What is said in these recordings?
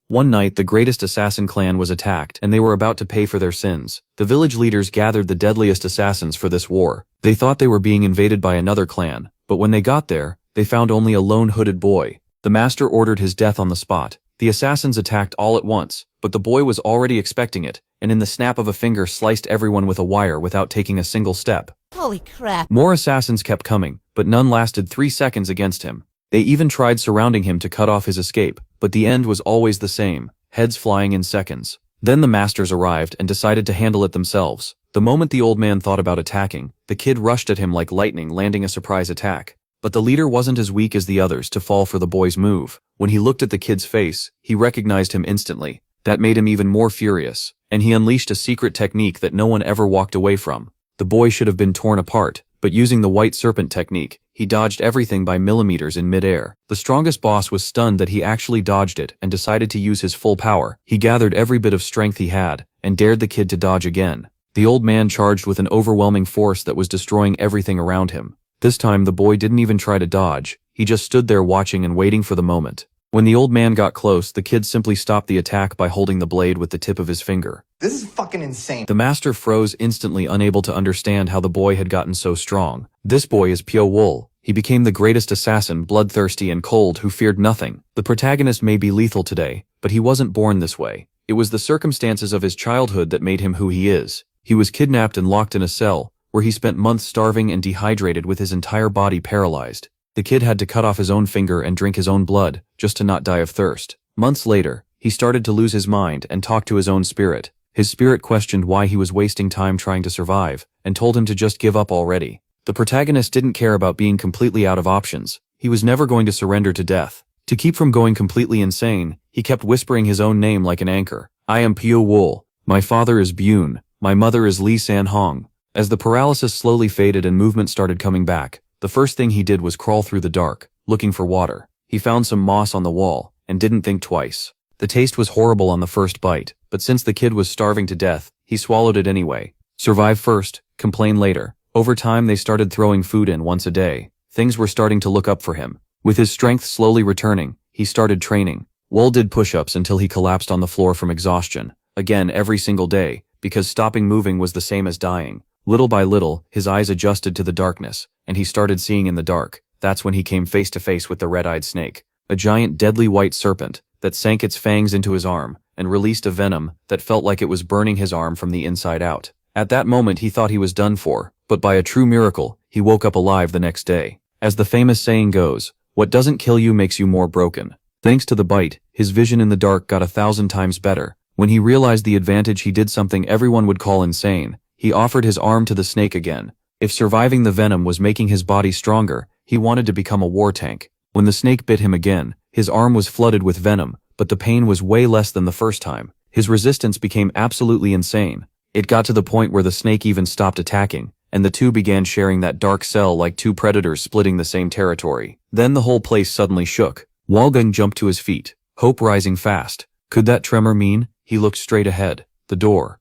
One night, the greatest assassin clan was attacked, and they were about to pay for their sins. The village leaders gathered the deadliest assassins for this war. They thought they were being invaded by another clan, but when they got there, they found only a lone hooded boy. The master ordered his death on the spot. The assassins attacked all at once, but the boy was already expecting it, and in the snap of a finger sliced everyone with a wire without taking a single step. Holy crap. More assassins kept coming, but none lasted 3 seconds against him. They even tried surrounding him to cut off his escape, but the end was always the same, heads flying in seconds. Then the masters arrived and decided to handle it themselves. The moment the old man thought about attacking, the kid rushed at him like lightning, landing a surprise attack. But the leader wasn't as weak as the others to fall for the boy's move. When he looked at the kid's face, he recognized him instantly. That made him even more furious, and he unleashed a secret technique that no one ever walked away from. The boy should have been torn apart, but using the white serpent technique, he dodged everything by millimeters in midair. The strongest boss was stunned that he actually dodged it and decided to use his full power. He gathered every bit of strength he had, and dared the kid to dodge again. The old man charged with an overwhelming force that was destroying everything around him. This time the boy didn't even try to dodge, he just stood there watching and waiting for the moment. When the old man got close, the kid simply stopped the attack by holding the blade with the tip of his finger. This is fucking insane. The master froze instantly, unable to understand how the boy had gotten so strong. This boy is pure wool. He became the greatest assassin, bloodthirsty and cold, who feared nothing. The protagonist may be lethal today, but he wasn't born this way. It was the circumstances of his childhood that made him who he is. He was kidnapped and locked in a cell, where he spent months starving and dehydrated with his entire body paralyzed. The kid had to cut off his own finger and drink his own blood, just to not die of thirst. Months later, he started to lose his mind and talk to his own spirit. His spirit questioned why he was wasting time trying to survive, and told him to just give up already. The protagonist didn't care about being completely out of options. He was never going to surrender to death. To keep from going completely insane, he kept whispering his own name like an anchor. I am Pio Wool. My father is Bune. My mother is Lee San Hong. As the paralysis slowly faded and movement started coming back, the first thing he did was crawl through the dark, looking for water. He found some moss on the wall, and didn't think twice. The taste was horrible on the first bite, but since the kid was starving to death, he swallowed it anyway. Survive first, complain later. Over time they started throwing food in once a day. Things were starting to look up for him. With his strength slowly returning, he started training. Wool did push-ups until he collapsed on the floor from exhaustion. Again every single day, because stopping moving was the same as dying. Little by little, his eyes adjusted to the darkness, and he started seeing in the dark. That's when he came face to face with the red-eyed snake, a giant deadly white serpent that sank its fangs into his arm and released a venom that felt like it was burning his arm from the inside out. At that moment he thought he was done for, but by a true miracle, he woke up alive the next day. As the famous saying goes, what doesn't kill you makes you more broken. Thanks to the bite, his vision in the dark got 1,000 times better. When he realized the advantage, he did something everyone would call insane. He offered his arm to the snake again. If surviving the venom was making his body stronger, he wanted to become a war tank. When the snake bit him again, his arm was flooded with venom, but the pain was way less than the first time. His resistance became absolutely insane. It got to the point where the snake even stopped attacking, and the two began sharing that dark cell like two predators splitting the same territory. Then the whole place suddenly shook. Wolfgang jumped to his feet, hope rising fast. Could that tremor mean? He looked straight ahead. The door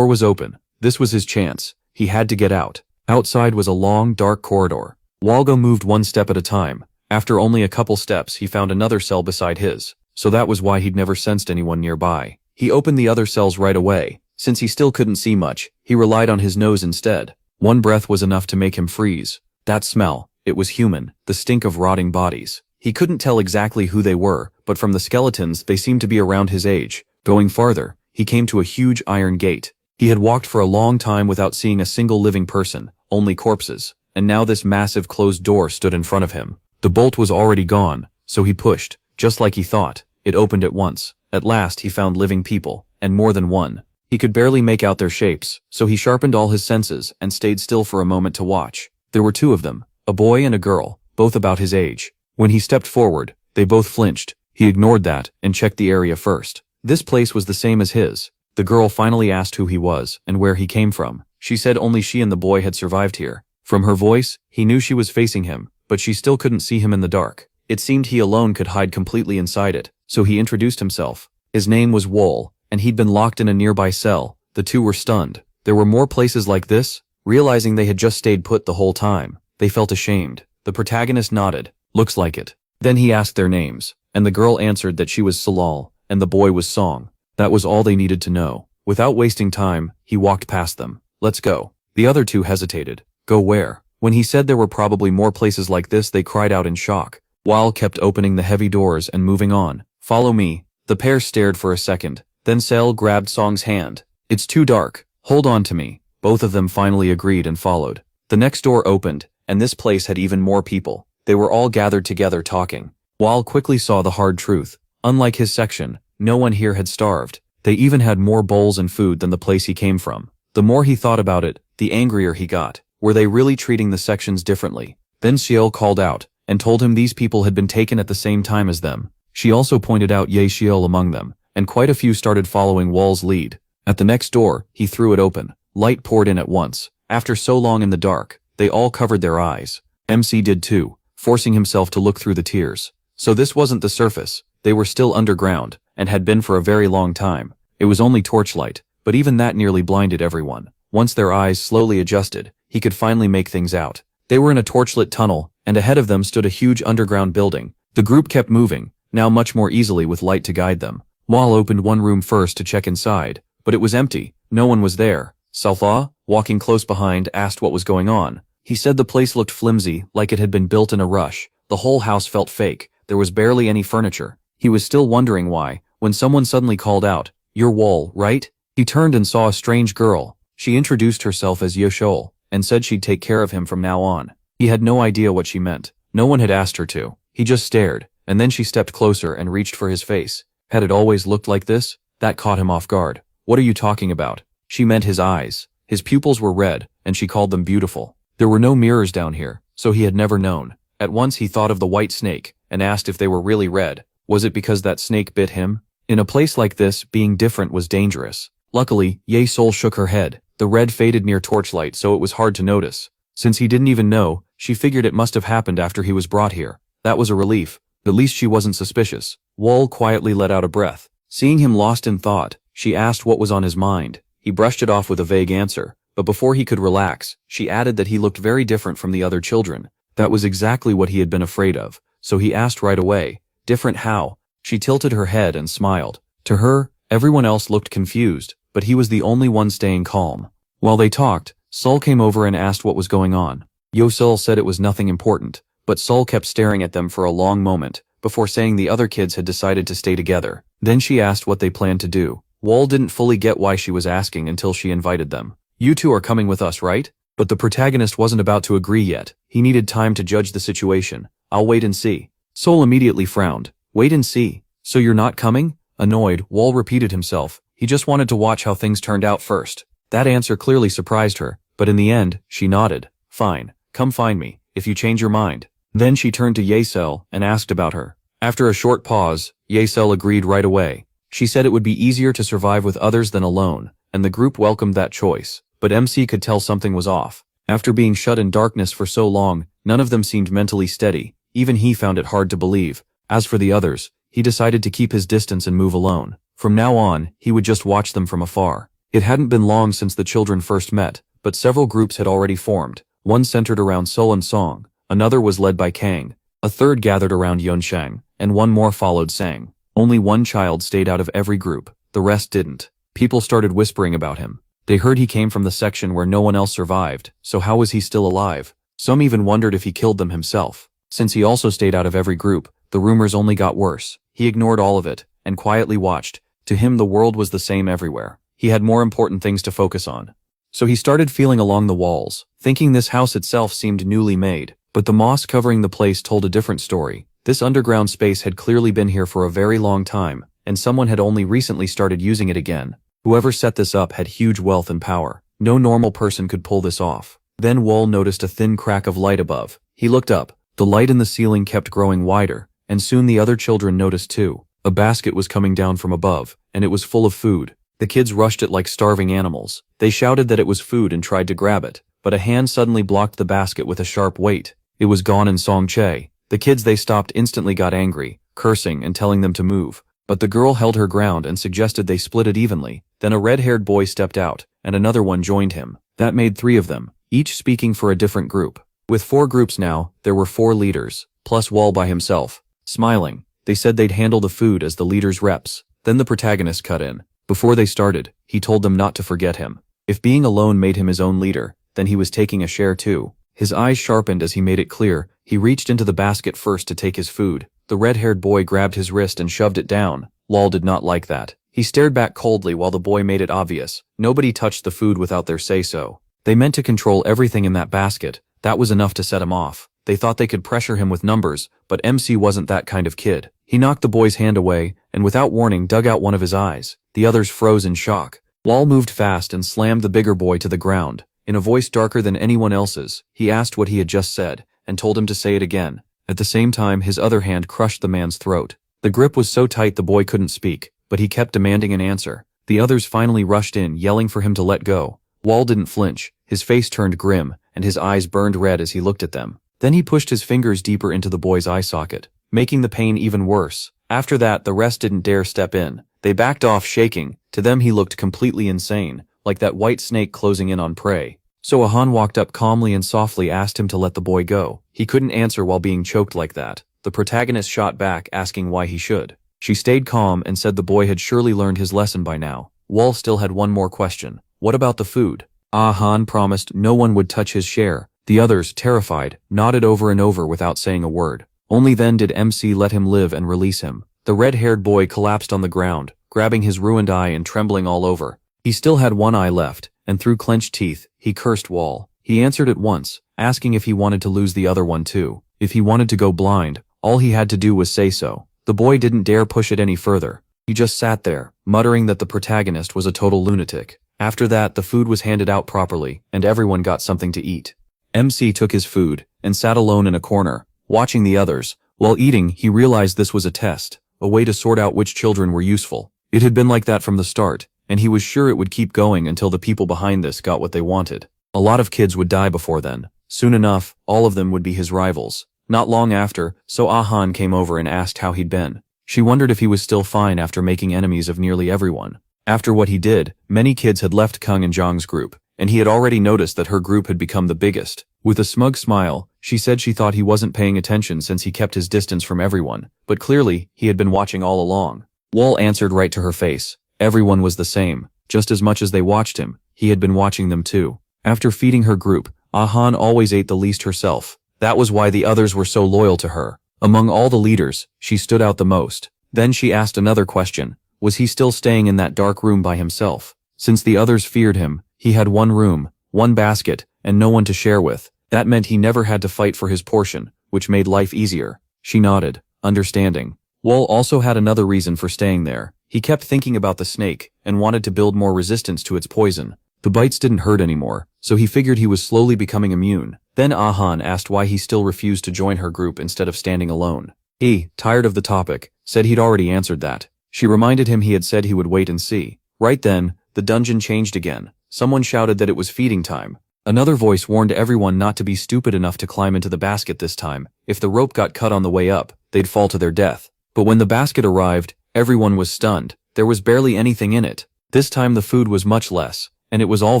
was open. This was his chance. He had to get out. Outside was a long, dark corridor. Wolfgang moved one step at a time. After only a couple steps, he found another cell beside his. So that was why he'd never sensed anyone nearby. He opened the other cells right away. Since he still couldn't see much, he relied on his nose instead. One breath was enough to make him freeze. That smell, it was human, the stink of rotting bodies. He couldn't tell exactly who they were, but from the skeletons, they seemed to be around his age. Going farther, he came to a huge iron gate. He had walked for a long time without seeing a single living person, only corpses, and now this massive closed door stood in front of him. The bolt was already gone, so he pushed, just like he thought. It opened at once. At last he found living people, and more than one. He could barely make out their shapes, so he sharpened all his senses and stayed still for a moment to watch. There were two of them, a boy and a girl, both about his age. When he stepped forward, they both flinched. He ignored that and checked the area first. This place was the same as his. The girl finally asked who he was and where he came from. She said only she and the boy had survived here. From her voice, he knew she was facing him, but she still couldn't see him in the dark. It seemed he alone could hide completely inside it, so he introduced himself. His name was Wool, and he'd been locked in a nearby cell. The two were stunned. There were more places like this? Realizing they had just stayed put the whole time, they felt ashamed. The protagonist nodded. Looks like it. Then he asked their names, and the girl answered that she was Salal, and the boy was Song. That was all they needed to know. Without wasting time, he walked past them. Let's go. The other two hesitated. Go where? When he said there were probably more places like this, they cried out in shock. Wall kept opening the heavy doors and moving on. Follow me. The pair stared for a second. Then Sel grabbed Song's hand. It's too dark. Hold on to me. Both of them finally agreed and followed. The next door opened, and this place had even more people. They were all gathered together talking. Wall quickly saw the hard truth. Unlike his section, no one here had starved. They even had more bowls and food than the place he came from. The more he thought about it, the angrier he got. Were they really treating the sections differently? Then Xiao called out, and told him these people had been taken at the same time as them. She also pointed out Ye Xiao among them, and quite a few started following Wall's lead. At the next door, he threw it open. Light poured in at once. After so long in the dark, they all covered their eyes. MC did too, forcing himself to look through the tears. So this wasn't the surface. They were still underground, and had been for a very long time. It was only torchlight, but even that nearly blinded everyone. Once their eyes slowly adjusted, he could finally make things out. They were in a torchlit tunnel, and ahead of them stood a huge underground building. The group kept moving, now much more easily with light to guide them. Wall opened one room first to check inside, but it was empty. No one was there. Salthaw, walking close behind, asked what was going on. He said the place looked flimsy, like it had been built in a rush. The whole house felt fake. There was barely any furniture. He was still wondering why, when someone suddenly called out, "You're Wall, right?" He turned and saw a strange girl. She introduced herself as Yoshol, and said she'd take care of him from now on. He had no idea what she meant. No one had asked her to. He just stared, and then she stepped closer and reached for his face. Had it always looked like this? That caught him off guard. What are you talking about? She meant his eyes. His pupils were red, and she called them beautiful. There were no mirrors down here, so he had never known. At once he thought of the white snake, and asked if they were really red. Was it because that snake bit him? In a place like this, being different was dangerous. Luckily, Ye Sol shook her head. The red faded near torchlight, so it was hard to notice. Since he didn't even know, she figured it must have happened after he was brought here. That was a relief. At least she wasn't suspicious. Wall quietly let out a breath. Seeing him lost in thought, she asked what was on his mind. He brushed it off with a vague answer, but before he could relax, she added that he looked very different from the other children. That was exactly what he had been afraid of, so he asked right away, "Different how?" She tilted her head and smiled. To her, everyone else looked confused, but he was the only one staying calm. While they talked, Sol came over and asked what was going on. Yosul said it was nothing important, but Sol kept staring at them for a long moment, before saying the other kids had decided to stay together. Then she asked what they planned to do. Wall didn't fully get why she was asking until she invited them. "You two are coming with us, right?" But the protagonist wasn't about to agree yet. He needed time to judge the situation. "I'll wait and see." Sol immediately frowned. "Wait and see? So you're not coming?" Annoyed, Wall repeated himself. He just wanted to watch how things turned out first. That answer clearly surprised her, but in the end, she nodded. "Fine, come find me, if you change your mind." Then she turned to Yesel and asked about her. After a short pause, Yesel agreed right away. She said it would be easier to survive with others than alone, and the group welcomed that choice. But MC could tell something was off. After being shut in darkness for so long, none of them seemed mentally steady. Even he found it hard to believe. As for the others, he decided to keep his distance and move alone. From now on, he would just watch them from afar. It hadn't been long since the children first met, but several groups had already formed. One centered around Sol and Song, another was led by Kang, a third gathered around Yunshang, and one more followed Sang. Only one child stayed out of every group, the rest didn't. People started whispering about him. They heard he came from the section where no one else survived, so how was he still alive? Some even wondered if he killed them himself. Since he also stayed out of every group, the rumors only got worse. He ignored all of it, and quietly watched. To him the world was the same everywhere. He had more important things to focus on. So he started feeling along the walls, thinking this house itself seemed newly made. But the moss covering the place told a different story. This underground space had clearly been here for a very long time, and someone had only recently started using it again. Whoever set this up had huge wealth and power. No normal person could pull this off. Then Wall noticed a thin crack of light above. He looked up. The light in the ceiling kept growing wider, and soon the other children noticed too. A basket was coming down from above, and it was full of food. The kids rushed it like starving animals. They shouted that it was food and tried to grab it, but a hand suddenly blocked the basket with a sharp weight. It was gone in Song Che. The kids they stopped instantly got angry, cursing and telling them to move. But the girl held her ground and suggested they split it evenly. Then a red-haired boy stepped out, and another one joined him. That made 3 of them, each speaking for a different group. With 4 groups now, there were 4 leaders, plus Wall by himself. Smiling, they said they'd handle the food as the leaders' reps. Then the protagonist cut in. Before they started, he told them not to forget him. If being alone made him his own leader, then he was taking a share too. His eyes sharpened as he made it clear. He reached into the basket first to take his food. The red-haired boy grabbed his wrist and shoved it down. Wall did not like that. He stared back coldly while the boy made it obvious. Nobody touched the food without their say-so. They meant to control everything in that basket. That was enough to set him off. They thought they could pressure him with numbers, but MC wasn't that kind of kid. He knocked the boy's hand away, and without warning dug out one of his eyes. The others froze in shock. Wall moved fast and slammed the bigger boy to the ground. In a voice darker than anyone else's, he asked what he had just said, and told him to say it again. At the same time, his other hand crushed the man's throat. The grip was so tight the boy couldn't speak, but he kept demanding an answer. The others finally rushed in, yelling for him to let go. Wall didn't flinch. His face turned grim, and his eyes burned red as he looked at them. Then he pushed his fingers deeper into the boy's eye socket, making the pain even worse. After that, the rest didn't dare step in. They backed off shaking. To them he looked completely insane, like that white snake closing in on prey. So Ahan walked up calmly and softly asked him to let the boy go. He couldn't answer while being choked like that. The protagonist shot back, asking why he should. She stayed calm and said the boy had surely learned his lesson by now. Wall still had one more question. What about the food? Ahan promised no one would touch his share. The others, terrified, nodded over and over without saying a word. Only then did MC let him live and release him. The red-haired boy collapsed on the ground, grabbing his ruined eye and trembling all over. He still had one eye left, and through clenched teeth, he cursed Wall. He answered at once, asking if he wanted to lose the other one too. If he wanted to go blind, all he had to do was say so. The boy didn't dare push it any further. He just sat there, muttering that the protagonist was a total lunatic. After that, the food was handed out properly, and everyone got something to eat. MC took his food, and sat alone in a corner, watching the others. While eating, he realized this was a test, a way to sort out which children were useful. It had been like that from the start, and he was sure it would keep going until the people behind this got what they wanted. A lot of kids would die before then. Soon enough, all of them would be his rivals. Not long after, so Ahan came over and asked how he'd been. She wondered if he was still fine after making enemies of nearly everyone. After what he did, many kids had left Kung and Zhang's group, and he had already noticed that her group had become the biggest. With a smug smile, she said she thought he wasn't paying attention since he kept his distance from everyone, but clearly, he had been watching all along. Wall answered right to her face. Everyone was the same. Just as much as they watched him, he had been watching them too. After feeding her group, Ahan always ate the least herself. That was why the others were so loyal to her. Among all the leaders, she stood out the most. Then she asked another question. Was he still staying in that dark room by himself? Since the others feared him, he had one room, one basket, and no one to share with. That meant he never had to fight for his portion, which made life easier. She nodded, understanding. Wall also had another reason for staying there. He kept thinking about the snake, and wanted to build more resistance to its poison. The bites didn't hurt anymore, so he figured he was slowly becoming immune. Then Ahan asked why he still refused to join her group instead of standing alone. He, tired of the topic, said he'd already answered that. She reminded him he had said he would wait and see. Right then, the dungeon changed again. Someone shouted that it was feeding time. Another voice warned everyone not to be stupid enough to climb into the basket this time. If the rope got cut on the way up, they'd fall to their death. But when the basket arrived, everyone was stunned. There was barely anything in it. This time the food was much less, and it was all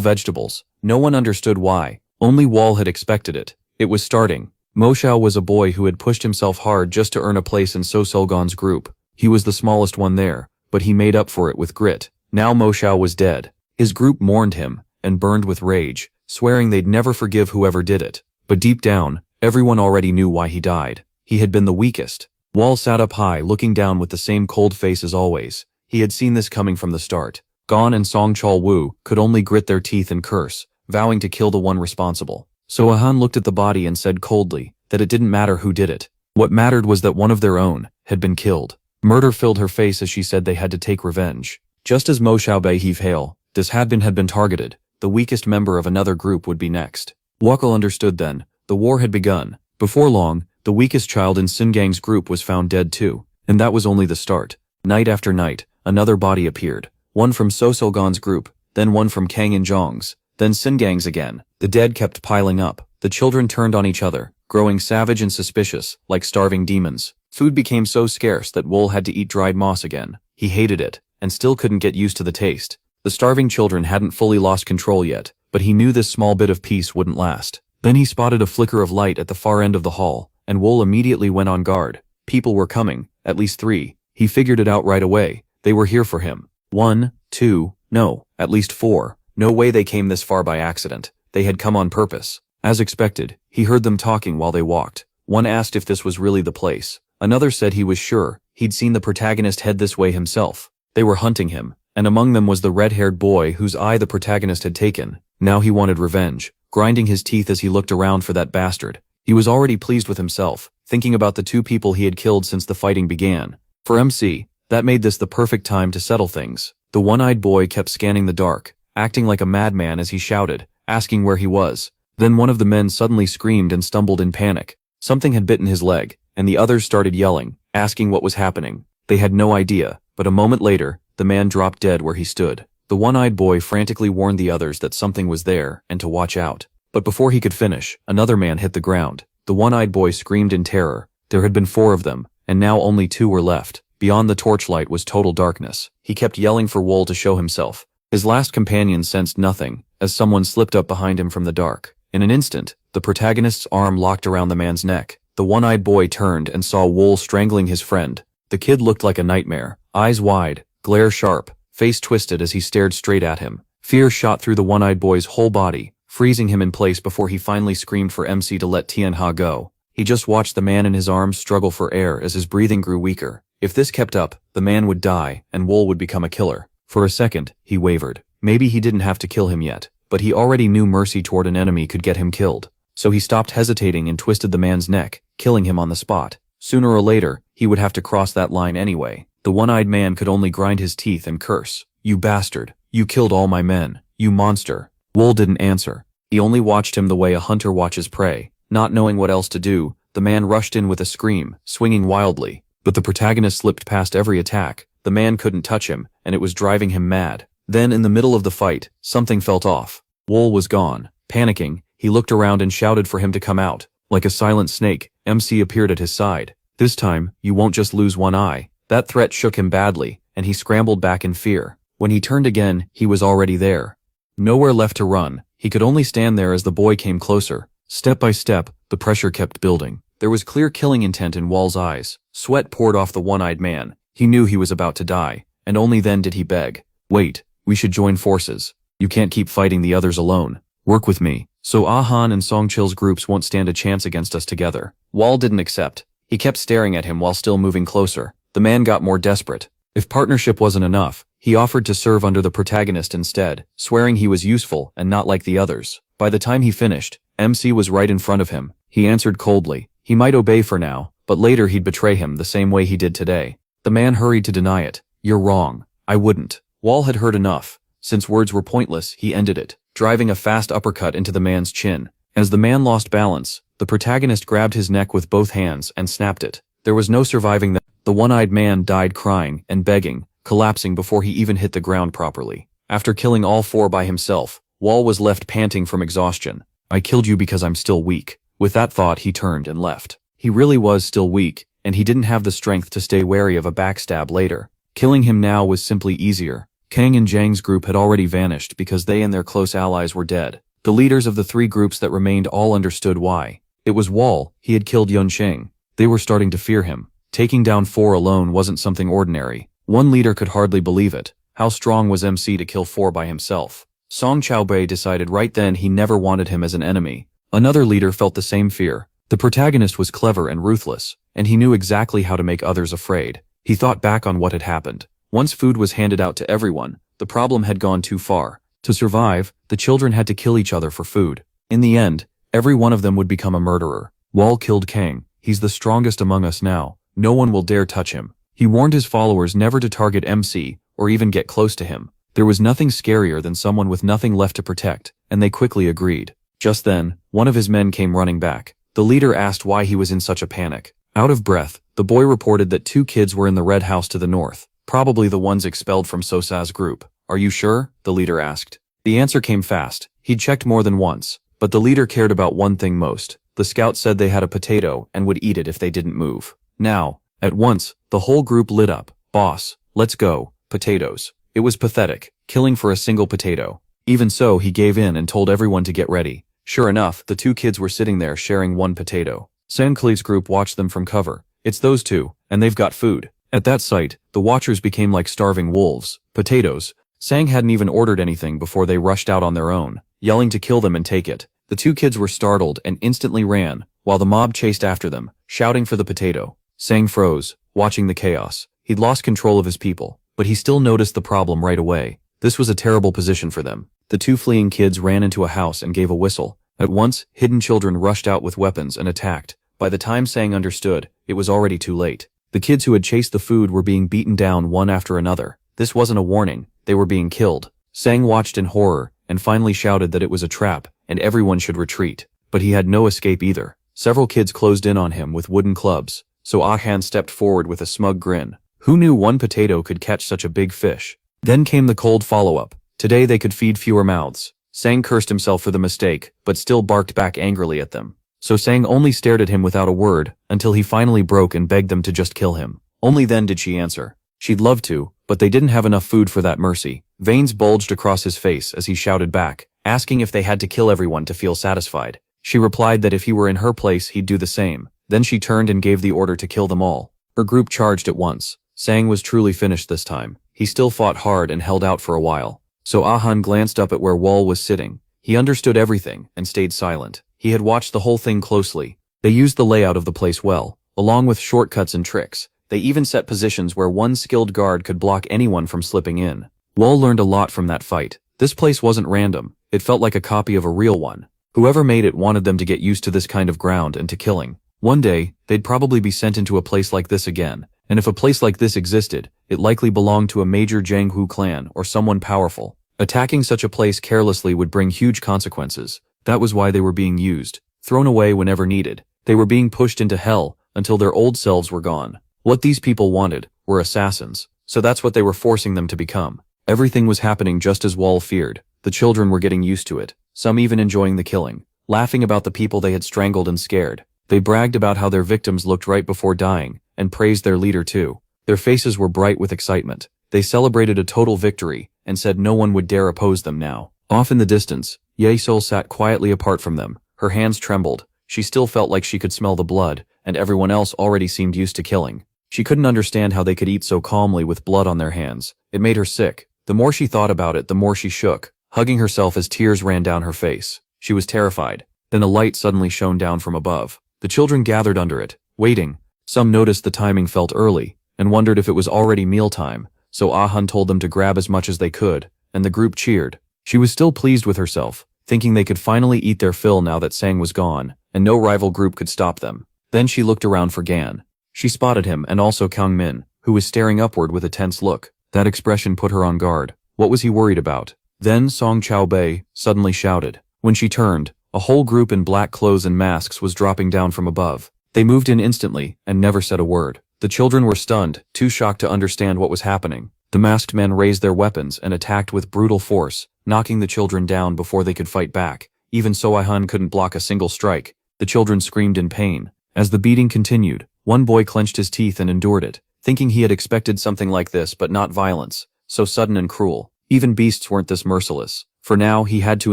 vegetables. No one understood why. Only Wall had expected it. It was starting. Mo Xiao was a boy who had pushed himself hard just to earn a place in So Solgon's group. He was the smallest one there, but he made up for it with grit. Now Mo Xiao was dead. His group mourned him, and burned with rage, swearing they'd never forgive whoever did it. But deep down, everyone already knew why he died. He had been the weakest. Wall sat up high, looking down with the same cold face as always. He had seen this coming from the start. Gon and Song Chol Wu could only grit their teeth and curse, vowing to kill the one responsible. So Ahan looked at the body and said coldly that it didn't matter who did it. What mattered was that one of their own had been killed. Murder filled her face as she said they had to take revenge. Just as Mo Xiaobei heave hail, this had been targeted. The weakest member of another group would be next. Wukel understood then. The war had begun. Before long, the weakest child in Singang's group was found dead too. And that was only the start. Night after night, another body appeared. One from So Solgon's group, then one from Kang and Zhang's, then Singang's again. The dead kept piling up. The children turned on each other, growing savage and suspicious, like starving demons. Food became so scarce that Wool had to eat dried moss again. He hated it, and still couldn't get used to the taste. The starving children hadn't fully lost control yet, but he knew this small bit of peace wouldn't last. Then he spotted a flicker of light at the far end of the hall, and Wool immediately went on guard. People were coming, at least 3. He figured it out right away. They were here for him. 1, 2, no, at least 4. No way they came this far by accident. They had come on purpose. As expected, he heard them talking while they walked. One asked if this was really the place. Another said he was sure. He'd seen the protagonist head this way himself. They were hunting him, and among them was the red-haired boy whose eye the protagonist had taken. Now he wanted revenge, grinding his teeth as he looked around for that bastard. He was already pleased with himself, thinking about the 2 people he had killed since the fighting began. For MC, that made this the perfect time to settle things. The one-eyed boy kept scanning the dark, acting like a madman as he shouted, asking where he was. Then one of the men suddenly screamed and stumbled in panic. Something had bitten his leg, and the others started yelling, asking what was happening. They had no idea, but a moment later, the man dropped dead where he stood. The one-eyed boy frantically warned the others that something was there and to watch out. But before he could finish, another man hit the ground. The one-eyed boy screamed in terror. There had been 4 of them, and now only 2 were left. Beyond the torchlight was total darkness. He kept yelling for Wool to show himself. His last companion sensed nothing, as someone slipped up behind him from the dark. In an instant, the protagonist's arm locked around the man's neck. The one-eyed boy turned and saw Wool strangling his friend. The kid looked like a nightmare, eyes wide, glare sharp, face twisted as he stared straight at him. Fear shot through the one-eyed boy's whole body, freezing him in place before he finally screamed for MC to let Tianha go. He just watched the man in his arms struggle for air as his breathing grew weaker. If this kept up, the man would die, and Wool would become a killer. For a second, he wavered. Maybe he didn't have to kill him yet, but he already knew mercy toward an enemy could get him killed. So he stopped hesitating and twisted the man's neck, killing him on the spot. Sooner or later, he would have to cross that line anyway. The one-eyed man could only grind his teeth and curse. "You bastard. You killed all my men. You monster." Wool didn't answer. He only watched him the way a hunter watches prey. Not knowing what else to do, the man rushed in with a scream, swinging wildly. But the protagonist slipped past every attack. The man couldn't touch him, and it was driving him mad. Then in the middle of the fight, something felt off. Wool was gone. Panicking, he looked around and shouted for him to come out. Like a silent snake, MC appeared at his side. "This time, you won't just lose one eye." That threat shook him badly, and he scrambled back in fear. When he turned again, he was already there. Nowhere left to run. He could only stand there as the boy came closer. Step by step, the pressure kept building. There was clear killing intent in Wool's eyes. Sweat poured off the one-eyed man. He knew he was about to die, and only then did he beg. "Wait, we should join forces. You can't keep fighting the others alone. Work with me, so Ahan and Songchil's groups won't stand a chance against us together." Wool didn't accept. He kept staring at him while still moving closer. The man got more desperate. If partnership wasn't enough, he offered to serve under the protagonist instead, swearing he was useful and not like the others. By the time he finished, MC was right in front of him. He answered coldly. He might obey for now, but later he'd betray him the same way he did today. The man hurried to deny it. "You're wrong. I wouldn't." Wool had heard enough. Since words were pointless, he ended it, driving a fast uppercut into the man's chin. As the man lost balance, the protagonist grabbed his neck with both hands and snapped it. There was no surviving that. The one-eyed man died crying and begging, collapsing before he even hit the ground properly. After killing all 4 by himself, Wool was left panting from exhaustion. "I killed you because I'm still weak." With that thought, he turned and left. He really was still weak, and he didn't have the strength to stay wary of a backstab later. Killing him now was simply easier. Kang and Zhang's group had already vanished because they and their close allies were dead. The leaders of the 3 groups that remained all understood why. It was Wool. He had killed Yunsheng. They were starting to fear him. Taking down 4 alone wasn't something ordinary. One leader could hardly believe it. How strong was MC to kill 4 by himself? Song Chaobei decided right then he never wanted him as an enemy. Another leader felt the same fear. The protagonist was clever and ruthless, and he knew exactly how to make others afraid. He thought back on what had happened. Once food was handed out to everyone, the problem had gone too far. To survive, the children had to kill each other for food. In the end, every one of them would become a murderer. Wool killed Kang. "He's the strongest among us now. No one will dare touch him." He warned his followers never to target MC or even get close to him. There was nothing scarier than someone with nothing left to protect, and they quickly agreed. Just then, one of his men came running back. The leader asked why he was in such a panic. Out of breath, the boy reported that 2 kids were in the red house to the north, probably the ones expelled from Sosa's group. "Are you sure?" the leader asked. The answer came fast. He'd checked more than once, but the leader cared about one thing most. The scout said they had a potato and would eat it if they didn't move. Now, at once, the whole group lit up. "Boss, let's go. Potatoes." It was pathetic, killing for a single potato. Even so, he gave in and told everyone to get ready. Sure enough, the 2 kids were sitting there sharing 1 potato. Sankli's group watched them from cover. "It's those 2, and they've got food." At that sight, the watchers became like starving wolves. Potatoes. Sang hadn't even ordered anything before they rushed out on their own, yelling to kill them and take it. The two kids were startled and instantly ran, while the mob chased after them, shouting for the potato. Sang froze, watching the chaos. He'd lost control of his people, but he still noticed the problem right away. This was a terrible position for them. The two fleeing kids ran into a house and gave a whistle. At once, hidden children rushed out with weapons and attacked. By the time Sang understood, it was already too late. The kids who had chased the food were being beaten down one after another. This wasn't a warning, they were being killed. Sang watched in horror, and finally shouted that it was a trap, and everyone should retreat. But he had no escape either. Several kids closed in on him with wooden clubs, so Ahan stepped forward with a smug grin. Who knew one potato could catch such a big fish? Then came the cold follow-up. Today they could feed fewer mouths. Sang cursed himself for the mistake, but still barked back angrily at them. So Sang only stared at him without a word, until he finally broke and begged them to just kill him. Only then did she answer. She'd love to, but they didn't have enough food for that mercy. Veins bulged across his face as he shouted back, asking if they had to kill everyone to feel satisfied. She replied that if he were in her place he'd do the same. Then she turned and gave the order to kill them all. Her group charged at once. Sang was truly finished this time. He still fought hard and held out for a while. So Ahan glanced up at where Wall was sitting. He understood everything and stayed silent. He had watched the whole thing closely. They used the layout of the place well, along with shortcuts and tricks. They even set positions where one skilled guard could block anyone from slipping in. Wall learned a lot from that fight. This place wasn't random. It felt like a copy of a real one. Whoever made it wanted them to get used to this kind of ground and to killing. One day, they'd probably be sent into a place like this again. And if a place like this existed, it likely belonged to a major Jianghu clan or someone powerful. Attacking such a place carelessly would bring huge consequences. That was why they were being used, thrown away whenever needed. They were being pushed into hell until their old selves were gone. What these people wanted were assassins, so that's what they were forcing them to become. Everything was happening just as Wall feared. The children were getting used to it, some even enjoying the killing, laughing about the people they had strangled and scared. They bragged about how their victims looked right before dying, and praised their leader too. Their faces were bright with excitement. They celebrated a total victory, and said no one would dare oppose them now. Off in the distance, Ye Sol sat quietly apart from them. Her hands trembled. She still felt like she could smell the blood, and everyone else already seemed used to killing. She couldn't understand how they could eat so calmly with blood on their hands. It made her sick. The more she thought about it, the more she shook, hugging herself as tears ran down her face. She was terrified. Then a light suddenly shone down from above. The children gathered under it, waiting. Some noticed the timing felt early, and wondered if it was already mealtime, so Ahan told them to grab as much as they could, and the group cheered. She was still pleased with herself, thinking they could finally eat their fill now that Sang was gone, and no rival group could stop them. Then she looked around for Gan. She spotted him and also Kang Min, who was staring upward with a tense look. That expression put her on guard. What was he worried about? Then Song Chao Bei suddenly shouted. When she turned, a whole group in black clothes and masks was dropping down from above. They moved in instantly and never said a word. The children were stunned, too shocked to understand what was happening. The masked men raised their weapons and attacked with brutal force, knocking the children down before they could fight back. Even Soihan couldn't block a single strike. The children screamed in pain. As the beating continued, one boy clenched his teeth and endured it, thinking he had expected something like this but not violence, so sudden and cruel. Even beasts weren't this merciless. For now he had to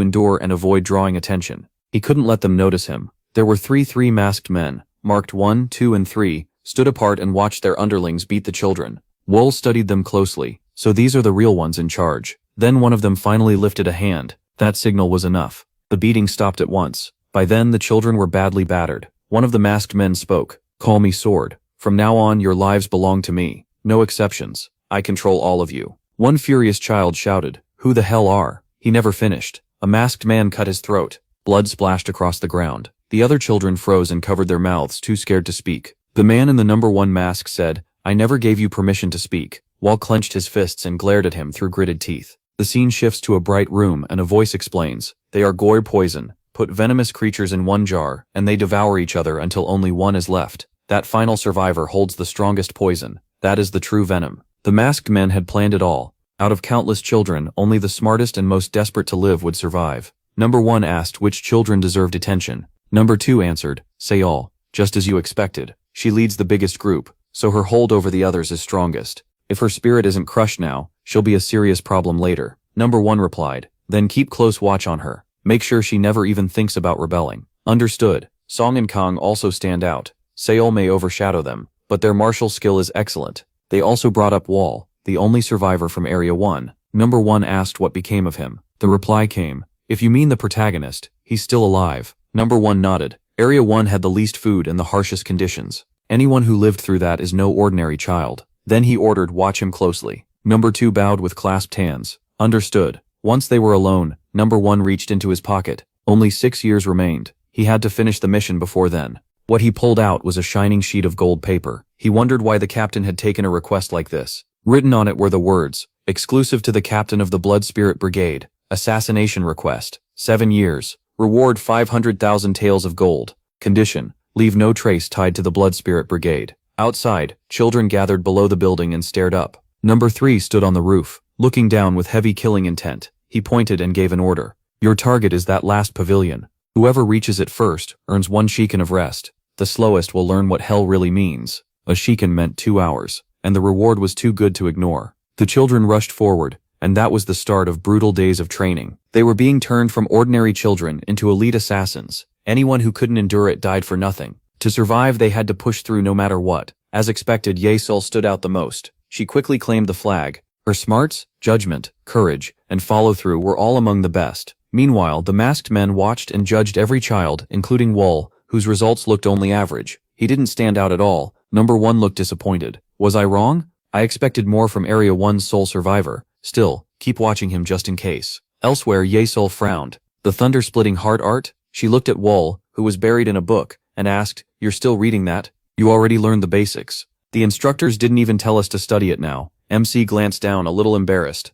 endure and avoid drawing attention. He couldn't let them notice him. There were three masked men, marked 1, 2, and 3, stood apart and watched their underlings beat the children. Wool studied them closely, so these are the real ones in charge. Then one of them finally lifted a hand. That signal was enough. The beating stopped at once. By then the children were badly battered. One of the masked men spoke. Call me Sword. From now on your lives belong to me. No exceptions. I control all of you. One furious child shouted, Who the hell are? He never finished. A masked man cut his throat. Blood splashed across the ground. The other children froze and covered their mouths, too scared to speak. The man in the number 1 mask said, I never gave you permission to speak. Wall clenched his fists and glared at him through gritted teeth. The scene shifts to a bright room and a voice explains, They are gourd poison. Put venomous creatures in one jar, and they devour each other until only one is left. That final survivor holds the strongest poison. That is the true venom. The masked men had planned it all. Out of countless children, only the smartest and most desperate to live would survive. Number 1 asked which children deserved attention. Number 2 answered, Say all. Just as you expected. She leads the biggest group, so her hold over the others is strongest. If her spirit isn't crushed now, she'll be a serious problem later. Number 1 replied, Then keep close watch on her. Make sure she never even thinks about rebelling. Understood. Song and Kang also stand out. Seol may overshadow them, but their martial skill is excellent. They also brought up Wall, the only survivor from Area 1. Number 1 asked what became of him. The reply came, "If you mean the protagonist, he's still alive." Number 1 nodded. Area 1 had the least food and the harshest conditions. Anyone who lived through that is no ordinary child. Then he ordered, "Watch him closely." Number 2 bowed with clasped hands. Understood. Once they were alone, Number 1 reached into his pocket. Only 6 years remained. He had to finish the mission before then. What he pulled out was a shining sheet of gold paper. He wondered why the captain had taken a request like this. Written on it were the words, "Exclusive to the captain of the Blood Spirit Brigade. Assassination request. 7 years. Reward 500,000 taels of gold. Condition, leave no trace tied to the Blood Spirit Brigade." Outside, children gathered below the building and stared up. Number 3 stood on the roof, looking down with heavy killing intent. He pointed and gave an order. "Your target is that last pavilion. Whoever reaches it first earns 1 shekin of rest. The slowest will learn what hell really means." A shekin meant 2 hours, and the reward was too good to ignore. The children rushed forward, and that was the start of brutal days of training. They were being turned from ordinary children into elite assassins. Anyone who couldn't endure it died for nothing. To survive, they had to push through no matter what. As expected, Yesol stood out the most. She quickly claimed the flag. Her smarts, judgment, courage, and follow-through were all among the best. Meanwhile, the masked men watched and judged every child, including Wall, whose results looked only average. He didn't stand out at all. Number 1 looked disappointed. Was I wrong? I expected more from Area 1's sole survivor. Still, keep watching him just in case. Elsewhere, Yesol frowned. The thunder-splitting heart art? She looked at Wall, who was buried in a book, and asked, "You're still reading that? You already learned the basics." "The instructors didn't even tell us to study it now." MC glanced down, a little embarrassed.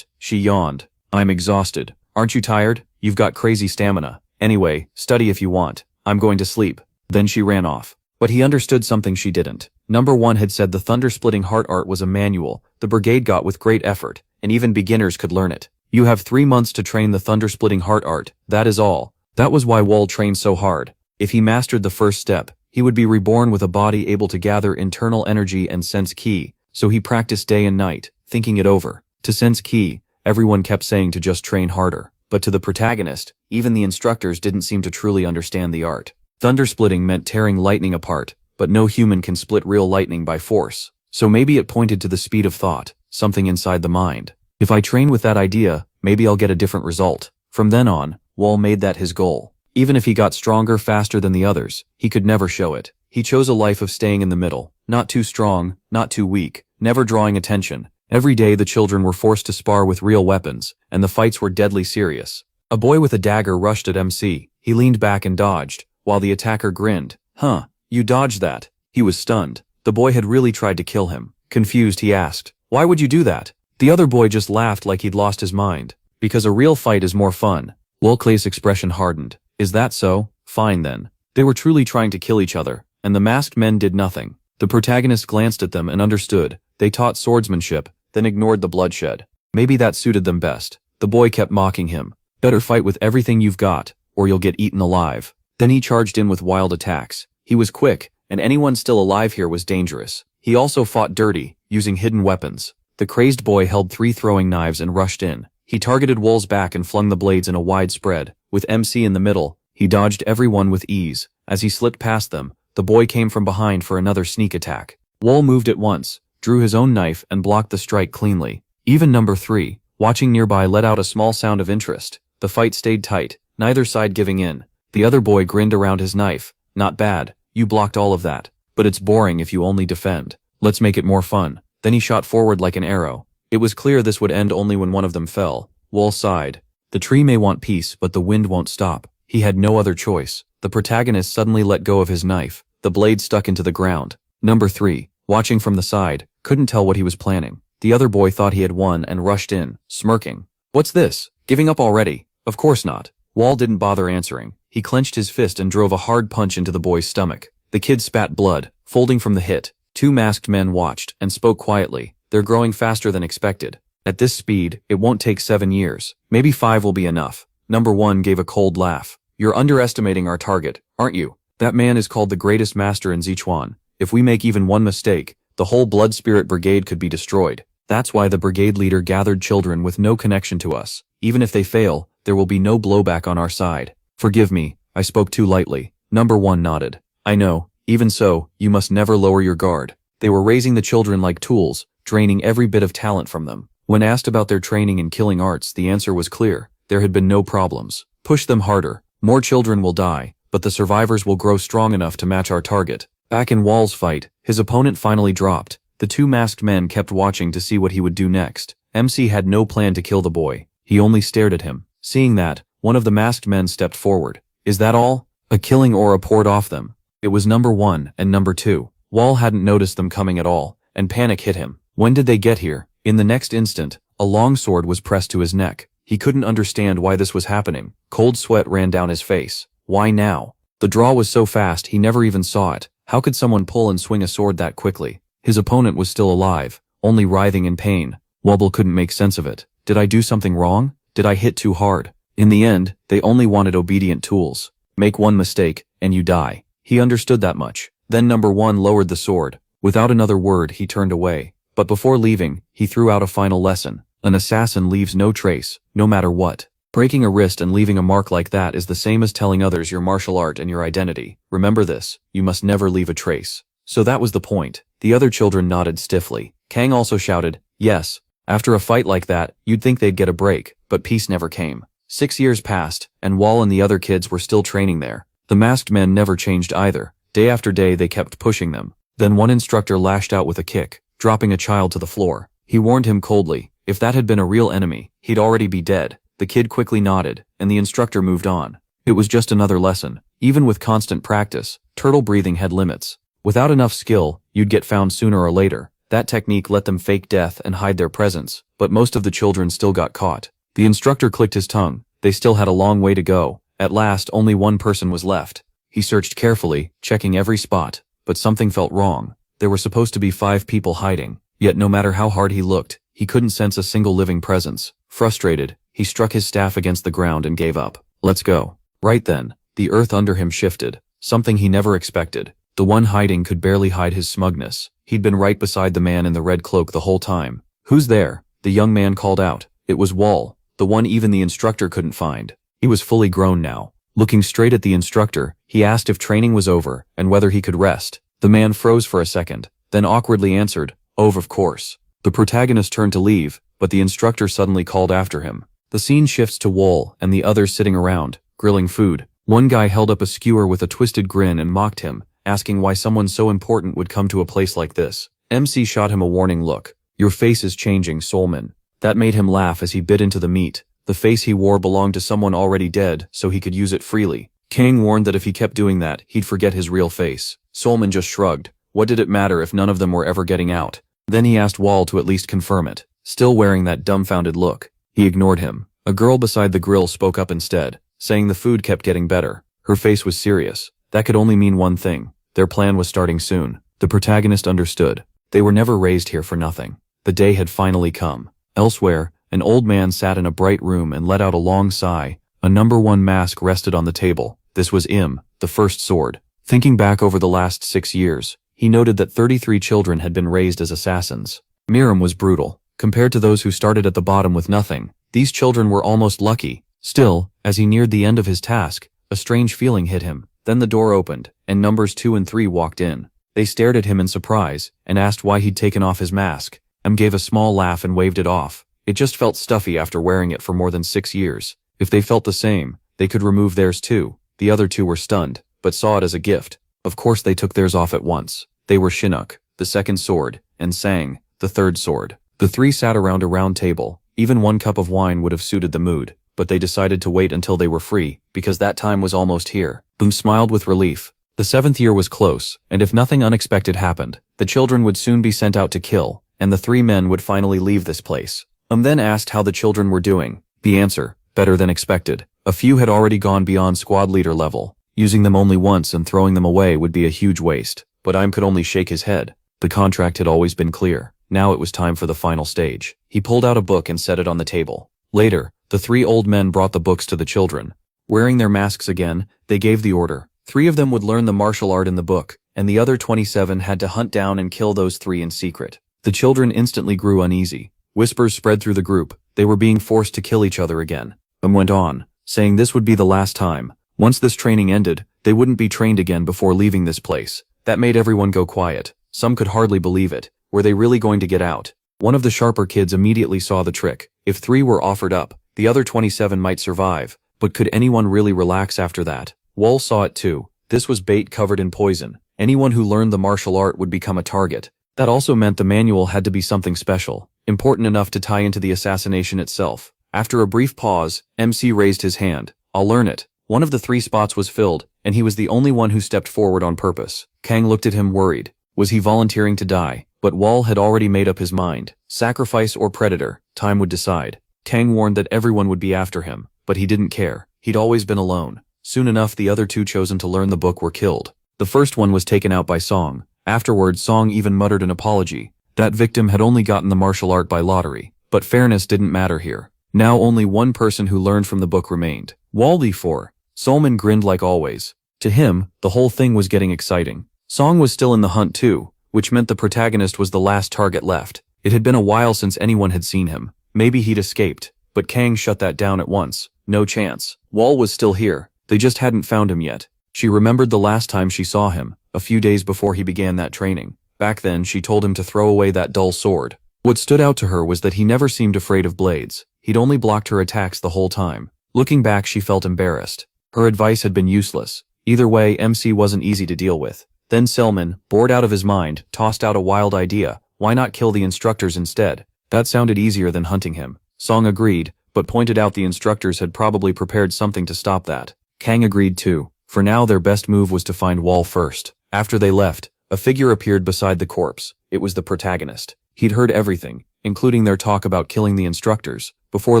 She yawned. "I'm exhausted. Aren't you tired? You've got crazy stamina. Anyway, study if you want. I'm going to sleep." Then she ran off. But he understood something she didn't. Number 1 had said the thunder-splitting heart art was a manual the brigade got with great effort, and even beginners could learn it. You have 3 months to train the thunder-splitting heart art, that is all. That was why Wall trained so hard. If he mastered the first step, he would be reborn with a body able to gather internal energy and sense ki, so he practiced day and night, thinking it over. To sense ki, everyone kept saying to just train harder. But to the protagonist, even the instructors didn't seem to truly understand the art. Thunder-splitting meant tearing lightning apart, but no human can split real lightning by force. So maybe it pointed to the speed of thought, something inside the mind. If I train with that idea, maybe I'll get a different result. From then on, Wall made that his goal. Even if he got stronger faster than the others, he could never show it. He chose a life of staying in the middle, not too strong, not too weak, never drawing attention. Every day the children were forced to spar with real weapons, and the fights were deadly serious. A boy with a dagger rushed at MC. He leaned back and dodged, while the attacker grinned. "Huh, you dodged that." He was stunned. The boy had really tried to kill him. Confused, he asked, "Why would you do that?" The other boy just laughed like he'd lost his mind. "Because a real fight is more fun." Wolclay's expression hardened. "Is that so? Fine then." They were truly trying to kill each other, and the masked men did nothing. The protagonist glanced at them and understood. They taught swordsmanship, then ignored the bloodshed. Maybe that suited them best. The boy kept mocking him. "Better fight with everything you've got, or you'll get eaten alive." Then he charged in with wild attacks. He was quick, and anyone still alive here was dangerous. He also fought dirty, using hidden weapons. The crazed boy held 3 throwing knives and rushed in. He targeted Wall's back and flung the blades in a wide spread. With MC in the middle, he dodged everyone with ease. As he slipped past them, the boy came from behind for another sneak attack. Wall moved at once, drew his own knife and blocked the strike cleanly. Even Number 3, watching nearby, let out a small sound of interest. The fight stayed tight, neither side giving in. The other boy grinned around his knife. "Not bad, you blocked all of that. But it's boring if you only defend. Let's make it more fun." Then he shot forward like an arrow. It was clear this would end only when one of them fell. Wall sighed. The tree may want peace, but the wind won't stop. He had no other choice. The protagonist suddenly let go of his knife. The blade stuck into the ground. Number 3, watching from the side, couldn't tell what he was planning. The other boy thought he had won and rushed in, smirking. "What's this? Giving up already?" "Of course not." Wall didn't bother answering. He clenched his fist and drove a hard punch into the boy's stomach. The kid spat blood, folding from the hit. 2 masked men watched and spoke quietly. "They're growing faster than expected. At this speed, it won't take 7 years. Maybe 5 will be enough." Number 1 gave a cold laugh. "You're underestimating our target, aren't you? That man is called the greatest master in Sichuan. If we make even one mistake, the whole Blood Spirit Brigade could be destroyed. That's why the brigade leader gathered children with no connection to us. Even if they fail, there will be no blowback on our side." "Forgive me, I spoke too lightly." Number 1 nodded. "I know. Even so, you must never lower your guard. They were raising the children like tools, draining every bit of talent from them. When asked about their training in killing arts, the answer was clear. There had been no problems. Push them harder. More children will die, but the survivors will grow strong enough to match our target. Back in Wall's fight, his opponent finally dropped. The two masked men kept watching to see what he would do next. MC had no plan to kill the boy. He only stared at him. Seeing that, one of the masked men stepped forward. Is that all? A killing aura poured off them. It was number 1 and number 2. Wall hadn't noticed them coming at all, and panic hit him. When did they get here? In the next instant, a long sword was pressed to his neck. He couldn't understand why this was happening. Cold sweat ran down his face. Why now? The draw was so fast he never even saw it. How could someone pull and swing a sword that quickly? His opponent was still alive, only writhing in pain. Wobble couldn't make sense of it. Did I do something wrong? Did I hit too hard? In the end, they only wanted obedient tools. Make one mistake, and you die. He understood that much. Then number 1 lowered the sword. Without another word, he turned away. But before leaving, he threw out a final lesson. An assassin leaves no trace, no matter what. Breaking a wrist and leaving a mark like that is the same as telling others your martial art and your identity. Remember this, you must never leave a trace. So that was the point. The other children nodded stiffly. Kang also shouted, yes. After a fight like that, you'd think they'd get a break, but peace never came. 6 years passed, and Wall and the other kids were still training there. The masked men never changed either. Day after day they kept pushing them. Then one instructor lashed out with a kick, dropping a child to the floor. He warned him coldly. If that had been a real enemy, he'd already be dead. The kid quickly nodded, and the instructor moved on. It was just another lesson. Even with constant practice, turtle breathing had limits. Without enough skill, you'd get found sooner or later. That technique let them fake death and hide their presence, but most of the children still got caught. The instructor clicked his tongue. They still had a long way to go. At last, only one person was left. He searched carefully, checking every spot, but something felt wrong. There were supposed to be 5 people hiding, yet no matter how hard he looked, he couldn't sense a single living presence. Frustrated, he struck his staff against the ground and gave up. Let's go. Right then, the earth under him shifted, something he never expected. The one hiding could barely hide his smugness. He'd been right beside the man in the red cloak the whole time. Who's there? The young man called out. It was Wall, the one even the instructor couldn't find. He was fully grown now. Looking straight at the instructor, he asked if training was over and whether he could rest. The man froze for a second, then awkwardly answered, "Oh, of course." The protagonist turned to leave, but the instructor suddenly called after him. The scene shifts to Wall and the others sitting around, grilling food. One guy held up a skewer with a twisted grin and mocked him, asking why someone so important would come to a place like this. MC shot him a warning look. "Your face is changing, Soulman." That made him laugh as he bit into the meat. The face he wore belonged to someone already dead, so he could use it freely. Kang warned that if he kept doing that, he'd forget his real face. Soulman just shrugged. What did it matter if none of them were ever getting out? Then he asked Wall to at least confirm it. Still wearing that dumbfounded look, he ignored him. A girl beside the grill spoke up instead, saying the food kept getting better. Her face was serious. That could only mean one thing. Their plan was starting soon. The protagonist understood. They were never raised here for nothing. The day had finally come. Elsewhere, an old man sat in a bright room and let out a long sigh. A number 1 mask rested on the table. This was Im, the first sword. Thinking back over the last 6 years, he noted that 33 children had been raised as assassins. Miram was brutal. Compared to those who started at the bottom with nothing, these children were almost lucky. Still, as he neared the end of his task, a strange feeling hit him. Then the door opened, and numbers 2 and 3 walked in. They stared at him in surprise, and asked why he'd taken off his mask. Gave a small laugh and waved it off. It just felt stuffy after wearing it for more than 6 years. If they felt the same, they could remove theirs too. The other 2 were stunned, but saw it as a gift. Of course they took theirs off at once. They were Chinook, the second sword, and Sang, the third sword. The 3 sat around a round table. Even 1 cup of wine would have suited the mood, but they decided to wait until they were free, because that time was almost here. Boom smiled with relief. The 7th year was close, and if nothing unexpected happened, the children would soon be sent out to kill, and the 3 men would finally leave this place. Then asked how the children were doing. The answer, better than expected. A few had already gone beyond squad leader level. Using them only once and throwing them away would be a huge waste. But Im could only shake his head. The contract had always been clear. Now it was time for the final stage. He pulled out a book and set it on the table. Later, the 3 old men brought the books to the children. Wearing their masks again, they gave the order. 3 of them would learn the martial art in the book, and the other 27 had to hunt down and kill those 3 in secret. The children instantly grew uneasy. Whispers spread through the group. They were being forced to kill each other again. Went on, saying this would be the last time. Once this training ended, they wouldn't be trained again before leaving this place. That made everyone go quiet. Some could hardly believe it. Were they really going to get out? One of the sharper kids immediately saw the trick. If 3 were offered up, the other 27 might survive. But could anyone really relax after that? Wall saw it too. This was bait covered in poison. Anyone who learned the martial art would become a target. That also meant the manual had to be something special, important enough to tie into the assassination itself. After a brief pause, MC raised his hand. I'll learn it. One of the 3 spots was filled, and he was the only one who stepped forward on purpose. Kang looked at him worried. Was he volunteering to die? But Wall had already made up his mind. Sacrifice or predator, time would decide. Kang warned that everyone would be after him, but he didn't care. He'd always been alone. Soon enough, the other 2 chosen to learn the book were killed. The first one was taken out by Song. Afterwards, Song even muttered an apology. That victim had only gotten the martial art by lottery. But fairness didn't matter here. Now only one person who learned from the book remained. Wally 4. Solomon grinned like always. To him, the whole thing was getting exciting. Song was still in the hunt too, which meant the protagonist was the last target left. It had been a while since anyone had seen him. Maybe he'd escaped, but Kang shut that down at once. No chance. Wall was still here. They just hadn't found him yet. She remembered the last time she saw him, a few days before he began that training. Back then, she told him to throw away that dull sword. What stood out to her was that he never seemed afraid of blades. He'd only blocked her attacks the whole time. Looking back, she felt embarrassed. Her advice had been useless. Either way, MC wasn't easy to deal with. Then Selman, bored out of his mind, tossed out a wild idea. Why not kill the instructors instead? That sounded easier than hunting him. Song agreed, but pointed out the instructors had probably prepared something to stop that. Kang agreed too. For now, their best move was to find Wall first. After they left, a figure appeared beside the corpse. It was the protagonist. He'd heard everything, including their talk about killing the instructors. Before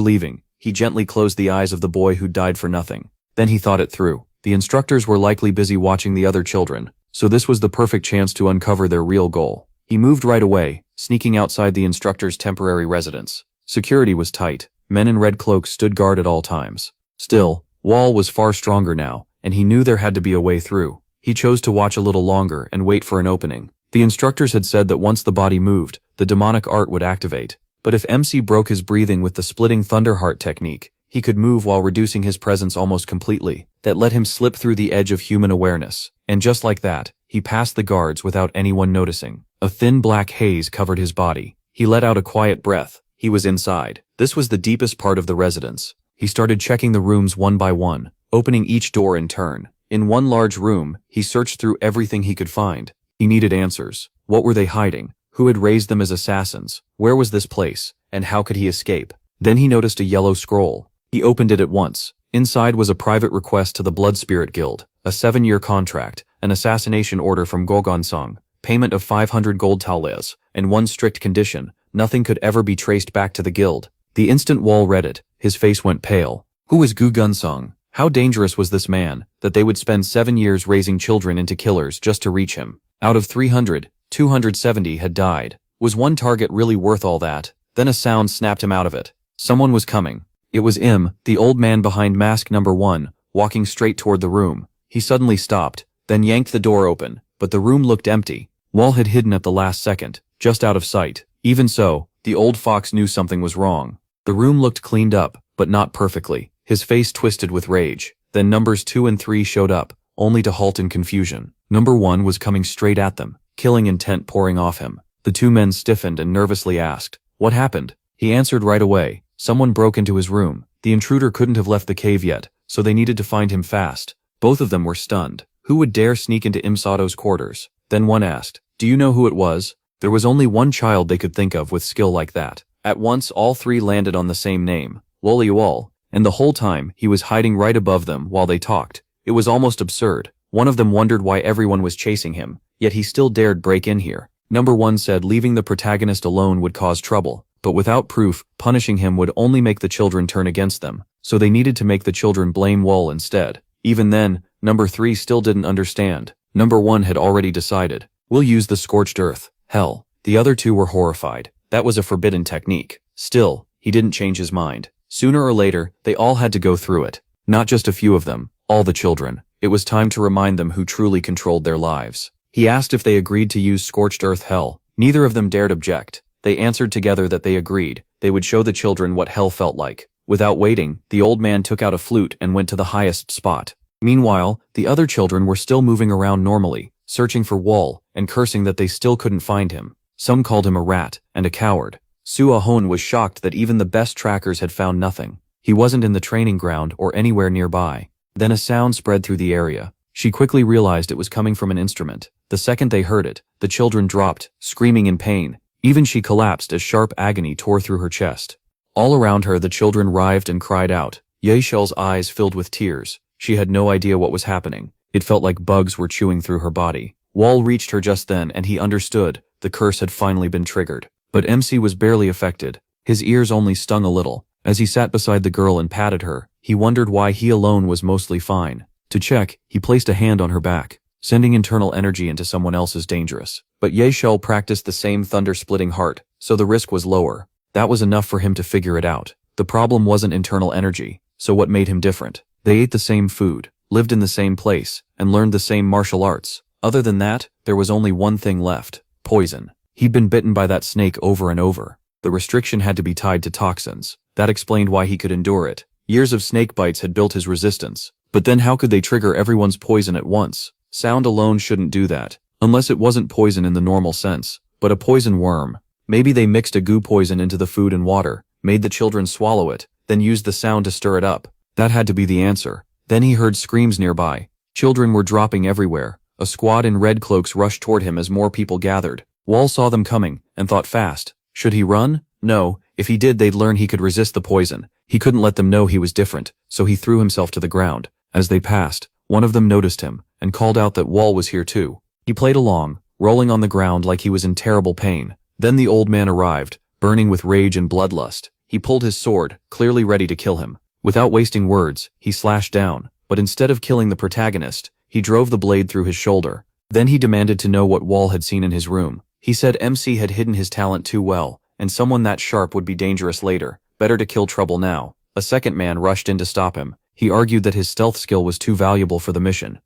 leaving, he gently closed the eyes of the boy who died for nothing. Then he thought it through. The instructors were likely busy watching the other children, so this was the perfect chance to uncover their real goal. He moved right away, sneaking outside the instructor's temporary residence. Security was tight. Men in red cloaks stood guard at all times. Still, Wall was far stronger now, and he knew there had to be a way through. He chose to watch a little longer and wait for an opening. The instructors had said that once the body moved, the demonic art would activate. But if MC broke his breathing with the splitting thunderheart technique, he could move while reducing his presence almost completely. That let him slip through the edge of human awareness. And just like that, he passed the guards without anyone noticing. A thin black haze covered his body. He let out a quiet breath. He was inside. This was the deepest part of the residence. He started checking the rooms one by one, opening each door in turn. In one large room, he searched through everything he could find. He needed answers. What were they hiding? Who had raised them as assassins? Where was this place? And how could he escape? Then he noticed a yellow scroll. He opened it at once. Inside was a private request to the Blood Spirit Guild, a 7-year contract, an assassination order from Gogon-sung, payment of 500 gold taels, and one strict condition: nothing could ever be traced back to the guild. The instant Wall read it, his face went pale. Who was Gogon-sung? How dangerous was this man, that they would spend 7 years raising children into killers just to reach him? Out of 300, 270 had died. Was one target really worth all that? Then a sound snapped him out of it. Someone was coming. It was Im, the old man behind mask number 1, walking straight toward the room. He suddenly stopped, then yanked the door open, but the room looked empty. Wall had hidden at the last second, just out of sight. Even so, the old fox knew something was wrong. The room looked cleaned up, but not perfectly. His face twisted with rage. Then numbers 2 and 3 showed up, only to halt in confusion. Number 1 was coming straight at them, killing intent pouring off him. The 2 men stiffened and nervously asked, "What happened?" He answered right away. Someone broke into his room. The intruder couldn't have left the cave yet, so they needed to find him fast. Both of them were stunned. Who would dare sneak into Imsato's quarters? Then one asked, "Do you know who it was?" There was only one child they could think of with skill like that. At once all 3 landed on the same name, Wall, and the whole time he was hiding right above them while they talked. It was almost absurd. One of them wondered why everyone was chasing him, yet he still dared break in here. Number 1 said leaving the protagonist alone would cause trouble, but without proof, punishing him would only make the children turn against them, so they needed to make the children blame Wall instead. Even then, number 3 still didn't understand. Number 1 had already decided, "We'll use the scorched earth." Hell, the other 2 were horrified. That was a forbidden technique. Still, he didn't change his mind. Sooner or later, they all had to go through it. Not just a few of them, all the children. It was time to remind them who truly controlled their lives. He asked if they agreed to use scorched earth hell. Neither of them dared object. They answered together that they agreed. They would show the children what hell felt like. Without waiting, the old man took out a flute and went to the highest spot. Meanwhile, the other children were still moving around normally, searching for Wall, and cursing that they still couldn't find him. Some called him a rat and a coward. Su Ahon was shocked that even the best trackers had found nothing. He wasn't in the training ground or anywhere nearby. Then a sound spread through the area. She quickly realized it was coming from an instrument. The second they heard it, the children dropped, screaming in pain. Even she collapsed as sharp agony tore through her chest. All around her the children writhed and cried out. Yeishel's eyes filled with tears. She had no idea what was happening. It felt like bugs were chewing through her body. Wall reached her just then and he understood. The curse had finally been triggered. But MC was barely affected. His ears only stung a little. As he sat beside the girl and patted her, he wondered why he alone was mostly fine. To check, he placed a hand on her back. Sending internal energy into someone else is dangerous. But Yeishel practiced the same thunder-splitting heart, so the risk was lower. That was enough for him to figure it out. The problem wasn't internal energy, so what made him different? They ate the same food, lived in the same place, and learned the same martial arts. Other than that, there was only one thing left: poison. He'd been bitten by that snake over and over. The restriction had to be tied to toxins. That explained why he could endure it. Years of snake bites had built his resistance. But then how could they trigger everyone's poison at once? Sound alone shouldn't do that. Unless it wasn't poison in the normal sense, but a poison worm. Maybe they mixed a goo poison into the food and water, made the children swallow it, then used the sound to stir it up. That had to be the answer. Then he heard screams nearby. Children were dropping everywhere. A squad in red cloaks rushed toward him as more people gathered. Wall saw them coming, and thought fast. Should he run? No, if he did they'd learn he could resist the poison. He couldn't let them know he was different, so he threw himself to the ground. As they passed, one of them noticed him, and called out that Wall was here too. He played along, rolling on the ground like he was in terrible pain. Then the old man arrived, burning with rage and bloodlust. He pulled his sword, clearly ready to kill him. Without wasting words, he slashed down, but instead of killing the protagonist, he drove the blade through his shoulder. Then he demanded to know what Wall had seen in his room. He said MC had hidden his talent too well, and someone that sharp would be dangerous later. Better to kill trouble now. A second man rushed in to stop him. He argued that his stealth skill was too valuable for the mission.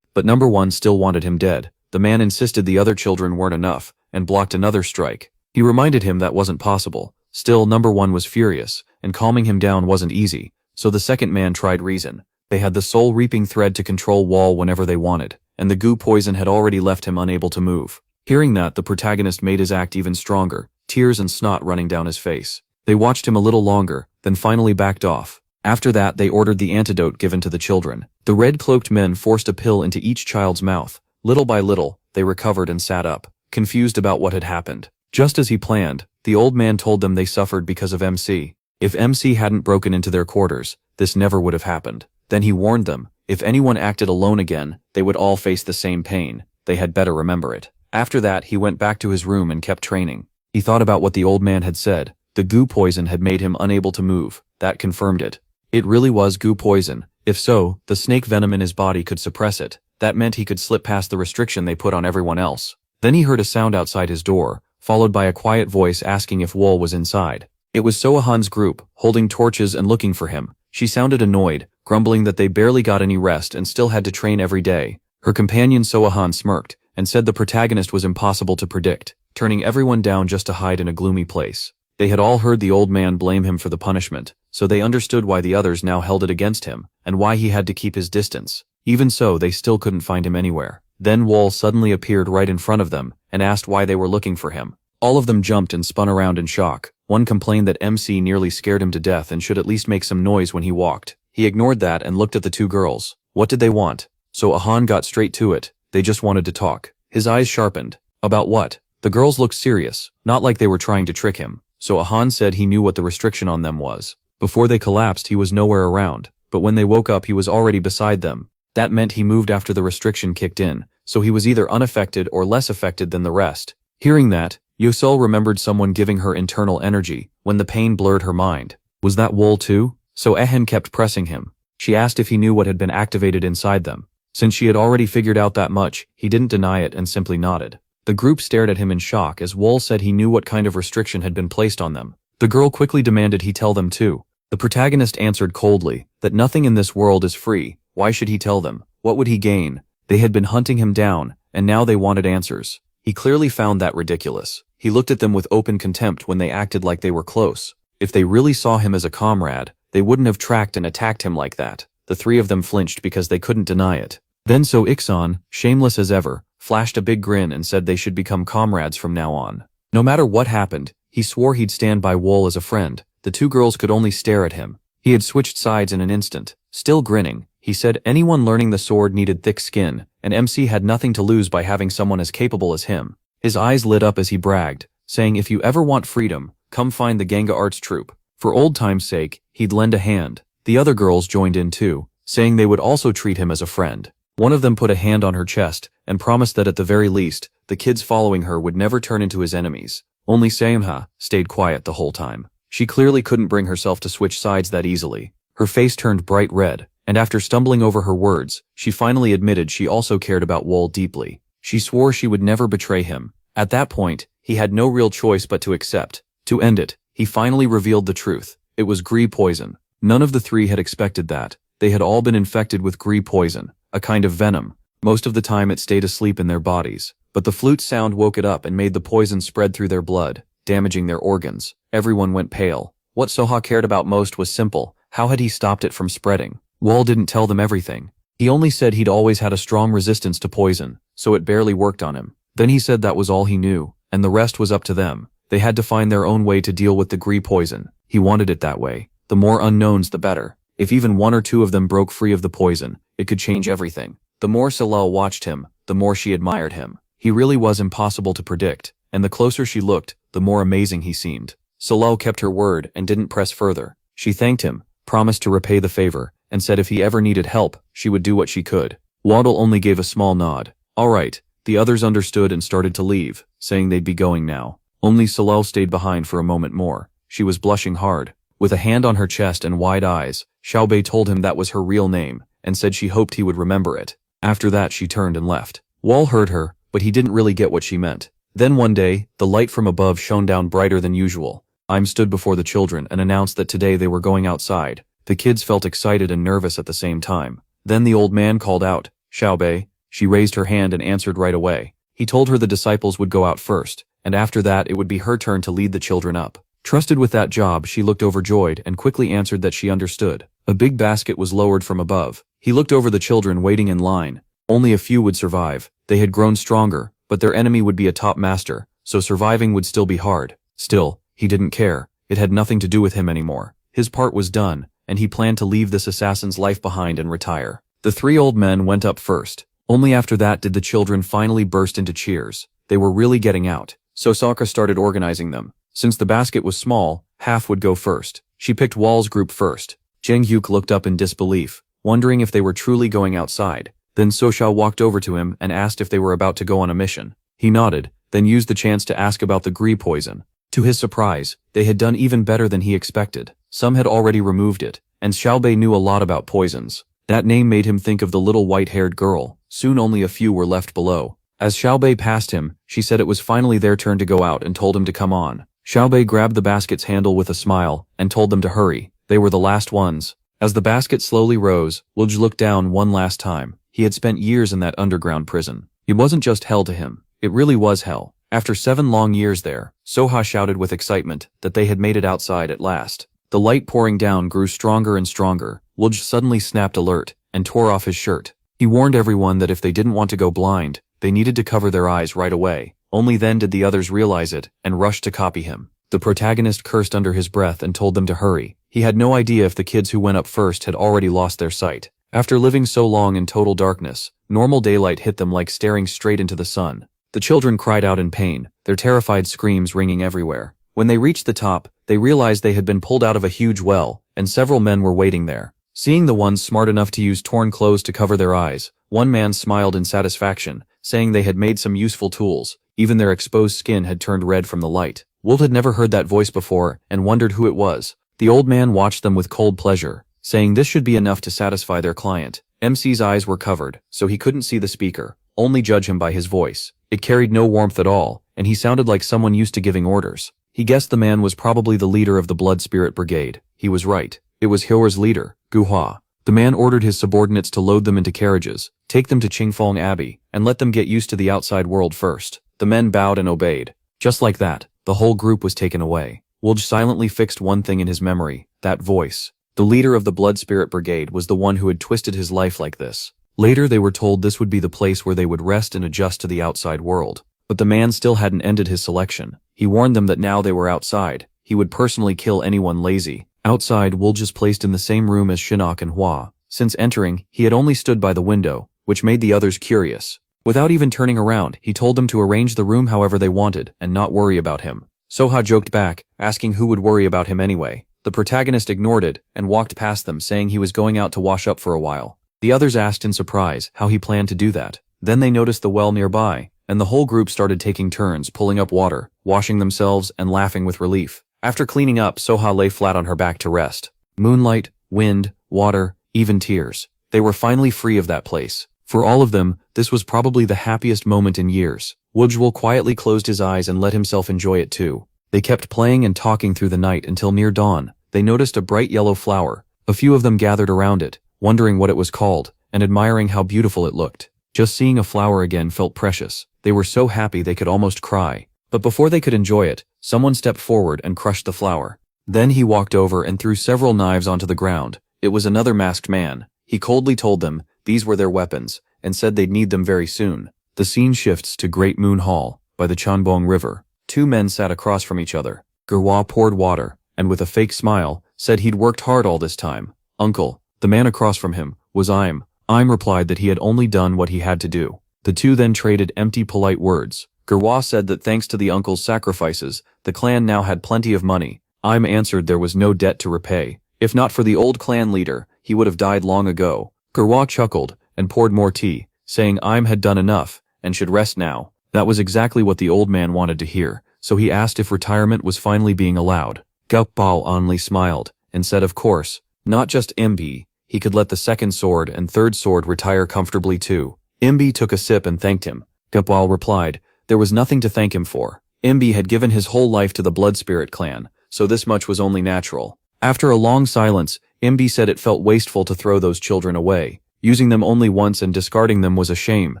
But number one still wanted him dead. The man insisted the other children weren't enough, and blocked another strike. He reminded him that wasn't possible. Still, number one was furious, and calming him down wasn't easy, so the second man tried reason. They had the soul-reaping thread to control Wall whenever they wanted, and the goo poison had already left him unable to move. Hearing that, the protagonist made his act even stronger, tears and snot running down his face. They watched him a little longer, then finally backed off. After that, they ordered the antidote given to the children. The red-cloaked men forced a pill into each child's mouth. Little by little, they recovered and sat up, confused about what had happened. Just as he planned, the old man told them they suffered because of MC. If MC hadn't broken into their quarters, this never would have happened. Then he warned them, if anyone acted alone again, they would all face the same pain. They had better remember it. After that, he went back to his room and kept training. He thought about what the old man had said. The goo poison had made him unable to move. That confirmed it. It really was goo poison. If so, the snake venom in his body could suppress it. That meant he could slip past the restriction they put on everyone else. Then he heard a sound outside his door, followed by a quiet voice asking if Wall was inside. It was Soahan's group, holding torches and looking for him. She sounded annoyed, grumbling that they barely got any rest and still had to train every day. Her companion Soahan smirked, and said the protagonist was impossible to predict, turning everyone down just to hide in a gloomy place. They had all heard the old man blame him for the punishment, so they understood why the others now held it against him, and why he had to keep his distance. Even so, they still couldn't find him anywhere. Then Wall suddenly appeared right in front of them, and asked why they were looking for him. All of them jumped and spun around in shock. One complained that MC nearly scared him to death and should at least make some noise when he walked. He ignored that and looked at the two girls. What did they want? So Ahan got straight to it. They just wanted to talk. His eyes sharpened. About what? The girls looked serious, not like they were trying to trick him. So Ahan said he knew what the restriction on them was. Before they collapsed, he was nowhere around, but when they woke up he was already beside them. That meant he moved after the restriction kicked in, so he was either unaffected or less affected than the rest. Hearing that, Yosol remembered someone giving her internal energy, when the pain blurred her mind. Was that Wol too? So Ehen kept pressing him. She asked if he knew what had been activated inside them. Since she had already figured out that much, he didn't deny it and simply nodded. The group stared at him in shock as Wol said he knew what kind of restriction had been placed on them. The girl quickly demanded he tell them too. The protagonist answered coldly that nothing in this world is free. Why should he tell them? What would he gain? They had been hunting him down, and now they wanted answers. He clearly found that ridiculous. He looked at them with open contempt when they acted like they were close. If they really saw him as a comrade, they wouldn't have tracked and attacked him like that. The three of them flinched because they couldn't deny it. Then So Ixon, shameless as ever, flashed a big grin and said they should become comrades from now on. No matter what happened, he swore he'd stand by Wool as a friend. The two girls could only stare at him. He had switched sides in an instant. Still grinning, he said anyone learning the sword needed thick skin, and MC had nothing to lose by having someone as capable as him. His eyes lit up as he bragged, saying if you ever want freedom, come find the Ganga Arts troupe. For old time's sake, he'd lend a hand. The other girls joined in too, saying they would also treat him as a friend. One of them put a hand on her chest and promised that at the very least, the kids following her would never turn into his enemies. Only Samha stayed quiet the whole time. She clearly couldn't bring herself to switch sides that easily. Her face turned bright red, and after stumbling over her words, she finally admitted she also cared about Wool deeply. She swore she would never betray him. At that point, he had no real choice but to accept. To end it, he finally revealed the truth. It was gree poison. None of the three had expected that. They had all been infected with gree poison, a kind of venom. Most of the time it stayed asleep in their bodies. But the flute sound woke it up and made the poison spread through their blood, damaging their organs. Everyone went pale. What Soha cared about most was simple. How had he stopped it from spreading? Wool didn't tell them everything. He only said he'd always had a strong resistance to poison, so it barely worked on him. Then he said that was all he knew, and the rest was up to them. They had to find their own way to deal with the gree poison. He wanted it that way. The more unknowns the better. If even one or two of them broke free of the poison, it could change everything. The more Salel watched him, the more she admired him. He really was impossible to predict, and the closer she looked, the more amazing he seemed. Salel kept her word and didn't press further. She thanked him, promised to repay the favor, and said if he ever needed help, she would do what she could. Waddle only gave a small nod. All right. The others understood and started to leave, saying they'd be going now. Only Salel stayed behind for a moment more. She was blushing hard. With a hand on her chest and wide eyes, Xiaobei told him that was her real name, and said she hoped he would remember it. After that she turned and left. Wall heard her, but he didn't really get what she meant. Then one day, the light from above shone down brighter than usual. Im stood before the children and announced that today they were going outside. The kids felt excited and nervous at the same time. Then the old man called out, Xiaobei. She raised her hand and answered right away. He told her the disciples would go out first, and after that it would be her turn to lead the children up. Trusted with that job, she looked overjoyed and quickly answered that she understood. A big basket was lowered from above. He looked over the children waiting in line. Only a few would survive. They had grown stronger, but their enemy would be a top master, so surviving would still be hard. Still, he didn't care. It had nothing to do with him anymore. His part was done, and he planned to leave this assassin's life behind and retire. The three old men went up first. Only after that did the children finally burst into cheers. They were really getting out, so Sokka started organizing them. Since the basket was small, half would go first. She picked Wall's group first. Zheng Hyuk looked up in disbelief, wondering if they were truly going outside. Then Sosha walked over to him and asked if they were about to go on a mission. He nodded, then used the chance to ask about the gree poison. To his surprise, they had done even better than he expected. Some had already removed it, and Xiaobei knew a lot about poisons. That name made him think of the little white-haired girl. Soon only a few were left below. As Xiaobei passed him, she said it was finally their turn to go out and told him to come on. Xiaobei grabbed the basket's handle with a smile and told them to hurry. They were the last ones. As the basket slowly rose, Wulj looked down one last time. He had spent years in that underground prison. It wasn't just hell to him. It really was hell. After 7 long years there, Soha shouted with excitement that they had made it outside at last. The light pouring down grew stronger and stronger. Wulj suddenly snapped alert and tore off his shirt. He warned everyone that if they didn't want to go blind, they needed to cover their eyes right away. Only then did the others realize it and rush to copy him. The protagonist cursed under his breath and told them to hurry. He had no idea if the kids who went up first had already lost their sight. After living so long in total darkness, normal daylight hit them like staring straight into the sun. The children cried out in pain, their terrified screams ringing everywhere. When they reached the top, they realized they had been pulled out of a huge well, and several men were waiting there. Seeing the ones smart enough to use torn clothes to cover their eyes, one man smiled in satisfaction, saying they had made some useful tools. Even their exposed skin had turned red from the light. Wolt had never heard that voice before and wondered who it was. The old man watched them with cold pleasure, saying this should be enough to satisfy their client. MC's eyes were covered, so he couldn't see the speaker, only judge him by his voice. It carried no warmth at all, and he sounded like someone used to giving orders. He guessed the man was probably the leader of the Blood Spirit Brigade. He was right. It was Hyour's leader, Gu Hua. The man ordered his subordinates to load them into carriages, take them to Qingfeng Abbey, and let them get used to the outside world first. The men bowed and obeyed. Just like that, the whole group was taken away. Wulj silently fixed one thing in his memory, that voice. The leader of the Blood Spirit Brigade was the one who had twisted his life like this. Later they were told this would be the place where they would rest and adjust to the outside world. But the man still hadn't ended his selection. He warned them that now they were outside, he would personally kill anyone lazy. Outside, Wool just placed in the same room as Shinnok and Hua. Since entering, he had only stood by the window, which made the others curious. Without even turning around, he told them to arrange the room however they wanted and not worry about him. Soha joked back, asking who would worry about him anyway. The protagonist ignored it and walked past them, saying he was going out to wash up for a while. The others asked in surprise how he planned to do that. Then they noticed the well nearby, and the whole group started taking turns pulling up water, washing themselves and laughing with relief. After cleaning up, Soha lay flat on her back to rest. Moonlight, wind, water, even tears. They were finally free of that place. For all of them, this was probably the happiest moment in years. Wujwal quietly closed his eyes and let himself enjoy it too. They kept playing and talking through the night until near dawn. They noticed a bright yellow flower. A few of them gathered around it, wondering what it was called, and admiring how beautiful it looked. Just seeing a flower again felt precious. They were so happy they could almost cry. But before they could enjoy it, someone stepped forward and crushed the flower. Then he walked over and threw several knives onto the ground. It was another masked man. He coldly told them these were their weapons, and said they'd need them very soon. The scene shifts to Great Moon Hall, by the Chanbong River. Two men sat across from each other. Gerwa poured water, and with a fake smile, said he'd worked hard all this time. Uncle, the man across from him, was Im replied that he had only done what he had to do. The two then traded empty polite words. Gerwa said that thanks to the uncle's sacrifices, the clan now had plenty of money. Im answered there was no debt to repay. If not for the old clan leader, he would have died long ago. Gerwa chuckled and poured more tea, saying Im had done enough and should rest now. That was exactly what the old man wanted to hear, so he asked if retirement was finally being allowed. Gupbal only smiled and said of course, not just Imbi, he could let the second sword and third sword retire comfortably too. Imbi took a sip and thanked him. Gupbal replied, there was nothing to thank him for. Imbi had given his whole life to the Blood Spirit clan, so this much was only natural. After a long silence, Imbi said it felt wasteful to throw those children away. Using them only once and discarding them was a shame.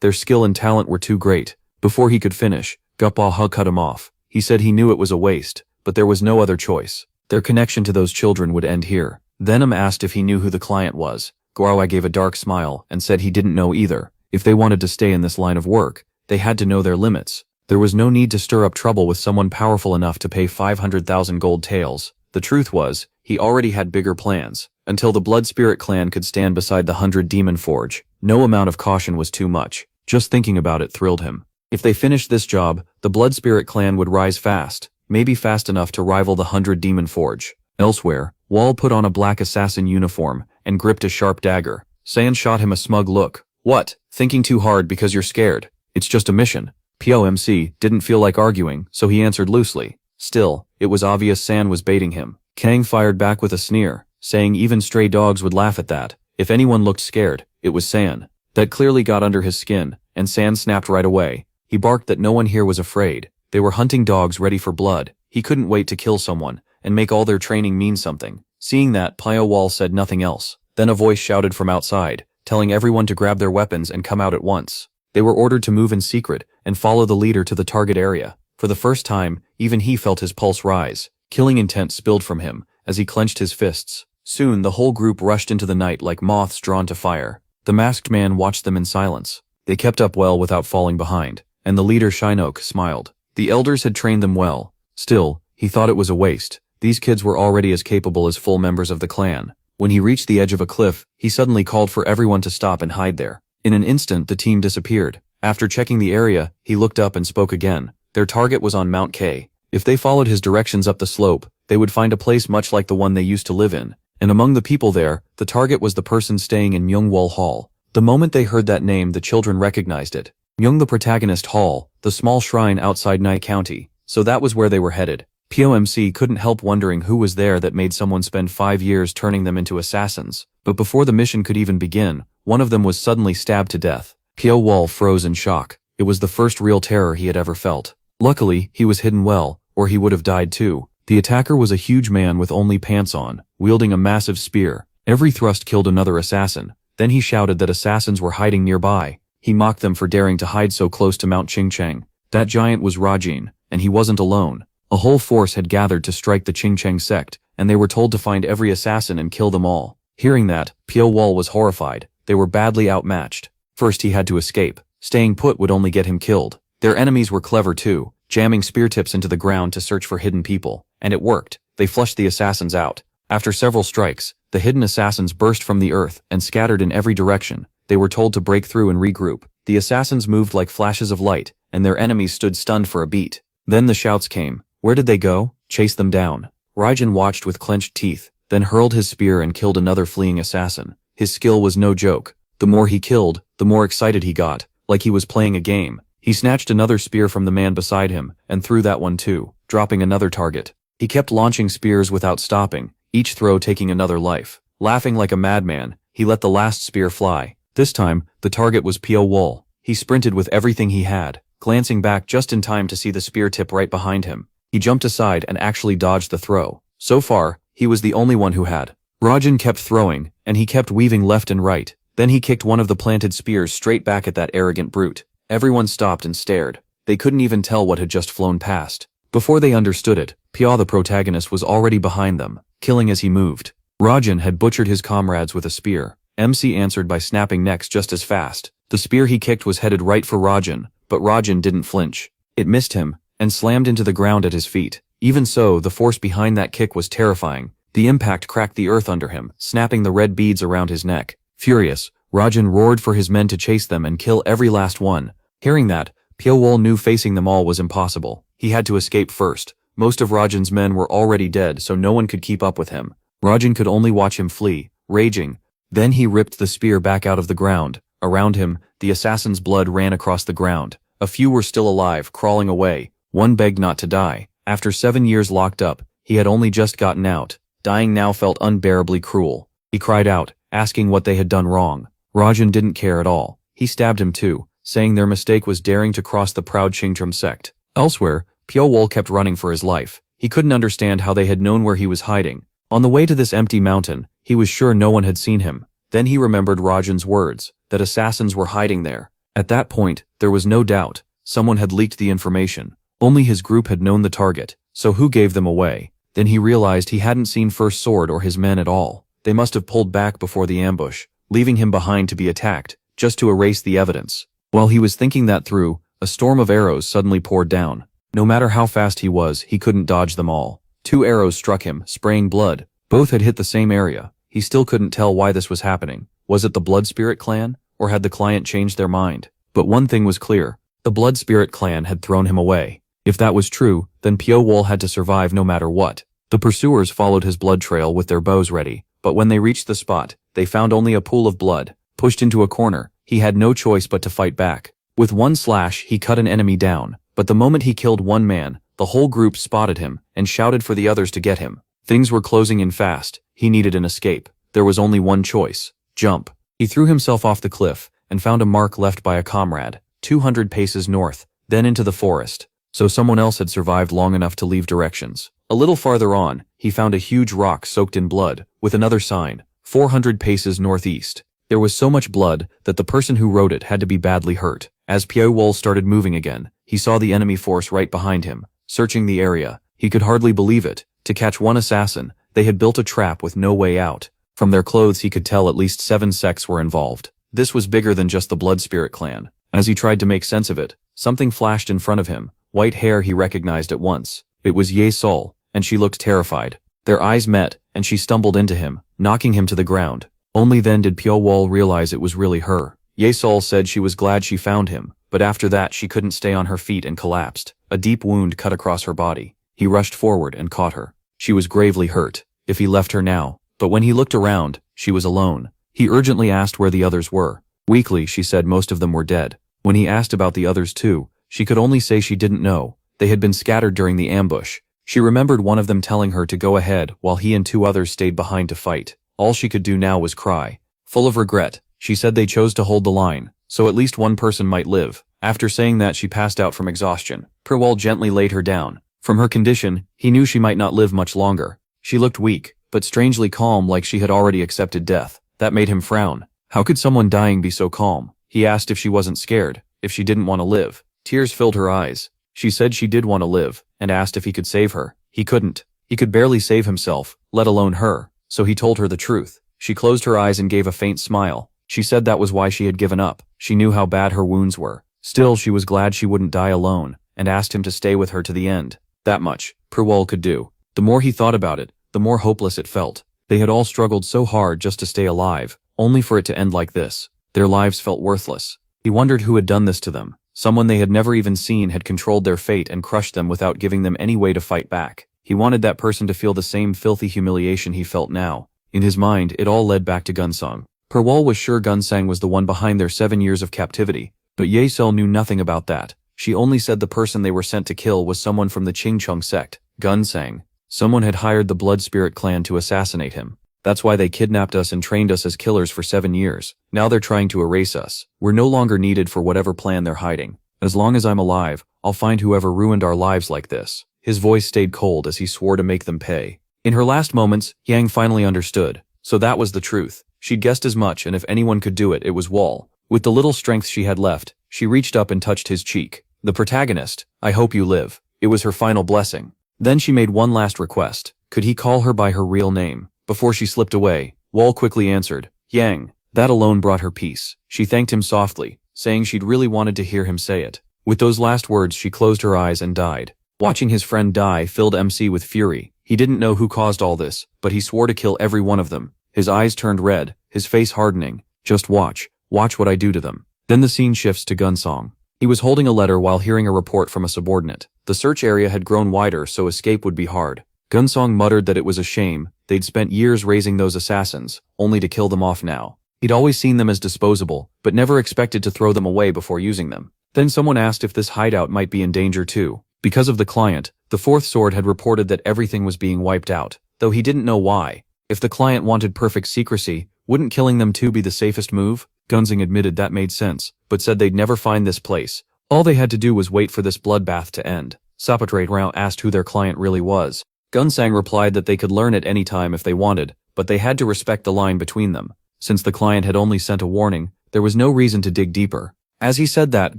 Their skill and talent were too great. Before he could finish, Gupbal cut him off. He said he knew it was a waste, but there was no other choice. Their connection to those children would end here. Then asked if he knew who the client was. Gwarwa gave a dark smile and said he didn't know either. If they wanted to stay in this line of work, they had to know their limits. There was no need to stir up trouble with someone powerful enough to pay 500,000 gold taels. The truth was, he already had bigger plans. Until the Blood Spirit clan could stand beside the 100 Demon Forge, no amount of caution was too much. Just thinking about it thrilled him. If they finished this job, the Blood Spirit clan would rise fast, maybe fast enough to rival the 100 Demon Forge. Elsewhere, Wall put on a black assassin uniform and gripped a sharp dagger. San shot him a smug look. What? Thinking too hard because you're scared? It's just a mission. POMC didn't feel like arguing, so he answered loosely. Still, it was obvious San was baiting him. Kang fired back with a sneer, saying even stray dogs would laugh at that. If anyone looked scared, it was San. That clearly got under his skin, and San snapped right away. He barked that no one here was afraid. They were hunting dogs ready for blood. He couldn't wait to kill someone and make all their training mean something. Seeing that, Pio Wall said nothing else. Then a voice shouted from outside, telling everyone to grab their weapons and come out at once. They were ordered to move in secret and follow the leader to the target area. For the first time, even he felt his pulse rise. Killing intent spilled from him as he clenched his fists. Soon, the whole group rushed into the night like moths drawn to fire. The masked man watched them in silence. They kept up well without falling behind, and the leader Shinnok smiled. The elders had trained them well. Still, he thought it was a waste. These kids were already as capable as full members of the clan. When he reached the edge of a cliff, he suddenly called for everyone to stop and hide there. In an instant, the team disappeared. After checking the area, he looked up and spoke again. Their target was on Mount K. If they followed his directions up the slope, they would find a place much like the one they used to live in. And among the people there, the target was the person staying in Myungwol Hall. The moment they heard that name, the children recognized it. Myung the protagonist Hall, the small shrine outside Nai County. So that was where they were headed. POMC couldn't help wondering who was there that made someone spend 5 years turning them into assassins. But before the mission could even begin, one of them was suddenly stabbed to death. Pio Wall froze in shock. It was the first real terror he had ever felt. Luckily, he was hidden well, or he would have died too. The attacker was a huge man with only pants on, wielding a massive spear. Every thrust killed another assassin. Then he shouted that assassins were hiding nearby. He mocked them for daring to hide so close to Mount Qingcheng. That giant was Rajin, and he wasn't alone. A whole force had gathered to strike the Qingcheng sect, and they were told to find every assassin and kill them all. Hearing that, Pio Wall was horrified. they were badly outmatched. First he had to escape. Staying put would only get him killed. Their enemies were clever too, jamming spear tips into the ground to search for hidden people. And it worked. They flushed the assassins out. After several strikes, the hidden assassins burst from the earth and scattered in every direction. They were told to break through and regroup. The assassins moved like flashes of light, and their enemies stood stunned for a beat. Then the shouts came. Where did they go? Chase them down. Rajan watched with clenched teeth, then hurled his spear and killed another fleeing assassin. His skill was no joke. The more he killed, the more excited he got, like he was playing a game. He snatched another spear from the man beside him, and threw that one too, dropping another target. He kept launching spears without stopping, each throw taking another life. Laughing like a madman, he let the last spear fly. This time, the target was Pio Wool. He sprinted with everything he had, glancing back just in time to see the spear tip right behind him. He jumped aside and actually dodged the throw. So far, he was the only one who had. Rajan kept throwing, and he kept weaving left and right. Then he kicked one of the planted spears straight back at that arrogant brute. Everyone stopped and stared. They couldn't even tell what had just flown past. Before they understood it, Pia the protagonist was already behind them, killing as he moved. Rajan had butchered his comrades with a spear. MC answered by snapping necks just as fast. The spear he kicked was headed right for Rajan, but Rajan didn't flinch. It missed him, and slammed into the ground at his feet. Even so, the force behind that kick was terrifying. The impact cracked the earth under him, snapping the red beads around his neck. Furious, Rajan roared for his men to chase them and kill every last one. Hearing that, Pio Wool knew facing them all was impossible. He had to escape first. Most of Rajan's men were already dead, so no one could keep up with him. Rajan could only watch him flee, raging. Then he ripped the spear back out of the ground. Around him, the assassin's blood ran across the ground. A few were still alive, crawling away. One begged not to die. After 7 years locked up, he had only just gotten out. Dying now felt unbearably cruel. He cried out, asking what they had done wrong. Rajan didn't care at all. He stabbed him too, saying their mistake was daring to cross the proud Chingtrum sect. Elsewhere, Pio Wool kept running for his life. He couldn't understand how they had known where he was hiding. On the way to this empty mountain, he was sure no one had seen him. Then he remembered Rajan's words, that assassins were hiding there. At that point, there was no doubt. Someone had leaked the information. Only his group had known the target, so who gave them away? Then he realized he hadn't seen First Sword or his men at all. They must have pulled back before the ambush, leaving him behind to be attacked, just to erase the evidence. While he was thinking that through, a storm of arrows suddenly poured down. No matter how fast he was, he couldn't dodge them all. 2 arrows struck him, spraying blood. Both had hit the same area. He still couldn't tell why this was happening. Was it the Blood Spirit clan, or had the client changed their mind? But one thing was clear. The Blood Spirit clan had thrown him away. If that was true, then Pio Wool had to survive no matter what. The pursuers followed his blood trail with their bows ready, but when they reached the spot, they found only a pool of blood. Pushed into a corner, he had no choice but to fight back. With one slash, he cut an enemy down, but the moment he killed one man, the whole group spotted him and shouted for the others to get him. Things were closing in fast. He needed an escape. There was only one choice. Jump. He threw himself off the cliff and found a mark left by a comrade, 200 paces north, then into the forest. So someone else had survived long enough to leave directions. A little farther on, he found a huge rock soaked in blood, with another sign, 400 paces northeast. There was so much blood that the person who wrote it had to be badly hurt. As Pio Wool started moving again, he saw the enemy force right behind him, searching the area. He could hardly believe it. To catch one assassin, they had built a trap with no way out. From their clothes he could tell at least 7 sects were involved. This was bigger than just the Blood Spirit clan. As he tried to make sense of it, something flashed in front of him. White hair he recognized at once. It was Ye Sol, and she looked terrified. Their eyes met, and she stumbled into him, knocking him to the ground. Only then did Pio Wool realize it was really her. Ye Sol said she was glad she found him, but after that she couldn't stay on her feet and collapsed. A deep wound cut across her body. He rushed forward and caught her. She was gravely hurt. If he left her now. But when he looked around, she was alone. He urgently asked where the others were. Weakly, she said most of them were dead. When he asked about the others too, she could only say she didn't know. They had been scattered during the ambush. She remembered one of them telling her to go ahead while he and 2 others stayed behind to fight. All she could do now was cry. Full of regret, she said they chose to hold the line, so at least one person might live. After saying that, she passed out from exhaustion. Perwal gently laid her down. From her condition, he knew she might not live much longer. She looked weak, but strangely calm, like she had already accepted death. That made him frown. How could someone dying be so calm? He asked if she wasn't scared, if she didn't want to live. Tears filled her eyes. She said she did want to live, and asked if he could save her. He couldn't. He could barely save himself, let alone her, so he told her the truth. She closed her eyes and gave a faint smile. She said that was why she had given up. She knew how bad her wounds were. Still, she was glad she wouldn't die alone, and asked him to stay with her to the end. That much, Perwal could do. The more he thought about it, the more hopeless it felt. They had all struggled so hard just to stay alive, only for it to end like this. Their lives felt worthless. He wondered who had done this to them. Someone they had never even seen had controlled their fate and crushed them without giving them any way to fight back. He wanted that person to feel the same filthy humiliation he felt now. In his mind, it all led back to Gunsang. Perwal was sure Gunsang was the one behind their 7 years of captivity, but Yesel knew nothing about that. She only said the person they were sent to kill was someone from the Qingcheng sect. Gunsang. Someone had hired the Blood Spirit clan to assassinate him. That's why they kidnapped us and trained us as killers for 7 years. Now they're trying to erase us. We're no longer needed for whatever plan they're hiding. As long as I'm alive, I'll find whoever ruined our lives like this. His voice stayed cold as he swore to make them pay. In her last moments, Yang finally understood. So that was the truth. She'd guessed as much, and if anyone could do it, it was Wall. With the little strength she had left, she reached up and touched his cheek. The protagonist, I hope you live. It was her final blessing. Then she made one last request. Could he call her by her real name? Before she slipped away, Wall quickly answered, Yang. That alone brought her peace. She thanked him softly, saying she'd really wanted to hear him say it. With those last words, she closed her eyes and died. Watching his friend die filled MC with fury. He didn't know who caused all this, but he swore to kill every one of them. His eyes turned red, his face hardening. Just watch what I do to them. Then the scene shifts to Gunsang. He was holding a letter while hearing a report from a subordinate. The search area had grown wider, so escape would be hard. Gunsang muttered that it was a shame. They'd spent years raising those assassins, only to kill them off now. He'd always seen them as disposable, but never expected to throw them away before using them. Then someone asked if this hideout might be in danger too. Because of the client, the Fourth Sword had reported that everything was being wiped out, though he didn't know why. If the client wanted perfect secrecy, wouldn't killing them too be the safest move? Gunsang admitted that made sense, but said they'd never find this place. All they had to do was wait for this bloodbath to end. Sapatre Rao asked who their client really was. Gunsang replied that they could learn at any time if they wanted, but they had to respect the line between them. Since the client had only sent a warning, there was no reason to dig deeper. As he said that,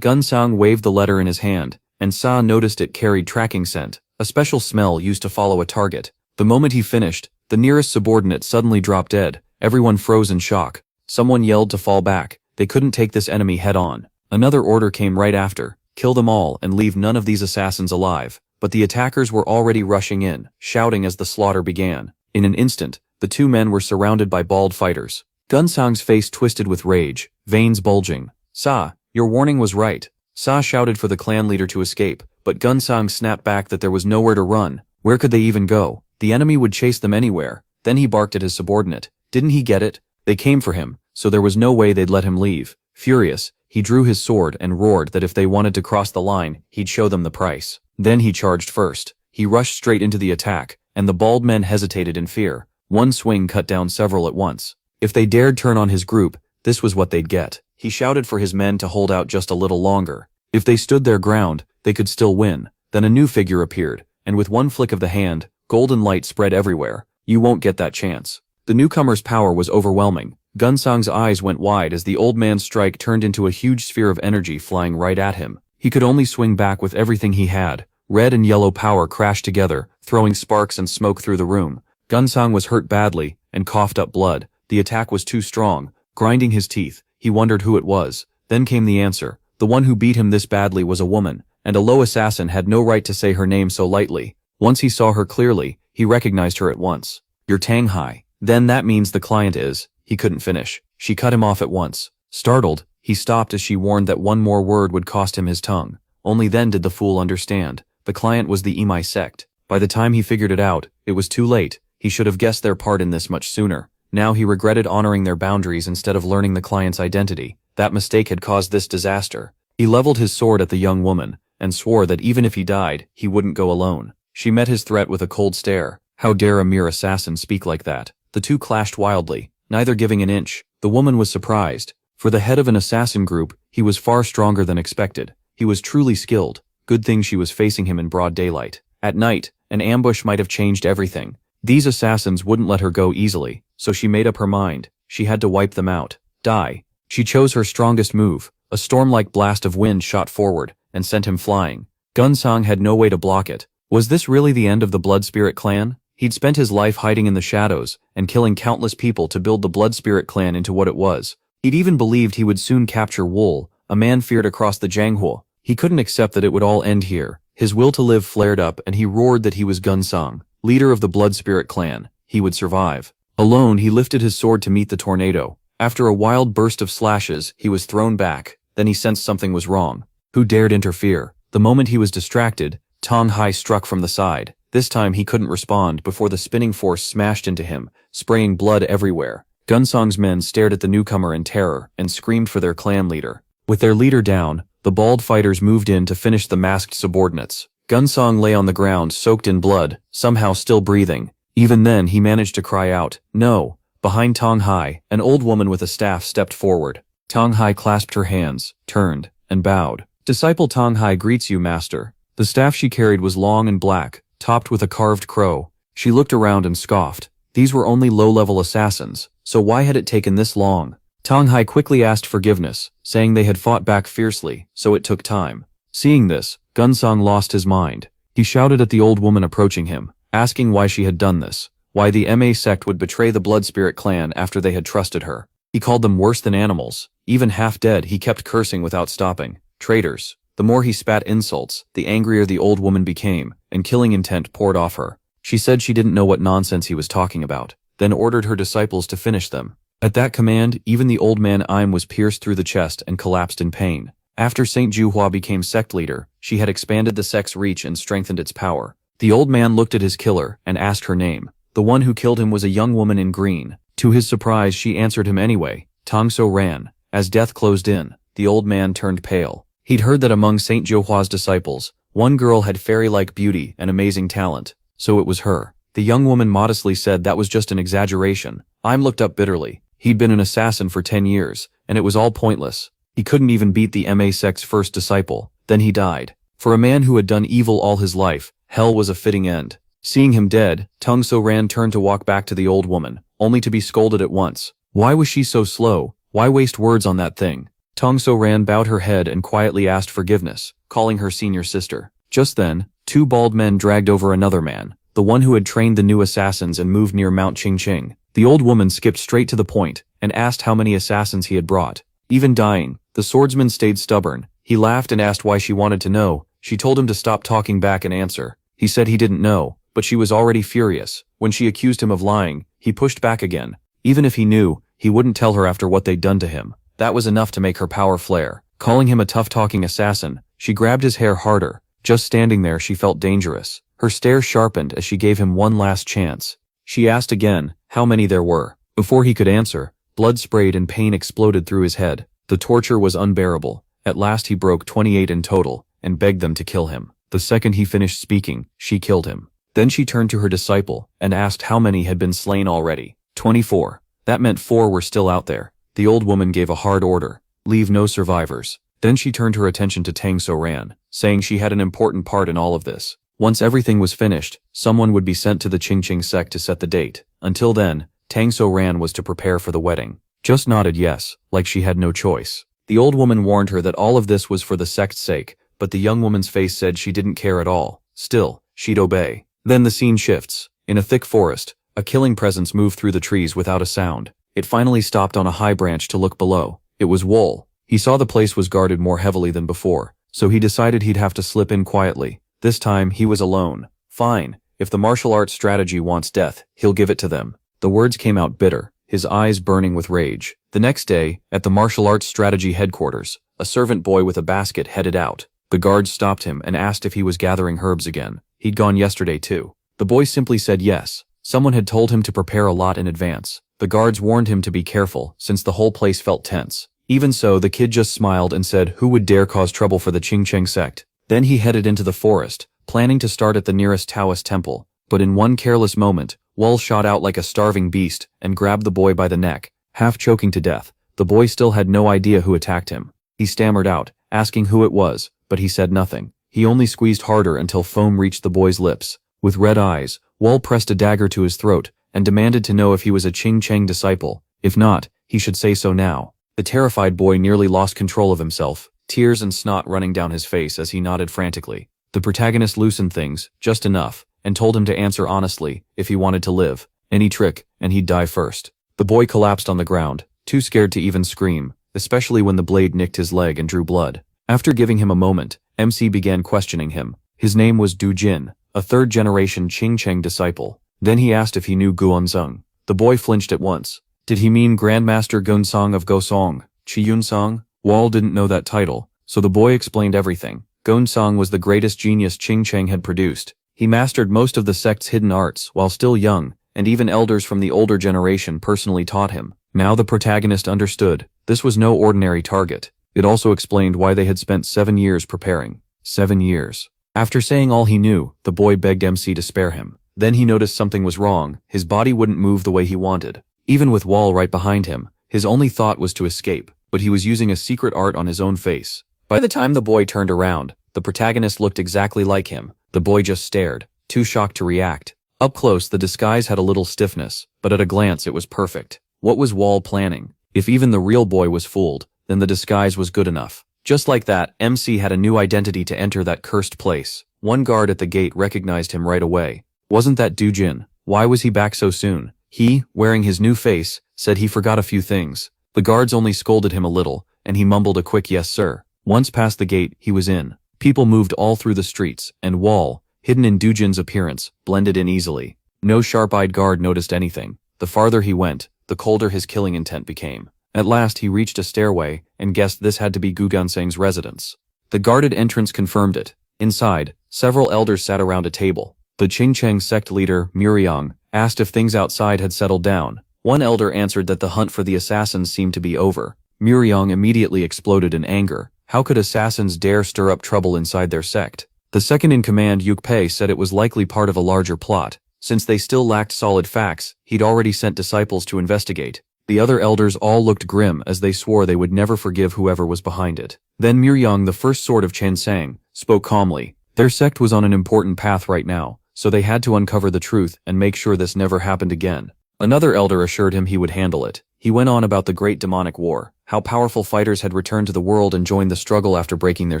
Gunsang waved the letter in his hand, and Sa noticed it carried tracking scent, a special smell used to follow a target. The moment he finished, the nearest subordinate suddenly dropped dead. Everyone froze in shock. Someone yelled to fall back. They couldn't take this enemy head on. Another order came right after. Kill them all and leave none of these assassins alive. But the attackers were already rushing in, shouting as the slaughter began. In an instant, the two men were surrounded by bald fighters. Gunsang's face twisted with rage, veins bulging. Sa, your warning was right. Sa shouted for the clan leader to escape, but Gunsang snapped back that there was nowhere to run. Where could they even go? The enemy would chase them anywhere. Then he barked at his subordinate. Didn't he get it? They came for him, so there was no way they'd let him leave. Furious, he drew his sword and roared that if they wanted to cross the line, he'd show them the price. Then he charged first. He rushed straight into the attack, and the bald men hesitated in fear. One swing cut down several at once. If they dared turn on his group, this was what they'd get. He shouted for his men to hold out just a little longer. If they stood their ground, they could still win. Then a new figure appeared, and with one flick of the hand, golden light spread everywhere. You won't get that chance. The newcomer's power was overwhelming. Gunsang's eyes went wide as the old man's strike turned into a huge sphere of energy flying right at him. He could only swing back with everything he had. Red and yellow power crashed together, throwing sparks and smoke through the room. Gunsang was hurt badly and coughed up blood. The attack was too strong. Grinding his teeth, he wondered who it was. Then came the answer. The one who beat him this badly was a woman, and a low assassin had no right to say her name so lightly. Once he saw her clearly, he recognized her at once. You're Tang Hai. Then that means the client is. He couldn't finish. She cut him off at once. Startled, he stopped as she warned that one more word would cost him his tongue. Only then did the fool understand. The client was the Imai sect. By the time he figured it out, it was too late. He should have guessed their part in this much sooner. Now he regretted honoring their boundaries instead of learning the client's identity. That mistake had caused this disaster. He leveled his sword at the young woman, and swore that even if he died, he wouldn't go alone. She met his threat with a cold stare. How dare a mere assassin speak like that? The two clashed wildly, neither giving an inch. The woman was surprised. For the head of an assassin group, he was far stronger than expected. He was truly skilled. Good thing she was facing him in broad daylight. At night, an ambush might have changed everything. These assassins wouldn't let her go easily, so she made up her mind. She had to wipe them out. Die. She chose her strongest move. A storm-like blast of wind shot forward and sent him flying. Gunsang had no way to block it. Was this really the end of the Blood Spirit clan? He'd spent his life hiding in the shadows and killing countless people to build the Blood Spirit clan into what it was. He'd even believed he would soon capture Wool, a man feared across the Jianghuo. He couldn't accept that it would all end here. His will to live flared up and he roared that he was Gunsong, leader of the Blood Spirit clan. He would survive. Alone, he lifted his sword to meet the tornado. After a wild burst of slashes, he was thrown back. Then he sensed something was wrong. Who dared interfere? The moment he was distracted, Tong Hai struck from the side. This time he couldn't respond before the spinning force smashed into him, spraying blood everywhere. Gunsong's men stared at the newcomer in terror and screamed for their clan leader. With their leader down, the bald fighters moved in to finish the masked subordinates. Gunsong lay on the ground soaked in blood, somehow still breathing. Even then he managed to cry out, "No!" Behind Tong Hai, an old woman with a staff stepped forward. Tong Hai clasped her hands, turned, and bowed. "Disciple Tong Hai greets you, master." The staff she carried was long and black, topped with a carved crow. She looked around and scoffed. These were only low-level assassins, so why had it taken this long? Tong Hai quickly asked forgiveness, saying they had fought back fiercely, so it took time. Seeing this, Gunsong lost his mind. He shouted at the old woman approaching him, asking why she had done this, why the Ma sect would betray the Blood Spirit clan after they had trusted her. He called them worse than animals. Even half dead, he kept cursing without stopping. Traitors. The more he spat insults, the angrier the old woman became, and killing intent poured off her. She said she didn't know what nonsense he was talking about, then ordered her disciples to finish them. At that command, even the old man Im was pierced through the chest and collapsed in pain. After Saint Juhua became sect leader, she had expanded the sect's reach and strengthened its power. The old man looked at his killer and asked her name. The one who killed him was a young woman in green. To his surprise, she answered him anyway. Tongso ran. As death closed in, the old man turned pale. He'd heard that among Saint Juhua's disciples, one girl had fairy-like beauty and amazing talent, so it was her. The young woman modestly said that was just an exaggeration. Im looked up bitterly. He'd been an assassin for 10 years, and it was all pointless. He couldn't even beat the Ma sect's first disciple. Then he died. For a man who had done evil all his life, hell was a fitting end. Seeing him dead, Tongso Ran turned to walk back to the old woman, only to be scolded at once. Why was she so slow? Why waste words on that thing? Tongso Ran bowed her head and quietly asked forgiveness, calling her senior sister. Just then, two bald men dragged over another man, the one who had trained the new assassins and moved near Mount Qingqing. The old woman skipped straight to the point and asked how many assassins he had brought. Even dying, the swordsman stayed stubborn. He laughed and asked why she wanted to know. She told him to stop talking back and answer. He said he didn't know, but she was already furious. When she accused him of lying, he pushed back again. Even if he knew, he wouldn't tell her after what they'd done to him. That was enough to make her power flare. Calling him a tough-talking assassin, she grabbed his hair harder. Just standing there, she felt dangerous. Her stare sharpened as she gave him one last chance. She asked again how many there were. Before he could answer, blood sprayed and pain exploded through his head. The torture was unbearable. At last he broke 28 in total and begged them to kill him. The second he finished speaking, she killed him. Then she turned to her disciple and asked how many had been slain already. 24. That meant 4 were still out there. The old woman gave a hard order. Leave no survivors. Then she turned her attention to Tang So-ran, saying she had an important part in all of this. Once everything was finished, someone would be sent to the Qingqing sect to set the date. Until then, Tang So-ran was to prepare for the wedding. Just nodded yes, like she had no choice. The old woman warned her that all of this was for the sect's sake, but the young woman's face said she didn't care at all. Still, she'd obey. Then the scene shifts. In a thick forest, a killing presence moved through the trees without a sound. It finally stopped on a high branch to look below. It was Wool. He saw the place was guarded more heavily than before, so he decided he'd have to slip in quietly. This time, he was alone. Fine. If the martial arts strategy wants death, he'll give it to them. The words came out bitter, his eyes burning with rage. The next day, at the martial arts strategy headquarters, a servant boy with a basket headed out. The guards stopped him and asked if he was gathering herbs again. He'd gone yesterday too. The boy simply said yes. Someone had told him to prepare a lot in advance. The guards warned him to be careful, since the whole place felt tense. Even so, the kid just smiled and said who would dare cause trouble for the Qingqing sect. Then he headed into the forest, planning to start at the nearest Taoist temple. But in one careless moment, Wool shot out like a starving beast and grabbed the boy by the neck, half choking to death. The boy still had no idea who attacked him. He stammered out, asking who it was, but he said nothing. He only squeezed harder until foam reached the boy's lips. With red eyes, Wool pressed a dagger to his throat and demanded to know if he was a Qingqing disciple. If not, he should say so now. The terrified boy nearly lost control of himself, tears and snot running down his face as he nodded frantically. The protagonist loosened things, just enough, and told him to answer honestly if he wanted to live. Any trick, and he'd die first. The boy collapsed on the ground, too scared to even scream, especially when the blade nicked his leg and drew blood. After giving him a moment, MC began questioning him. His name was Du Jin, a third-generation Qing Cheng disciple. Then he asked if he knew Guanzong. The boy flinched at once. Did he mean Grandmaster Gunsong of Gosong, Qiyunsong? Wall didn't know that title, so the boy explained everything. Gunsong was the greatest genius Qing Cheng had produced. He mastered most of the sect's hidden arts while still young, and even elders from the older generation personally taught him. Now the protagonist understood. This was no ordinary target. It also explained why they had spent 7 years preparing. 7 years. After saying all he knew, the boy begged MC to spare him. Then he noticed something was wrong. His body wouldn't move the way he wanted. Even with Wall right behind him, his only thought was to escape, but he was using a secret art on his own face. By the time the boy turned around, the protagonist looked exactly like him. The boy just stared, too shocked to react. Up close, the disguise had a little stiffness, but at a glance it was perfect. What was Wall planning? If even the real boy was fooled, then the disguise was good enough. Just like that, MC had a new identity to enter that cursed place. One guard at the gate recognized him right away. Wasn't that Du Jin? Why was he back so soon? He, wearing his new face, said he forgot a few things. The guards only scolded him a little, and he mumbled a quick yes sir. Once past the gate, he was in. People moved all through the streets, and Wall, hidden in Du Jin's appearance, blended in easily. No sharp-eyed guard noticed anything. The farther he went, the colder his killing intent became. At last he reached a stairway, and guessed this had to be Gu Gunsang's residence. The guarded entrance confirmed it. Inside, several elders sat around a table. The Qing Cheng sect leader, Muriang, asked if things outside had settled down. One elder answered that the hunt for the assassins seemed to be over. Muriang immediately exploded in anger. How could assassins dare stir up trouble inside their sect? The second-in-command Yuk Pei said it was likely part of a larger plot. Since they still lacked solid facts, he'd already sent disciples to investigate. The other elders all looked grim as they swore they would never forgive whoever was behind it. Then Muriang, the first sword of Chansang, spoke calmly. Their sect was on an important path right now, so they had to uncover the truth and make sure this never happened again. Another elder assured him he would handle it. He went on about the Great Demonic War, how powerful fighters had returned to the world and joined the struggle after breaking their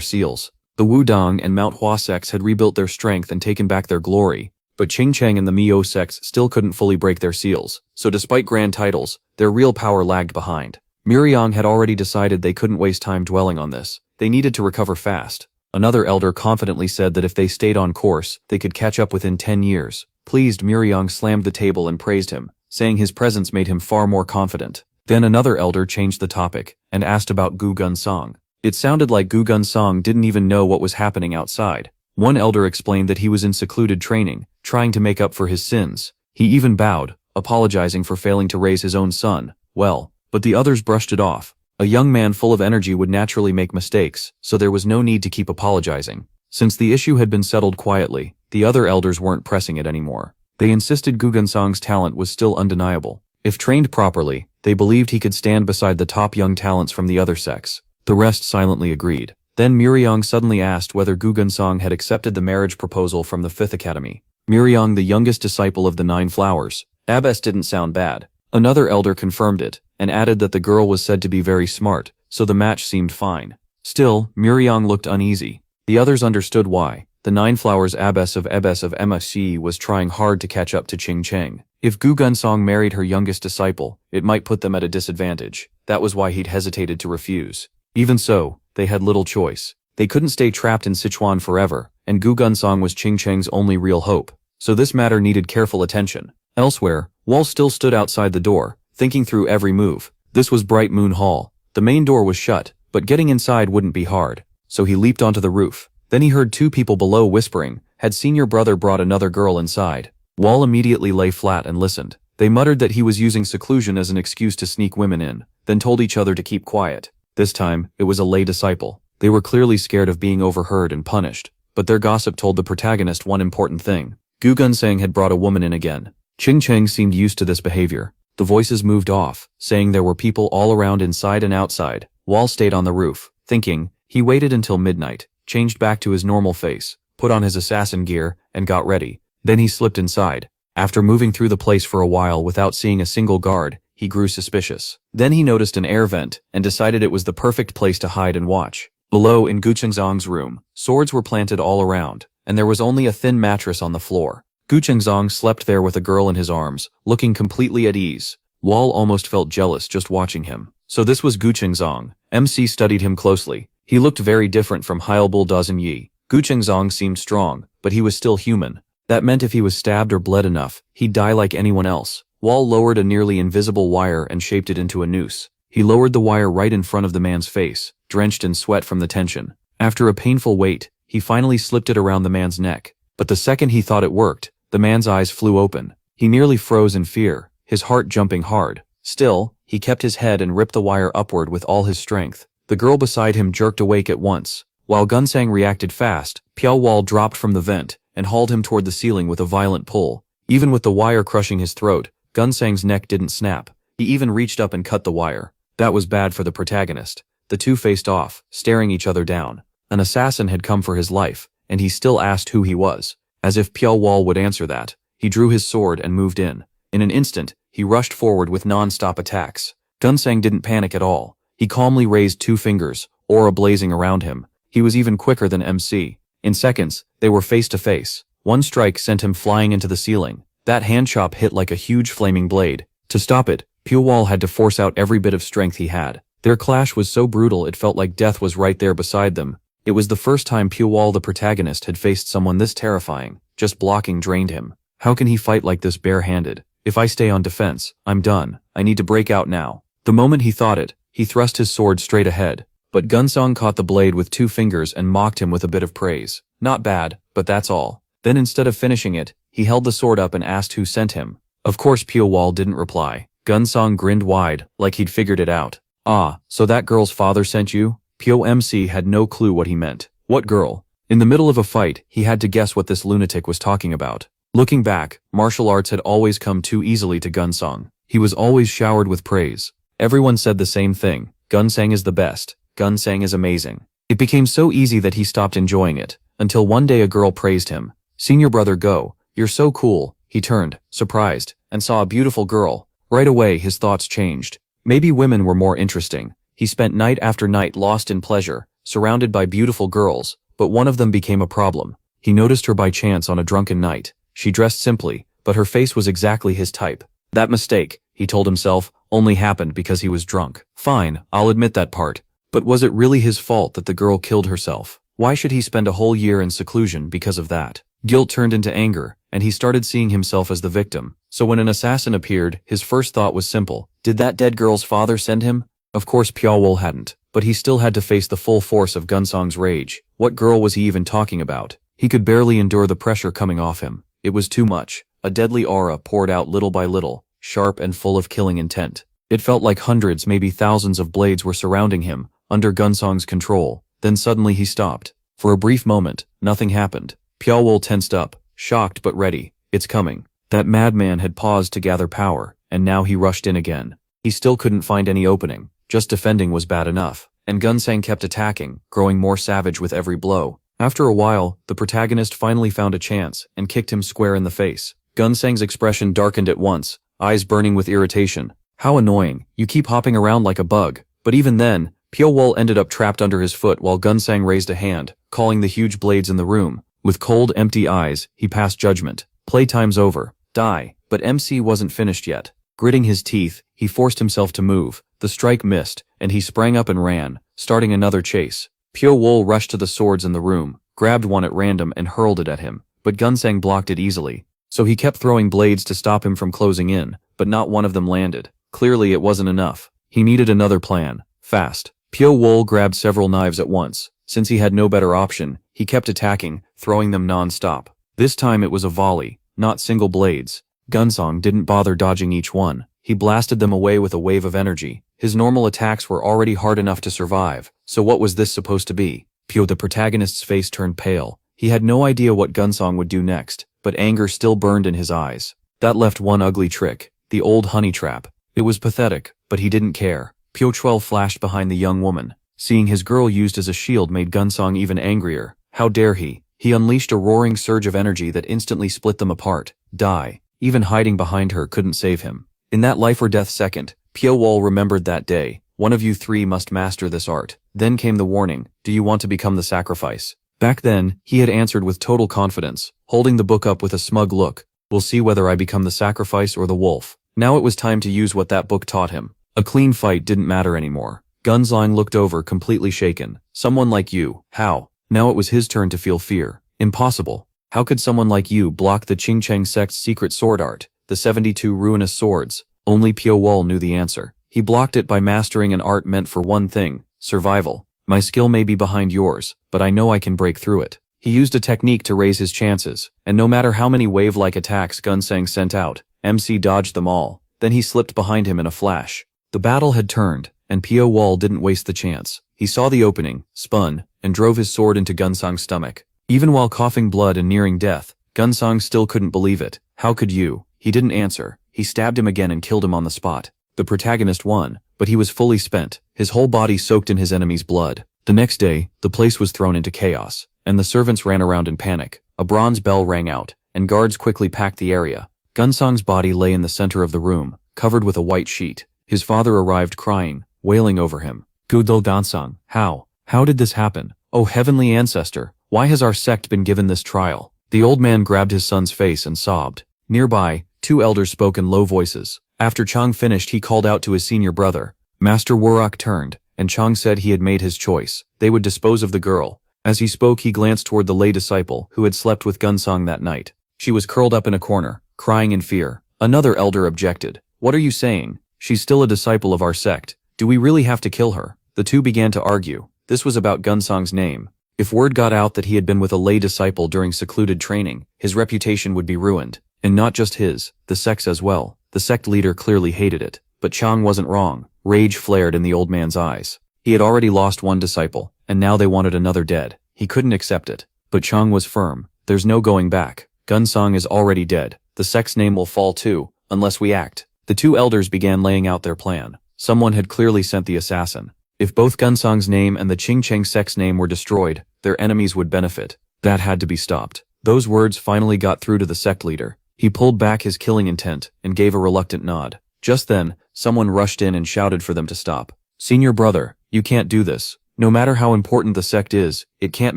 seals. The Wudong and Mount Hua sects had rebuilt their strength and taken back their glory, but Qing Cheng and the Miao sects still couldn't fully break their seals, so despite grand titles, their real power lagged behind. Muriang had already decided they couldn't waste time dwelling on this. They needed to recover fast. Another elder confidently said that if they stayed on course, they could catch up within 10 years. Pleased, Muriang slammed the table and praised him, saying his presence made him far more confident. Then another elder changed the topic and asked about Gu Gunsong. It sounded like Gu Gunsong didn't even know what was happening outside. One elder explained that he was in secluded training, trying to make up for his sins. He even bowed, apologizing for failing to raise his own son. Well, but the others brushed it off. A young man full of energy would naturally make mistakes, so there was no need to keep apologizing. Since the issue had been settled quietly, the other elders weren't pressing it anymore. They insisted Gu Gunsong's talent was still undeniable. If trained properly, they believed he could stand beside the top young talents from the other sects. The rest silently agreed. Then Muriang suddenly asked whether Gu Gunsong had accepted the marriage proposal from the 5th Academy. Muriang, the youngest disciple of the 9 Flowers. Abbess didn't sound bad. Another elder confirmed it, and added that the girl was said to be very smart, so the match seemed fine. Still, Muriang looked uneasy. The others understood why. The 9 Flowers Abbess of MSC was trying hard to catch up to Qing Cheng. If Gu Gunsong married her youngest disciple, it might put them at a disadvantage. That was why he'd hesitated to refuse. Even so, they had little choice. They couldn't stay trapped in Sichuan forever, and Gu Gunsong was Qing Cheng's only real hope. So this matter needed careful attention. Elsewhere, Wall still stood outside the door, thinking through every move. This was Bright Moon Hall. The main door was shut, but getting inside wouldn't be hard. So he leaped onto the roof. Then he heard 2 people below whispering, had senior brother brought another girl inside. Wall immediately lay flat and listened. They muttered that he was using seclusion as an excuse to sneak women in, then told each other to keep quiet. This time, it was a lay disciple. They were clearly scared of being overheard and punished, but their gossip told the protagonist one important thing. Gu Gunsang had brought a woman in again. Qing Cheng seemed used to this behavior. The voices moved off, saying there were people all around inside and outside. Wall stayed on the roof, thinking. He waited until midnight, changed back to his normal face, put on his assassin gear, and got ready. Then he slipped inside. After moving through the place for a while without seeing a single guard, he grew suspicious. Then he noticed an air vent and decided it was the perfect place to hide and watch. Below, in Gu Chengzong's room, swords were planted all around, and there was only a thin mattress on the floor. Gu Chengzong slept there with a girl in his arms, looking completely at ease. Wall almost felt jealous just watching him. So this was Gu Chengzong. MC studied him closely. He looked very different from Heilbul Dazhen Yi. Gu Chengzong seemed strong, but he was still human. That meant if he was stabbed or bled enough, he'd die like anyone else. Wall lowered a nearly invisible wire and shaped it into a noose. He lowered the wire right in front of the man's face, drenched in sweat from the tension. After a painful wait, he finally slipped it around the man's neck. But the second he thought it worked, the man's eyes flew open. He nearly froze in fear, his heart jumping hard. Still, he kept his head and ripped the wire upward with all his strength. The girl beside him jerked awake at once. While Gunsang reacted fast, Piao Wall dropped from the vent and hauled him toward the ceiling with a violent pull. Even with the wire crushing his throat, Gunsang's neck didn't snap. He even reached up and cut the wire. That was bad for the protagonist. The two faced off, staring each other down. An assassin had come for his life, and he still asked who he was. As if Piao Wall would answer that, he drew his sword and moved in. In an instant, he rushed forward with non-stop attacks. Gunsang didn't panic at all. He calmly raised 2 fingers, aura blazing around him. He was even quicker than MC. In seconds, they were face to face. One strike sent him flying into the ceiling. That hand chop hit like a huge flaming blade. To stop it, Piao Wall had to force out every bit of strength he had. Their clash was so brutal it felt like death was right there beside them. It was the first time Piao Wall the protagonist had faced someone this terrifying. Just blocking drained him. How can he fight like this barehanded? If I stay on defense, I'm done. I need to break out now. The moment he thought it, he thrust his sword straight ahead. But Gunsong caught the blade with 2 fingers and mocked him with a bit of praise. Not bad, but that's all. Then instead of finishing it, he held the sword up and asked who sent him. Of course Piao Wall didn't reply. Gunsong grinned wide, like he'd figured it out. Ah, so that girl's father sent you? Piao MC had no clue what he meant. What girl? In the middle of a fight, he had to guess what this lunatic was talking about. Looking back, martial arts had always come too easily to Gunsong. He was always showered with praise. Everyone said the same thing. Gunsang is the best. Gunsang is amazing. It became so easy that he stopped enjoying it, until one day a girl praised him. Senior brother Go, you're so cool. He turned, surprised, and saw a beautiful girl. Right away his thoughts changed. Maybe women were more interesting. He spent night after night lost in pleasure, surrounded by beautiful girls, but one of them became a problem. He noticed her by chance on a drunken night. She dressed simply, but her face was exactly his type. That mistake, he told himself, only happened because he was drunk. Fine, I'll admit that part. But was it really his fault that the girl killed herself? Why should he spend a whole year in seclusion because of that? Guilt turned into anger, and he started seeing himself as the victim. So when an assassin appeared, his first thought was simple. Did that dead girl's father send him? Of course Piao Wall hadn't, but he still had to face the full force of Gunsong's rage. What girl was he even talking about? He could barely endure the pressure coming off him. It was too much. A deadly aura poured out little by little, sharp and full of killing intent. It felt like hundreds, maybe thousands of blades were surrounding him, under Gunsong's control. Then suddenly he stopped. For a brief moment, nothing happened. Piao Wall tensed up, shocked but ready. It's coming. That madman had paused to gather power, and now he rushed in again. He still couldn't find any opening. Just defending was bad enough. And Gunsang kept attacking, growing more savage with every blow. After a while, the protagonist finally found a chance and kicked him square in the face. Gunsang's expression darkened at once, eyes burning with irritation. How annoying. You keep hopping around like a bug. But even then, Piao Wall ended up trapped under his foot while Gunsang raised a hand, calling the huge blades in the room. With cold, empty eyes, he passed judgment. Playtime's over. Die. But MC wasn't finished yet. Gritting his teeth, he forced himself to move. The strike missed, and he sprang up and ran, starting another chase. Piao Wall rushed to the swords in the room, grabbed one at random and hurled it at him, but Gunsang blocked it easily. So he kept throwing blades to stop him from closing in, but not one of them landed. Clearly it wasn't enough. He needed another plan. Fast. Piao Wall grabbed several knives at once. Since he had no better option, he kept attacking, throwing them non-stop. This time it was a volley, not single blades. Gunsong didn't bother dodging each one. He blasted them away with a wave of energy. His normal attacks were already hard enough to survive, so what was this supposed to be? Piao the protagonist's face turned pale. He had no idea what Gunsong would do next, but anger still burned in his eyes. That left one ugly trick, the old honey trap. It was pathetic, but he didn't care. Piao Chuel flashed behind the young woman. Seeing his girl used as a shield made Gunsong even angrier. How dare he? He unleashed a roaring surge of energy that instantly split them apart. Die. Even hiding behind her couldn't save him. In that life or death second, Piao Wall remembered that day. One of you 3 must master this art. Then came the warning. Do you want to become the sacrifice? Back then, he had answered with total confidence, holding the book up with a smug look. We'll see whether I become the sacrifice or the wolf. Now it was time to use what that book taught him. A clean fight didn't matter anymore. Gunzang looked over, completely shaken. Someone like you, how? Now it was his turn to feel fear. Impossible. How could someone like you block the Qingcheng sect's secret sword art, the 72 ruinous swords? Only Piao Wall knew the answer. He blocked it by mastering an art meant for one thing, survival. My skill may be behind yours, but I know I can break through it. He used a technique to raise his chances, and no matter how many wave-like attacks Gunzang sent out, MC dodged them all. Then he slipped behind him in a flash. The battle had turned, and Piao Wall didn't waste the chance. He saw the opening, spun, and drove his sword into Gunzang's stomach. Even while coughing blood and nearing death, Gunzang still couldn't believe it. How could you? He didn't answer. He stabbed him again and killed him on the spot. The protagonist won, but he was fully spent, his whole body soaked in his enemy's blood. The next day, the place was thrown into chaos, and the servants ran around in panic. A bronze bell rang out, and guards quickly packed the area. Gunzang's body lay in the center of the room, covered with a white sheet. His father arrived crying, wailing over him. Gudol Gunzang, how? How did this happen? Oh heavenly ancestor, why has our sect been given this trial? The old man grabbed his son's face and sobbed. Nearby, two elders spoke in low voices. After Chang finished, he called out to his senior brother. Master Wurak turned, and Chang said he had made his choice. They would dispose of the girl. As he spoke, he glanced toward the lay disciple who had slept with Gunzang that night. She was curled up in a corner, crying in fear. Another elder objected. What are you saying? She's still a disciple of our sect. Do we really have to kill her? The two began to argue. This was about Gunzang's name. If word got out that he had been with a lay disciple during secluded training, his reputation would be ruined. And not just his, the sect's as well. The sect leader clearly hated it. But Chang wasn't wrong. Rage flared in the old man's eyes. He had already lost one disciple, and now they wanted another dead. He couldn't accept it. But Chang was firm. There's no going back. Gunzang is already dead. The sect's name will fall too, unless we act. The two elders began laying out their plan. Someone had clearly sent the assassin. If both Gunzang's name and the Qingcheng sect's name were destroyed, their enemies would benefit. That had to be stopped. Those words finally got through to the sect leader. He pulled back his killing intent and gave a reluctant nod. Just then, someone rushed in and shouted for them to stop. Senior brother, you can't do this. No matter how important the sect is, it can't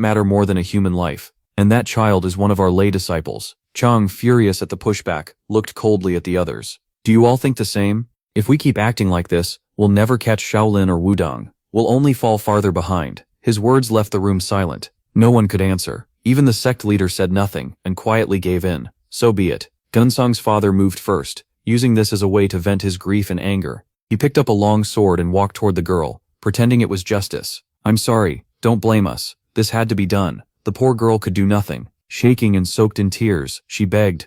matter more than a human life. And that child is one of our lay disciples. Chang, furious at the pushback, looked coldly at the others. Do you all think the same? If we keep acting like this, we'll never catch Shaolin or Wudong. We'll only fall farther behind. His words left the room silent. No one could answer. Even the sect leader said nothing and quietly gave in. So be it. Gunzang's father moved first, using this as a way to vent his grief and anger. He picked up a long sword and walked toward the girl, pretending it was justice. I'm sorry, don't blame us. This had to be done. The poor girl could do nothing. Shaking and soaked in tears, she begged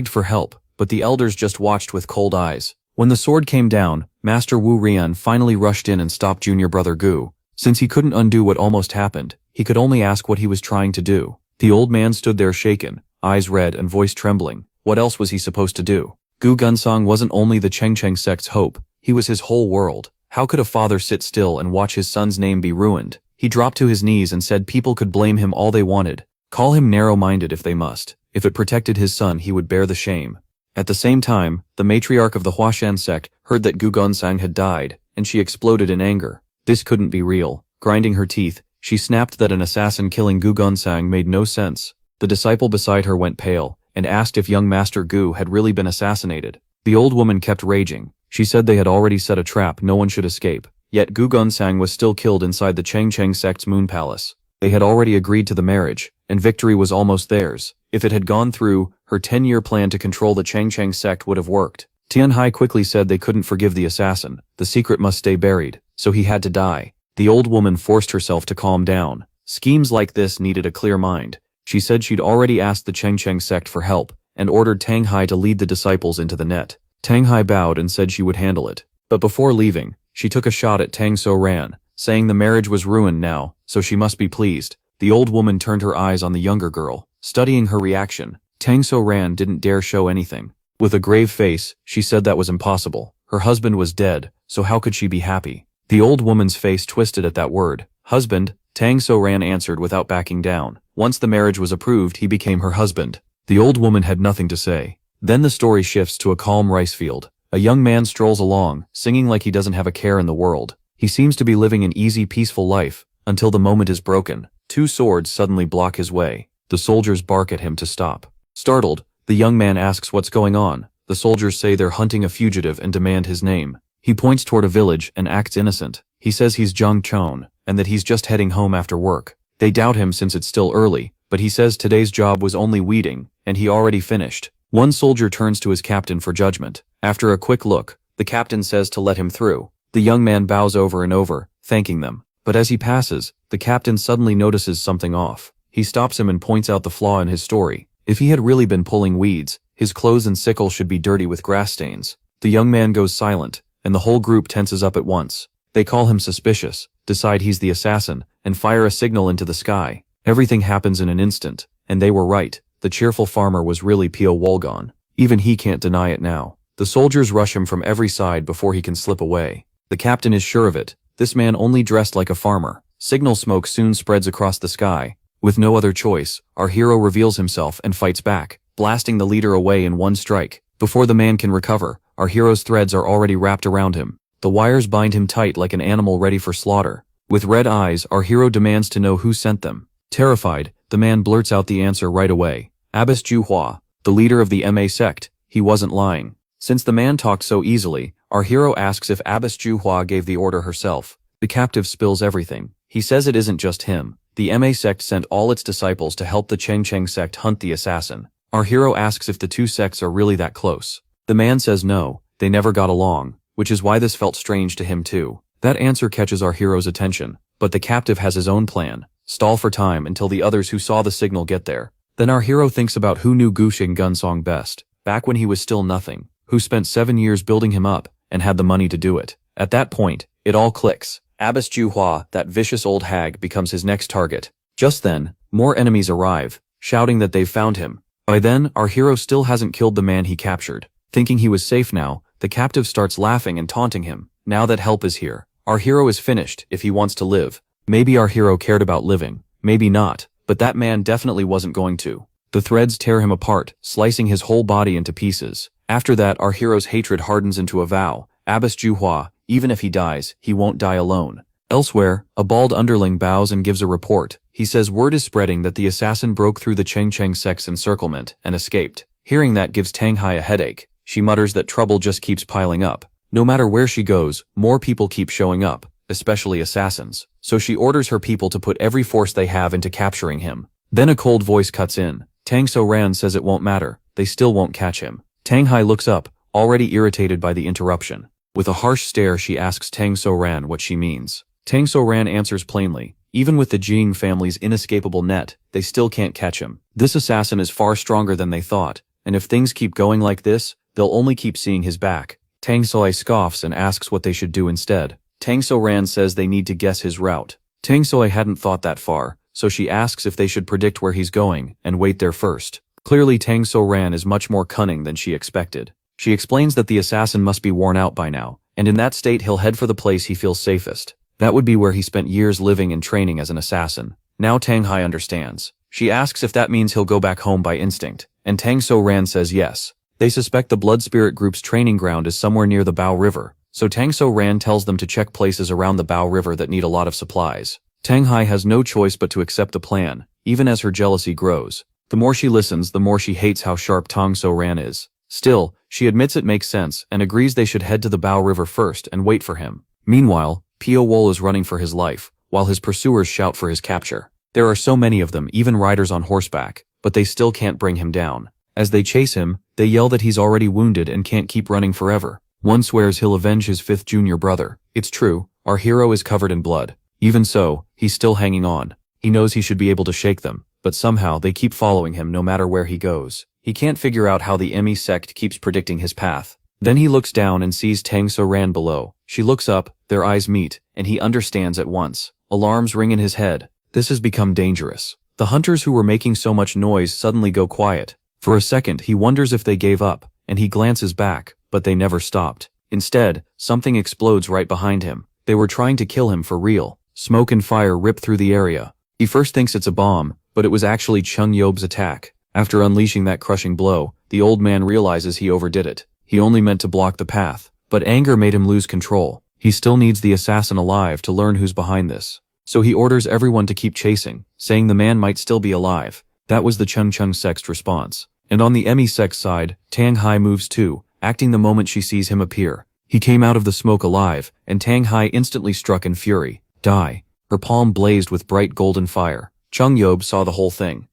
for help, but the elders just watched with cold eyes. When the sword came down, Master Wu Rian finally rushed in and stopped junior brother Gu. Since he couldn't undo what almost happened, he could only ask what he was trying to do. The old man stood there shaken, eyes red and voice trembling. What else was he supposed to do? Gu Gunzang wasn't only the Qingcheng sect's hope, he was his whole world. How could a father sit still and watch his son's name be ruined? He dropped to his knees and said people could blame him all they wanted. Call him narrow-minded if they must. If it protected his son, he would bear the shame. At the same time, the matriarch of the Huashan sect heard that Gu Gunzang had died, and she exploded in anger. This couldn't be real. Grinding her teeth, she snapped that an assassin killing Gu Gunzang made no sense. The disciple beside her went pale, and asked if young Master Gu had really been assassinated. The old woman kept raging. She said they had already set a trap no one should escape. Yet Gu Gunzang was still killed inside the Qingcheng sect's moon palace. They had already agreed to the marriage, and victory was almost theirs. If it had gone through, her 10-year plan to control the Qingcheng sect would have worked. Tianhai quickly said they couldn't forgive the assassin. The secret must stay buried, so he had to die. The old woman forced herself to calm down. Schemes like this needed a clear mind. She said she'd already asked the Qingcheng sect for help, and ordered Tang Hai to lead the disciples into the net. Tang Hai bowed and said she would handle it. But before leaving, she took a shot at Tang So Ran, saying the marriage was ruined now, so she must be pleased. The old woman turned her eyes on the younger girl. Studying her reaction, Tang So Ran didn't dare show anything. With a grave face, she said that was impossible. Her husband was dead, so how could she be happy? The old woman's face twisted at that word. Husband, Tang So Ran answered without backing down. Once the marriage was approved, he became her husband. The old woman had nothing to say. Then the story shifts to a calm rice field. A young man strolls along, singing like he doesn't have a care in the world. He seems to be living an easy, peaceful life, until the moment is broken. Two swords suddenly block his way. The soldiers bark at him to stop. Startled, the young man asks what's going on. The The soldiers say they're hunting a fugitive and demand his name. He points toward a village and acts innocent. He says he's Jung Chon, and that he's just heading home after work. They doubt him since it's still early, but he says today's job was only weeding, and he already finished. One soldier turns to his captain for judgment. After a quick look, the captain says to let him through. The young man bows over and over, thanking them. But as he passes, the captain suddenly notices something off. He stops him and points out the flaw in his story. If he had really been pulling weeds, his clothes and sickle should be dirty with grass stains. The young man goes silent, and the whole group tenses up at once. They call him suspicious, decide he's the assassin, and fire a signal into the sky. Everything happens in an instant, and they were right. The cheerful farmer was really Pio Wolgon. Even he can't deny it now. The soldiers rush him from every side before he can slip away. The captain is sure of it. This man only dressed like a farmer. Signal smoke soon spreads across the sky. With no other choice, our hero reveals himself and fights back, blasting the leader away in one strike. Before the man can recover, our hero's threads are already wrapped around him. The wires bind him tight like an animal ready for slaughter. With red eyes, our hero demands to know who sent them. Terrified, the man blurts out the answer right away. Abbess Juhua, the leader of the Ma sect. He wasn't lying. Since the man talked so easily, our hero asks if Abbess Juhua gave the order herself. The captive spills everything. He says it isn't just him. The Ma sect sent all its disciples to help the Cheng Cheng sect hunt the assassin. Our hero asks if the two sects are really that close. The man says no, they never got along, which is why this felt strange to him too. That answer catches our hero's attention, but the captive has his own plan. Stall for time until the others who saw the signal get there. Then our hero thinks about who knew Gushing Gunsong best, back when he was still nothing, who spent 7 years building him up, and had the money to do it. At that point, it all clicks. Abbess Juhua, that vicious old hag, becomes his next target. Just then, more enemies arrive, shouting that they've found him. By then, our hero still hasn't killed the man he captured. Thinking he was safe now, the captive starts laughing and taunting him. Now that help is here, our hero is finished if he wants to live. Maybe our hero cared about living, maybe not, but that man definitely wasn't going to. The threads tear him apart, slicing his whole body into pieces. After that, our hero's hatred hardens into a vow. Abbess Juhua, even if he dies, he won't die alone. Elsewhere, a bald underling bows and gives a report. He says word is spreading that the assassin broke through the Cheng Cheng sect's encirclement and escaped. Hearing that gives Tang Hai a headache. She mutters that trouble just keeps piling up. No matter where she goes, more people keep showing up, especially assassins. So she orders her people to put every force they have into capturing him. Then a cold voice cuts in. Tang So Ran says it won't matter. They still won't catch him. Tang Hai looks up, already irritated by the interruption. With a harsh stare, she asks Tang So Ran what she means. Tang So Ran answers plainly. Even with the Jing family's inescapable net, they still can't catch him. This assassin is far stronger than they thought, and if things keep going like this, they'll only keep seeing his back. Tang Soi scoffs and asks what they should do instead. Tang So Ran says they need to guess his route. Tang Soi hadn't thought that far, so she asks if they should predict where he's going and wait there first. Clearly Tang So Ran is much more cunning than she expected. She explains that the assassin must be worn out by now, and in that state he'll head for the place he feels safest. That would be where he spent years living and training as an assassin. Now Tang Hai understands. She asks if that means he'll go back home by instinct, and Tang So Ran says yes. They suspect the Blood Spirit Group's training ground is somewhere near the Bao River, so Tang So Ran tells them to check places around the Bao River that need a lot of supplies. Tang Hai has no choice but to accept the plan, even as her jealousy grows. The more she listens, the more she hates how sharp Tang So Ran is. Still, she admits it makes sense and agrees they should head to the Bao River first and wait for him. Meanwhile, Pio Wol is running for his life, while his pursuers shout for his capture. There are so many of them, even riders on horseback, but they still can't bring him down. As they chase him, they yell that he's already wounded and can't keep running forever. One swears he'll avenge his 5th junior brother. It's true, our hero is covered in blood. Even so, he's still hanging on. He knows he should be able to shake them, but somehow they keep following him no matter where he goes. He can't figure out how the Emi sect keeps predicting his path. Then he looks down and sees Tang So Ran below. She looks up, their eyes meet, and he understands at once. Alarms ring in his head. This has become dangerous. The hunters who were making so much noise suddenly go quiet. For a second he wonders if they gave up, and he glances back, but they never stopped. Instead, something explodes right behind him. They were trying to kill him for real. Smoke and fire rip through the area. He first thinks it's a bomb, but it was actually Chung Yob's attack. After unleashing that crushing blow, the old man realizes he overdid it. He only meant to block the path, but anger made him lose control. He still needs the assassin alive to learn who's behind this. So he orders everyone to keep chasing, saying the man might still be alive. That was the Chung Chung sect's response. And on the Emmy Sec's side, Tang Hai moves too, acting the moment she sees him appear. He came out of the smoke alive, and Tang Hai instantly struck in fury. Die. Her palm blazed with bright golden fire. Chung Yob saw the whole thing.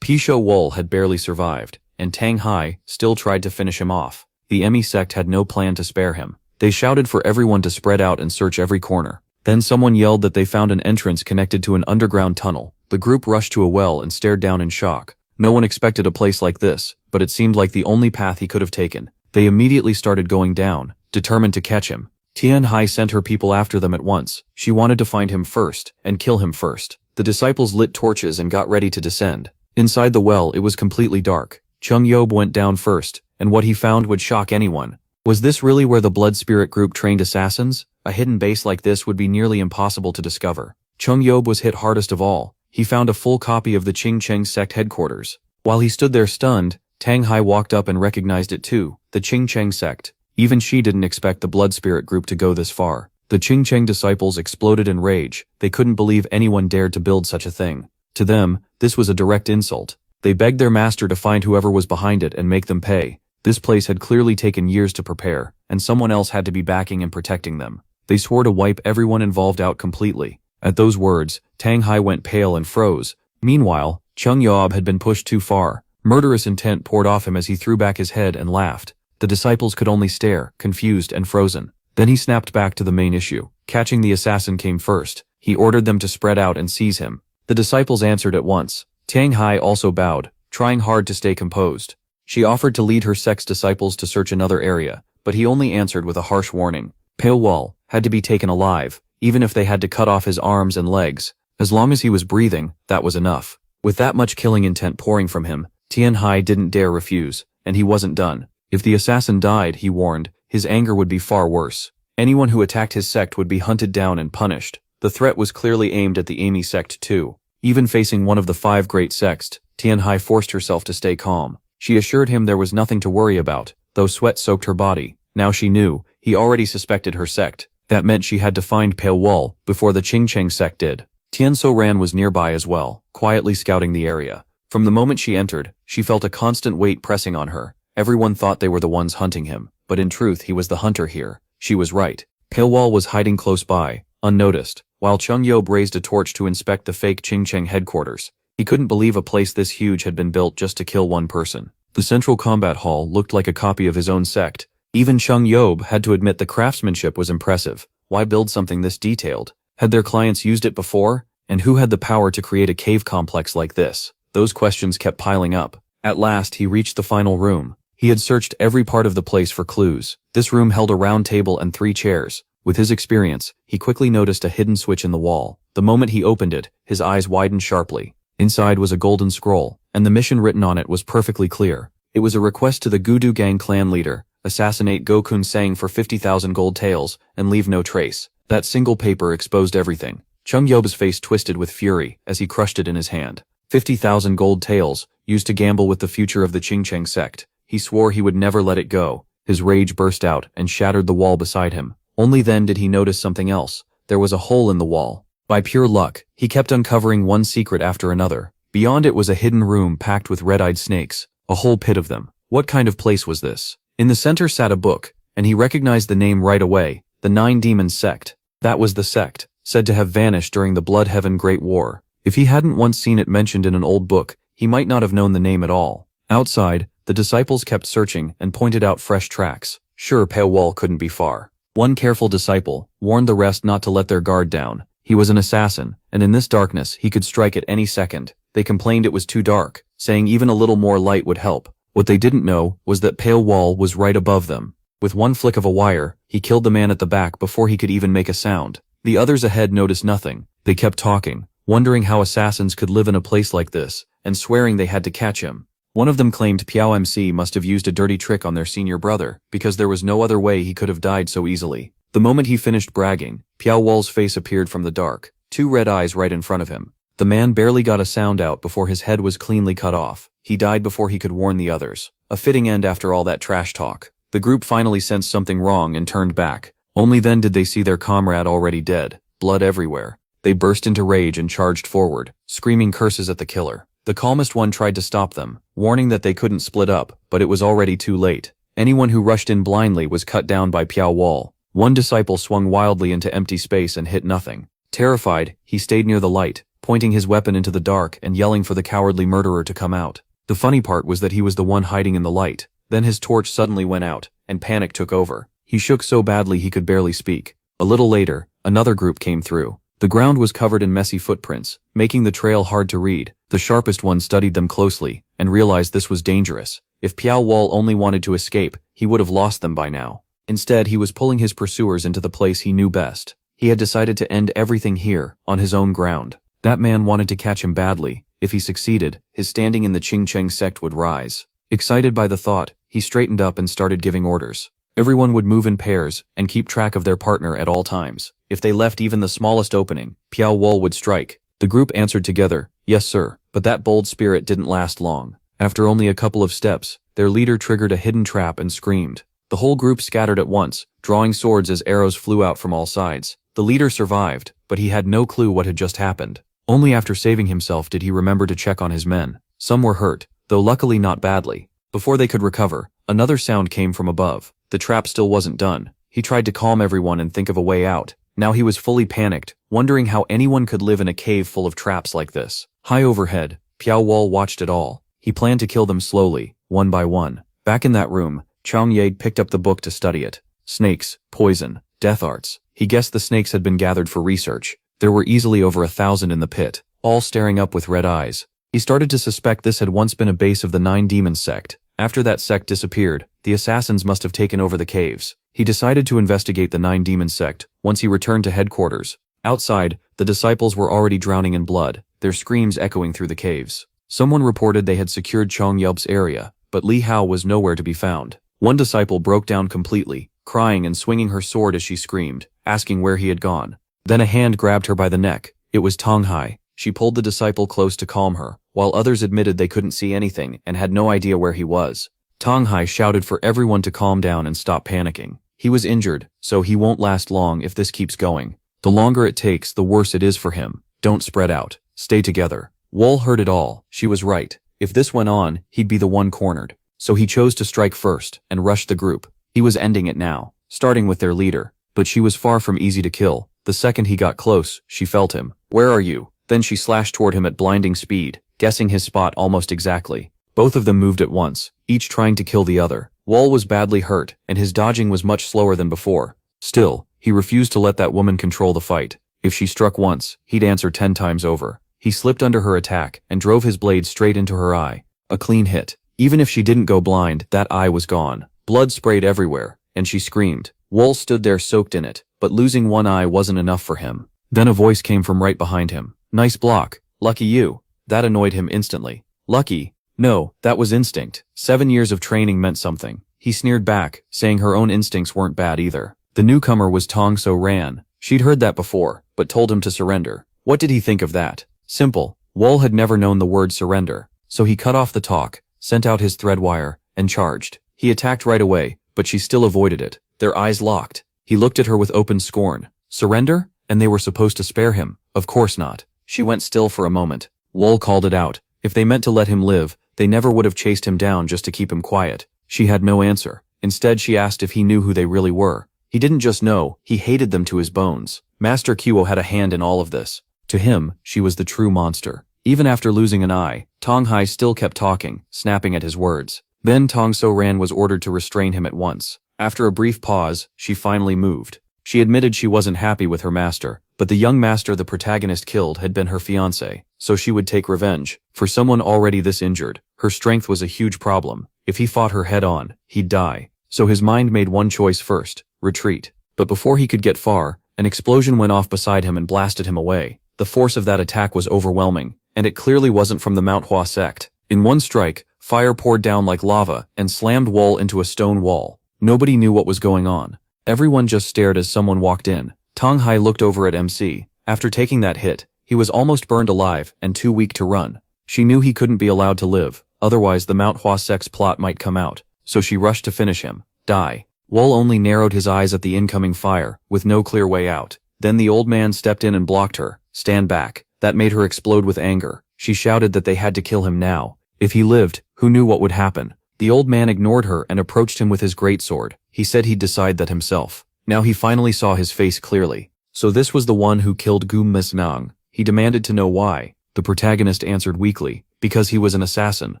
Pisho Wol had barely survived, and Tang Hai still tried to finish him off. The Emmy sect had no plan to spare him. They shouted for everyone to spread out and search every corner. Then someone yelled that they found an entrance connected to an underground tunnel. The group rushed to a well and stared down in shock. No one expected a place like this, but it seemed like the only path he could have taken. They immediately started going down, determined to catch him. Tian Hai sent her people after them at once. She wanted to find him first, and kill him first. The disciples lit torches and got ready to descend. Inside the well, it was completely dark. Chung Yob went down first, and what he found would shock anyone. Was this really where the Blood Spirit group trained assassins? A hidden base like this would be nearly impossible to discover. Chung Yob was hit hardest of all. He found a full copy of the Qing Cheng sect headquarters. While he stood there stunned, Tang Hai walked up and recognized it too, the Qing Cheng sect. Even she didn't expect the Blood Spirit group to go this far. The Qing Cheng disciples exploded in rage. They couldn't believe anyone dared to build such a thing. To them, this was a direct insult. They begged their master to find whoever was behind it and make them pay. This place had clearly taken years to prepare, and someone else had to be backing and protecting them. They swore to wipe everyone involved out completely. At those words, Tang Hai went pale and froze. Meanwhile, Chung Yob had been pushed too far. Murderous intent poured off him as he threw back his head and laughed. The disciples could only stare, confused and frozen. Then he snapped back to the main issue. Catching the assassin came first. He ordered them to spread out and seize him. The disciples answered at once. Tang Hai also bowed, trying hard to stay composed. She offered to lead her sect's disciples to search another area, but he only answered with a harsh warning. Pale Wall had to be taken alive, even if they had to cut off his arms and legs. As long as he was breathing, that was enough. With that much killing intent pouring from him, Tian Hai didn't dare refuse, and he wasn't done. If the assassin died, he warned, his anger would be far worse. Anyone who attacked his sect would be hunted down and punished. The threat was clearly aimed at the Amy sect too. Even facing one of the 5 great sects, Tian Hai forced herself to stay calm. She assured him there was nothing to worry about, though sweat soaked her body. Now she knew, he already suspected her sect. That meant she had to find Pale Wall before the Qing Cheng sect did. Tian So Ran was nearby as well, quietly scouting the area. From the moment she entered, she felt a constant weight pressing on her. Everyone thought they were the ones hunting him, but in truth he was the hunter here. She was right. Pale Wall was hiding close by, unnoticed, while Chung Yob raised a torch to inspect the fake Qing Cheng headquarters. He couldn't believe a place this huge had been built just to kill one person. The central combat hall looked like a copy of his own sect. Even Chung Yob had to admit the craftsmanship was impressive. Why build something this detailed? Had their clients used it before? And who had the power to create a cave complex like this? Those questions kept piling up. At last he reached the final room. He had searched every part of the place for clues. This room held a round table and 3 chairs. With his experience, he quickly noticed a hidden switch in the wall. The moment he opened it, his eyes widened sharply. Inside was a golden scroll, and the mission written on it was perfectly clear. It was a request to the Gudu Gang clan leader: assassinate Gokun Sang for 50,000 gold taels, and leave no trace. That single paper exposed everything. Chung Yob's face twisted with fury as he crushed it in his hand. 50,000 gold taels, used to gamble with the future of the Qing Cheng sect. He swore he would never let it go. His rage burst out and shattered the wall beside him. Only then did he notice something else. There was a hole in the wall. By pure luck, he kept uncovering one secret after another. Beyond it was a hidden room packed with red-eyed snakes, a whole pit of them. What kind of place was this? In the center sat a book, and he recognized the name right away, the 9 Demons Sect. That was the sect, said to have vanished during the Blood Heaven Great War. If he hadn't once seen it mentioned in an old book, he might not have known the name at all. Outside, the disciples kept searching and pointed out fresh tracks. Sure, Pale Wall couldn't be far. One careful disciple warned the rest not to let their guard down. He was an assassin, and in this darkness he could strike at any second. They complained it was too dark, saying even a little more light would help. What they didn't know was that Pale Wall was right above them. With one flick of a wire, he killed the man at the back before he could even make a sound. The others ahead noticed nothing. They kept talking, wondering how assassins could live in a place like this, and swearing they had to catch him. One of them claimed Piao MC must have used a dirty trick on their senior brother, because there was no other way he could have died so easily. The moment he finished bragging, Piao Wall's face appeared from the dark, 2 red eyes right in front of him. The man barely got a sound out before his head was cleanly cut off. He died before he could warn the others. A fitting end after all that trash talk. The group finally sensed something wrong and turned back. Only then did they see their comrade already dead, blood everywhere. They burst into rage and charged forward, screaming curses at the killer. The calmest one tried to stop them, warning that they couldn't split up, but it was already too late. Anyone who rushed in blindly was cut down by Piao Wall. One disciple swung wildly into empty space and hit nothing. Terrified, he stayed near the light, pointing his weapon into the dark and yelling for the cowardly murderer to come out. The funny part was that he was the one hiding in the light. Then his torch suddenly went out, and panic took over. He shook so badly he could barely speak. A little later, another group came through. The ground was covered in messy footprints, making the trail hard to read. The sharpest one studied them closely, and realized this was dangerous. If Piao Wall only wanted to escape, he would have lost them by now. Instead, he was pulling his pursuers into the place he knew best. He had decided to end everything here, on his own ground. That man wanted to catch him badly. If he succeeded, his standing in the Qingcheng sect would rise. Excited by the thought, he straightened up and started giving orders. Everyone would move in pairs, and keep track of their partner at all times. If they left even the smallest opening, Piao Wall would strike. The group answered together, "Yes sir," but that bold spirit didn't last long. After only a couple of steps, their leader triggered a hidden trap and screamed. The whole group scattered at once, drawing swords as arrows flew out from all sides. The leader survived, but he had no clue what had just happened. Only after saving himself did he remember to check on his men. Some were hurt, though luckily not badly. Before they could recover, another sound came from above. The trap still wasn't done. He tried to calm everyone and think of a way out. Now he was fully panicked, wondering how anyone could live in a cave full of traps like this. High overhead, Piao Wall watched it all. He planned to kill them slowly, one by one. Back in that room, Chang Ye picked up the book to study it. Snakes, poison, death arts. He guessed the snakes had been gathered for research. There were easily over 1,000 in the pit, all staring up with red eyes. He started to suspect this had once been a base of the 9 Demons sect. After that sect disappeared, the assassins must have taken over the caves. He decided to investigate the 9 Demons sect once he returned to headquarters. Outside, the disciples were already drowning in blood, their screams echoing through the caves. Someone reported they had secured Chong Yub's area, but Li Hao was nowhere to be found. One disciple broke down completely, crying and swinging her sword as she screamed, asking where he had gone. Then a hand grabbed her by the neck. It was Tong Hai. She pulled the disciple close to calm her, while others admitted they couldn't see anything and had no idea where he was. Tong Hai shouted for everyone to calm down and stop panicking. He was injured, so he won't last long if this keeps going. The longer it takes, the worse it is for him. Don't spread out. Stay together. Wall heard it all. She was right. If this went on, he'd be the one cornered. So he chose to strike first and rush the group. He was ending it now, starting with their leader. But she was far from easy to kill. The second he got close, she felt him. "Where are you?" Then she slashed toward him at blinding speed, guessing his spot almost exactly. Both of them moved at once, each trying to kill the other. Wall was badly hurt, and his dodging was much slower than before. Still, he refused to let that woman control the fight. If she struck once, he'd answer 10 times over. He slipped under her attack and drove his blade straight into her eye. A clean hit. Even if she didn't go blind, that eye was gone. Blood sprayed everywhere, and she screamed. Wall stood there soaked in it, but losing one eye wasn't enough for him. Then a voice came from right behind him. "Nice block. Lucky you." That annoyed him instantly. Lucky? No, that was instinct. 7 years of training meant something. He sneered back, saying her own instincts weren't bad either. The newcomer was Tong So Ran. She'd heard that before, but told him to surrender. What did he think of that? Simple. Wall had never known the word surrender, so he cut off the talk, sent out his thread wire, and charged. He attacked right away, but she still avoided it. Their eyes locked. He looked at her with open scorn. Surrender? And they were supposed to spare him? Of course not. She went still for a moment. Wall called it out. If they meant to let him live, they never would have chased him down just to keep him quiet. She had no answer. Instead, she asked if he knew who they really were. He didn't just know, he hated them to his bones. Master Qiwo had a hand in all of this. To him, she was the true monster. Even after losing an eye, Tong Hai still kept talking, snapping at his words. Then Tong So Ran was ordered to restrain him at once. After a brief pause, she finally moved. She admitted she wasn't happy with her master, but the young master the protagonist killed had been her fiancé, so she would take revenge. For someone already this injured, her strength was a huge problem. If he fought her head on, he'd die. So his mind made one choice first: retreat. But before he could get far, an explosion went off beside him and blasted him away. The force of that attack was overwhelming, and it clearly wasn't from the Mount Hua sect. In one strike, fire poured down like lava and slammed Wall into a stone wall. Nobody knew what was going on. Everyone just stared as someone walked in. Tong Hai looked over at MC. After taking that hit, he was almost burned alive and too weak to run. She knew he couldn't be allowed to live, otherwise the Mount Hua sect's plot might come out, so she rushed to finish him. Die. Wall only narrowed his eyes at the incoming fire, with no clear way out. Then the old man stepped in and blocked her. Stand back. That made her explode with anger. She shouted that they had to kill him now. If he lived, who knew what would happen? The old man ignored her and approached him with his greatsword. He said he'd decide that himself. Now he finally saw his face clearly. So this was the one who killed Miss Nang. He demanded to know why. The protagonist answered weakly, because he was an assassin.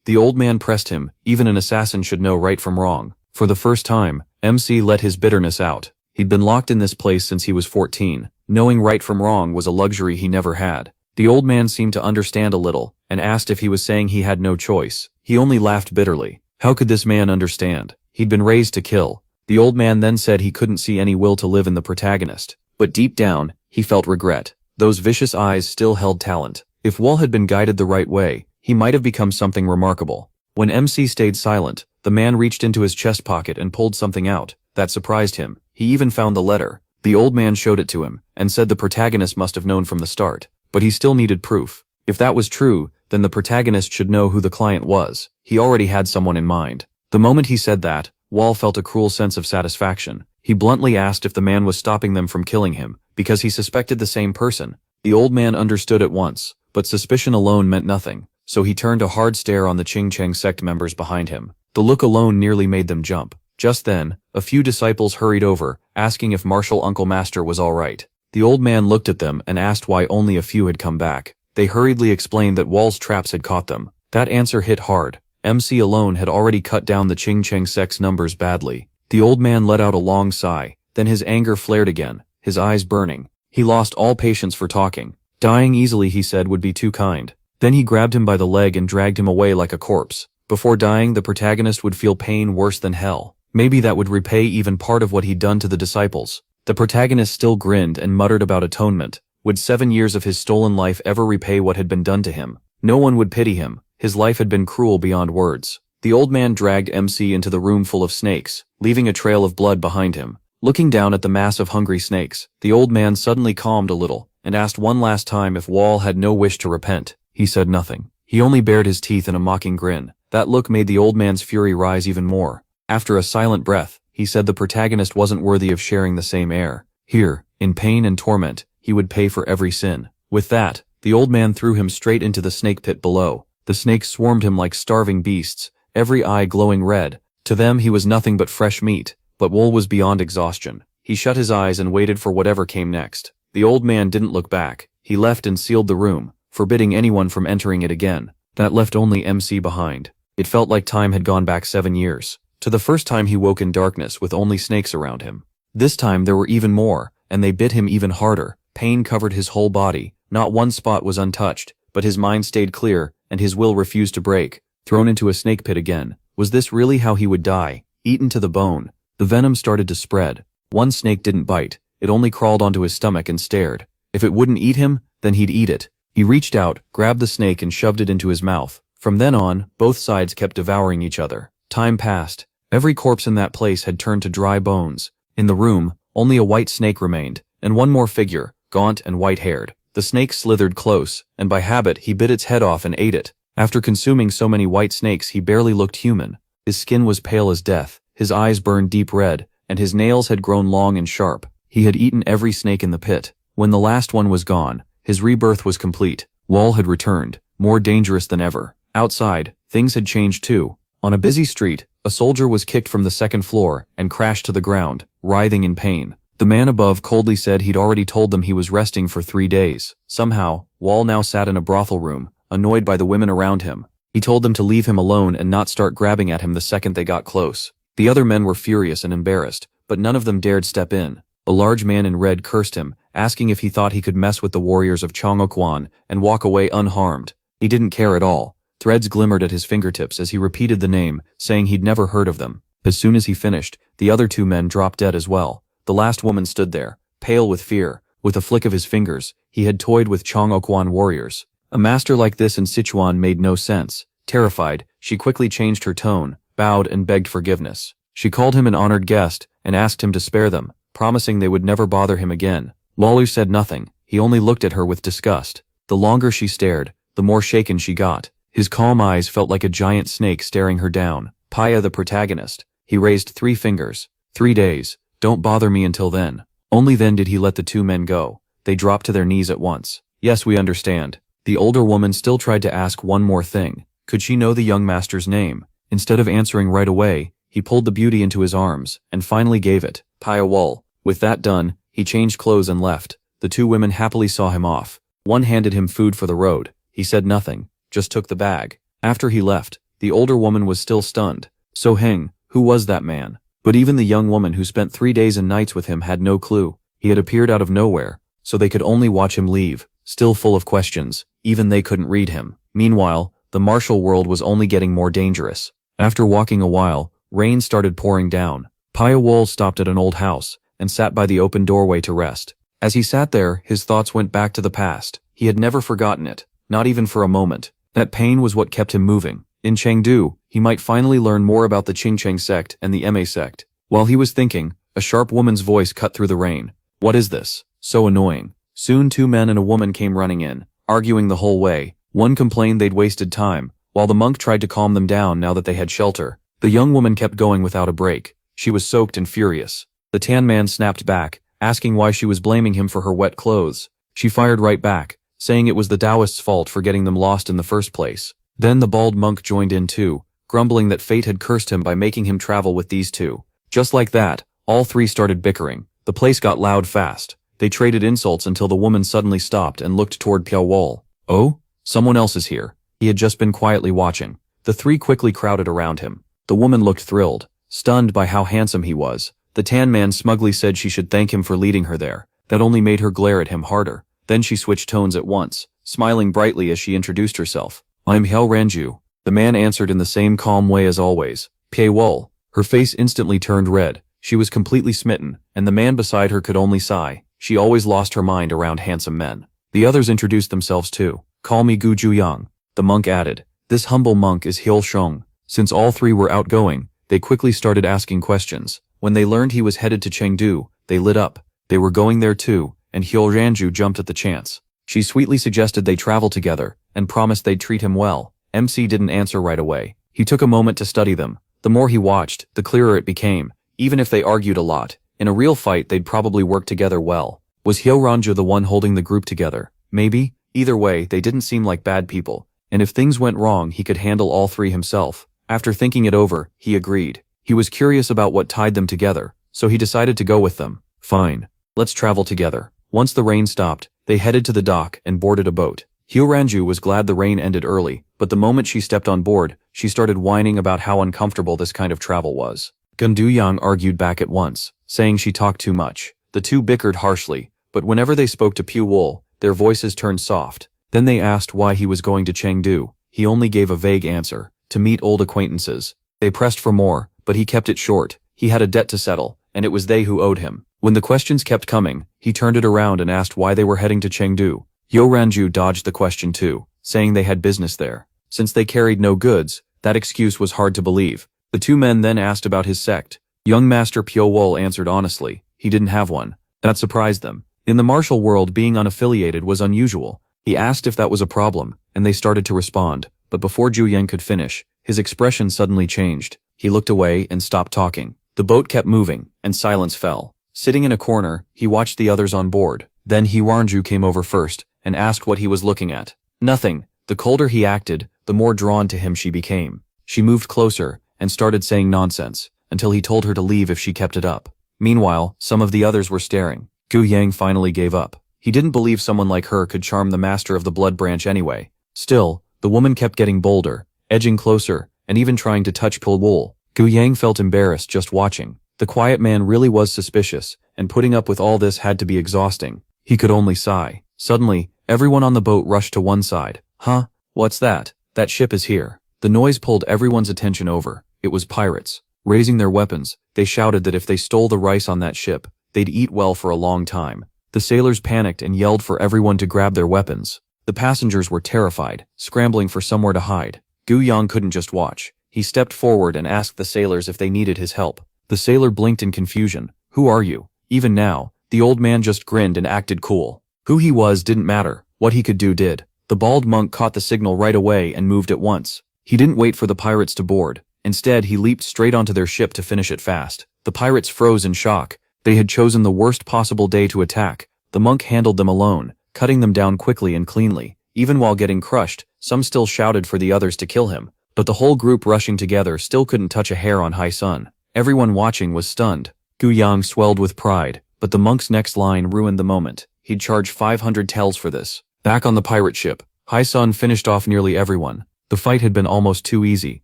The old man pressed him, even an assassin should know right from wrong. For the first time, MC let his bitterness out. He'd been locked in this place since he was 14. Knowing right from wrong was a luxury he never had. The old man seemed to understand a little, and asked if he was saying he had no choice. He only laughed bitterly. How could this man understand? He'd been raised to kill. The old man then said he couldn't see any will to live in the protagonist. But deep down, he felt regret. Those vicious eyes still held talent. If Wall had been guided the right way, he might have become something remarkable. When MC stayed silent, the man reached into his chest pocket and pulled something out. That surprised him. He even found the letter. The old man showed it to him, and said the protagonist must have known from the start. But he still needed proof. If that was true, then the protagonist should know who the client was. He already had someone in mind. The moment he said that, Wall felt a cruel sense of satisfaction. He bluntly asked if the man was stopping them from killing him, because he suspected the same person. The old man understood at once, but suspicion alone meant nothing, so he turned a hard stare on the Ching Cheng sect members behind him. The look alone nearly made them jump. Just then, a few disciples hurried over, asking if Marshal Uncle Master was all right. The old man looked at them and asked why only a few had come back. They hurriedly explained that Wall's traps had caught them. That answer hit hard. MC alone had already cut down the Ching Cheng sect's numbers badly. The old man let out a long sigh, then his anger flared again, his eyes burning. He lost all patience for talking. Dying easily, he said, would be too kind. Then he grabbed him by the leg and dragged him away like a corpse. Before dying, the protagonist would feel pain worse than hell. Maybe that would repay even part of what he'd done to the disciples. The protagonist still grinned and muttered about atonement. Would 7 years of his stolen life ever repay what had been done to him? No one would pity him. His life had been cruel beyond words. The old man dragged MC into the room full of snakes, leaving a trail of blood behind him. Looking down at the mass of hungry snakes, the old man suddenly calmed a little, and asked one last time if Wall had no wish to repent. He said nothing. He only bared his teeth in a mocking grin. That look made the old man's fury rise even more. After a silent breath, he said the protagonist wasn't worthy of sharing the same air. Here, in pain and torment, he would pay for every sin. With that, the old man threw him straight into the snake pit below. The snakes swarmed him like starving beasts, every eye glowing red. To them he was nothing but fresh meat, but Wool was beyond exhaustion. He shut his eyes and waited for whatever came next. The old man didn't look back. He left and sealed the room, forbidding anyone from entering it again. That left only MC behind. It felt like time had gone back 7 years. To the first time he woke in darkness with only snakes around him. This time there were even more, and they bit him even harder. Pain covered his whole body. Not one spot was untouched, but his mind stayed clear, and his will refused to break. Thrown into a snake pit again. Was this really how he would die? Eaten to the bone. The venom started to spread. One snake didn't bite. It only crawled onto his stomach and stared. If it wouldn't eat him, then he'd eat it. He reached out, grabbed the snake and shoved it into his mouth. From then on, both sides kept devouring each other. Time passed. Every corpse in that place had turned to dry bones. In the room, only a white snake remained, and one more figure, gaunt and white-haired. The snake slithered close, and by habit he bit its head off and ate it. After consuming so many white snakes, he barely looked human. His skin was pale as death, his eyes burned deep red, and his nails had grown long and sharp. He had eaten every snake in the pit. When the last one was gone, his rebirth was complete. Wall had returned, more dangerous than ever. Outside, things had changed too. On a busy street, a soldier was kicked from the second floor and crashed to the ground, writhing in pain. The man above coldly said he'd already told them he was resting for 3 days. Somehow, Wall now sat in a brothel room, annoyed by the women around him. He told them to leave him alone and not start grabbing at him the second they got close. The other men were furious and embarrassed, but none of them dared step in. A large man in red cursed him, asking if he thought he could mess with the warriors of Changokwan and walk away unharmed. He didn't care at all. Threads glimmered at his fingertips as he repeated the name, saying he'd never heard of them. As soon as he finished, the other 2 men dropped dead as well. The last woman stood there, pale with fear. With a flick of his fingers, he had toyed with Changokwan warriors. A master like this in Sichuan made no sense. Terrified, she quickly changed her tone, bowed and begged forgiveness. She called him an honored guest and asked him to spare them, promising they would never bother him again. Lawler said nothing. He only looked at her with disgust. The longer she stared, the more shaken she got. His calm eyes felt like a giant snake staring her down. Paya, the protagonist. He raised 3 fingers. 3 days. Don't bother me until then. Only then did he let the 2 men go. They dropped to their knees at once. Yes, we understand. The older woman still tried to ask one more thing. Could she know the young master's name? Instead of answering right away, he pulled the beauty into his arms, and finally gave it, Piawol. With that done, he changed clothes and left. The two women happily saw him off. One handed him food for the road. He said nothing, just took the bag. After he left, the older woman was still stunned. So Heng, who was that man? But even the young woman who spent 3 days and nights with him had no clue. He had appeared out of nowhere, so they could only watch him leave, still full of questions. Even they couldn't read him. Meanwhile, the martial world was only getting more dangerous. After walking a while, rain started pouring down. Piawol stopped at an old house, and sat by the open doorway to rest. As he sat there, his thoughts went back to the past. He had never forgotten it, not even for a moment. That pain was what kept him moving. In Chengdu, he might finally learn more about the Qingcheng sect and the Ma sect. While he was thinking, a sharp woman's voice cut through the rain. What is this? So annoying. Soon 2 men and a woman came running in, arguing the whole way. One complained they'd wasted time, while the monk tried to calm them down now that they had shelter. The young woman kept going without a break. She was soaked and furious. The tan man snapped back, asking why she was blaming him for her wet clothes. She fired right back, saying it was the Taoists' fault for getting them lost in the first place. Then the bald monk joined in too, grumbling that fate had cursed him by making him travel with these two. Just like that, all 3 started bickering. The place got loud fast. They traded insults until the woman suddenly stopped and looked toward Piawol. Oh? Someone else is here. He had just been quietly watching. The 3 quickly crowded around him. The woman looked thrilled, stunned by how handsome he was. The tan man smugly said she should thank him for leading her there. That only made her glare at him harder. Then she switched tones at once, smiling brightly as she introduced herself. I'm Hel Ranju. The man answered in the same calm way as always. Piawol. Her face instantly turned red. She was completely smitten, and the man beside her could only sigh. She always lost her mind around handsome men. The others introduced themselves too. Call me Gu Zhuyang. The monk added. This humble monk is Hiel Sheng. Since all 3 were outgoing, they quickly started asking questions. When they learned he was headed to Chengdu, they lit up. They were going there too, and Hiel Ranju jumped at the chance. She sweetly suggested they travel together, and promised they'd treat him well. MC didn't answer right away. He took a moment to study them. The more he watched, the clearer it became. Even if they argued a lot, in a real fight they'd probably work together well. Was Hiel Ranju the one holding the group together? Maybe. Either way, they didn't seem like bad people. And if things went wrong, he could handle all 3 himself. After thinking it over, he agreed. He was curious about what tied them together, so he decided to go with them. Fine. Let's travel together. Once the rain stopped, they headed to the dock and boarded a boat. Hiel Ranju was glad the rain ended early, but the moment she stepped on board, she started whining about how uncomfortable this kind of travel was. Gun Duyang argued back at once, saying she talked too much. The 2 bickered harshly, but whenever they spoke to Piawol, their voices turned soft. Then they asked why he was going to Chengdu. He only gave a vague answer. To meet old acquaintances. They pressed for more, but he kept it short. He had a debt to settle, and it was they who owed him. When the questions kept coming, he turned it around and asked why they were heading to Chengdu. Hiel Ranju dodged the question too, saying they had business there. Since they carried no goods, that excuse was hard to believe. The 2 men then asked about his sect. Young Master Piawol answered honestly. He didn't have one. That surprised them. In the martial world, being unaffiliated was unusual. He asked if that was a problem, and they started to respond. But before Zhu Yang could finish, his expression suddenly changed. He looked away and stopped talking. The boat kept moving, and silence fell. Sitting in a corner, he watched the others on board. Then Hiwanju came over first, and asked what he was looking at. Nothing. The colder he acted, the more drawn to him she became. She moved closer, and started saying nonsense, until he told her to leave if she kept it up. Meanwhile, some of the others were staring. Gu Yang finally gave up. He didn't believe someone like her could charm the master of the blood branch anyway. Still, the woman kept getting bolder, edging closer, and even trying to touch Piawol. Gu Yang felt embarrassed just watching. The quiet man really was suspicious, and putting up with all this had to be exhausting. He could only sigh. Suddenly, everyone on the boat rushed to one side. Huh? What's that? That ship is here. The noise pulled everyone's attention over. It was pirates. Raising their weapons, they shouted that if they stole the rice on that ship, they'd eat well for a long time. The sailors panicked and yelled for everyone to grab their weapons. The passengers were terrified, scrambling for somewhere to hide. Gu Yang couldn't just watch. He stepped forward and asked the sailors if they needed his help. The sailor blinked in confusion. Who are you? Even now, the old man just grinned and acted cool. Who he was didn't matter. What he could do did. The bald monk caught the signal right away and moved at once. He didn't wait for the pirates to board. Instead, he leaped straight onto their ship to finish it fast. The pirates froze in shock. They had chosen the worst possible day to attack. The monk handled them alone, cutting them down quickly and cleanly. Even while getting crushed, some still shouted for the others to kill him. But the whole group rushing together still couldn't touch a hair on Hai Sun. Everyone watching was stunned. Gu Yang swelled with pride, but the monk's next line ruined the moment. He'd charge 500 taels for this. Back on the pirate ship, Hai Sun finished off nearly everyone. The fight had been almost too easy.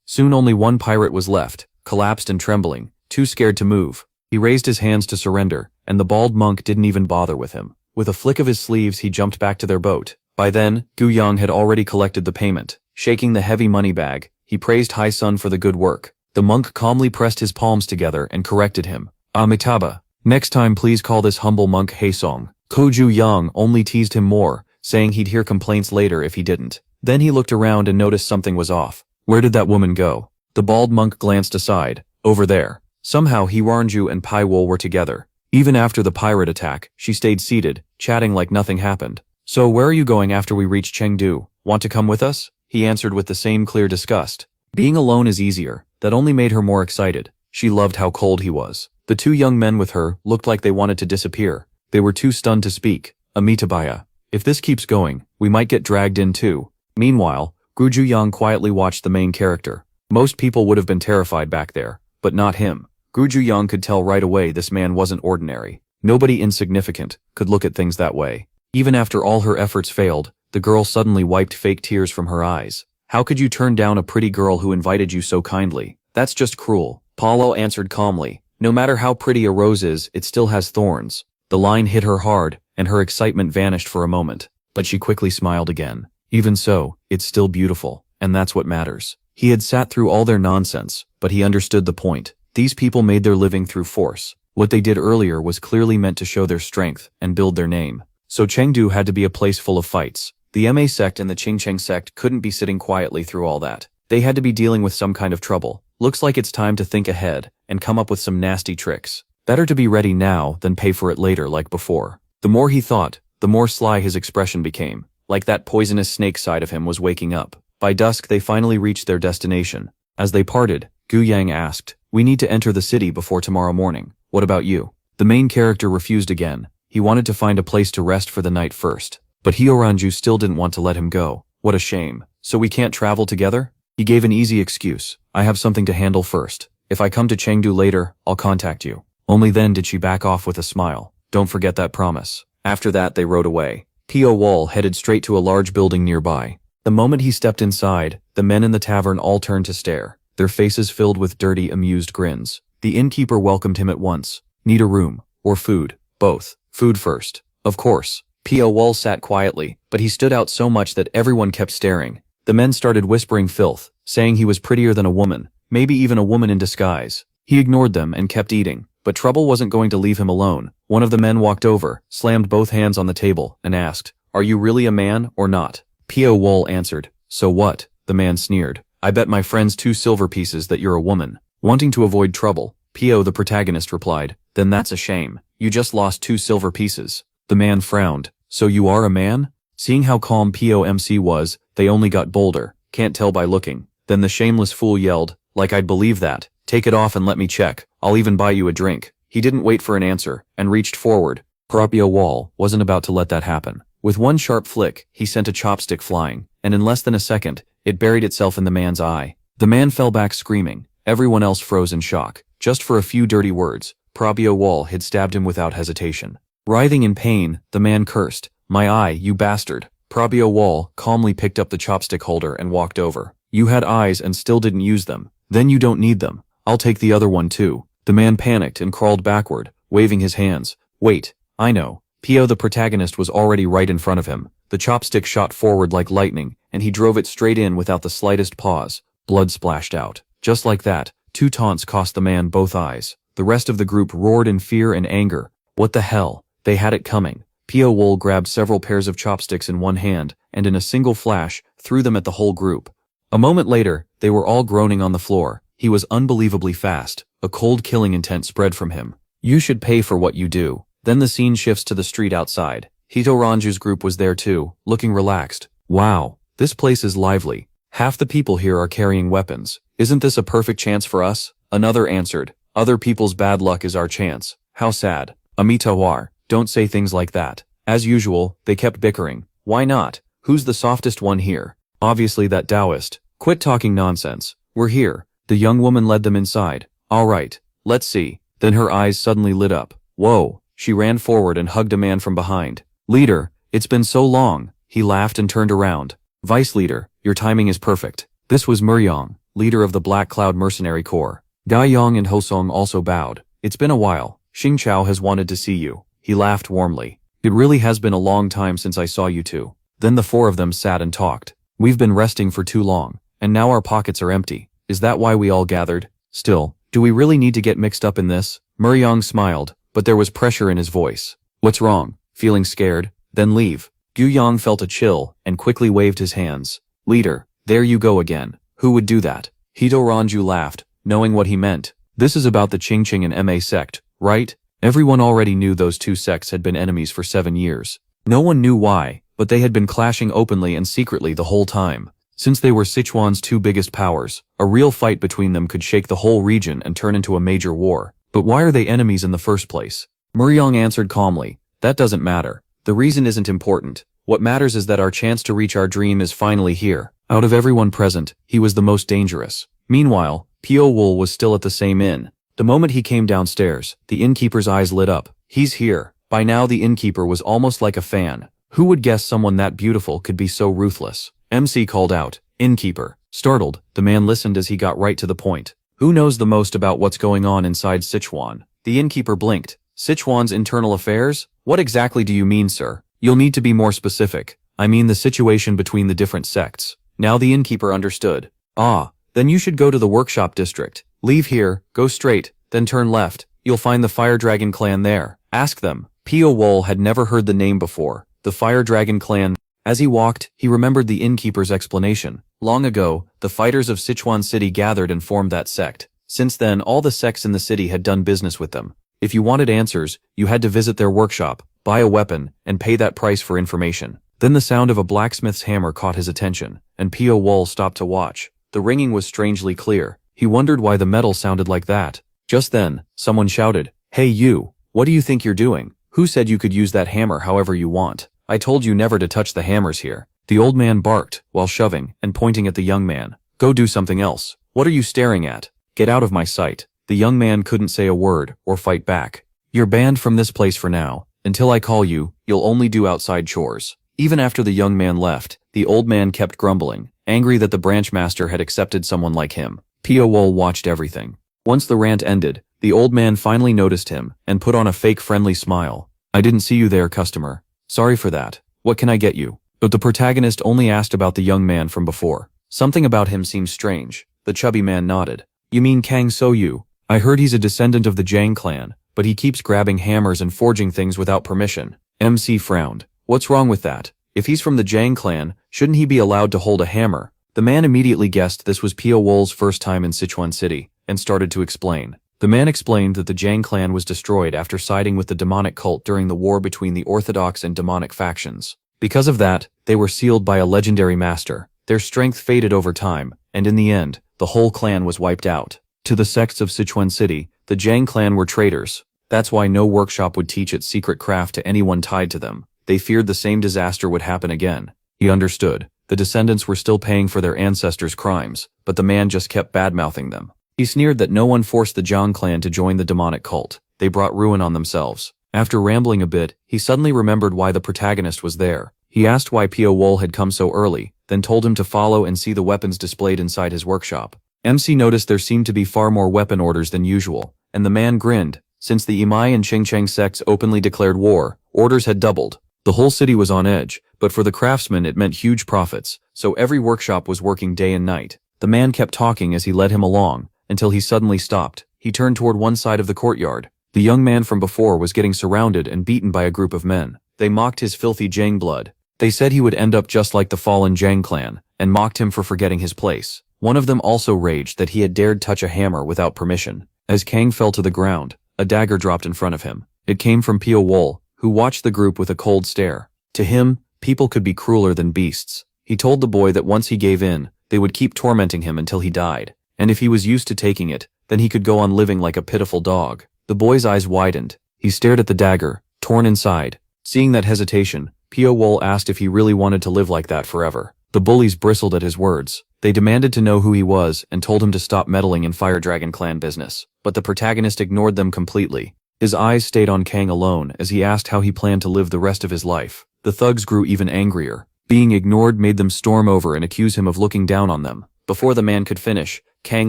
Soon only one pirate was left, collapsed and trembling, too scared to move. He raised his hands to surrender, and the bald monk didn't even bother with him. With a flick of his sleeves he jumped back to their boat. By then, Gu Yang had already collected the payment. Shaking the heavy money bag, he praised Hai Sun for the good work. The monk calmly pressed his palms together and corrected him. Amitabha, next time please call this humble monk Haesong. Gu Yang only teased him more, saying he'd hear complaints later if he didn't. Then he looked around and noticed something was off. Where did that woman go? The bald monk glanced aside. Over there. Somehow Hiranju and Pai Wol were together. Even after the pirate attack, she stayed seated, chatting like nothing happened. So where are you going after we reach Chengdu? Want to come with us? He answered with the same clear disgust. Being alone is easier. That only made her more excited. She loved how cold he was. The two young men with her looked like they wanted to disappear. They were too stunned to speak. Amitabha. If this keeps going, we might get dragged in too. Meanwhile, Gu Yang quietly watched the main character. Most people would have been terrified back there, but not him. Gu Yang could tell right away this man wasn't ordinary. Nobody insignificant could look at things that way. Even after all her efforts failed, the girl suddenly wiped fake tears from her eyes. How could you turn down a pretty girl who invited you so kindly? That's just cruel. Paulo answered calmly. No matter how pretty a rose is, it still has thorns. The line hit her hard, and her excitement vanished for a moment. But she quickly smiled again. Even so, it's still beautiful, and that's what matters. He had sat through all their nonsense, but he understood the point. These people made their living through force. What they did earlier was clearly meant to show their strength and build their name. So Chengdu had to be a place full of fights. The Ma sect and the Qingcheng sect couldn't be sitting quietly through all that. They had to be dealing with some kind of trouble. Looks like it's time to think ahead and come up with some nasty tricks. Better to be ready now than pay for it later like before. The more he thought, the more sly his expression became. Like that poisonous snake side of him was waking up. By dusk they finally reached their destination. As they parted, Gu Yang asked, "We need to enter the city before tomorrow morning. What about you?" The main character refused again. He wanted to find a place to rest for the night first. But Hioranju still didn't want to let him go. What a shame. So we can't travel together? He gave an easy excuse. I have something to handle first. If I come to Chengdu later, I'll contact you. Only then did she back off with a smile. Don't forget that promise. After that they rode away. Pio Wall headed straight to a large building nearby. The moment he stepped inside, the men in the tavern all turned to stare, their faces filled with dirty, amused grins. The innkeeper welcomed him at once. Need a room, or food? Both. Food first. Of course. Pio Wall sat quietly, but he stood out so much that everyone kept staring. The men started whispering filth, saying he was prettier than a woman, maybe even a woman in disguise. He ignored them and kept eating, but trouble wasn't going to leave him alone. One of the men walked over, slammed both hands on the table, and asked, "Are you really a man or not?" Pio Wall answered, "So what?" The man sneered. "I bet my friends 2 silver pieces that you're a woman." Wanting to avoid trouble, Pio the protagonist replied, "Then that's a shame. You just lost 2 silver pieces." The man frowned. "So you are a man?" Seeing how calm POMC was, they only got bolder. "Can't tell by looking." Then the shameless fool yelled, "Like I'd believe that. Take it off and let me check. I'll even buy you a drink." He didn't wait for an answer, and reached forward. Pio Wall wasn't about to let that happen. With one sharp flick, he sent a chopstick flying, and in less than a second, it buried itself in the man's eye. The man fell back screaming. Everyone else froze in shock. Just for a few dirty words, Pio Wall had stabbed him without hesitation. Writhing in pain, the man cursed, "My eye, you bastard." Pio Wall calmly picked up the chopstick holder and walked over. "You had eyes and still didn't use them. Then you don't need them. I'll take the other one too." The man panicked and crawled backward, waving his hands. "Wait, I know." Pio the protagonist was already right in front of him. The chopstick shot forward like lightning, and he drove it straight in without the slightest pause. Blood splashed out. Just like that, 2 taunts cost the man both eyes. The rest of the group roared in fear and anger. What the hell? They had it coming. Pio Wall grabbed several pairs of chopsticks in one hand, and in a single flash, threw them at the whole group. A moment later, they were all groaning on the floor. He was unbelievably fast. A cold killing intent spread from him. "You should pay for what you do." Then the scene shifts to the street outside. Hitoranju's group was there too, looking relaxed. "Wow, this place is lively. Half the people here are carrying weapons. Isn't this a perfect chance for us?" Another answered, "Other people's bad luck is our chance. How sad." "Amitawar, don't say things like that." As usual, they kept bickering. Why not? Who's the softest one here? Obviously that Taoist. Quit talking nonsense. We're here. The young woman led them inside. All right, let's see. Then her eyes suddenly lit up. Whoa, she ran forward and hugged a man from behind. Leader, it's been so long. He laughed and turned around. Vice leader, your timing is perfect. This was Muryong, leader of the Black Cloud Mercenary Corps. Gai Yong and Hosong also bowed. It's been a while. Xing Chao has wanted to see you. He laughed warmly. It really has been a long time since I saw you two. Then the four of them sat and talked. We've been resting for too long, and now our pockets are empty. Is that why we all gathered? Still, do we really need to get mixed up in this? Muryong smiled, but there was pressure in his voice. What's wrong? Feeling scared? Then leave. Gu Yang felt a chill and quickly waved his hands. Leader, there you go again. Who would do that? Hito Ranju laughed, knowing what he meant. This is about the Qingqing and Ma sect, right? Everyone already knew those two sects had been enemies for 7 years. No one knew why, but they had been clashing openly and secretly the whole time. Since they were Sichuan's two biggest powers, a real fight between them could shake the whole region and turn into a major war. But why are they enemies in the first place? Muryong answered calmly, that doesn't matter. The reason isn't important. What matters is that our chance to reach our dream is finally here. Out of everyone present, he was the most dangerous. Meanwhile, Pio Wool was still at the same inn. The moment he came downstairs, the innkeeper's eyes lit up. He's here. By now the innkeeper was almost like a fan. Who would guess someone that beautiful could be so ruthless? MC called out, Innkeeper. Startled, the man listened as he got right to the point. Who knows the most about what's going on inside Sichuan? The innkeeper blinked. Sichuan's internal affairs? What exactly do you mean, sir? You'll need to be more specific. I mean the situation between the different sects. Now the innkeeper understood. Ah, then you should go to the workshop district. Leave here, go straight, then turn left. You'll find the Fire Dragon clan there. Ask them. Pio Wol had never heard the name before. The Fire Dragon clan. As he walked, he remembered the innkeeper's explanation. Long ago, the fighters of Sichuan City gathered and formed that sect. Since then, all the sects in the city had done business with them. If you wanted answers, you had to visit their workshop, buy a weapon, and pay that price for information. Then the sound of a blacksmith's hammer caught his attention, and Pio Wol stopped to watch. The ringing was strangely clear. He wondered why the metal sounded like that. Just then, someone shouted, Hey you, what do you think you're doing? Who said you could use that hammer however you want? I told you never to touch the hammers here. The old man barked, while shoving and pointing at the young man. Go do something else. What are you staring at? Get out of my sight. The young man couldn't say a word or fight back. You're banned from this place for now. Until I call you, you'll only do outside chores. Even after the young man left, the old man kept grumbling, angry that the branch master had accepted someone like him. Pio Wol watched everything. Once the rant ended, the old man finally noticed him and put on a fake friendly smile. I didn't see you there, customer. Sorry for that. What can I get you? But the protagonist only asked about the young man from before. Something about him seemed strange. The chubby man nodded. You mean Kang So-yu? I heard he's a descendant of the Jang clan, but he keeps grabbing hammers and forging things without permission. MC frowned. What's wrong with that? If he's from the Jang clan, shouldn't he be allowed to hold a hammer? The man immediately guessed this was Pio Wol's first time in Sichuan City, and started to explain. The man explained that the Jang clan was destroyed after siding with the demonic cult during the war between the orthodox and demonic factions. Because of that, they were sealed by a legendary master. Their strength faded over time, and in the end, the whole clan was wiped out. To the sects of Sichuan City, the Jang clan were traitors. That's why no workshop would teach its secret craft to anyone tied to them. They feared the same disaster would happen again. He understood. The descendants were still paying for their ancestors' crimes, but the man just kept bad-mouthing them. He sneered that no one forced the Zhang clan to join the demonic cult. They brought ruin on themselves. After rambling a bit, he suddenly remembered why the protagonist was there. He asked why Pio Wol had come so early, then told him to follow and see the weapons displayed inside his workshop. MC noticed there seemed to be far more weapon orders than usual, and the man grinned. Since the Imai and Qingcheng sects openly declared war, orders had doubled. The whole city was on edge, but for the craftsmen it meant huge profits, so every workshop was working day and night. The man kept talking as he led him along, until he suddenly stopped. He turned toward one side of the courtyard. The young man from before was getting surrounded and beaten by a group of men. They mocked his filthy Jang blood. They said he would end up just like the fallen Jang clan, and mocked him for forgetting his place. One of them also raged that he had dared touch a hammer without permission. As Kang fell to the ground, a dagger dropped in front of him. It came from Pio Wol, who watched the group with a cold stare. To him, people could be crueler than beasts. He told the boy that once he gave in, they would keep tormenting him until he died. And if he was used to taking it, then he could go on living like a pitiful dog. The boy's eyes widened. He stared at the dagger, torn inside. Seeing that hesitation, Pio Wol asked if he really wanted to live like that forever. The bullies bristled at his words. They demanded to know who he was and told him to stop meddling in Fire Dragon clan business. But the protagonist ignored them completely. His eyes stayed on Kang alone as he asked how he planned to live the rest of his life. The thugs grew even angrier. Being ignored made them storm over and accuse him of looking down on them. Before the man could finish, Kang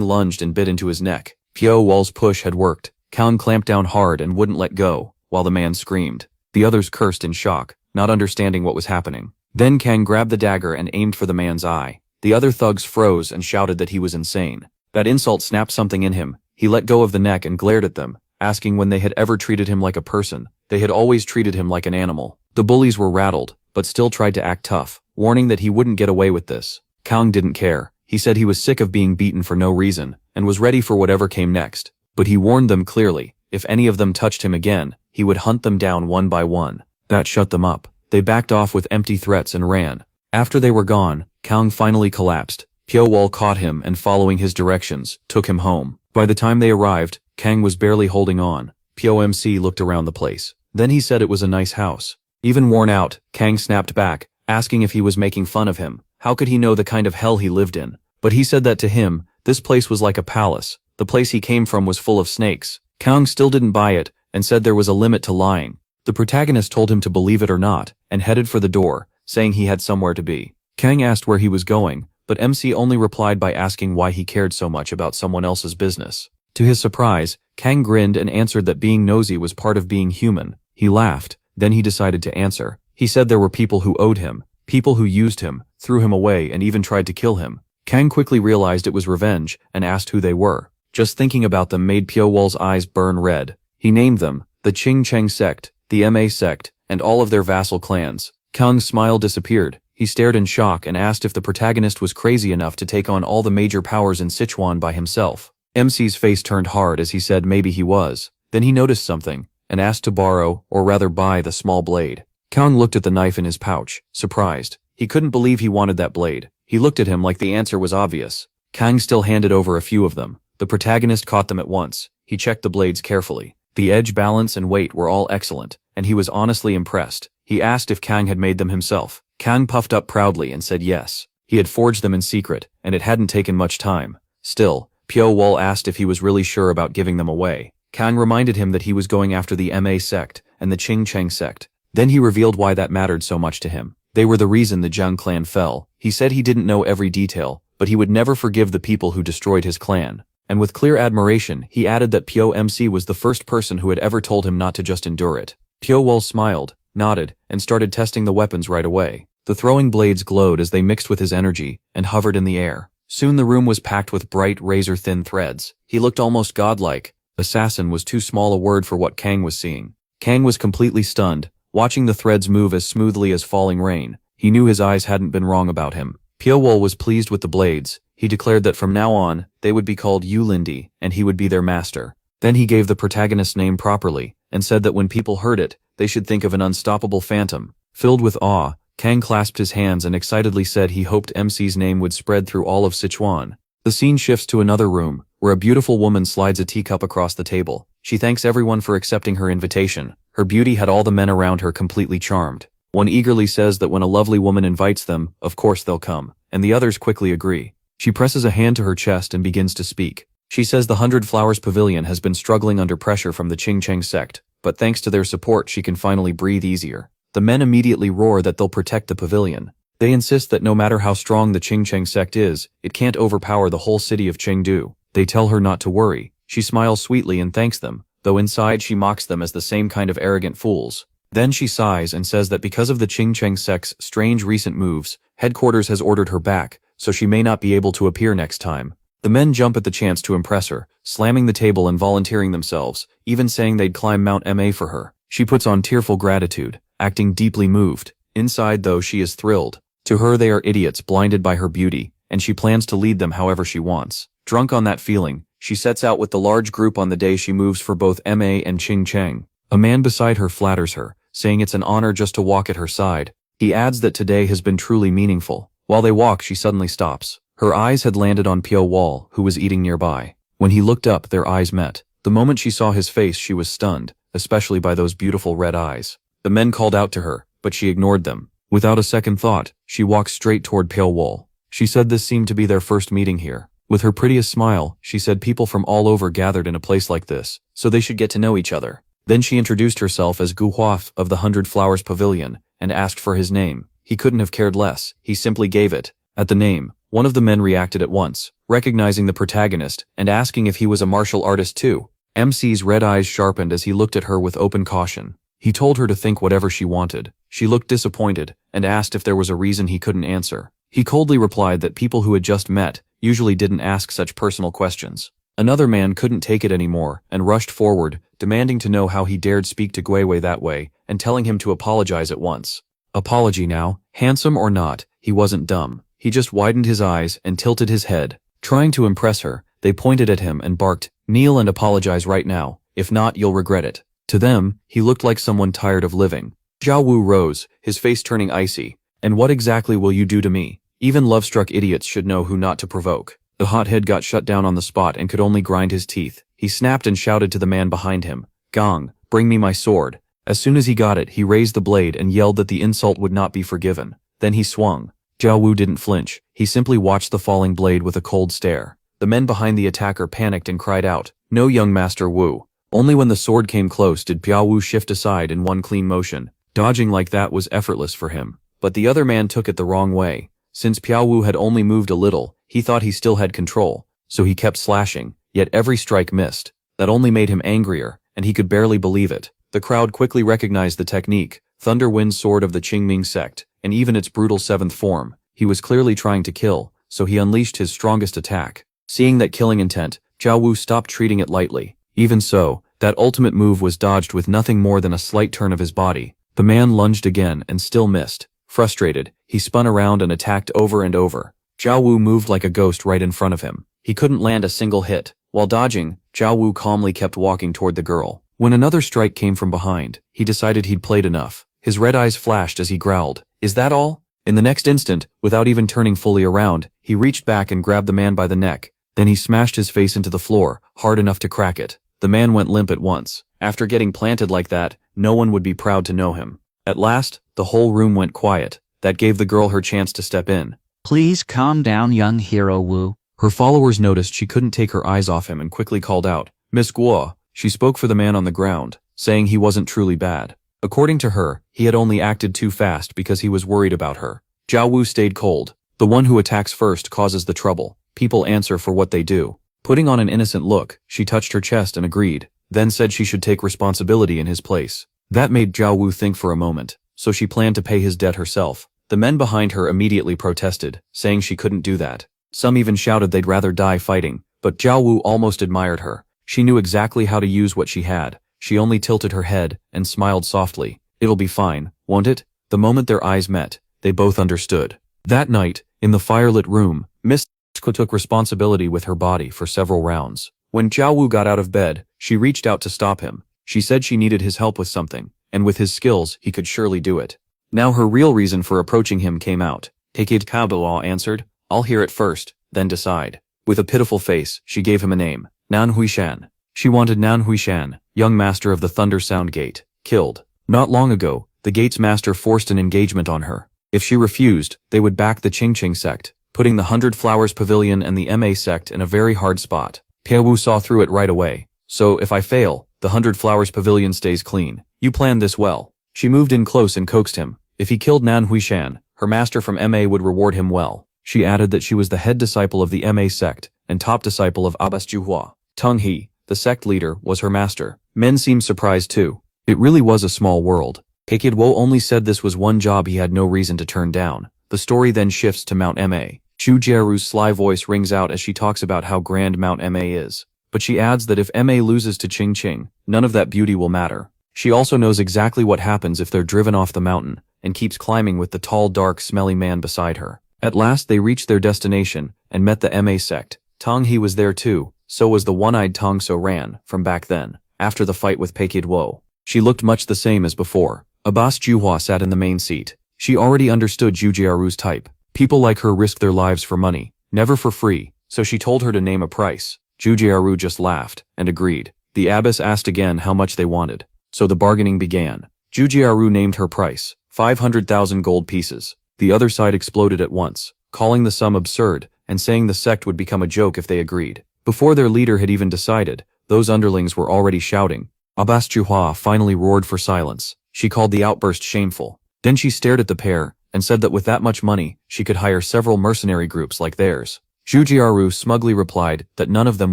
lunged and bit into his neck. Pio Wol's push had worked. Kang clamped down hard and wouldn't let go, while the man screamed. The others cursed in shock, not understanding what was happening. Then Kang grabbed the dagger and aimed for the man's eye. The other thugs froze and shouted that he was insane. That insult snapped something in him. He let go of the neck and glared at them, asking when they had ever treated him like a person. They had always treated him like an animal. The bullies were rattled, but still tried to act tough, warning that he wouldn't get away with this. Kang didn't care. He said he was sick of being beaten for no reason, and was ready for whatever came next. But he warned them clearly, if any of them touched him again, he would hunt them down one by one. That shut them up. They backed off with empty threats and ran. After they were gone, Kang finally collapsed. Pio Wol caught him and, following his directions, took him home. By the time they arrived, Kang was barely holding on. Pio MC looked around the place. Then he said it was a nice house. Even worn out, Kang snapped back, asking if he was making fun of him. How could he know the kind of hell he lived in? But he said that to him, this place was like a palace. The place he came from was full of snakes. Kang still didn't buy it, and said there was a limit to lying. The protagonist told him to believe it or not, and headed for the door, saying he had somewhere to be. Kang asked where he was going, but MC only replied by asking why he cared so much about someone else's business. To his surprise, Kang grinned and answered that being nosy was part of being human. He laughed, then he decided to answer. He said there were people who owed him, people who used him, threw him away and even tried to kill him. Kang quickly realized it was revenge and asked who they were. Just thinking about them made Pio Wol's eyes burn red. He named them, the Ching Cheng sect, the MA sect, and all of their vassal clans. Kang's smile disappeared. He stared in shock and asked if the protagonist was crazy enough to take on all the major powers in Sichuan by himself. MC's face turned hard as he said maybe he was. Then he noticed something, and asked to borrow, or rather buy, the small blade. Kang looked at the knife in his pouch, surprised. He couldn't believe he wanted that blade. He looked at him like the answer was obvious. Kang still handed over a few of them. The protagonist caught them at once. He checked the blades carefully. The edge, balance, and weight were all excellent, and he was honestly impressed. He asked if Kang had made them himself. Kang puffed up proudly and said yes. He had forged them in secret, and it hadn't taken much time. Still, Pio Wol asked if he was really sure about giving them away. Kang reminded him that he was going after the MA sect and the Ching Cheng sect. Then he revealed why that mattered so much to him. They were the reason the Zhang clan fell. He said he didn't know every detail, but he would never forgive the people who destroyed his clan. And with clear admiration, he added that Pio MC was the first person who had ever told him not to just endure it. Pio Wol smiled, nodded, and started testing the weapons right away. The throwing blades glowed as they mixed with his energy and hovered in the air. Soon the room was packed with bright, razor-thin threads. He looked almost godlike. Assassin was too small a word for what Kang was seeing. Kang was completely stunned, watching the threads move as smoothly as falling rain. He knew his eyes hadn't been wrong about him. Pio Wol was pleased with the blades. He declared that from now on, they would be called Yulindi, and he would be their master. Then he gave the protagonist's name properly, and said that when people heard it, they should think of an unstoppable phantom. Filled with awe, Kang clasped his hands and excitedly said he hoped MC's name would spread through all of Sichuan. The scene shifts to another room, where a beautiful woman slides a teacup across the table. She thanks everyone for accepting her invitation. Her beauty had all the men around her completely charmed. One eagerly says that when a lovely woman invites them, of course they'll come, and the others quickly agree. She presses a hand to her chest and begins to speak. She says the 100 Flowers Pavilion has been struggling under pressure from the Ching Cheng sect, but thanks to their support she can finally breathe easier. The men immediately roar that they'll protect the pavilion. They insist that no matter how strong the Ching Cheng sect is, it can't overpower the whole city of Chengdu. They tell her not to worry. She smiles sweetly and thanks them, though inside she mocks them as the same kind of arrogant fools. Then she sighs and says that because of the Ching Cheng sect's strange recent moves, headquarters has ordered her back, so she may not be able to appear next time. The men jump at the chance to impress her, slamming the table and volunteering themselves, even saying they'd climb Mount Ma for her. She puts on tearful gratitude, acting deeply moved. Inside, though, she is thrilled. To her they are idiots blinded by her beauty, and she plans to lead them however she wants. Drunk on that feeling, she sets out with the large group on the day she moves for both MA and Ching Cheng. A man beside her flatters her, saying it's an honor just to walk at her side. He adds that today has been truly meaningful. While they walk, she suddenly stops. Her eyes had landed on Pio Wol, who was eating nearby. When he looked up, their eyes met. The moment she saw his face, she was stunned, especially by those beautiful red eyes. The men called out to her, but she ignored them. Without a second thought, she walked straight toward Pale Wool. She said this seemed to be their first meeting here. With her prettiest smile, she said people from all over gathered in a place like this, so they should get to know each other. Then she introduced herself as Gu Huaf of the 100 Flowers Pavilion, and asked for his name. He couldn't have cared less, he simply gave it. At the name, one of the men reacted at once, recognizing the protagonist, and asking if he was a martial artist too. MC's red eyes sharpened as he looked at her with open caution. He told her to think whatever she wanted. She looked disappointed, and asked if there was a reason he couldn't answer. He coldly replied that people who had just met usually didn't ask such personal questions. Another man couldn't take it anymore, and rushed forward, demanding to know how he dared speak to Guiwei that way, and telling him to apologize at once. Apology now, handsome or not, he wasn't dumb. He just widened his eyes and tilted his head. Trying to impress her, they pointed at him and barked, "Kneel and apologize right now, if not you'll regret it." To them, he looked like someone tired of living. Zhao Wu rose, his face turning icy. "And what exactly will you do to me? Even love-struck idiots should know who not to provoke." The hothead got shut down on the spot and could only grind his teeth. He snapped and shouted to the man behind him, "Gong, bring me my sword." As soon as he got it, he raised the blade and yelled that the insult would not be forgiven. Then he swung. Zhao Wu didn't flinch. He simply watched the falling blade with a cold stare. The men behind the attacker panicked and cried out, "No, young Master Wu." Only when the sword came close did Piao Wu shift aside in one clean motion. Dodging like that was effortless for him. But the other man took it the wrong way. Since Piao Wu had only moved a little, he thought he still had control, so he kept slashing, yet every strike missed. That only made him angrier, and he could barely believe it. The crowd quickly recognized the technique, Thunder Wind Sword of the Qingming sect, and even its brutal seventh form. He was clearly trying to kill, so he unleashed his strongest attack. Seeing that killing intent, Zhao Wu stopped treating it lightly. Even so, that ultimate move was dodged with nothing more than a slight turn of his body. The man lunged again and still missed. Frustrated, he spun around and attacked over and over. Zhao Wu moved like a ghost right in front of him. He couldn't land a single hit. While dodging, Zhao Wu calmly kept walking toward the girl. When another strike came from behind, he decided he'd played enough. His red eyes flashed as he growled, "Is that all?" In the next instant, without even turning fully around, he reached back and grabbed the man by the neck. Then he smashed his face into the floor, hard enough to crack it. The man went limp at once. After getting planted like that, no one would be proud to know him. At last, the whole room went quiet. That gave the girl her chance to step in. "Please calm down, young hero Wu." Her followers noticed she couldn't take her eyes off him and quickly called out, "Miss Guo." She spoke for the man on the ground, saying he wasn't truly bad. According to her, he had only acted too fast because he was worried about her. Zhao Wu stayed cold. The one who attacks first causes the trouble. People answer for what they do. Putting on an innocent look, she touched her chest and agreed, then said she should take responsibility in his place. That made Zhao Wu think for a moment, so she planned to pay his debt herself. The men behind her immediately protested, saying she couldn't do that. Some even shouted they'd rather die fighting, but Zhao Wu almost admired her. She knew exactly how to use what she had. She only tilted her head and smiled softly. "It'll be fine, won't it?" The moment their eyes met, they both understood. That night, in the firelit room, Miss took responsibility with her body for several rounds. When Zhao Wu got out of bed, she reached out to stop him. She said she needed his help with something, and with his skills, he could surely do it. Now her real reason for approaching him came out. "Take it," Cao Duo answered. "I'll hear it first, then decide." With a pitiful face, she gave him a name, Nan Huishan. She wanted Nan Huishan, young master of the Thunder Sound Gate, killed. Not long ago, the gate's master forced an engagement on her. If she refused, they would back the Qingqing sect, putting the 100 Flowers Pavilion and the MA sect in a very hard spot. Pei Wu saw through it right away. "So, if I fail, the 100 Flowers Pavilion stays clean. You planned this well." She moved in close and coaxed him. If he killed Nan Huishan, her master from MA would reward him well. She added that she was the head disciple of the MA sect and top disciple of Abbas Juhua. Teng He, the sect leader, was her master. Men seemed surprised too. It really was a small world. Peikid Wo only said this was one job he had no reason to turn down. The story then shifts to Mount Ma. Chu Jieru's sly voice rings out as she talks about how grand Mount Ma is. But she adds that if Ma loses to Qingqing, none of that beauty will matter. She also knows exactly what happens if they're driven off the mountain, and keeps climbing with the tall, dark, smelly man beside her. At last they reached their destination, and met the Ma sect. Tong He was there too, so was the one-eyed Tong So Ran, from back then, after the fight with Peikid Wo. She looked much the same as before. Abbas Juhua sat in the main seat. She already understood Zhu Jiaru's type. People like her risk their lives for money, never for free, so she told her to name a price. Zhu Jiaru just laughed, and agreed. The abbess asked again how much they wanted. So the bargaining began. Jujiaru named her price, 500,000 gold pieces. The other side exploded at once, calling the sum absurd and saying the sect would become a joke if they agreed. Before their leader had even decided, those underlings were already shouting. Abbas Juhua finally roared for silence. She called the outburst shameful. Then she stared at the pair and said that with that much money, she could hire several mercenary groups like theirs. Jujiaru smugly replied that none of them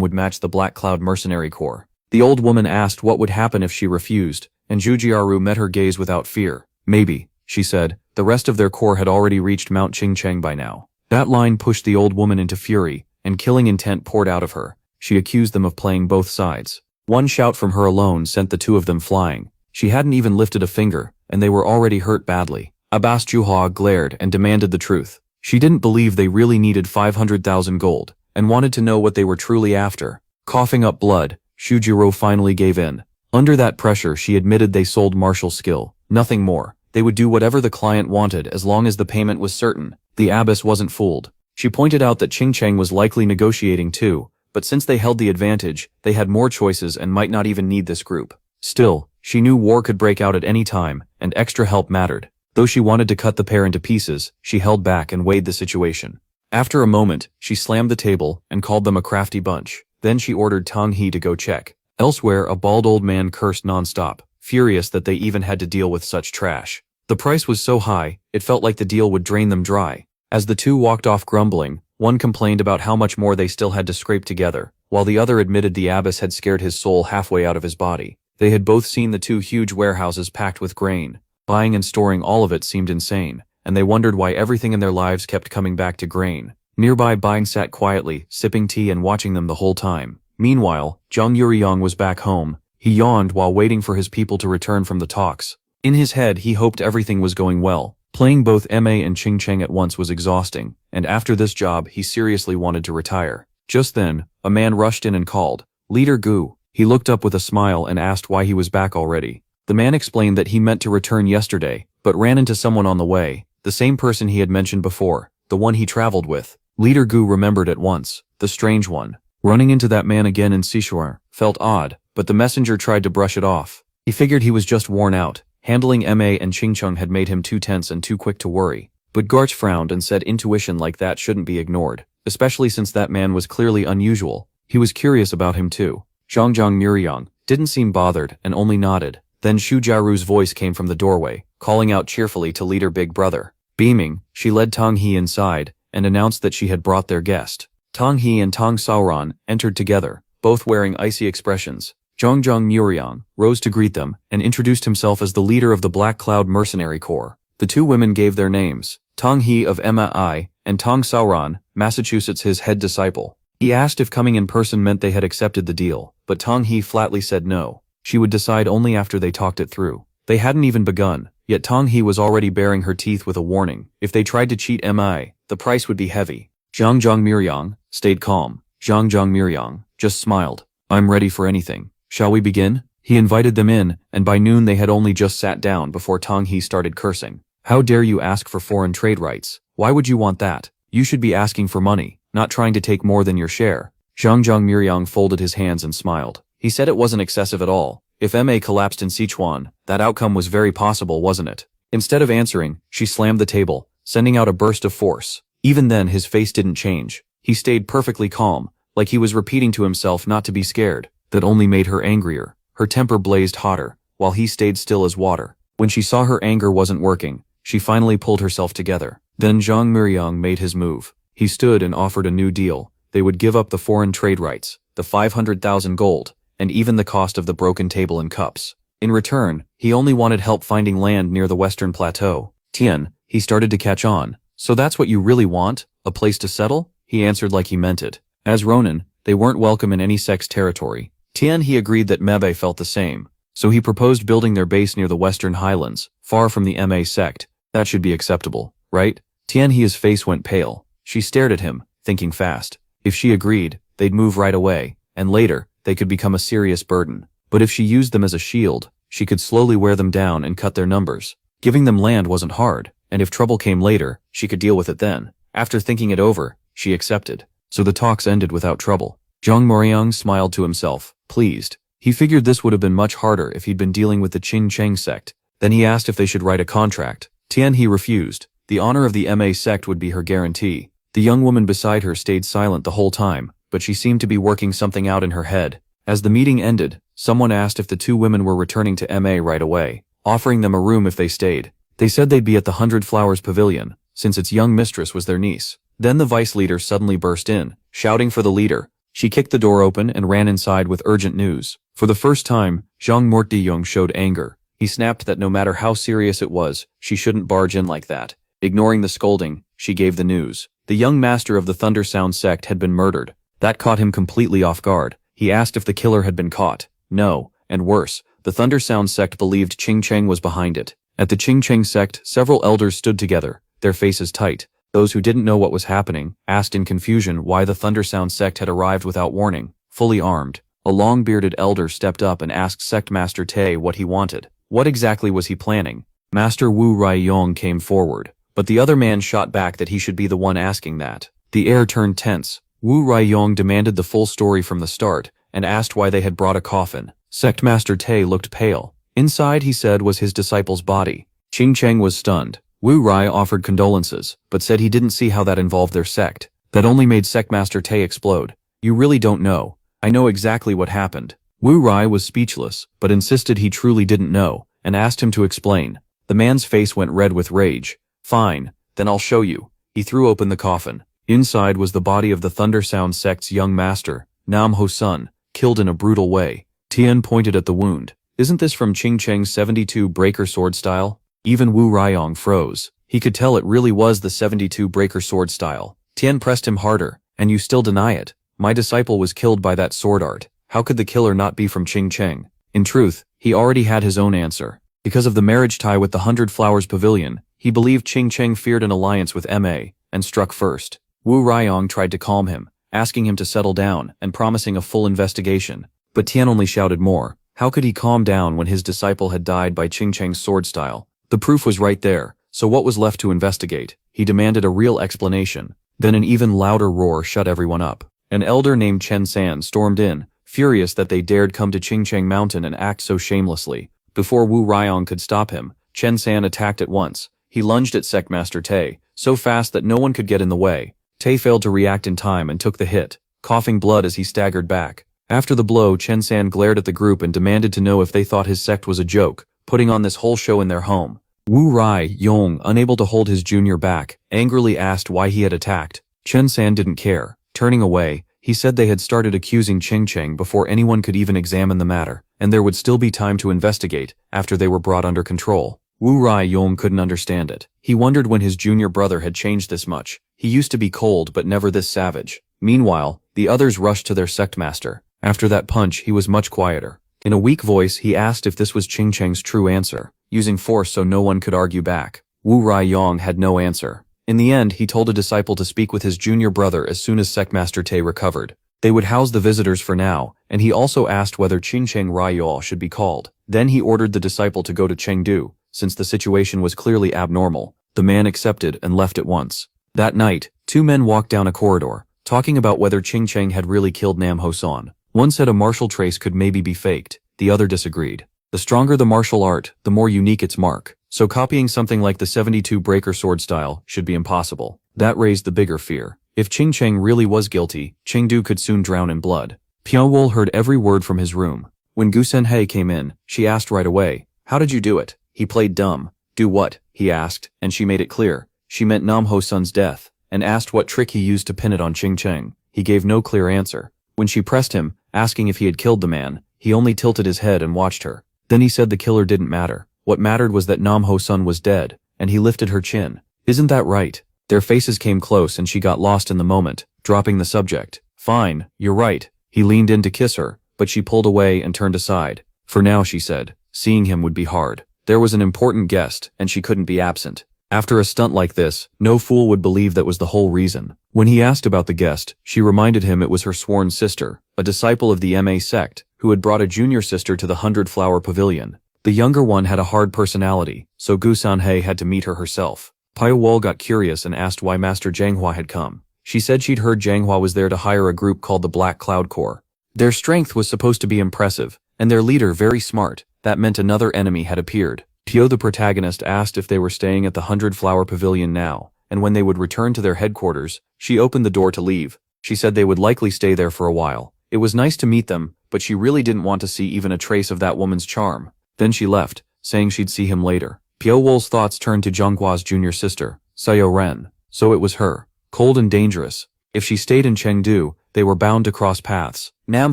would match the Black Cloud Mercenary Corps. The old woman asked what would happen if she refused, and Jujiaru met her gaze without fear. Maybe, she said, the rest of their corps had already reached Mount Qingcheng by now. That line pushed the old woman into fury, and killing intent poured out of her. She accused them of playing both sides. One shout from her alone sent the two of them flying. She hadn't even lifted a finger, and they were already hurt badly. Abbas Juhua glared and demanded the truth. She didn't believe they really needed 500,000 gold, and wanted to know what they were truly after. Coughing up blood, Shujiro finally gave in. Under that pressure, she admitted they sold martial skill, nothing more. They would do whatever the client wanted as long as the payment was certain. The abbess wasn't fooled. She pointed out that Qingcheng was likely negotiating too, but since they held the advantage, they had more choices and might not even need this group. Still, she knew war could break out at any time, and extra help mattered. Though she wanted to cut the pair into pieces, she held back and weighed the situation. After a moment, she slammed the table and called them a crafty bunch. Then she ordered Tang He to go check. Elsewhere, a bald old man cursed nonstop, furious that they even had to deal with such trash. The price was so high, it felt like the deal would drain them dry. As the two walked off grumbling, one complained about how much more they still had to scrape together, while the other admitted the abbess had scared his soul halfway out of his body. They had both seen the two huge warehouses packed with grain. Buying and storing all of it seemed insane, and they wondered why everything in their lives kept coming back to grain. Nearby, Bing sat quietly, sipping tea and watching them the whole time. Meanwhile, Zhang Yuryong was back home. He yawned while waiting for his people to return from the talks. In his head, he hoped everything was going well. Playing both Ma and Qingcheng at once was exhausting, and after this job, he seriously wanted to retire. Just then, a man rushed in and called, "Leader Gu." He looked up with a smile and asked why he was back already. The man explained that he meant to return yesterday, but ran into someone on the way, the same person he had mentioned before, the one he traveled with. Leader Gu remembered at once, the strange one. Running into that man again in Sichuan felt odd, but the messenger tried to brush it off. He figured he was just worn out. Handling Ma and Qingcheng had made him too tense and too quick to worry. But Garch frowned and said intuition like that shouldn't be ignored, especially since that man was clearly unusual. He was curious about him too. Zhang Muryang didn't seem bothered and only nodded. Then Shu Jiaru's voice came from the doorway, calling out cheerfully to leader Big Brother. Beaming, she led Tang He inside and announced that she had brought their guest. Tang He and Tang Saoran entered together, both wearing icy expressions. Zhang Muryang rose to greet them and introduced himself as the leader of the Black Cloud Mercenary Corps. The two women gave their names, Tang He of MI and Tang Saoran, Massachusetts, his head disciple. He asked if coming in person meant they had accepted the deal, but Tang He flatly said no. She would decide only after they talked it through. They hadn't even begun, yet Tang He was already baring her teeth with a warning. If they tried to cheat MI, the price would be heavy. Zhang Muryang stayed calm. Zhang Muryang just smiled. "I'm ready for anything. Shall we begin?" He invited them in, and by noon they had only just sat down before Tang He started cursing. "How dare you ask for foreign trade rights? Why would you want that? You should be asking for money, not trying to take more than your share." Zhang Muryang folded his hands and smiled. He said it wasn't excessive at all. If Ma collapsed in Sichuan, that outcome was very possible, wasn't it? Instead of answering, she slammed the table, sending out a burst of force. Even then, his face didn't change. He stayed perfectly calm, like he was repeating to himself not to be scared. That only made her angrier. Her temper blazed hotter, while he stayed still as water. When she saw her anger wasn't working, she finally pulled herself together. Then Zhang Muryang made his move. He stood and offered a new deal. They would give up the foreign trade rights, the 500,000 gold, and even the cost of the broken table and cups. In return, he only wanted help finding land near the western plateau. "Tian," he started to catch on. "So that's what you really want? A place to settle?" He answered like he meant it. As Ronin, they weren't welcome in any sect's territory. Tian he agreed that Mebe felt the same, so he proposed building their base near the western highlands, far from the Ma sect. That should be acceptable, right? Tian He's face went pale. She stared at him, thinking fast. If she agreed, they'd move right away, and later, they could become a serious burden. But if she used them as a shield, she could slowly wear them down and cut their numbers. Giving them land wasn't hard, and if trouble came later, she could deal with it then. After thinking it over, she accepted. So the talks ended without trouble. Zhang Muryang smiled to himself, pleased. He figured this would have been much harder if he'd been dealing with the Qingcheng sect. Then he asked if they should write a contract. Tianhe refused. The honor of the MA sect would be her guarantee. The young woman beside her stayed silent the whole time, but she seemed to be working something out in her head. As the meeting ended, someone asked if the two women were returning to MA right away, offering them a room if they stayed. They said they'd be at the 100 Flowers Pavilion, since its young mistress was their niece. Then the vice leader suddenly burst in, shouting for the leader. She kicked the door open and ran inside with urgent news. For the first time, Zhang Mortdiyong showed anger. He snapped that no matter how serious it was, she shouldn't barge in like that. Ignoring the scolding, she gave the news. The young master of the Thunder Sound sect had been murdered. That caught him completely off guard. He asked if the killer had been caught. No, and worse, the Thunder Sound sect believed Qing Cheng was behind it. At the Qing Cheng sect, several elders stood together, their faces tight. Those who didn't know what was happening asked in confusion why the Thunder Sound sect had arrived without warning, fully armed. A long-bearded elder stepped up and asked Sect Master Te what he wanted. What exactly was he planning? Master Wu Ruiyong came forward, but the other man shot back that he should be the one asking that. The air turned tense. Wu Ruiyong demanded the full story from the start and asked why they had brought a coffin. Sect Master Te looked pale. Inside, he said, was his disciple's body. Qing Cheng was stunned. Wu Rai offered condolences, but said he didn't see how that involved their sect. That only made Sect Master Te explode. You really don't know. I know exactly what happened. Wu Rai was speechless, but insisted he truly didn't know, and asked him to explain. The man's face went red with rage. Fine, then I'll show you. He threw open the coffin. Inside was the body of the Thunder Sound sect's young master, Nam Ho Sun, killed in a brutal way. Tian pointed at the wound. Isn't this from Qing Cheng's 72 breaker sword style? Even Wu Ruiyong froze. He could tell it really was the 72 breaker sword style. Tian pressed him harder. And you still deny it? My disciple was killed by that sword art. How could the killer not be from Qing Cheng? In truth, he already had his own answer. Because of the marriage tie with the 100 Flowers Pavilion, he believed Qing Cheng feared an alliance with MA, and struck first. Wu Ruiyong tried to calm him, asking him to settle down and promising a full investigation. But Tian only shouted more. How could he calm down when his disciple had died by Qing Cheng's sword style? The proof was right there, so what was left to investigate? He demanded a real explanation. Then an even louder roar shut everyone up. An elder named Chen San stormed in, furious that they dared come to Qing Cheng Mountain and act so shamelessly. Before Wu Ruiyong could stop him, Chen San attacked at once. He lunged at Sect Master Te, so fast that no one could get in the way. Te failed to react in time and took the hit, coughing blood as he staggered back. After the blow, Chen San glared at the group and demanded to know if they thought his sect was a joke, putting on this whole show in their home. Wu Ruiyong, unable to hold his junior back, angrily asked why he had attacked. Chen San didn't care. Turning away, he said they had started accusing Qing Cheng before anyone could even examine the matter, and there would still be time to investigate after they were brought under control. Wu Ruiyong couldn't understand it. He wondered when his junior brother had changed this much. He used to be cold but never this savage. Meanwhile, the others rushed to their sect master. After that punch, he was much quieter. In a weak voice, he asked if this was Qing Cheng's true answer, using force so no one could argue back. Wu Ruiyong had no answer. In the end, he told a disciple to speak with his junior brother as soon as Sect Master Te recovered. They would house the visitors for now, and he also asked whether Qing Cheng Ruiyao should be called. Then he ordered the disciple to go to Chengdu, since the situation was clearly abnormal. The man accepted and left at once. That night, two men walked down a corridor, talking about whether Qing Cheng had really killed Nam Ho San. One said a martial trace could maybe be faked, the other disagreed. The stronger the martial art, the more unique its mark, so copying something like the 72 breaker sword style should be impossible. That raised the bigger fear. If Qing Cheng really was guilty, Chengdu could soon drown in blood. Piao heard every word from his room. When Gu Senhei came in, she asked right away, "How did you do it?" He played dumb. "Do what?" he asked, and she made it clear. She meant Nam Ho Sun's death, and asked what trick he used to pin it on Qing Cheng. He gave no clear answer. When she pressed him, asking if he had killed the man, he only tilted his head and watched her. Then he said the killer didn't matter. What mattered was that Nam Ho Sun was dead, and he lifted her chin. "Isn't that right?" Their faces came close and she got lost in the moment, dropping the subject. "Fine, you're right." He leaned in to kiss her, but she pulled away and turned aside. For now, she said, seeing him would be hard. There was an important guest, and she couldn't be absent. After a stunt like this, no fool would believe that was the whole reason. When he asked about the guest, she reminded him it was her sworn sister, a disciple of the MA sect, who had brought a junior sister to the 100 Flower Pavilion. The younger one had a hard personality, so Gu Sanhei had to meet her herself. Piao got curious and asked why Master Jianghua had come. She said she'd heard Jianghua was there to hire a group called the Black Cloud Corps. Their strength was supposed to be impressive, and their leader very smart. That meant another enemy had appeared. Pio the protagonist asked if they were staying at the 100-Flower Pavilion now, and when they would return to their headquarters. She opened the door to leave. She said they would likely stay there for a while. It was nice to meet them, but she really didn't want to see even a trace of that woman's charm. Then she left, saying she'd see him later. Pio Wol's thoughts turned to Zhonghua's junior sister, Sayo Ren. So it was her. Cold and dangerous. If she stayed in Chengdu, they were bound to cross paths. Nam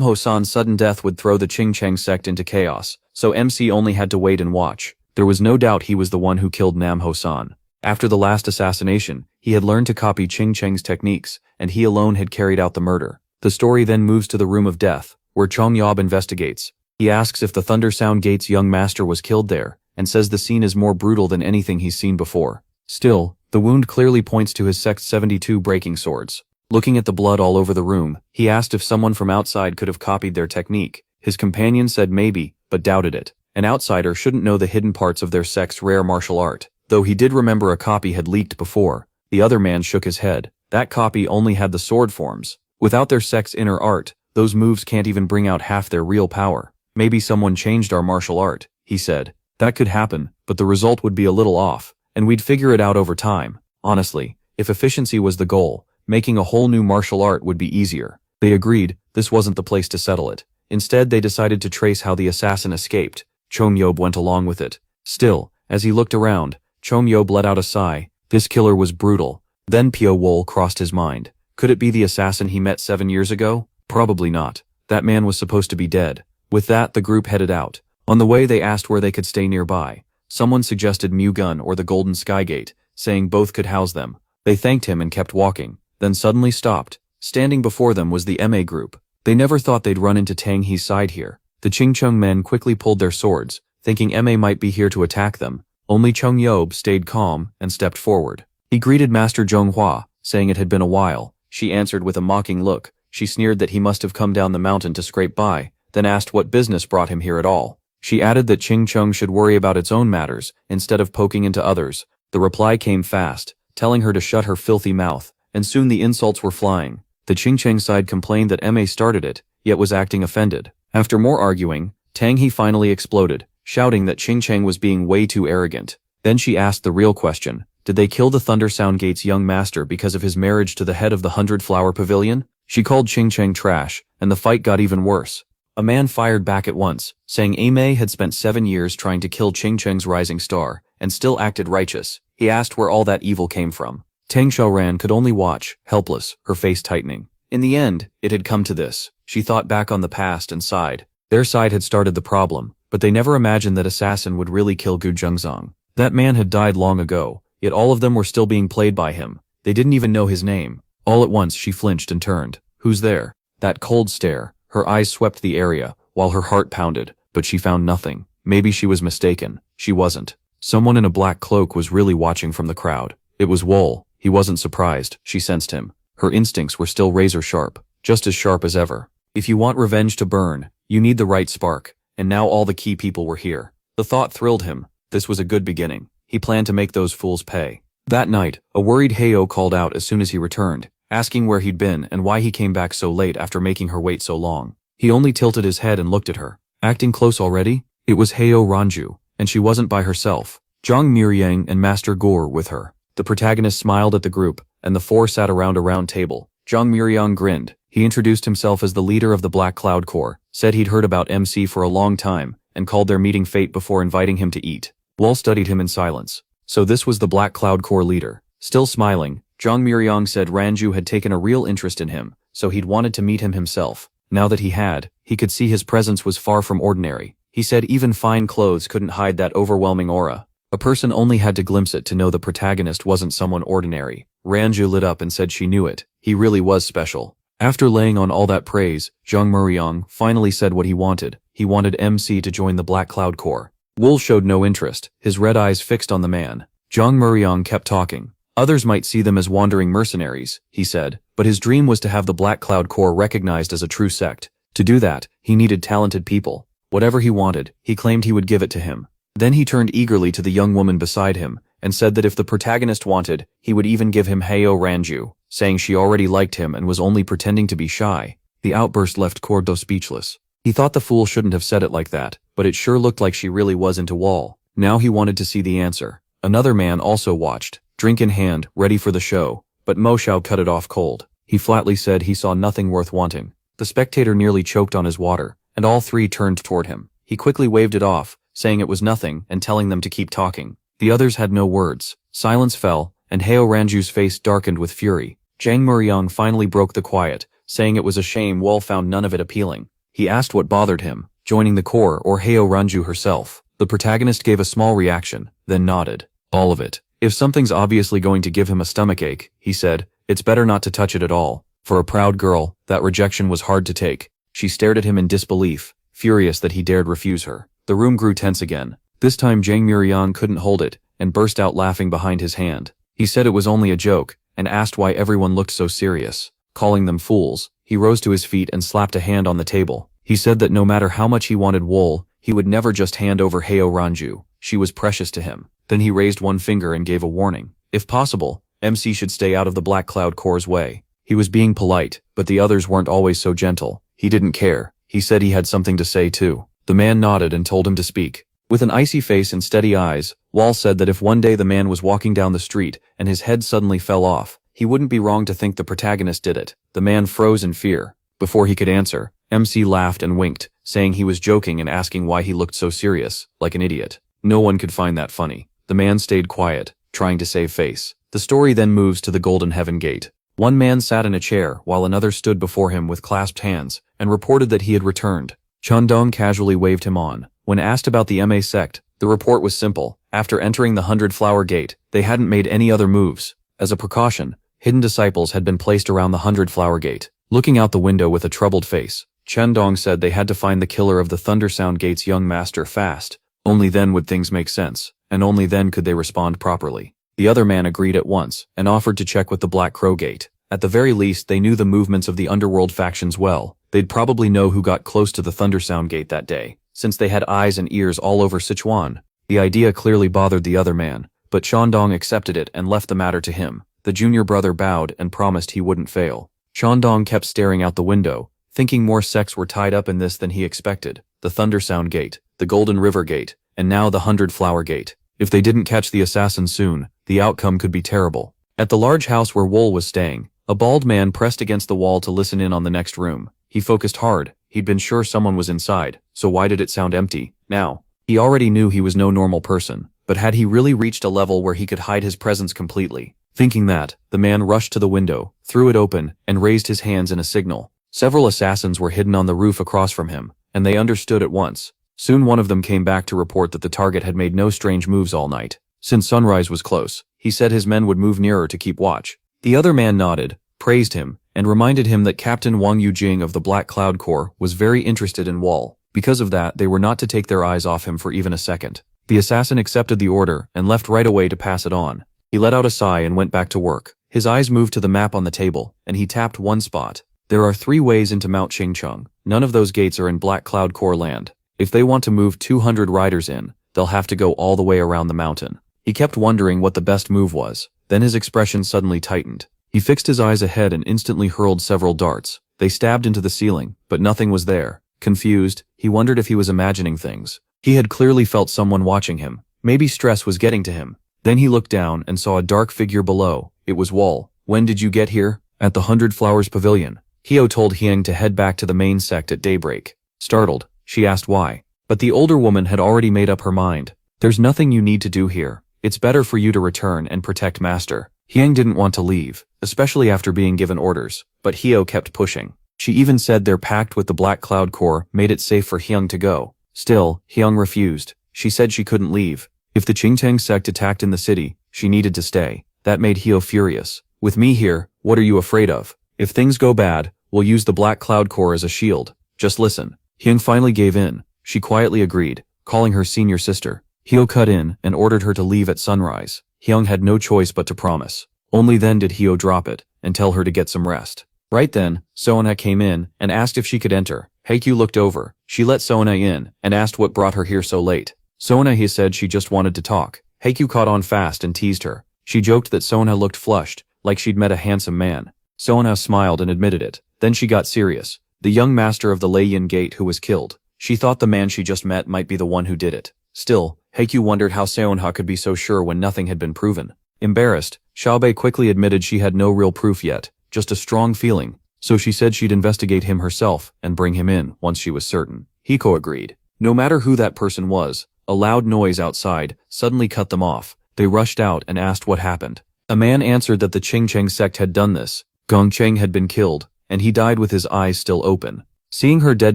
Ho-san's sudden death would throw the Qingcheng sect into chaos, so MC only had to wait and watch. There was no doubt he was the one who killed Nam Ho-san. After the last assassination, he had learned to copy Qingcheng's techniques, and he alone had carried out the murder. The story then moves to the Room of Death, where Chong Yob investigates. He asks if the Thunder Sound Gate's young master was killed there, and says the scene is more brutal than anything he's seen before. Still, the wound clearly points to his sect's 72 breaking swords. Looking at the blood all over the room, he asked if someone from outside could have copied their technique. His companion said maybe, but doubted it. An outsider shouldn't know the hidden parts of their sect's rare martial art. Though he did remember a copy had leaked before. The other man shook his head. That copy only had the sword forms. Without their sect's inner art, those moves can't even bring out half their real power. Maybe someone changed our martial art, he said. That could happen, but the result would be a little off, and we'd figure it out over time. Honestly, if efficiency was the goal, making a whole new martial art would be easier. They agreed this wasn't the place to settle it. Instead, they decided to trace how the assassin escaped. Chong Yob went along with it. Still, as he looked around, Chong Yob let out a sigh. This killer was brutal. Then Pio Wol crossed his mind. Could it be the assassin he met 7 years ago? Probably not. That man was supposed to be dead. With that, the group headed out. On the way, they asked where they could stay nearby. Someone suggested Mugun or the Golden Sky Gate, saying both could house them. They thanked him and kept walking, then suddenly stopped. Standing before them was the MA group. They never thought they'd run into Tang He's side here. The Qingcheng men quickly pulled their swords, thinking MA might be here to attack them. Only Chong Yob stayed calm and stepped forward. He greeted Master Zhonghua, saying it had been a while. She answered with a mocking look. She sneered that he must have come down the mountain to scrape by, then asked what business brought him here at all. She added that Qingcheng should worry about its own matters, instead of poking into others. The reply came fast, telling her to shut her filthy mouth, and soon the insults were flying. The Qingcheng side complained that MA started it, yet was acting offended. After more arguing, Tang He finally exploded, shouting that Qingcheng was being way too arrogant. Then she asked the real question. Did they kill the Thunder Sound Gate's young master because of his marriage to the head of the 100-Flower Pavilion? She called Qingcheng trash, and the fight got even worse. A man fired back at once, saying Amei had spent 7 years trying to kill Qingcheng's rising star, and still acted righteous. He asked where all that evil came from. Tang Xiaoran could only watch, helpless, her face tightening. In the end, it had come to this. She thought back on the past and sighed. Their side had started the problem, but they never imagined that assassin would really kill Gu Zhengzong. That man had died long ago, yet all of them were still being played by him. They didn't even know his name. All at once she flinched and turned. Who's there? That cold stare. Her eyes swept the area, while her heart pounded, but she found nothing. Maybe she was mistaken. She wasn't. Someone in a black cloak was really watching from the crowd. It was Wol. He wasn't surprised. She sensed him. Her instincts were still razor sharp, just as sharp as ever. If you want revenge to burn, you need the right spark, and now all the key people were here. The thought thrilled him. This was a good beginning. He planned to make those fools pay. That night, a worried Heyo called out as soon as he returned, asking where he'd been and why he came back so late after making her wait so long. He only tilted his head and looked at her. Acting close already? It was Heyo Ranju, and she wasn't by herself. Zhang Miryang and Master Gore with her. The protagonist smiled at the group, and the four sat around a round table. Zhang Miryang grinned. He introduced himself as the leader of the Black Cloud Corps, said he'd heard about MC for a long time, and called their meeting fate before inviting him to eat. Wol studied him in silence. So this was the Black Cloud Corps leader. Still smiling, Zhang Miryang said Ranju had taken a real interest in him, so he'd wanted to meet him himself. Now that he had, he could see his presence was far from ordinary. He said even fine clothes couldn't hide that overwhelming aura. A person only had to glimpse it to know the protagonist wasn't someone ordinary. Ranju lit up and said she knew it. He really was special. After laying on all that praise, Zhang Miryang finally said what he wanted. He wanted MC to join the Black Cloud Corps. Wol showed no interest, his red eyes fixed on the man. Zhang Miryang kept talking. Others might see them as wandering mercenaries, he said, but his dream was to have the Black Cloud Corps recognized as a true sect. To do that, he needed talented people. Whatever he wanted, he claimed he would give it to him. Then he turned eagerly to the young woman beside him, and said that if the protagonist wanted, he would even give him Heyo Ranju, saying she already liked him and was only pretending to be shy. The outburst left Cordo speechless. He thought the fool shouldn't have said it like that, but it sure looked like she really was into Wol. Now he wanted to see the answer. Another man also watched, drink in hand, ready for the show, but Mo Xiao cut it off cold. He flatly said he saw nothing worth wanting. The spectator nearly choked on his water, and all three turned toward him. He quickly waved it off, saying it was nothing and telling them to keep talking. The others had no words. Silence fell, and Heo Ranju's face darkened with fury. Zhang Muryang finally broke the quiet, saying it was a shame Wall found none of it appealing. He asked what bothered him, joining the corps or Heo Ranju herself. The protagonist gave a small reaction, then nodded. All of it. If something's obviously going to give him a stomachache, he said, it's better not to touch it at all. For a proud girl, that rejection was hard to take. She stared at him in disbelief, furious that he dared refuse her. The room grew tense again. This time Zhang Muryang couldn't hold it, and burst out laughing behind his hand. He said it was only a joke, and asked why everyone looked so serious. Calling them fools, he rose to his feet and slapped a hand on the table. He said that no matter how much he wanted wool, he would never just hand over Heo Ranju. She was precious to him. Then he raised one finger and gave a warning. If possible, MC should stay out of the Black Cloud Corps' way. He was being polite, but the others weren't always so gentle. He didn't care. He said he had something to say too. The man nodded and told him to speak. With an icy face and steady eyes, Wall said that if one day the man was walking down the street and his head suddenly fell off, he wouldn't be wrong to think the protagonist did it. The man froze in fear. Before he could answer, MC laughed and winked, saying he was joking and asking why he looked so serious, like an idiot. No one could find that funny. The man stayed quiet, trying to save face. The story then moves to the Golden Heaven Gate. One man sat in a chair while another stood before him with clasped hands and reported that he had returned. Chandong casually waved him on. When asked about the MA sect, the report was simple. After entering the 100-Flower Gate, they hadn't made any other moves. As a precaution, hidden disciples had been placed around the 100-Flower Gate. Looking out the window with a troubled face, Chandong said they had to find the killer of the Thundersound Gate's young master fast. Only then would things make sense, and only then could they respond properly. The other man agreed at once, and offered to check with the Black Crow Gate. At the very least, they knew the movements of the underworld factions well. They'd probably know who got close to the Thundersound Gate that day, since they had eyes and ears all over Sichuan. The idea clearly bothered the other man, but Chandong accepted it and left the matter to him. The junior brother bowed and promised he wouldn't fail. Chandong kept staring out the window, thinking more sects were tied up in this than he expected. The Thundersound Gate, the Golden River Gate, and now the 100-Flower Gate. If they didn't catch the assassin soon, the outcome could be terrible. At the large house where Wool was staying, a bald man pressed against the wall to listen in on the next room. He focused hard. He'd been sure someone was inside, so why did it sound empty now? He already knew he was no normal person, but had he really reached a level where he could hide his presence completely? Thinking that, the man rushed to the window, threw it open, and raised his hands in a signal. Several assassins were hidden on the roof across from him, and they understood at once. Soon one of them came back to report that the target had made no strange moves all night. Since sunrise was close, he said his men would move nearer to keep watch. The other man nodded, praised him, and reminded him that Captain Wang Yujing of the Black Cloud Corps was very interested in Wall. Because of that, they were not to take their eyes off him for even a second. The assassin accepted the order and left right away to pass it on. He let out a sigh and went back to work. His eyes moved to the map on the table, and he tapped one spot. There are 3 ways into Mount Qingcheng. None of those gates are in Black Cloud Corps land. If they want to move 200 riders in, they'll have to go all the way around the mountain. He kept wondering what the best move was. Then his expression suddenly tightened. He fixed his eyes ahead and instantly hurled several darts. They stabbed into the ceiling, but nothing was there. Confused, he wondered if he was imagining things. He had clearly felt someone watching him. Maybe stress was getting to him. Then he looked down and saw a dark figure below. It was Wall. When did you get here? At the 100 Flowers Pavilion. Heo told Hieng to head back to the main sect at daybreak. Startled, she asked why. But the older woman had already made up her mind. There's nothing you need to do here. It's better for you to return and protect Master. Hieng didn't want to leave, especially after being given orders, but Heo kept pushing. She even said their pact with the Black Cloud Corps made it safe for Hieng to go. Still, Hieng refused. She said she couldn't leave. If the Qingtang sect attacked in the city, she needed to stay. That made Heo furious. With me here, what are you afraid of? If things go bad, we'll use the Black Cloud Corps as a shield. Just listen. Hieng finally gave in. She quietly agreed, calling her senior sister. Heo cut in and ordered her to leave at sunrise. Hieng had no choice but to promise. Only then did Heo drop it and tell her to get some rest. Right then, Soana came in and asked if she could enter. Heikyu looked over. She let Soana in and asked what brought her here so late. Soana said she just wanted to talk. Heikyu caught on fast and teased her. She joked that Soana looked flushed, like she'd met a handsome man. Soana smiled and admitted it. Then she got serious. The young master of the Lei Yin Gate who was killed. She thought the man she just met might be the one who did it. Still, Heikyu wondered how Seonha could be so sure when nothing had been proven. Embarrassed, Xiaobei quickly admitted she had no real proof yet, just a strong feeling, so she said she'd investigate him herself and bring him in once she was certain. Hiko agreed. No matter who that person was, a loud noise outside suddenly cut them off. They rushed out and asked what happened. A man answered that the Qingcheng sect had done this. Gongcheng had been killed, and he died with his eyes still open. Seeing her dead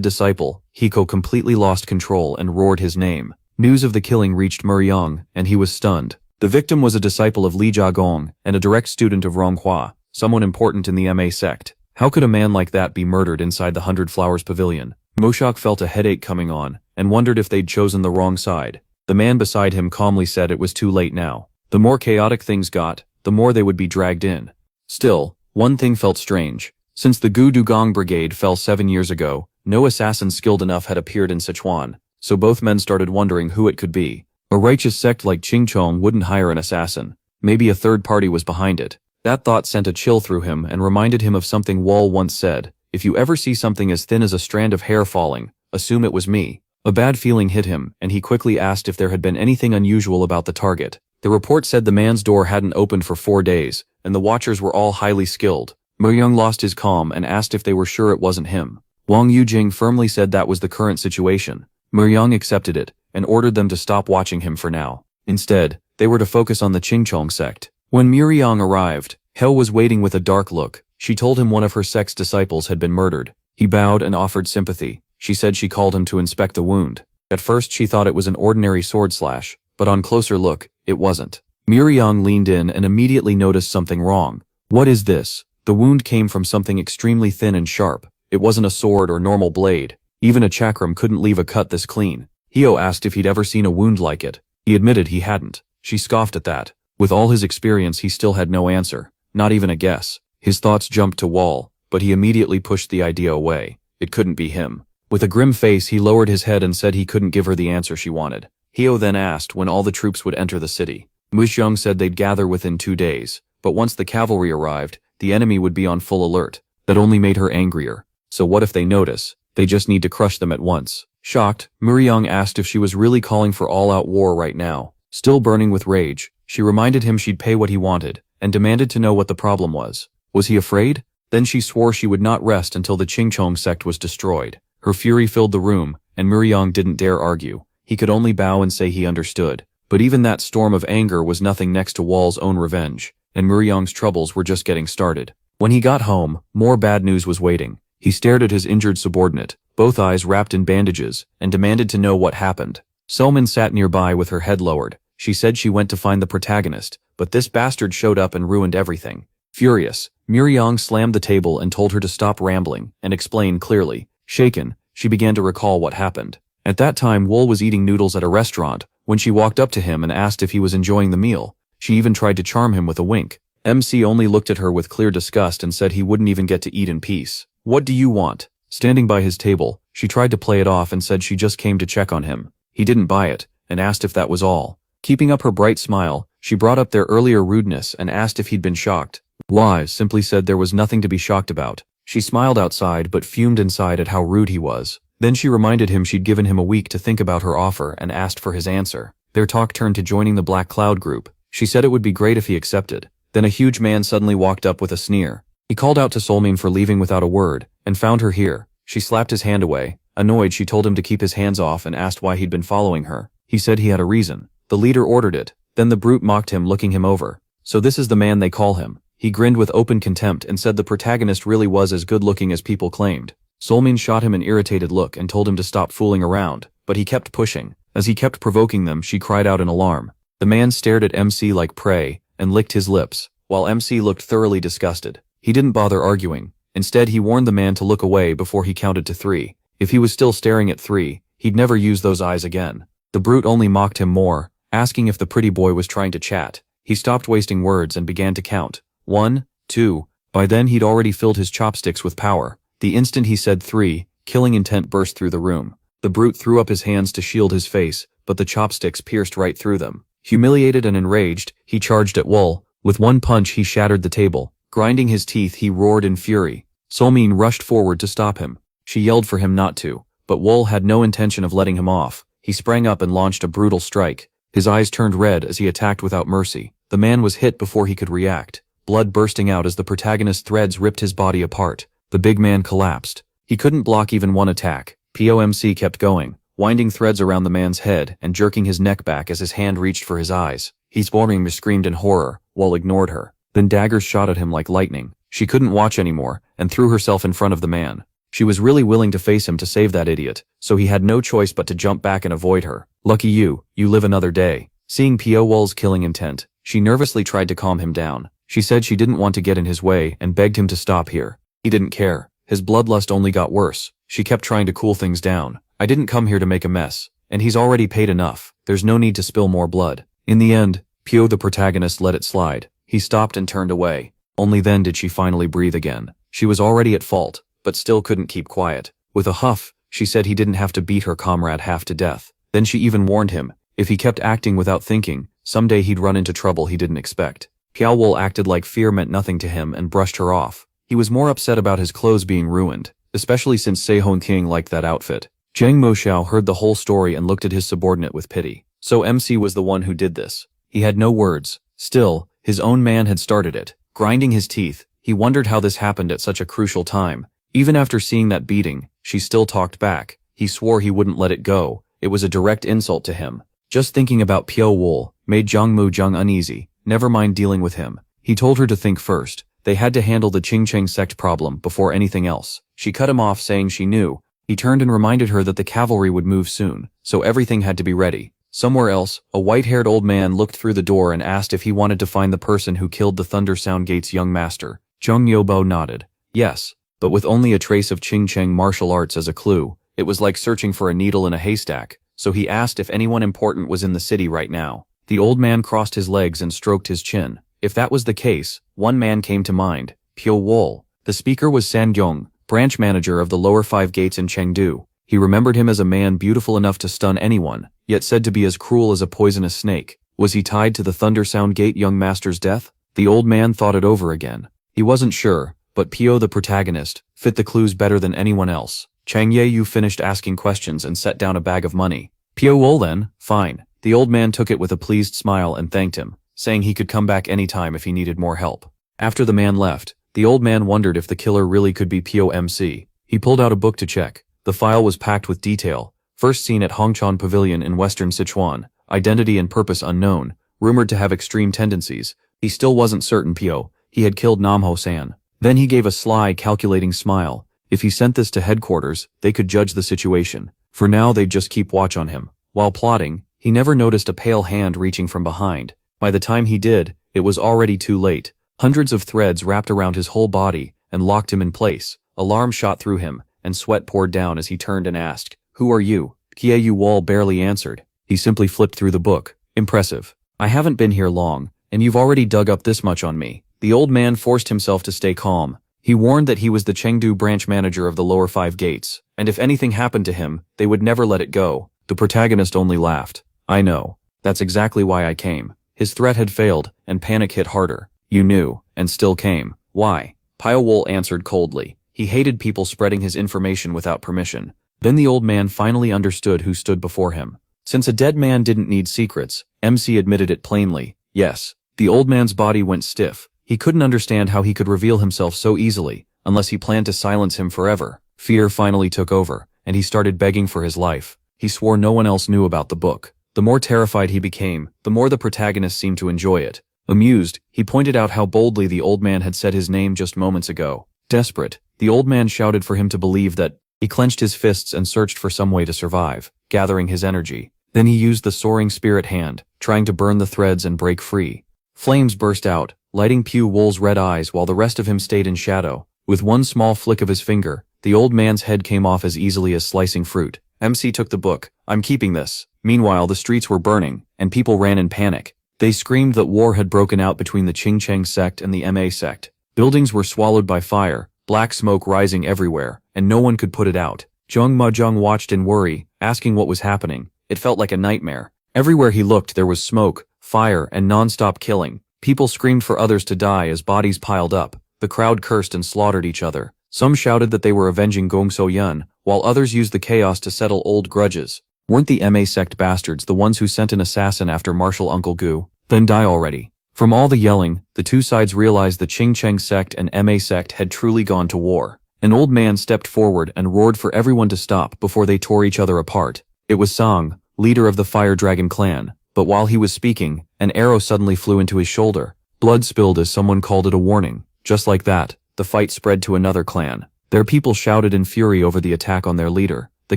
disciple, Hiko completely lost control and roared his name. News of the killing reached Muryang, and he was stunned. The victim was a disciple of Li Jiagong and a direct student of Ronghua, someone important in the Ma sect. How could a man like that be murdered inside the 100 Flowers Pavilion? Moshok felt a headache coming on, and wondered if they'd chosen the wrong side. The man beside him calmly said it was too late now. The more chaotic things got, the more they would be dragged in. Still, one thing felt strange. Since the Gu Dugong Brigade fell 7 years ago, no assassin skilled enough had appeared in Sichuan, so both men started wondering who it could be. A righteous sect like Qingchong wouldn't hire an assassin. Maybe a third party was behind it. That thought sent a chill through him and reminded him of something Wall once said: "If you ever see something as thin as a strand of hair falling, assume it was me." A bad feeling hit him, and he quickly asked if there had been anything unusual about the target. The report said the man's door hadn't opened for 4 days, and the watchers were all highly skilled. Muryang lost his calm and asked if they were sure it wasn't him. Wang Yujing firmly said that was the current situation. Muryang accepted it, and ordered them to stop watching him for now. Instead, they were to focus on the Qingchong sect. When Muryang arrived, Hel was waiting with a dark look. She told him one of her sect's disciples had been murdered. He bowed and offered sympathy. She said she called him to inspect the wound. At first she thought it was an ordinary sword slash, but on closer look, it wasn't. Muryang leaned in and immediately noticed something wrong. What is this? The wound came from something extremely thin and sharp. It wasn't a sword or normal blade. Even a chakram couldn't leave a cut this clean. Hio asked if he'd ever seen a wound like it. He admitted he hadn't. She scoffed at that. With all his experience, he still had no answer. Not even a guess. His thoughts jumped to Wall, but he immediately pushed the idea away. It couldn't be him. With a grim face, he lowered his head and said he couldn't give her the answer she wanted. Hio then asked when all the troops would enter the city. Muxiang said they'd gather within 2 days, but once the cavalry arrived, the enemy would be on full alert. That only made her angrier. So what if they notice? They just need to crush them at once. Shocked, Muryang asked if she was really calling for all-out war right now. Still burning with rage, she reminded him she'd pay what he wanted, and demanded to know what the problem was. Was he afraid? Then she swore she would not rest until the Qingchong sect was destroyed. Her fury filled the room, and Muryang didn't dare argue. He could only bow and say he understood. But even that storm of anger was nothing next to Wall's own revenge, and Muryang's troubles were just getting started. When he got home, more bad news was waiting. He stared at his injured subordinate, both eyes wrapped in bandages, and demanded to know what happened. Selman sat nearby with her head lowered. She said she went to find the protagonist, but this bastard showed up and ruined everything. Furious, Muryang slammed the table and told her to stop rambling and explain clearly. Shaken, she began to recall what happened. At that time, Wool was eating noodles at a restaurant when she walked up to him and asked if he was enjoying the meal. She even tried to charm him with a wink. MC only looked at her with clear disgust and said he wouldn't even get to eat in peace. What do you want? Standing by his table, she tried to play it off and said she just came to check on him. He didn't buy it, and asked if that was all. Keeping up her bright smile, she brought up their earlier rudeness and asked if he'd been shocked. Wise simply said there was nothing to be shocked about. She smiled outside but fumed inside at how rude he was. Then she reminded him she'd given him a week to think about her offer and asked for his answer. Their talk turned to joining the Black Cloud group. She said it would be great if he accepted. Then a huge man suddenly walked up with a sneer. He called out to Solmin for leaving without a word, and found her here. She slapped his hand away. Annoyed, she told him to keep his hands off and asked why he'd been following her. He said he had a reason. The leader ordered it. Then the brute mocked him, looking him over. So this is the man they call him. He grinned with open contempt and said the protagonist really was as good-looking as people claimed. Solmin shot him an irritated look and told him to stop fooling around, but he kept pushing. As he kept provoking them, she cried out in alarm. The man stared at MC like prey and licked his lips, while MC looked thoroughly disgusted. He didn't bother arguing. Instead, he warned the man to look away before he counted to 3. If he was still staring at 3, he'd never use those eyes again. The brute only mocked him more, asking if the pretty boy was trying to chat. He stopped wasting words and began to count. 1, 2. By then he'd already filled his chopsticks with power. The instant he said 3, killing intent burst through the room. The brute threw up his hands to shield his face, but the chopsticks pierced right through them. Humiliated and enraged, he charged at Wool. With one punch he shattered the table. Grinding his teeth, he roared in fury. Solmin rushed forward to stop him. She yelled for him not to, but Wool had no intention of letting him off. He sprang up and launched a brutal strike. His eyes turned red as he attacked without mercy. The man was hit before he could react, blood bursting out as the protagonist's threads ripped his body apart. The big man collapsed. He couldn't block even one attack. POMC kept going, winding threads around the man's head and jerking his neck back as his hand reached for his eyes. He's forming screamed in horror, Wall ignored her. Then daggers shot at him like lightning. She couldn't watch anymore and threw herself in front of the man. She was really willing to face him to save that idiot, so he had no choice but to jump back and avoid her. Lucky you live another day. Seeing Pio Wall's killing intent, she nervously tried to calm him down. She said she didn't want to get in his way and begged him to stop here. He didn't care. His bloodlust only got worse. She kept trying to cool things down. I didn't come here to make a mess, and he's already paid enough. There's no need to spill more blood. In the end, Pio the protagonist let it slide. He stopped and turned away. Only then did she finally breathe again. She was already at fault, but still couldn't keep quiet. With a huff, she said he didn't have to beat her comrade half to death. Then she even warned him, if he kept acting without thinking, someday he'd run into trouble he didn't expect. Piao Wol acted like fear meant nothing to him and brushed her off. He was more upset about his clothes being ruined, especially since Se Hong King liked that outfit. Zhang Moxiao heard the whole story and looked at his subordinate with pity. So MC was the one who did this. He had no words. Still, his own man had started it. Grinding his teeth, he wondered how this happened at such a crucial time. Even after seeing that beating, she still talked back. He swore he wouldn't let it go. It was a direct insult to him. Just thinking about Pio Wol made Zhang Muzheng uneasy. Never mind dealing with him. He told her to think first. They had to handle the Qingcheng sect problem before anything else. She cut him off saying she knew. He turned and reminded her that the cavalry would move soon, so everything had to be ready. Somewhere else, a white-haired old man looked through the door and asked if he wanted to find the person who killed the Thunder Sound Gate's young master. Zheng Yobo nodded. Yes, but with only a trace of Qingcheng martial arts as a clue. It was like searching for a needle in a haystack, so he asked if anyone important was in the city right now. The old man crossed his legs and stroked his chin. If that was the case, one man came to mind, Pio Wol. The speaker was San Yong, branch manager of the lower 5 gates in Chengdu. He remembered him as a man beautiful enough to stun anyone, yet said to be as cruel as a poisonous snake. Was he tied to the Thunder Sound Gate young master's death? The old man thought it over again. He wasn't sure, but Pio the protagonist fit the clues better than anyone else. Chang Yeyu finished asking questions and set down a bag of money. Pio Wol then, fine. The old man took it with a pleased smile and thanked him, saying he could come back anytime if he needed more help. After the man left, the old man wondered if the killer really could be Pio MC. He pulled out a book to check. The file was packed with detail. First seen at Hongchuan Pavilion in western Sichuan. Identity and purpose unknown. Rumored to have extreme tendencies. He still wasn't certain Pio. He had killed Namho San. Then he gave a sly, calculating smile. If he sent this to headquarters, they could judge the situation. For now they'd just keep watch on him. While plotting, he never noticed a pale hand reaching from behind. By the time he did, it was already too late. Hundreds of threads wrapped around his whole body and locked him in place. Alarm shot through him, and sweat poured down as he turned and asked, "Who are you?" Kieyu Wall barely answered. He simply flipped through the book. Impressive. I haven't been here long, and you've already dug up this much on me. The old man forced himself to stay calm. He warned that he was the Chengdu branch manager of the lower 5 gates, and if anything happened to him, they would never let it go. The protagonist only laughed. I know. That's exactly why I came. His threat had failed, and panic hit harder. You knew, and still came. Why? Pio Wol answered coldly. He hated people spreading his information without permission. Then the old man finally understood who stood before him. Since a dead man didn't need secrets, MC admitted it plainly. Yes. The old man's body went stiff. He couldn't understand how he could reveal himself so easily, unless he planned to silence him forever. Fear finally took over, and he started begging for his life. He swore no one else knew about the book. The more terrified he became, the more the protagonist seemed to enjoy it. Amused, he pointed out how boldly the old man had said his name just moments ago. Desperate, the old man shouted for him to believe that. He clenched his fists and searched for some way to survive, gathering his energy. Then he used the soaring spirit hand, trying to burn the threads and break free. Flames burst out, lighting Pio Wol's red eyes while the rest of him stayed in shadow. With one small flick of his finger, the old man's head came off as easily as slicing fruit. MC took the book. I'm keeping this. Meanwhile, the streets were burning, and people ran in panic. They screamed that war had broken out between the Qingcheng sect and the MA sect. Buildings were swallowed by fire, black smoke rising everywhere, and no one could put it out. Zheng Muzheng watched in worry, asking what was happening. It felt like a nightmare. Everywhere he looked there was smoke, fire, and non-stop killing. People screamed for others to die as bodies piled up. The crowd cursed and slaughtered each other. Some shouted that they were avenging Gong So Yun, while others used the chaos to settle old grudges. Weren't the MA sect bastards the ones who sent an assassin after Marshal Uncle Gu? Then die already. From all the yelling, the two sides realized the Ching Cheng sect and MA sect had truly gone to war. An old man stepped forward and roared for everyone to stop before they tore each other apart. It was Sang, leader of the Fire Dragon clan, but while he was speaking, an arrow suddenly flew into his shoulder. Blood spilled as someone called it a warning. Just like that, the fight spread to another clan. Their people shouted in fury over the attack on their leader. The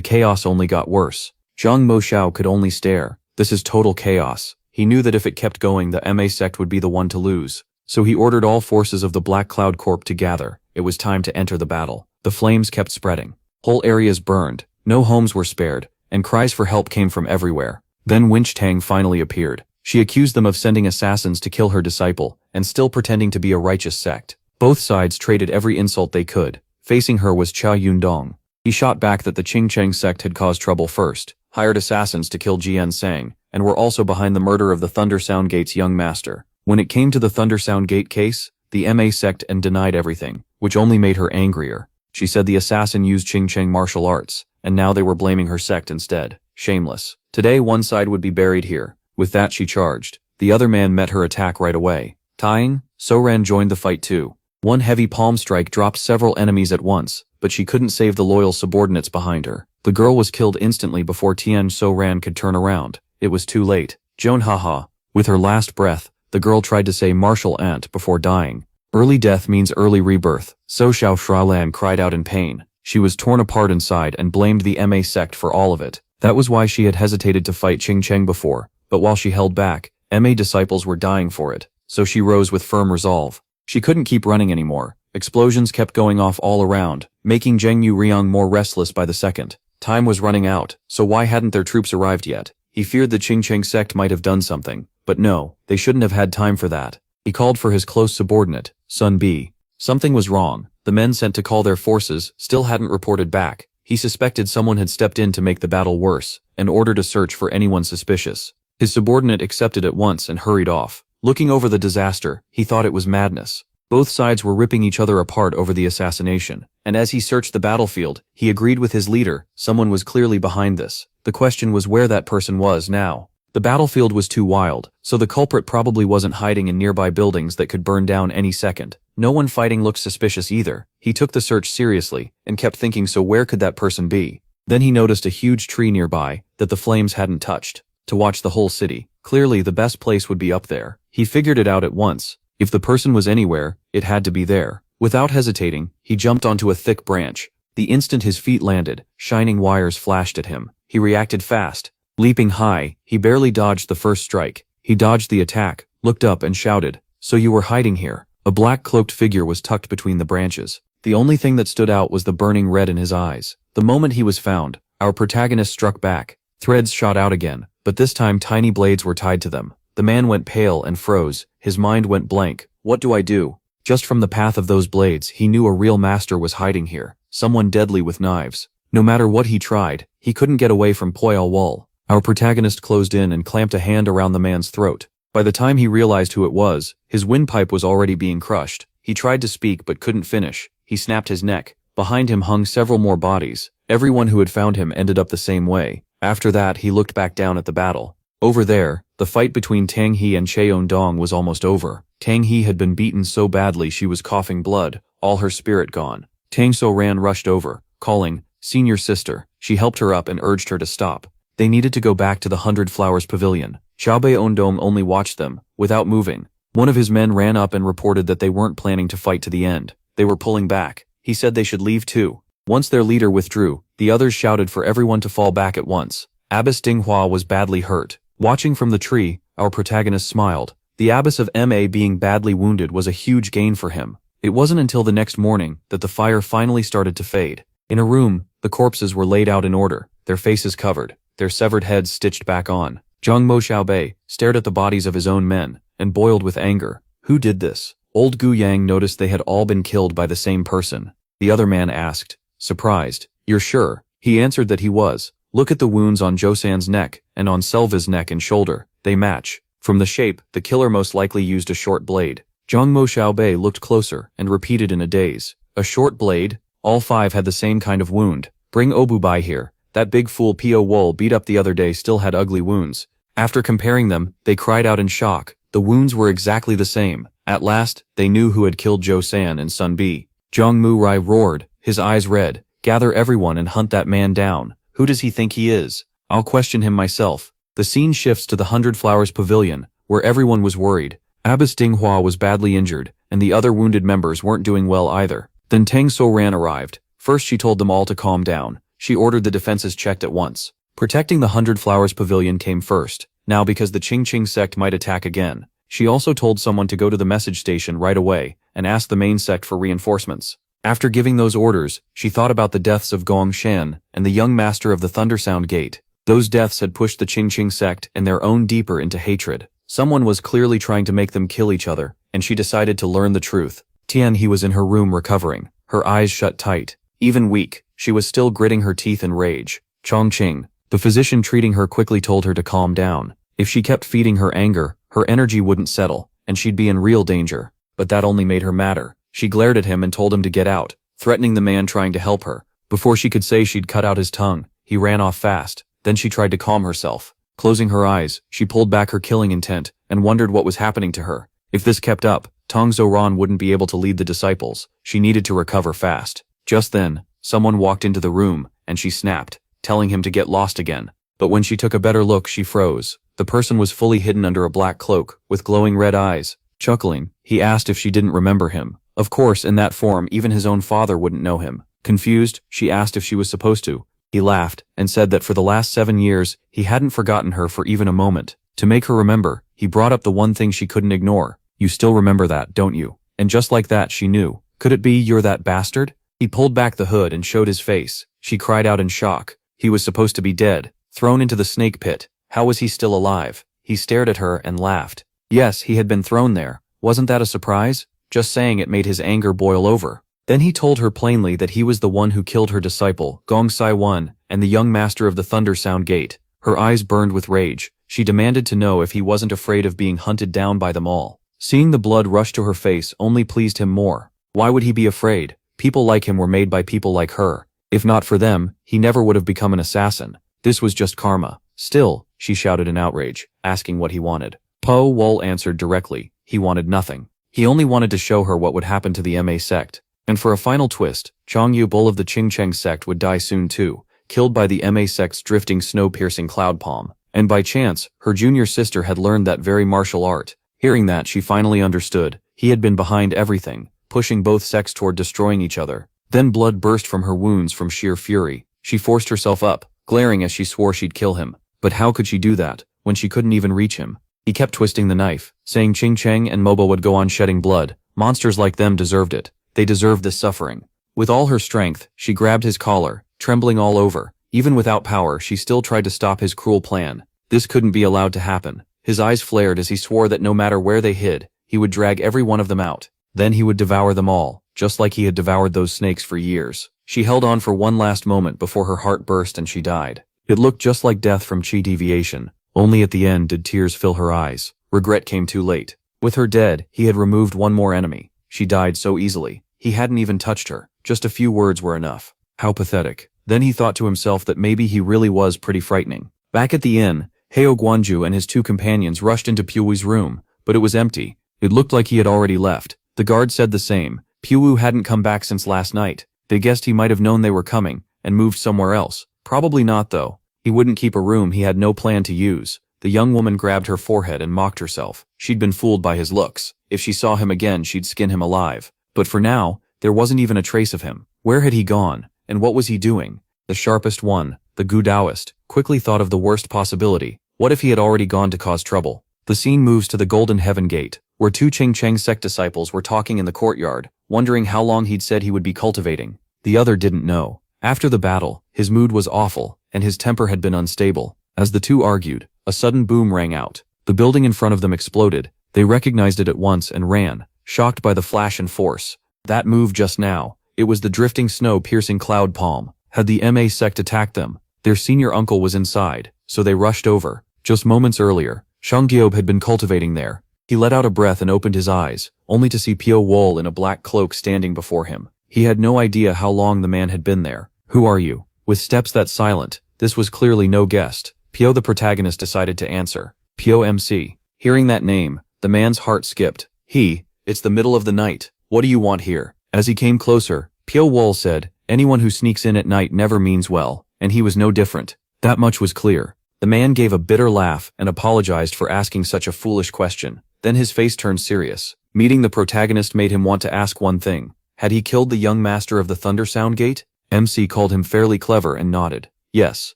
chaos only got worse. Zhang Moshao could only stare. This is total chaos. He knew that if it kept going, the MA sect would be the one to lose. So he ordered all forces of the Black Cloud Corp to gather. It was time to enter the battle. The flames kept spreading. Whole areas burned. No homes were spared, and cries for help came from everywhere. Then Winch Tang finally appeared. She accused them of sending assassins to kill her disciple, and still pretending to be a righteous sect. Both sides traded every insult they could. Facing her was Cha Yundong. He shot back that the Ching Cheng sect had caused trouble first, hired assassins to kill Jian Sang, and were also behind the murder of the Thunder Sound Gate's young master. When it came to the Thunder Sound Gate case, the MA sect and denied everything, which only made her angrier. She said the assassin used Ching Cheng martial arts, and now they were blaming her sect instead. Shameless. Today one side would be buried here. With that she charged. The other man met her attack right away. Tying, So-Ran joined the fight too. One heavy palm strike dropped several enemies at once, but she couldn't save the loyal subordinates behind her. The girl was killed instantly before Tian So-Ran could turn around. It was too late. Joan haha. With her last breath, the girl tried to say martial ant before dying. Early death means early rebirth. So Xiao Shralan cried out in pain. She was torn apart inside and blamed the MA sect for all of it. That was why she had hesitated to fight Ching Cheng before, but while she held back, MA disciples were dying for it, so she rose with firm resolve. She couldn't keep running anymore. Explosions kept going off all around, making Zheng Yuriang more restless by the second. Time was running out, so why hadn't their troops arrived yet? He feared the Ching Cheng sect might have done something, but no, they shouldn't have had time for that. He called for his close subordinate, Sun Bi. Something was wrong. The men sent to call their forces still hadn't reported back. He suspected someone had stepped in to make the battle worse, and ordered a search for anyone suspicious. His subordinate accepted at once and hurried off. Looking over the disaster, he thought it was madness. Both sides were ripping each other apart over the assassination, and as he searched the battlefield, he agreed with his leader, someone was clearly behind this. The question was where that person was now. The battlefield was too wild, so the culprit probably wasn't hiding in nearby buildings that could burn down any second. No one fighting looked suspicious either. He took the search seriously, and kept thinking, so where could that person be? Then he noticed a huge tree nearby, that the flames hadn't touched. To watch the whole city, clearly the best place would be up there. He figured it out at once. If the person was anywhere, it had to be there. Without hesitating, he jumped onto a thick branch. The instant his feet landed, shining wires flashed at him. He reacted fast. Leaping high, he barely dodged the first strike. He dodged the attack, looked up and shouted, "So you were hiding here." A black cloaked figure was tucked between the branches. The only thing that stood out was the burning red in his eyes. The moment he was found, our protagonist struck back. Threads shot out again, but this time tiny blades were tied to them. The man went pale and froze. His mind went blank. What do I do? Just from the path of those blades, he knew a real master was hiding here. Someone deadly with knives. No matter what he tried, he couldn't get away from Poyal Wul. Our protagonist closed in and clamped a hand around the man's throat. By the time he realized who it was, his windpipe was already being crushed. He tried to speak but couldn't finish. He snapped his neck. Behind him hung several more bodies. Everyone who had found him ended up the same way. After that, he looked back down at the battle. Over there, the fight between Tang He and Cheon Dong was almost over. Tang He had been beaten so badly she was coughing blood, all her spirit gone. Tang So-Ran rushed over, calling, "Senior sister." She helped her up and urged her to stop. They needed to go back to the 100 Flowers Pavilion. Xiaobei Ondong only watched them, without moving. One of his men ran up and reported that they weren't planning to fight to the end. They were pulling back. He said they should leave too. Once their leader withdrew, the others shouted for everyone to fall back at once. Abbess Dinghua was badly hurt. Watching from the tree, our protagonist smiled. The Abbess of MA being badly wounded was a huge gain for him. It wasn't until the next morning that the fire finally started to fade. In a room, the corpses were laid out in order, their faces covered, their severed heads stitched back on. Zhang Mo Xiaobei stared at the bodies of his own men, and boiled with anger. Who did this? Old Gu Yang noticed they had all been killed by the same person. The other man asked, surprised, "You're sure?" He answered that he was. "Look at the wounds on Josan's neck, and on Selva's neck and shoulder. They match. From the shape, the killer most likely used a short blade." Zhang Mo Xiaobei looked closer, and repeated in a daze. "A short blade? All 5 had the same kind of wound. Bring Obubai here." That big fool P.O. Wool beat up the other day still had ugly wounds. After comparing them, they cried out in shock. The wounds were exactly the same. At last, they knew who had killed Jo San and Sun Bi. Jong Mu Rai roared, his eyes red. Gather everyone and hunt that man down. Who does he think he is? I'll question him myself. The scene shifts to the 100 Flowers Pavilion, where everyone was worried. Abbess Ding Hua was badly injured, and the other wounded members weren't doing well either. Then Tang So Ran arrived. First she told them all to calm down. She ordered the defenses checked at once. Protecting the 100 Flowers Pavilion came first. Now because the Qing Qing sect might attack again. She also told someone to go to the message station right away and ask the main sect for reinforcements. After giving those orders, she thought about the deaths of Gong Shan and the young master of the Thundersound Gate. Those deaths had pushed the Qing Qing sect and their own deeper into hatred. Someone was clearly trying to make them kill each other, and she decided to learn the truth. Tian He was in her room recovering, her eyes shut tight. Even weak, she was still gritting her teeth in rage. Chongqing, the physician treating her, quickly told her to calm down. If she kept feeding her anger, her energy wouldn't settle, and she'd be in real danger. But that only made her madder. She glared at him and told him to get out, threatening the man trying to help her. Before she could say she'd cut out his tongue, he ran off fast. Then she tried to calm herself. Closing her eyes, she pulled back her killing intent and wondered what was happening to her. If this kept up, Tong Zoran wouldn't be able to lead the disciples. She needed to recover fast. Just then, someone walked into the room, and she snapped, telling him to get lost again. But when she took a better look, she froze. The person was fully hidden under a black cloak, with glowing red eyes. Chuckling, he asked if she didn't remember him. Of course, in that form, even his own father wouldn't know him. Confused, she asked if she was supposed to. He laughed, and said that for the last 7 years, he hadn't forgotten her for even a moment. To make her remember, he brought up the one thing she couldn't ignore. You still remember that, don't you? And just like that, she knew. Could it be you're that bastard? He pulled back the hood and showed his face. She cried out in shock. He was supposed to be dead, thrown into the snake pit. How was he still alive? He stared at her and laughed. Yes, he had been thrown there. Wasn't that a surprise? Just saying it made his anger boil over. Then he told her plainly that he was the one who killed her disciple, Gong Sai Wan, and the young master of the Thundersound Gate. Her eyes burned with rage. She demanded to know if he wasn't afraid of being hunted down by them all. Seeing the blood rush to her face only pleased him more. Why would he be afraid? People like him were made by people like her. If not for them, he never would have become an assassin. This was just karma. Still, she shouted in outrage, asking what he wanted. Po Wol answered directly. He wanted nothing. He only wanted to show her what would happen to the Ma sect. And for a final twist, Chong Yu Bull of the Qing Cheng sect would die soon too, killed by the Ma sect's drifting snow-piercing cloud palm. And by chance, her junior sister had learned that very martial art. Hearing that, she finally understood. He had been behind everything, pushing both sects toward destroying each other. Then blood burst from her wounds from sheer fury. She forced herself up, glaring as she swore she'd kill him. But how could she do that, when she couldn't even reach him? He kept twisting the knife, saying Qing Cheng and Mobo would go on shedding blood. Monsters like them deserved it. They deserved this suffering. With all her strength, she grabbed his collar, trembling all over. Even without power, she still tried to stop his cruel plan. This couldn't be allowed to happen. His eyes flared as he swore that no matter where they hid, he would drag every one of them out. Then he would devour them all, just like he had devoured those snakes for years. She held on for one last moment before her heart burst and she died. It looked just like death from chi deviation. Only at the end did tears fill her eyes. Regret came too late. With her dead, he had removed one more enemy. She died so easily. He hadn't even touched her. Just a few words were enough. How pathetic. Then he thought to himself that maybe he really was pretty frightening. Back at the inn, Heo Guanju and his two companions rushed into Pui's room, but it was empty. It looked like he had already left. The guard said the same. Pui hadn't come back since last night. They guessed he might have known they were coming and moved somewhere else. Probably not though. He wouldn't keep a room he had no plan to use. The young woman grabbed her forehead and mocked herself. She'd been fooled by his looks. If she saw him again, she'd skin him alive. But for now, there wasn't even a trace of him. Where had he gone? And what was he doing? The sharpest one, the Gudaoist, quickly thought of the worst possibility. What if he had already gone to cause trouble? The scene moves to the Golden Heaven Gate, where two Qing Cheng sect disciples were talking in the courtyard, wondering how long he'd said he would be cultivating. The other didn't know. After the battle, his mood was awful, and his temper had been unstable. As the two argued, a sudden boom rang out. The building in front of them exploded. They recognized it at once and ran, shocked by the flash and force. That move just now, it was the drifting snow-piercing cloud palm. Had the Ma sect attacked them, their senior uncle was inside, so they rushed over. Just moments earlier, Shanggyeob had been cultivating there. He let out a breath and opened his eyes, only to see Pio Wol in a black cloak standing before him. He had no idea how long the man had been there. Who are you? With steps that silent, This was clearly no guest. Pio the protagonist decided to answer. Pio MC. Hearing that name, the man's heart skipped. It's the middle of the night. What do you want here? As he came closer, Pio Wol said, anyone who sneaks in at night never means well, and he was no different. That much was clear. The man gave a bitter laugh and apologized for asking such a foolish question. Then his face turned serious. Meeting the protagonist made him want to ask one thing. Had he killed the young master of the Thunder Sound Gate? MC called him fairly clever and nodded. Yes.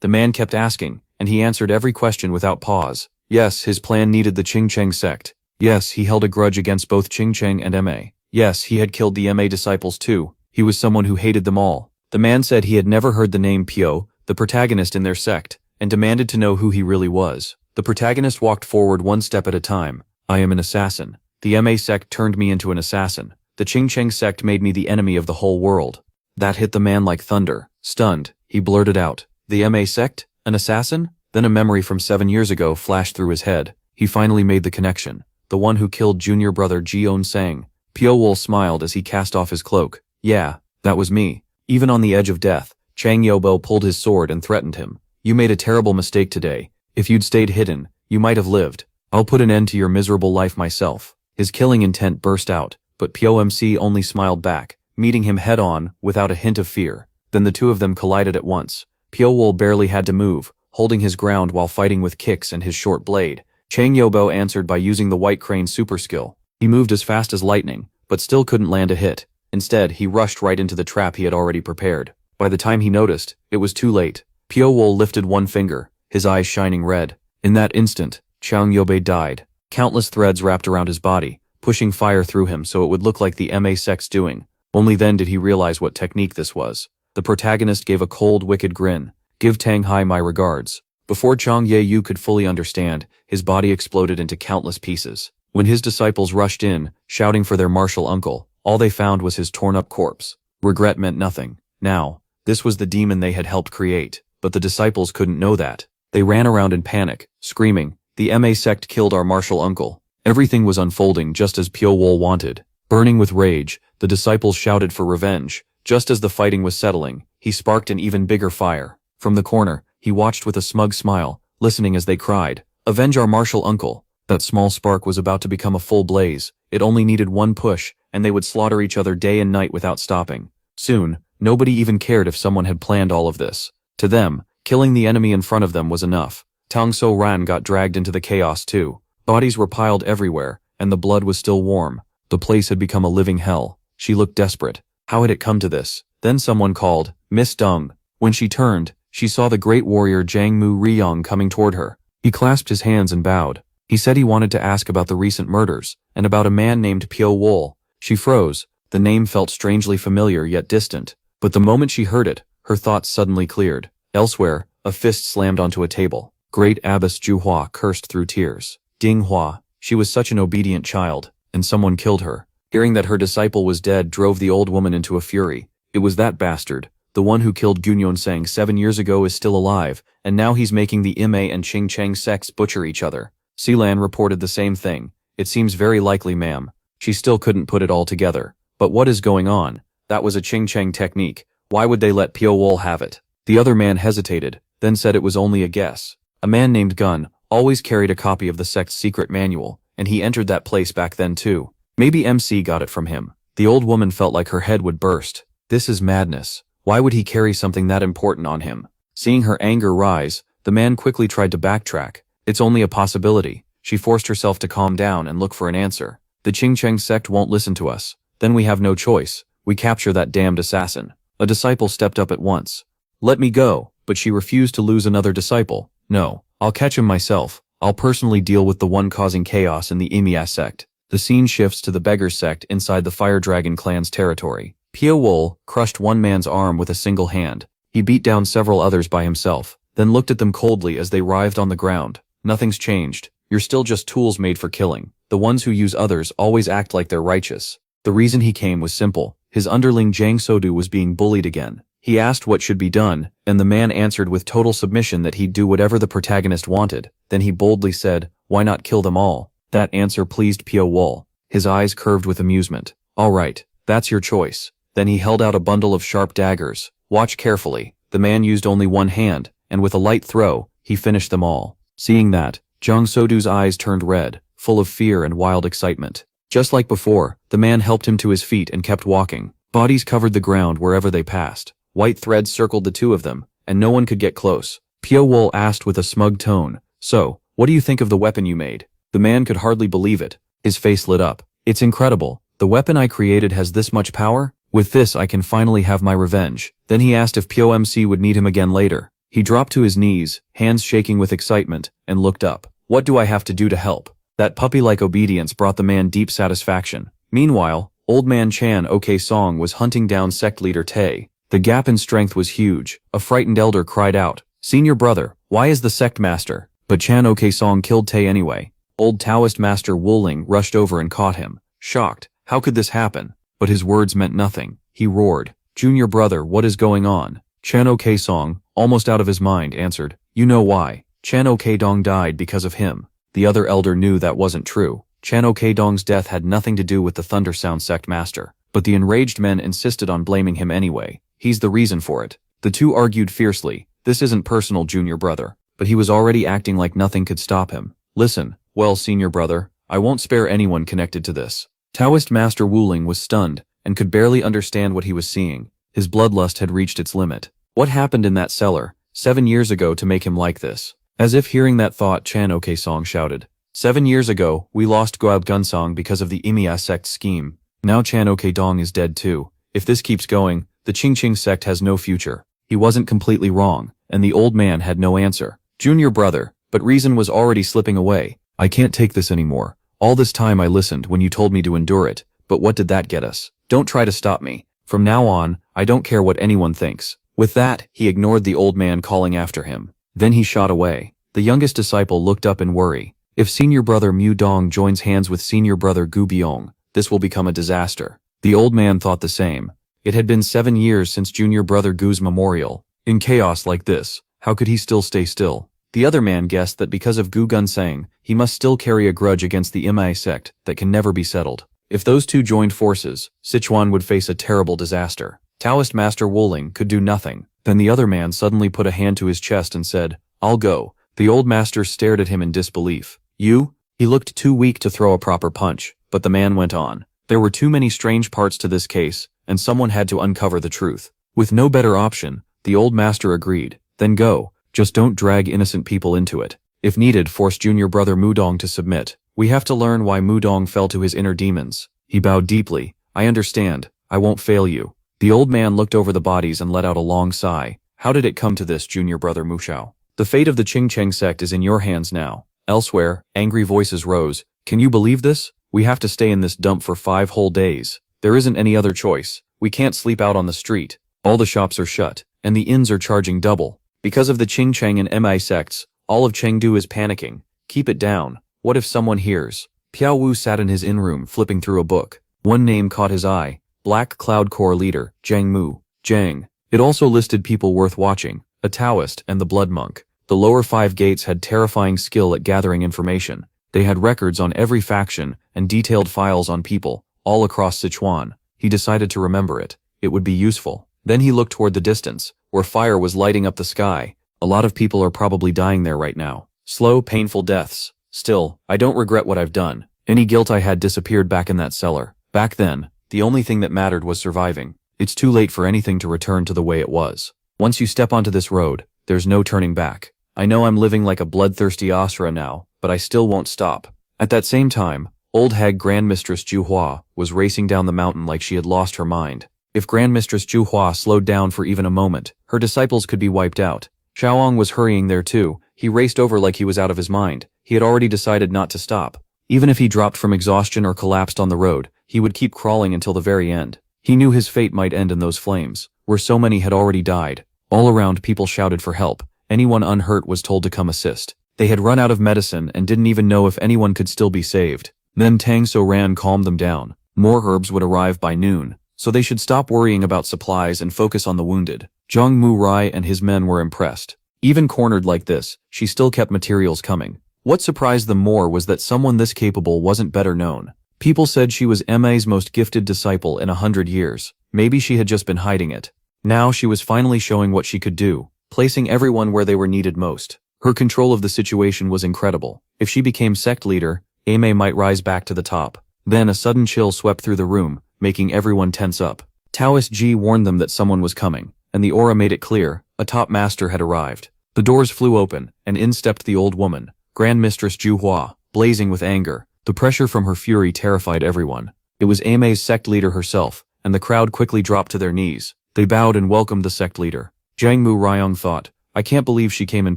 The man kept asking, and he answered every question without pause. Yes, his plan needed the Ching Cheng sect. Yes, he held a grudge against both Ching Cheng and MA. Yes, he had killed the MA disciples too. He was someone who hated them all. The man said he had never heard the name Pio, the protagonist in their sect, and demanded to know who he really was. The protagonist walked forward one step at a time. I am an assassin. The MA sect turned me into an assassin. The Ching Cheng sect made me the enemy of the whole world. That hit the man like thunder. Stunned, he blurted out, the MA sect? An assassin? Then a memory from 7 years ago flashed through his head. He finally made the connection. The one who killed junior brother Jion Sang. Pio Wol smiled as he cast off his cloak. Yeah, that was me. Even on the edge of death, Chang Yobo pulled his sword and threatened him. You made a terrible mistake today. If you'd stayed hidden, you might have lived. I'll put an end to your miserable life myself. His killing intent burst out, but Pio MC only smiled back, meeting him head-on, without a hint of fear. Then the two of them collided at once. Pio Wol barely had to move, holding his ground while fighting with kicks and his short blade. Chang Yobo answered by using the White Crane super skill. He moved as fast as lightning, but still couldn't land a hit. Instead, he rushed right into the trap he had already prepared. By the time he noticed, it was too late. Pio Wol lifted one finger, his eyes shining red. In that instant, Chang Yobe died. Countless threads wrapped around his body, pushing fire through him so it would look like the MA sect's doing. Only then did he realize what technique this was. The protagonist gave a cold, wicked grin. Give Tang Hai my regards. Before Chang Ye Yu could fully understand, his body exploded into countless pieces. When his disciples rushed in, shouting for their martial uncle, all they found was his torn-up corpse. Regret meant nothing. Now, this was the demon they had helped create, but the disciples couldn't know that. They ran around in panic, screaming, the MA sect killed our martial uncle. Everything was unfolding just as Pio Wol wanted. Burning with rage, the disciples shouted for revenge. Just as the fighting was settling, he sparked an even bigger fire. From the corner, he watched with a smug smile, listening as they cried, avenge our martial uncle. That small spark was about to become a full blaze. It only needed one push, and they would slaughter each other day and night without stopping. Soon, nobody even cared if someone had planned all of this. To them, killing the enemy in front of them was enough. Tang So Ran got dragged into the chaos too. Bodies were piled everywhere, and the blood was still warm. The place had become a living hell. She looked desperate. How had it come to this? Then someone called, Miss Deng. When she turned, she saw the great warrior Jiang Mu Riyong coming toward her. He clasped his hands and bowed. He said he wanted to ask about the recent murders, and about a man named Pio Wol. She froze. The name felt strangely familiar yet distant. But the moment she heard it, her thoughts suddenly cleared. Elsewhere, a fist slammed onto a table. Great Abbess Ju Hua cursed through tears. Ding Hua, she was such an obedient child, and someone killed her. Hearing that her disciple was dead drove the old woman into a fury. It was that bastard. The one who killed Gunyon Sang 7 years ago is still alive, and now he's making the Ma and Ching Cheng sects butcher each other. Silan reported the same thing. It seems very likely, ma'am. She still couldn't put it all together. But what is going on? That was a Ching Cheng technique. Why would they let Pio Wol have it? The other man hesitated, then said it was only a guess. A man named Gun always carried a copy of the sect's secret manual, and he entered that place back then too. Maybe MC got it from him. The old woman felt like her head would burst. This is madness. Why would he carry something that important on him? Seeing her anger rise, the man quickly tried to backtrack. It's only a possibility. She forced herself to calm down and look for an answer. The Ching Cheng sect won't listen to us. Then we have no choice. We capture that damned assassin. A disciple stepped up at once. Let me go, but she refused to lose another disciple. No, I'll catch him myself. I'll personally deal with the one causing chaos in the Imia sect. The scene shifts to the Beggar sect inside the Fire Dragon clan's territory. Pio Wol crushed one man's arm with a single hand. He beat down several others by himself, then looked at them coldly as they writhed on the ground. Nothing's changed. You're still just tools made for killing. The ones who use others always act like they're righteous. The reason he came was simple. His underling Jiang Sodu was being bullied again. He asked what should be done, and the man answered with total submission that he'd do whatever the protagonist wanted. Then he boldly said, why not kill them all? That answer pleased Pio Wol. His eyes curved with amusement. All right, that's your choice. Then he held out a bundle of sharp daggers. Watch carefully. The man used only one hand, and with a light throw, he finished them all. Seeing that, Zhang Sodu's eyes turned red, full of fear and wild excitement. Just like before, the man helped him to his feet and kept walking. Bodies covered the ground wherever they passed. White threads circled the two of them, and no one could get close. Pio Wool asked with a smug tone, "So, what do you think of the weapon you made?" The man could hardly believe it. His face lit up. "It's incredible. The weapon I created has this much power? With this I can finally have my revenge." Then he asked if POMC would need him again later. He dropped to his knees, hands shaking with excitement, and looked up. "What do I have to do to help?" That puppy-like obedience brought the man deep satisfaction. Meanwhile, Old Man Chan OK Song was hunting down sect leader Tae. The gap in strength was huge. A frightened elder cried out, "Senior brother, why is the sect master?" But Chan OK Song killed Tae anyway. Old Taoist Master Wuling rushed over and caught him. Shocked, how could this happen? But his words meant nothing. He roared, "Junior brother, what is going on?" Chan OK Song, almost out of his mind, answered, "You know why. Chan OK Dong died because of him." The other elder knew that wasn't true. Chan OK Dong's death had nothing to do with the Thunder Sound sect master. But the enraged men insisted on blaming him anyway. He's the reason for it. The two argued fiercely. This isn't personal, junior brother. But he was already acting like nothing could stop him. "Listen, well, senior brother, I won't spare anyone connected to this." Taoist Master Wuling was stunned, and could barely understand what he was seeing. His bloodlust had reached its limit. What happened in that cellar, 7 years ago, to make him like this? As if hearing that thought, Chan OK Song shouted, 7 years ago, we lost Guab Gunsong because of the Imia sect scheme. Now Chan OK Dong is dead too. If this keeps going, the Qingqing sect has no future. He wasn't completely wrong, and the old man had no answer. "Junior brother," but reason was already slipping away. "I can't take this anymore. All this time I listened when you told me to endure it, but what did that get us? Don't try to stop me. From now on, I don't care what anyone thinks." With that, he ignored the old man calling after him. Then he shot away. The youngest disciple looked up in worry. If senior brother Mu Dong joins hands with senior brother Gu Biong, this will become a disaster. The old man thought the same. It had been 7 years since junior brother Gu's memorial. In chaos like this, how could he still stay still? The other man guessed that because of Gu Gunsang, he must still carry a grudge against the Imai sect that can never be settled. If those two joined forces, Sichuan would face a terrible disaster. Taoist Master Wuling could do nothing. Then the other man suddenly put a hand to his chest and said, "I'll go." The old master stared at him in disbelief. "You?" He looked too weak to throw a proper punch, but the man went on. There were too many strange parts to this case, and someone had to uncover the truth. With no better option, the old master agreed. "Then go. Just don't drag innocent people into it. If needed, force junior brother Mudong to submit. We have to learn why Mudong fell to his inner demons." He bowed deeply. "I understand. I won't fail you." The old man looked over the bodies and let out a long sigh. "How did it come to this, junior brother Mushao? The fate of the Qingcheng sect is in your hands now." Elsewhere, angry voices rose. "Can you believe this? We have to stay in this dump for 5 whole days. There isn't any other choice. We can't sleep out on the street. All the shops are shut, and the inns are charging double. Because of the Qingcheng and Mi sects, all of Chengdu is panicking. Keep it down. What if someone hears?" Piao Wu sat in his inn room flipping through a book. One name caught his eye. Black Cloud Corps leader, Zhang Mu. Zhang. It also listed people worth watching, a Taoist and the Blood Monk. The lower 5 gates had terrifying skill at gathering information. They had records on every faction and detailed files on people, all across Sichuan. He decided to remember it. It would be useful. Then he looked toward the distance, where fire was lighting up the sky. A lot of people are probably dying there right now. Slow, painful deaths. Still, I don't regret what I've done. Any guilt I had disappeared back in that cellar. Back then, the only thing that mattered was surviving. It's too late for anything to return to the way it was. Once you step onto this road, there's no turning back. I know I'm living like a bloodthirsty Asura now, but I still won't stop. At that same time, old hag Grand Mistress Ju Hua was racing down the mountain like she had lost her mind. If Grand Mistress Ju Hua slowed down for even a moment, her disciples could be wiped out. Xiaoong was hurrying there too. He raced over like he was out of his mind. He had already decided not to stop. Even if he dropped from exhaustion or collapsed on the road, he would keep crawling until the very end. He knew his fate might end in those flames, where so many had already died. All around, people shouted for help. Anyone unhurt was told to come assist. They had run out of medicine and didn't even know if anyone could still be saved. Then Tang So-ran calmed them down. More herbs would arrive by noon, so they should stop worrying about supplies and focus on the wounded. Zhang Mu-rai and his men were impressed. Even cornered like this, she still kept materials coming. What surprised them more was that someone this capable wasn't better known. People said she was MA's most gifted disciple in 100 years. Maybe she had just been hiding it. Now she was finally showing what she could do. placing everyone where they were needed most. Her control of the situation was incredible. If she became sect leader, Ame might rise back to the top. Then a sudden chill swept through the room, making everyone tense up. Taoist Ji warned them that someone was coming, and the aura made it clear, a top master had arrived. The doors flew open, and in stepped the old woman, Grand Mistress Ju Hua, blazing with anger. The pressure from her fury terrified everyone. It was Ame's sect leader herself, and the crowd quickly dropped to their knees. They bowed and welcomed the sect leader. Jiang Mu Ryong thought, I can't believe she came in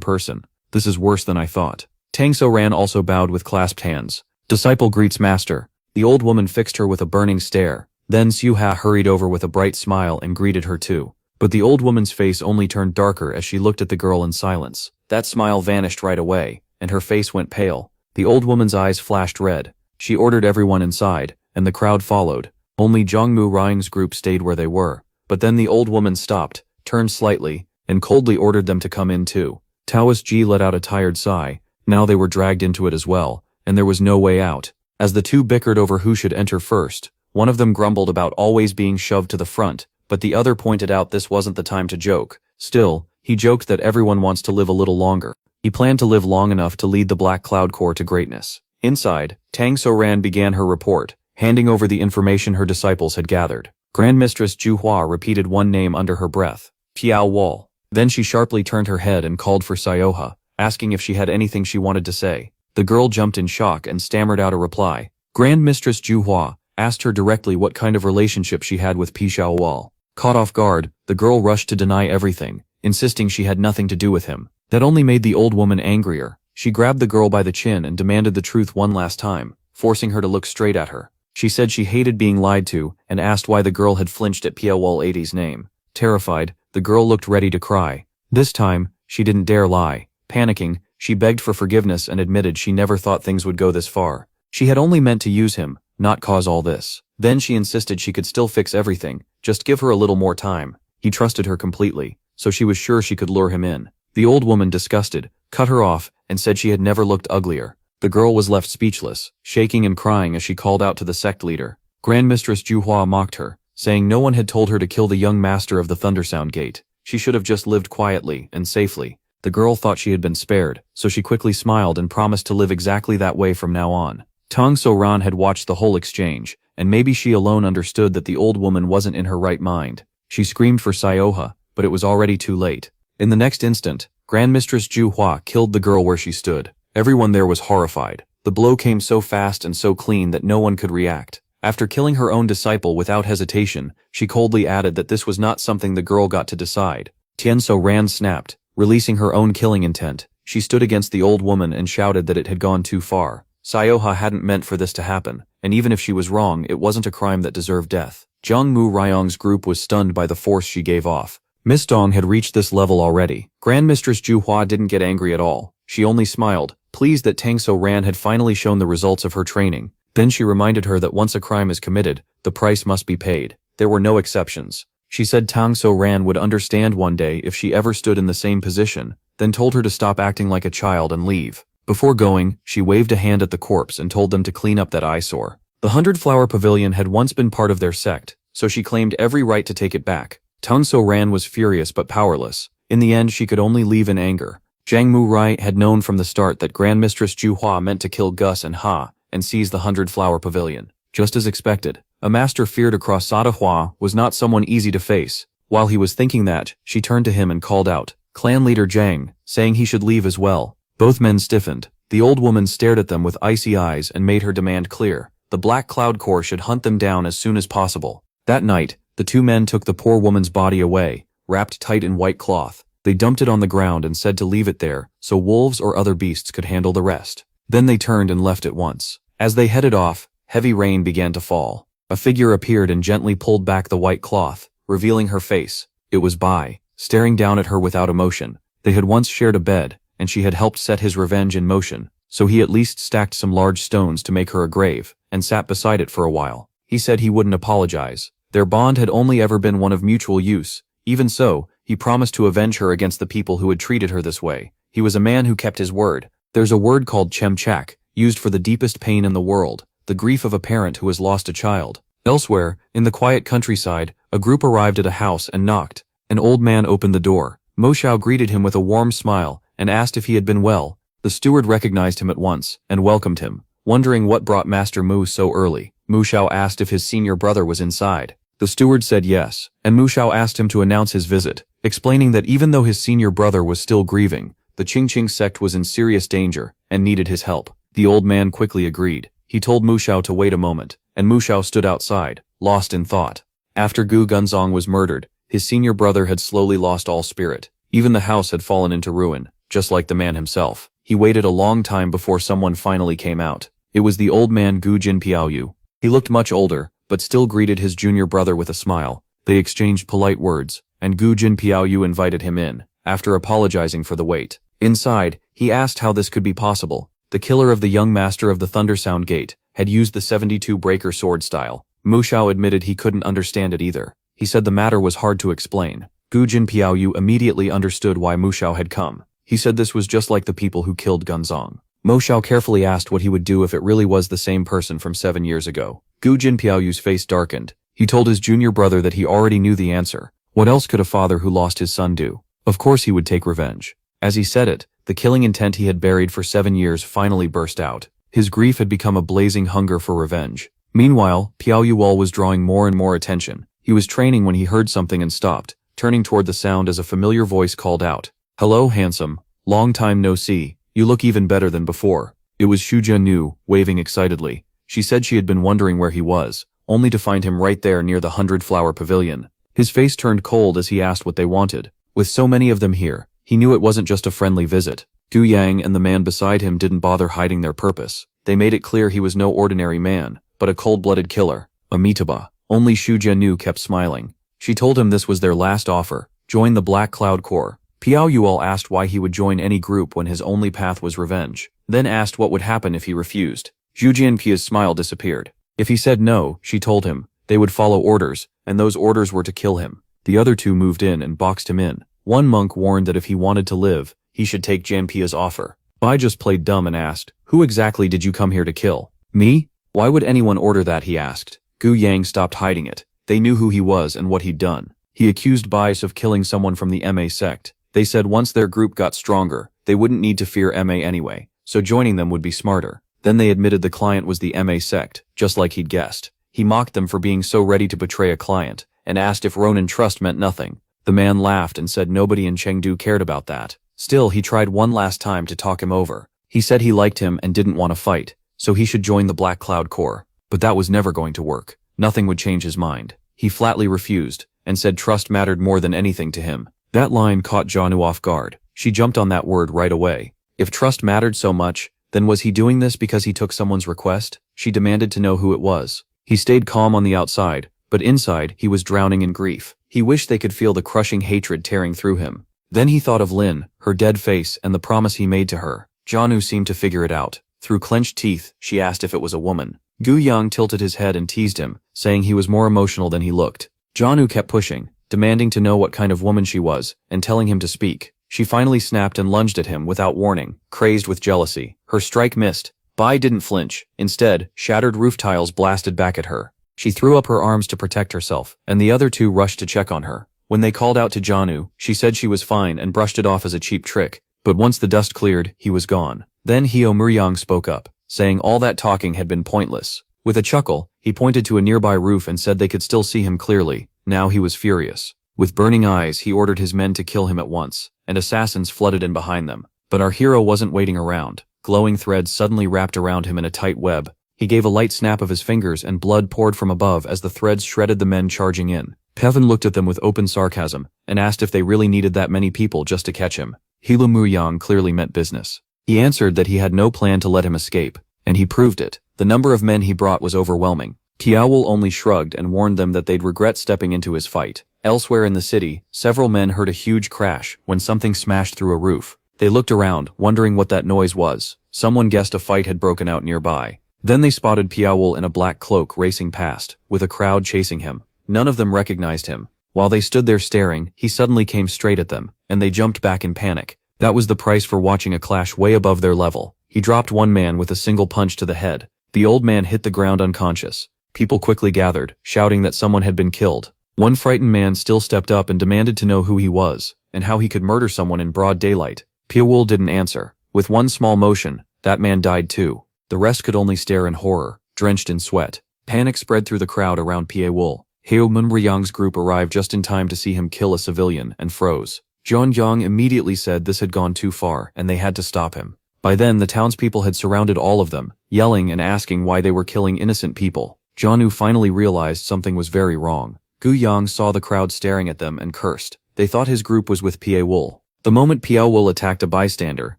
person. This is worse than I thought. Tang So Ran also bowed with clasped hands. Disciple greets master. The old woman fixed her with a burning stare. Then Xu Ha hurried over with a bright smile and greeted her too. But the old woman's face only turned darker as she looked at the girl in silence. That smile vanished right away, and her face went pale. The old woman's eyes flashed red. She ordered everyone inside, and the crowd followed. Only Jiangmu Ryang's group stayed where they were. But then the old woman stopped, turned slightly, and coldly ordered them to come in too. Taoist Ji let out a tired sigh. Now they were dragged into it as well, and there was no way out. As the two bickered over who should enter first, one of them grumbled about always being shoved to the front, but the other pointed out this wasn't the time to joke. Still, he joked that everyone wants to live a little longer. He planned to live long enough to lead the Black Cloud Corps to greatness. Inside, Tang So Ran began her report, handing over the information her disciples had gathered. Grand Mistress Ju Hua repeated one name under her breath, Piao Wall. Then she sharply turned her head and called for Sioha, asking if she had anything she wanted to say. The girl jumped in shock and stammered out a reply. Grand Mistress Ju Hua asked her directly what kind of relationship she had with Piao Wall. Caught off guard, the girl rushed to deny everything, insisting she had nothing to do with him. That only made the old woman angrier. She grabbed the girl by the chin and demanded the truth one last time, forcing her to look straight at her. She said she hated being lied to and asked why the girl had flinched at Piawal 80's name. Terrified, the girl looked ready to cry. This time, she didn't dare lie. Panicking, she begged for forgiveness and admitted she never thought things would go this far. She had only meant to use him, not cause all this. Then she insisted she could still fix everything, just give her a little more time. He trusted her completely, so she was sure she could lure him in. The old woman, disgusted, cut her off and said she had never looked uglier. The girl was left speechless, shaking and crying as she called out to the sect leader. Grand Mistress Ju Hua mocked her, saying no one had told her to kill the young master of the Thundersound Gate. She should have just lived quietly and safely. The girl thought she had been spared, so she quickly smiled and promised to live exactly that way from now on. Tang So Ran had watched the whole exchange, and maybe she alone understood that the old woman wasn't in her right mind. She screamed for Sioha, but it was already too late. In the next instant, Grand Mistress Ju Hua killed the girl where she stood. Everyone there was horrified. The blow came so fast and so clean that no one could react. After killing her own disciple without hesitation, she coldly added that this was not something the girl got to decide. Tian So Ran snapped, releasing her own killing intent. She stood against the old woman and shouted that it had gone too far. Sioha hadn't meant for this to happen, and even if she was wrong, it wasn't a crime that deserved death. Jiangmu Ryong's group was stunned by the force she gave off. Miss Dong had reached this level already. Grand Mistress Ju Hua didn't get angry at all. She only smiled, pleased that Tang So Ran had finally shown the results of her training. Then she reminded her that once a crime is committed, the price must be paid. There were no exceptions. She said Tang So Ran would understand one day if she ever stood in the same position, then told her to stop acting like a child and leave. Before going, she waved a hand at the corpse and told them to clean up that eyesore. The 100-Flower Pavilion had once been part of their sect, so she claimed every right to take it back. Tang So Ran was furious but powerless. In the end, she could only leave in anger. Jiang Mu Rai had known from the start that Grand Mistress Ju Hua meant to kill Gus and Ha and seize the 100-Flower Pavilion. Just as expected, a master feared across Sada Hua was not someone easy to face. While he was thinking that, she turned to him and called out, Clan Leader Jiang, saying he should leave as well. Both men stiffened. The old woman stared at them with icy eyes and made her demand clear. The Black Cloud Corps should hunt them down as soon as possible. That night, the two men took the poor woman's body away, wrapped tight in white cloth. They dumped it on the ground and said to leave it there, so wolves or other beasts could handle the rest. Then they turned and left at once. As they headed off, heavy rain began to fall. A figure appeared and gently pulled back the white cloth, revealing her face. It was Bai, staring down at her without emotion. They had once shared a bed, and she had helped set his revenge in motion, so he at least stacked some large stones to make her a grave, and sat beside it for a while. He said he wouldn't apologize. Their bond had only ever been one of mutual use. Even so, he promised to avenge her against the people who had treated her this way. He was a man who kept his word. There's a word called chemchak, used for the deepest pain in the world, the grief of a parent who has lost a child. Elsewhere, in the quiet countryside, a group arrived at a house and knocked. An old man opened the door. Mo Xiao greeted him with a warm smile and asked if he had been well. The steward recognized him at once and welcomed him. Wondering what brought Master Mu so early, Mu Xiao asked if his senior brother was inside. The steward said yes, and Mu Xiao asked him to announce his visit, explaining that even though his senior brother was still grieving, the Qingqing sect was in serious danger and needed his help. The old man quickly agreed. He told Mu Xiao to wait a moment, and Mu Xiao stood outside, lost in thought. After Gu Gunzong was murdered, his senior brother had slowly lost all spirit. Even the house had fallen into ruin, just like the man himself. He waited a long time before someone finally came out. It was the old man Gu Jin Piaoyu. He looked much older, but still greeted his junior brother with a smile. They exchanged polite words, and Gu Jin Piaoyu invited him in, after apologizing for the wait. Inside, he asked how this could be possible. The killer of the young master of the Thundersound Gate had used the 72-breaker sword style. Mu Xiao admitted he couldn't understand it either. He said the matter was hard to explain. Gu Jin Piaoyu immediately understood why Mu Xiao had come. He said this was just like the people who killed Gunzong. Mo Xiao carefully asked what he would do if it really was the same person from 7 years ago. Gu Jin Piaoyu's face darkened. He told his junior brother that he already knew the answer. What else could a father who lost his son do? Of course he would take revenge. As he said it, the killing intent he had buried for 7 years finally burst out. His grief had become a blazing hunger for revenge. Meanwhile, Piao Yual was drawing more and more attention. He was training when he heard something and stopped, turning toward the sound as a familiar voice called out. "Hello, handsome. Long time no see. You look even better than before." It was Xu Jianu, waving excitedly. She said she had been wondering where he was, only to find him right there near the 100-flower pavilion. His face turned cold as he asked what they wanted. With so many of them here, he knew it wasn't just a friendly visit. Gu Yang and the man beside him didn't bother hiding their purpose. They made it clear he was no ordinary man, but a cold-blooded killer, a Mitaba. Only Xu Jianu kept smiling. She told him this was their last offer. Join the Black Cloud Corps. Piao Yual asked why he would join any group when his only path was revenge, then asked what would happen if he refused. Zhu Jianpia's smile disappeared. If he said no, she told him, they would follow orders, and those orders were to kill him. The other two moved in and boxed him in. One monk warned that if he wanted to live, he should take Jianpia's offer. Bai just played dumb and asked, "Who exactly did you come here to kill?" "Me? Why would anyone order that?" he asked. Gu Yang stopped hiding it. They knew who he was and what he'd done. He accused Bais of killing someone from the MA sect. They said once their group got stronger, they wouldn't need to fear MA anyway, so joining them would be smarter. Then they admitted the client was the MA sect, just like he'd guessed. He mocked them for being so ready to betray a client, and asked if Ronin trust meant nothing. The man laughed and said nobody in Chengdu cared about that. Still, he tried one last time to talk him over. He said he liked him and didn't want to fight, so he should join the Black Cloud Corps. But that was never going to work. Nothing would change his mind. He flatly refused, and said trust mattered more than anything to him. That line caught Jianu off guard. She jumped on that word right away. If trust mattered so much, then was he doing this because he took someone's request? She demanded to know who it was. He stayed calm on the outside, but inside, he was drowning in grief. He wished they could feel the crushing hatred tearing through him. Then he thought of Lin, her dead face, and the promise he made to her. Jianu seemed to figure it out. Through clenched teeth, she asked if it was a woman. Gu Yang tilted his head and teased him, saying he was more emotional than he looked. Jianu kept pushing, demanding to know what kind of woman she was, and telling him to speak. She finally snapped and lunged at him without warning, crazed with jealousy. Her strike missed. Bai didn't flinch. Instead, shattered roof tiles blasted back at her. She threw up her arms to protect herself, and the other two rushed to check on her. When they called out to Jianu, she said she was fine and brushed it off as a cheap trick. But once the dust cleared, he was gone. Then Hio Muryang spoke up, saying all that talking had been pointless. With a chuckle, he pointed to a nearby roof and said they could still see him clearly. Now he was furious. With burning eyes, he ordered his men to kill him at once, and assassins flooded in behind them. But our hero wasn't waiting around. Glowing threads suddenly wrapped around him in a tight web. He gave a light snap of his fingers and blood poured from above as the threads shredded the men charging in. Pevin looked at them with open sarcasm, and asked if they really needed that many people just to catch him. Hilo Muyang clearly meant business. He answered that he had no plan to let him escape, and he proved it. The number of men he brought was overwhelming. Kiawul only shrugged and warned them that they'd regret stepping into his fight. Elsewhere in the city, several men heard a huge crash when something smashed through a roof. They looked around, wondering what that noise was. Someone guessed a fight had broken out nearby. Then they spotted Piawul in a black cloak racing past, with a crowd chasing him. None of them recognized him. While they stood there staring, he suddenly came straight at them, and they jumped back in panic. That was the price for watching a clash way above their level. He dropped one man with a single punch to the head. The old man hit the ground unconscious. People quickly gathered, shouting that someone had been killed. One frightened man still stepped up and demanded to know who he was, and how he could murder someone in broad daylight. Piawul didn't answer. With one small motion, that man died too. The rest could only stare in horror, drenched in sweat. Panic spread through the crowd around Piawul. Heo Munryang's group arrived just in time to see him kill a civilian and froze. Jeonyang immediately said this had gone too far and they had to stop him. By then the townspeople had surrounded all of them, yelling and asking why they were killing innocent people. Jeonu finally realized something was very wrong. Gu Yang saw the crowd staring at them and cursed. They thought his group was with Piawul. The moment Piawul attacked a bystander,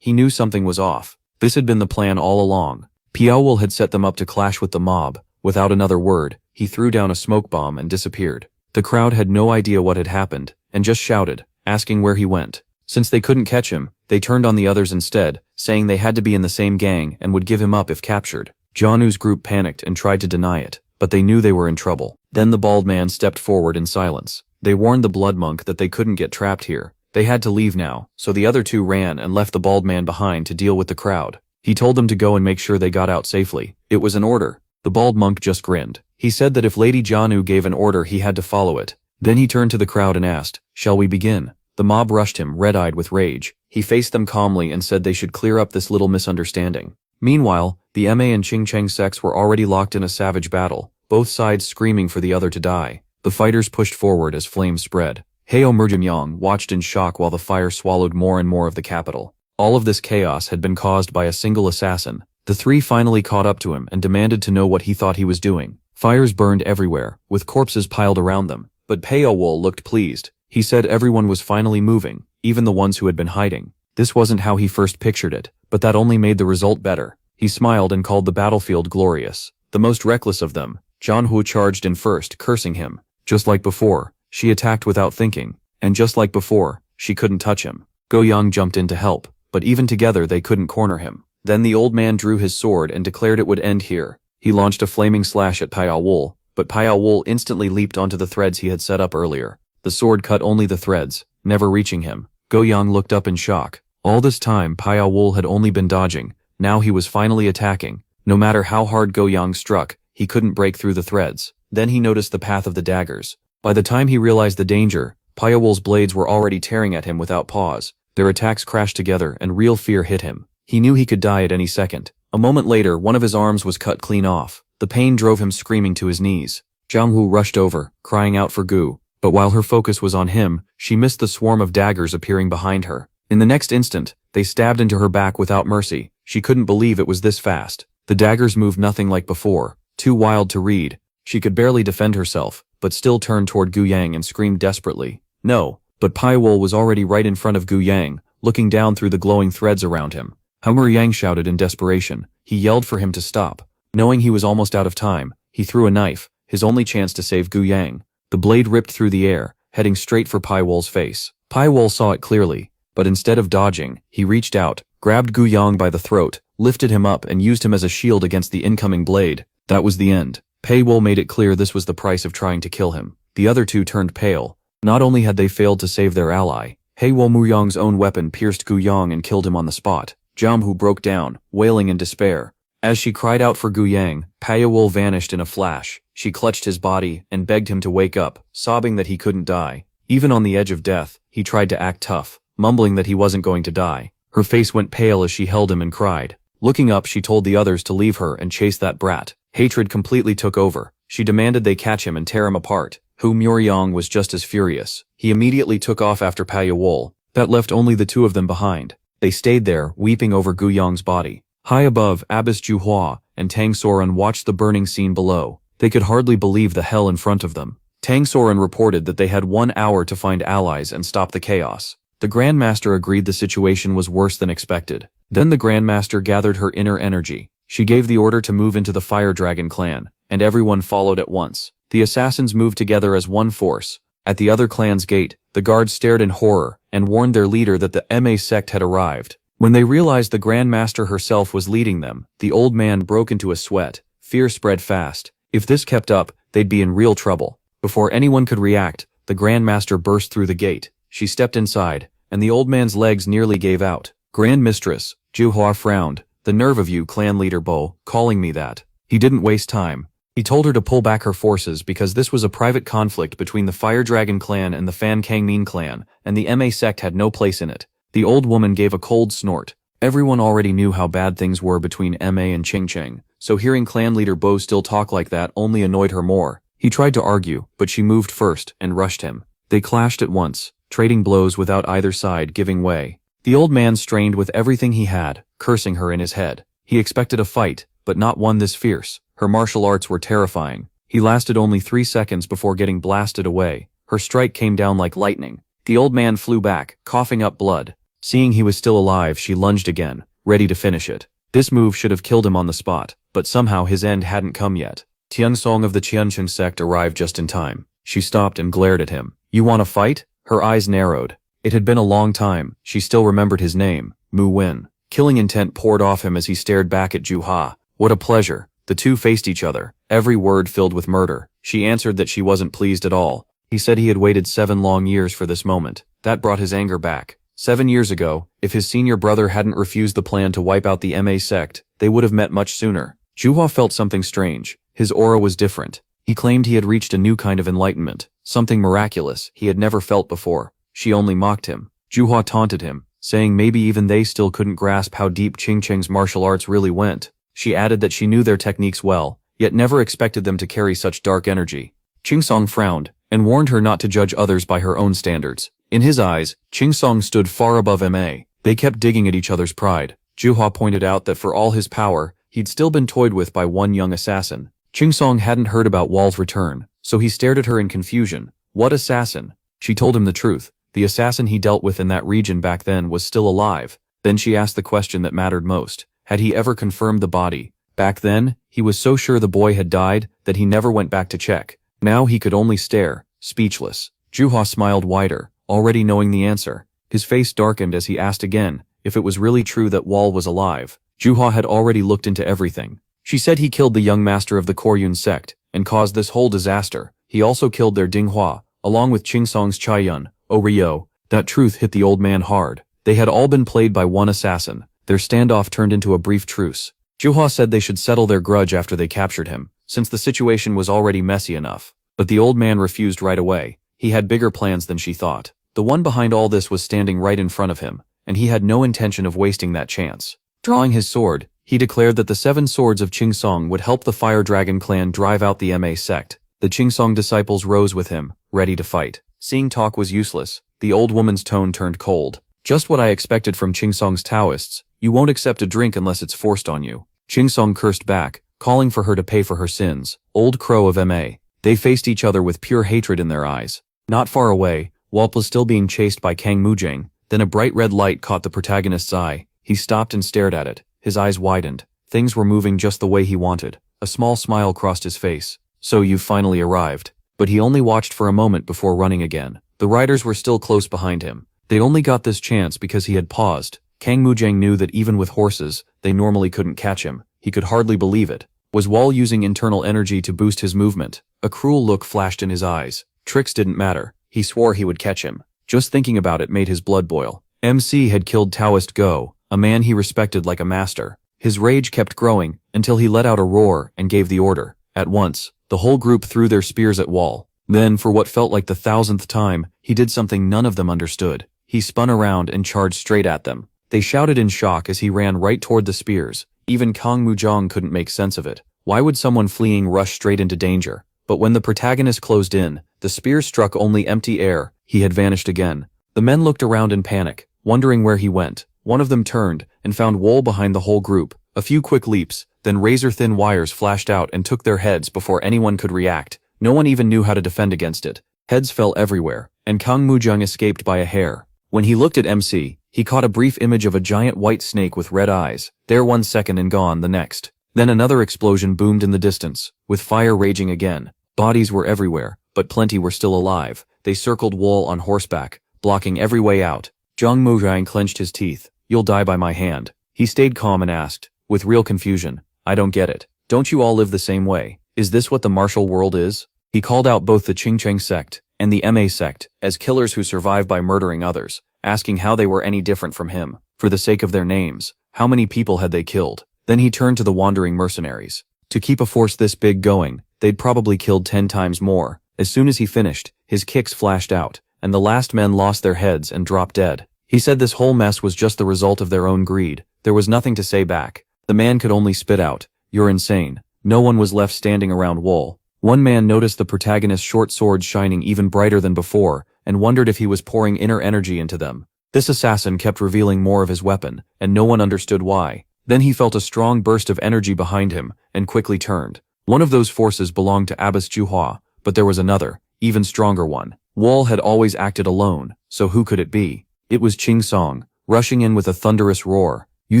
he knew something was off. This had been the plan all along. Piawul had set them up to clash with the mob. Without another word, he threw down a smoke bomb and disappeared. The crowd had no idea what had happened, and just shouted, asking where he went. Since they couldn't catch him, they turned on the others instead, saying they had to be in the same gang and would give him up if captured. Jeonu's group panicked and tried to deny it, but they knew they were in trouble. Then the bald man stepped forward in silence. They warned the blood monk that they couldn't get trapped here. They had to leave now, so the other two ran and left the bald man behind to deal with the crowd. He told them to go and make sure they got out safely. It was an order. The bald monk just grinned. He said that if Lady Jeonu gave an order he had to follow it. Then he turned to the crowd and asked, "Shall we begin?" The mob rushed him, red-eyed with rage. He faced them calmly and said they should clear up this little misunderstanding. Meanwhile, the Ma and Qingcheng sects were already locked in a savage battle, both sides screaming for the other to die. The fighters pushed forward as flames spread. Heo Murjimyang watched in shock while the fire swallowed more and more of the capital. All of this chaos had been caused by a single assassin. The three finally caught up to him and demanded to know what he thought he was doing. Fires burned everywhere, with corpses piled around them, but Piawul looked pleased. He said everyone was finally moving, even the ones who had been hiding. This wasn't how he first pictured it, but that only made the result better. He smiled and called the battlefield glorious. The most reckless of them, Jeonhu, charged in first, cursing him. Just like before, she attacked without thinking, and just like before, she couldn't touch him. Goyang jumped in to help, but even together they couldn't corner him. Then the old man drew his sword and declared it would end here. He launched a flaming slash at Piawul, but Piawul instantly leaped onto the threads he had set up earlier. The sword cut only the threads, never reaching him. Goyang looked up in shock. All this time Piawul had only been dodging. Now he was finally attacking. No matter how hard Goyang struck, he couldn't break through the threads. Then he noticed the path of the daggers. By the time he realized the danger, Piawul's blades were already tearing at him without pause. Their attacks crashed together and real fear hit him. He knew he could die at any second. A moment later, one of his arms was cut clean off. The pain drove him screaming to his knees. Jianghu rushed over, crying out for Gu, but while her focus was on him, she missed the swarm of daggers appearing behind her. In the next instant, they stabbed into her back without mercy. She couldn't believe it was this fast. The daggers moved nothing like before, too wild to read. She could barely defend herself, but still turned toward Gu Yang and screamed desperately. No, but Piawul was already right in front of Gu Yang, looking down through the glowing threads around him. Hungry Yang shouted in desperation. He yelled for him to stop. Knowing he was almost out of time, he threw a knife, his only chance to save Gu Yang. The blade ripped through the air, heading straight for Piawul's face. Piawul saw it clearly, but instead of dodging, he reached out, grabbed Gu Yang by the throat, lifted him up and used him as a shield against the incoming blade. That was the end. Piawul made it clear this was the price of trying to kill him. The other two turned pale. Not only had they failed to save their ally, Heo Muyang's own weapon pierced Gu Yang and killed him on the spot. Jianghu broke down, wailing in despair. As she cried out for Gu Yang, Piawul vanished in a flash. She clutched his body and begged him to wake up, sobbing that he couldn't die. Even on the edge of death, he tried to act tough, mumbling that he wasn't going to die. Her face went pale as she held him and cried. Looking up, she told the others to leave her and chase that brat. Hatred completely took over. She demanded they catch him and tear him apart. Hu Muryang was just as furious. He immediately took off after Piawul. That left only the two of them behind. They stayed there, weeping over Gu Yang's body. High above, Abbess Juhua and Tang Soren watched the burning scene below. They could hardly believe the hell in front of them. Tang Soren reported that they had 1 hour to find allies and stop the chaos. The Grandmaster agreed the situation was worse than expected. Then the Grandmaster gathered her inner energy. She gave the order to move into the Fire Dragon clan, and everyone followed at once. The assassins moved together as one force. At the other clan's gate, the guards stared in horror and warned their leader that the Ma sect had arrived. When they realized the Grandmaster herself was leading them, the old man broke into a sweat. Fear spread fast. If this kept up, they'd be in real trouble. Before anyone could react, the Grandmaster burst through the gate. She stepped inside, and the old man's legs nearly gave out. Grand Mistress, Juhua frowned. The nerve of you, clan leader Bo, calling me that. He didn't waste time. He told her to pull back her forces because this was a private conflict between the Fire Dragon clan and the Fan Kangmin clan, and the MA sect had no place in it. The old woman gave a cold snort. Everyone already knew how bad things were between MA and Ching Cheng, so hearing clan leader Bo still talk like that only annoyed her more. He tried to argue, but she moved first and rushed him. They clashed at once, trading blows without either side giving way. The old man strained with everything he had, cursing her in his head. He expected a fight, but not one this fierce. Her martial arts were terrifying. He lasted only 3 seconds before getting blasted away. Her strike came down like lightning. The old man flew back, coughing up blood. Seeing he was still alive, she lunged again, ready to finish it. This move should have killed him on the spot, but somehow his end hadn't come yet. Tian Song of the Qiancheng sect arrived just in time. She stopped and glared at him. "You want to fight?" Her eyes narrowed. It had been a long time. She still remembered his name, Mu Wen. Killing intent poured off him as he stared back at Ju Ha. What a pleasure. The two faced each other, every word filled with murder. She answered that she wasn't pleased at all. He said he had waited 7 long years for this moment. That brought his anger back. 7 years ago, if his senior brother hadn't refused the plan to wipe out the MA sect, they would have met much sooner. Juha felt something strange. His aura was different. He claimed he had reached a new kind of enlightenment, something miraculous he had never felt before. She only mocked him. Juha taunted him, saying maybe even they still couldn't grasp how deep Ching Cheng's martial arts really went. She added that she knew their techniques well, yet never expected them to carry such dark energy. Ching Song frowned, and warned her not to judge others by her own standards. In his eyes, Ching Song stood far above MA. They kept digging at each other's pride. Juha pointed out that for all his power, he'd still been toyed with by one young assassin. Ching Song hadn't heard about Wal's return, so he stared at her in confusion. What assassin? She told him the truth. The assassin he dealt with in that region back then was still alive. Then she asked the question that mattered most. Had he ever confirmed the body? Back then, he was so sure the boy had died that he never went back to check. Now he could only stare, speechless. Juha smiled wider, already knowing the answer. His face darkened as he asked again if it was really true that Wal was alive. Juha had already looked into everything. She said he killed the young master of the Koryun sect and caused this whole disaster. He also killed their Ding Hua, along with Ching Song's Chaiyun. Oh Rio. That truth hit the old man hard. They had all been played by one assassin. Their standoff turned into a brief truce. Juha said they should settle their grudge after they captured him, since the situation was already messy enough. But the old man refused right away. He had bigger plans than she thought. The one behind all this was standing right in front of him, and he had no intention of wasting that chance. Drawing his sword, he declared that the 7 swords of Ching Song would help the Fire Dragon clan drive out the MA sect. The Ching Song disciples rose with him, ready to fight. Seeing talk was useless, the old woman's tone turned cold. Just what I expected from Ching Song's Taoists. You won't accept a drink unless it's forced on you. Ching Song cursed back, calling for her to pay for her sins. Old crow of MA. They faced each other with pure hatred in their eyes. Not far away, Walp was still being chased by Kang Mujang. Then a bright red light caught the protagonist's eye. He stopped and stared at it. His eyes widened. Things were moving just the way he wanted. A small smile crossed his face. So you've finally arrived. But he only watched for a moment before running again. The riders were still close behind him. They only got this chance because he had paused. Kang Mujang knew that even with horses, they normally couldn't catch him. He could hardly believe it. Was Wal using internal energy to boost his movement? A cruel look flashed in his eyes. Tricks didn't matter. He swore he would catch him. Just thinking about it made his blood boil. MC had killed Taoist Go, a man he respected like a master. His rage kept growing until he let out a roar and gave the order. At once, the whole group threw their spears at Wal. Then, for what felt like the 1000th time, he did something none of them understood. He spun around and charged straight at them. They shouted in shock as he ran right toward the spears. Even Kang Mujang couldn't make sense of it. Why would someone fleeing rush straight into danger? But when the protagonist closed in, the spears struck only empty air. He had vanished again. The men looked around in panic, wondering where he went. One of them turned and found Wol behind the whole group. A few quick leaps, then razor-thin wires flashed out and took their heads before anyone could react. No one even knew how to defend against it. Heads fell everywhere, and Kang Mujang escaped by a hair. When he looked at MC, he caught a brief image of a giant white snake with red eyes, there 1 second and gone the next. Then another explosion boomed in the distance, with fire raging again. Bodies were everywhere, but plenty were still alive. They circled Wol on horseback, blocking every way out. Zhang Muzhang clenched his teeth. You'll die by my hand. He stayed calm and asked, with real confusion, I don't get it. Don't you all live the same way? Is this what the martial world is? He called out both the Qingcheng sect and the MA sect as killers who survive by murdering others, asking how they were any different from him. For the sake of their names, how many people had they killed? Then he turned to the wandering mercenaries. To keep a force this big going, they'd probably killed 10 times more. As soon as he finished, his kicks flashed out, and the last men lost their heads and dropped dead. He said this whole mess was just the result of their own greed. There was nothing to say back. The man could only spit out, "You're insane." No one was left standing around Wool. One man noticed the protagonist's short swords shining even brighter than before, and wondered if he was pouring inner energy into them. This assassin kept revealing more of his weapon, and no one understood why. Then he felt a strong burst of energy behind him, and quickly turned. One of those forces belonged to Abbess Juhua, but there was another, even stronger one. Wool had always acted alone, so who could it be? It was Ching Song, rushing in with a thunderous roar. "You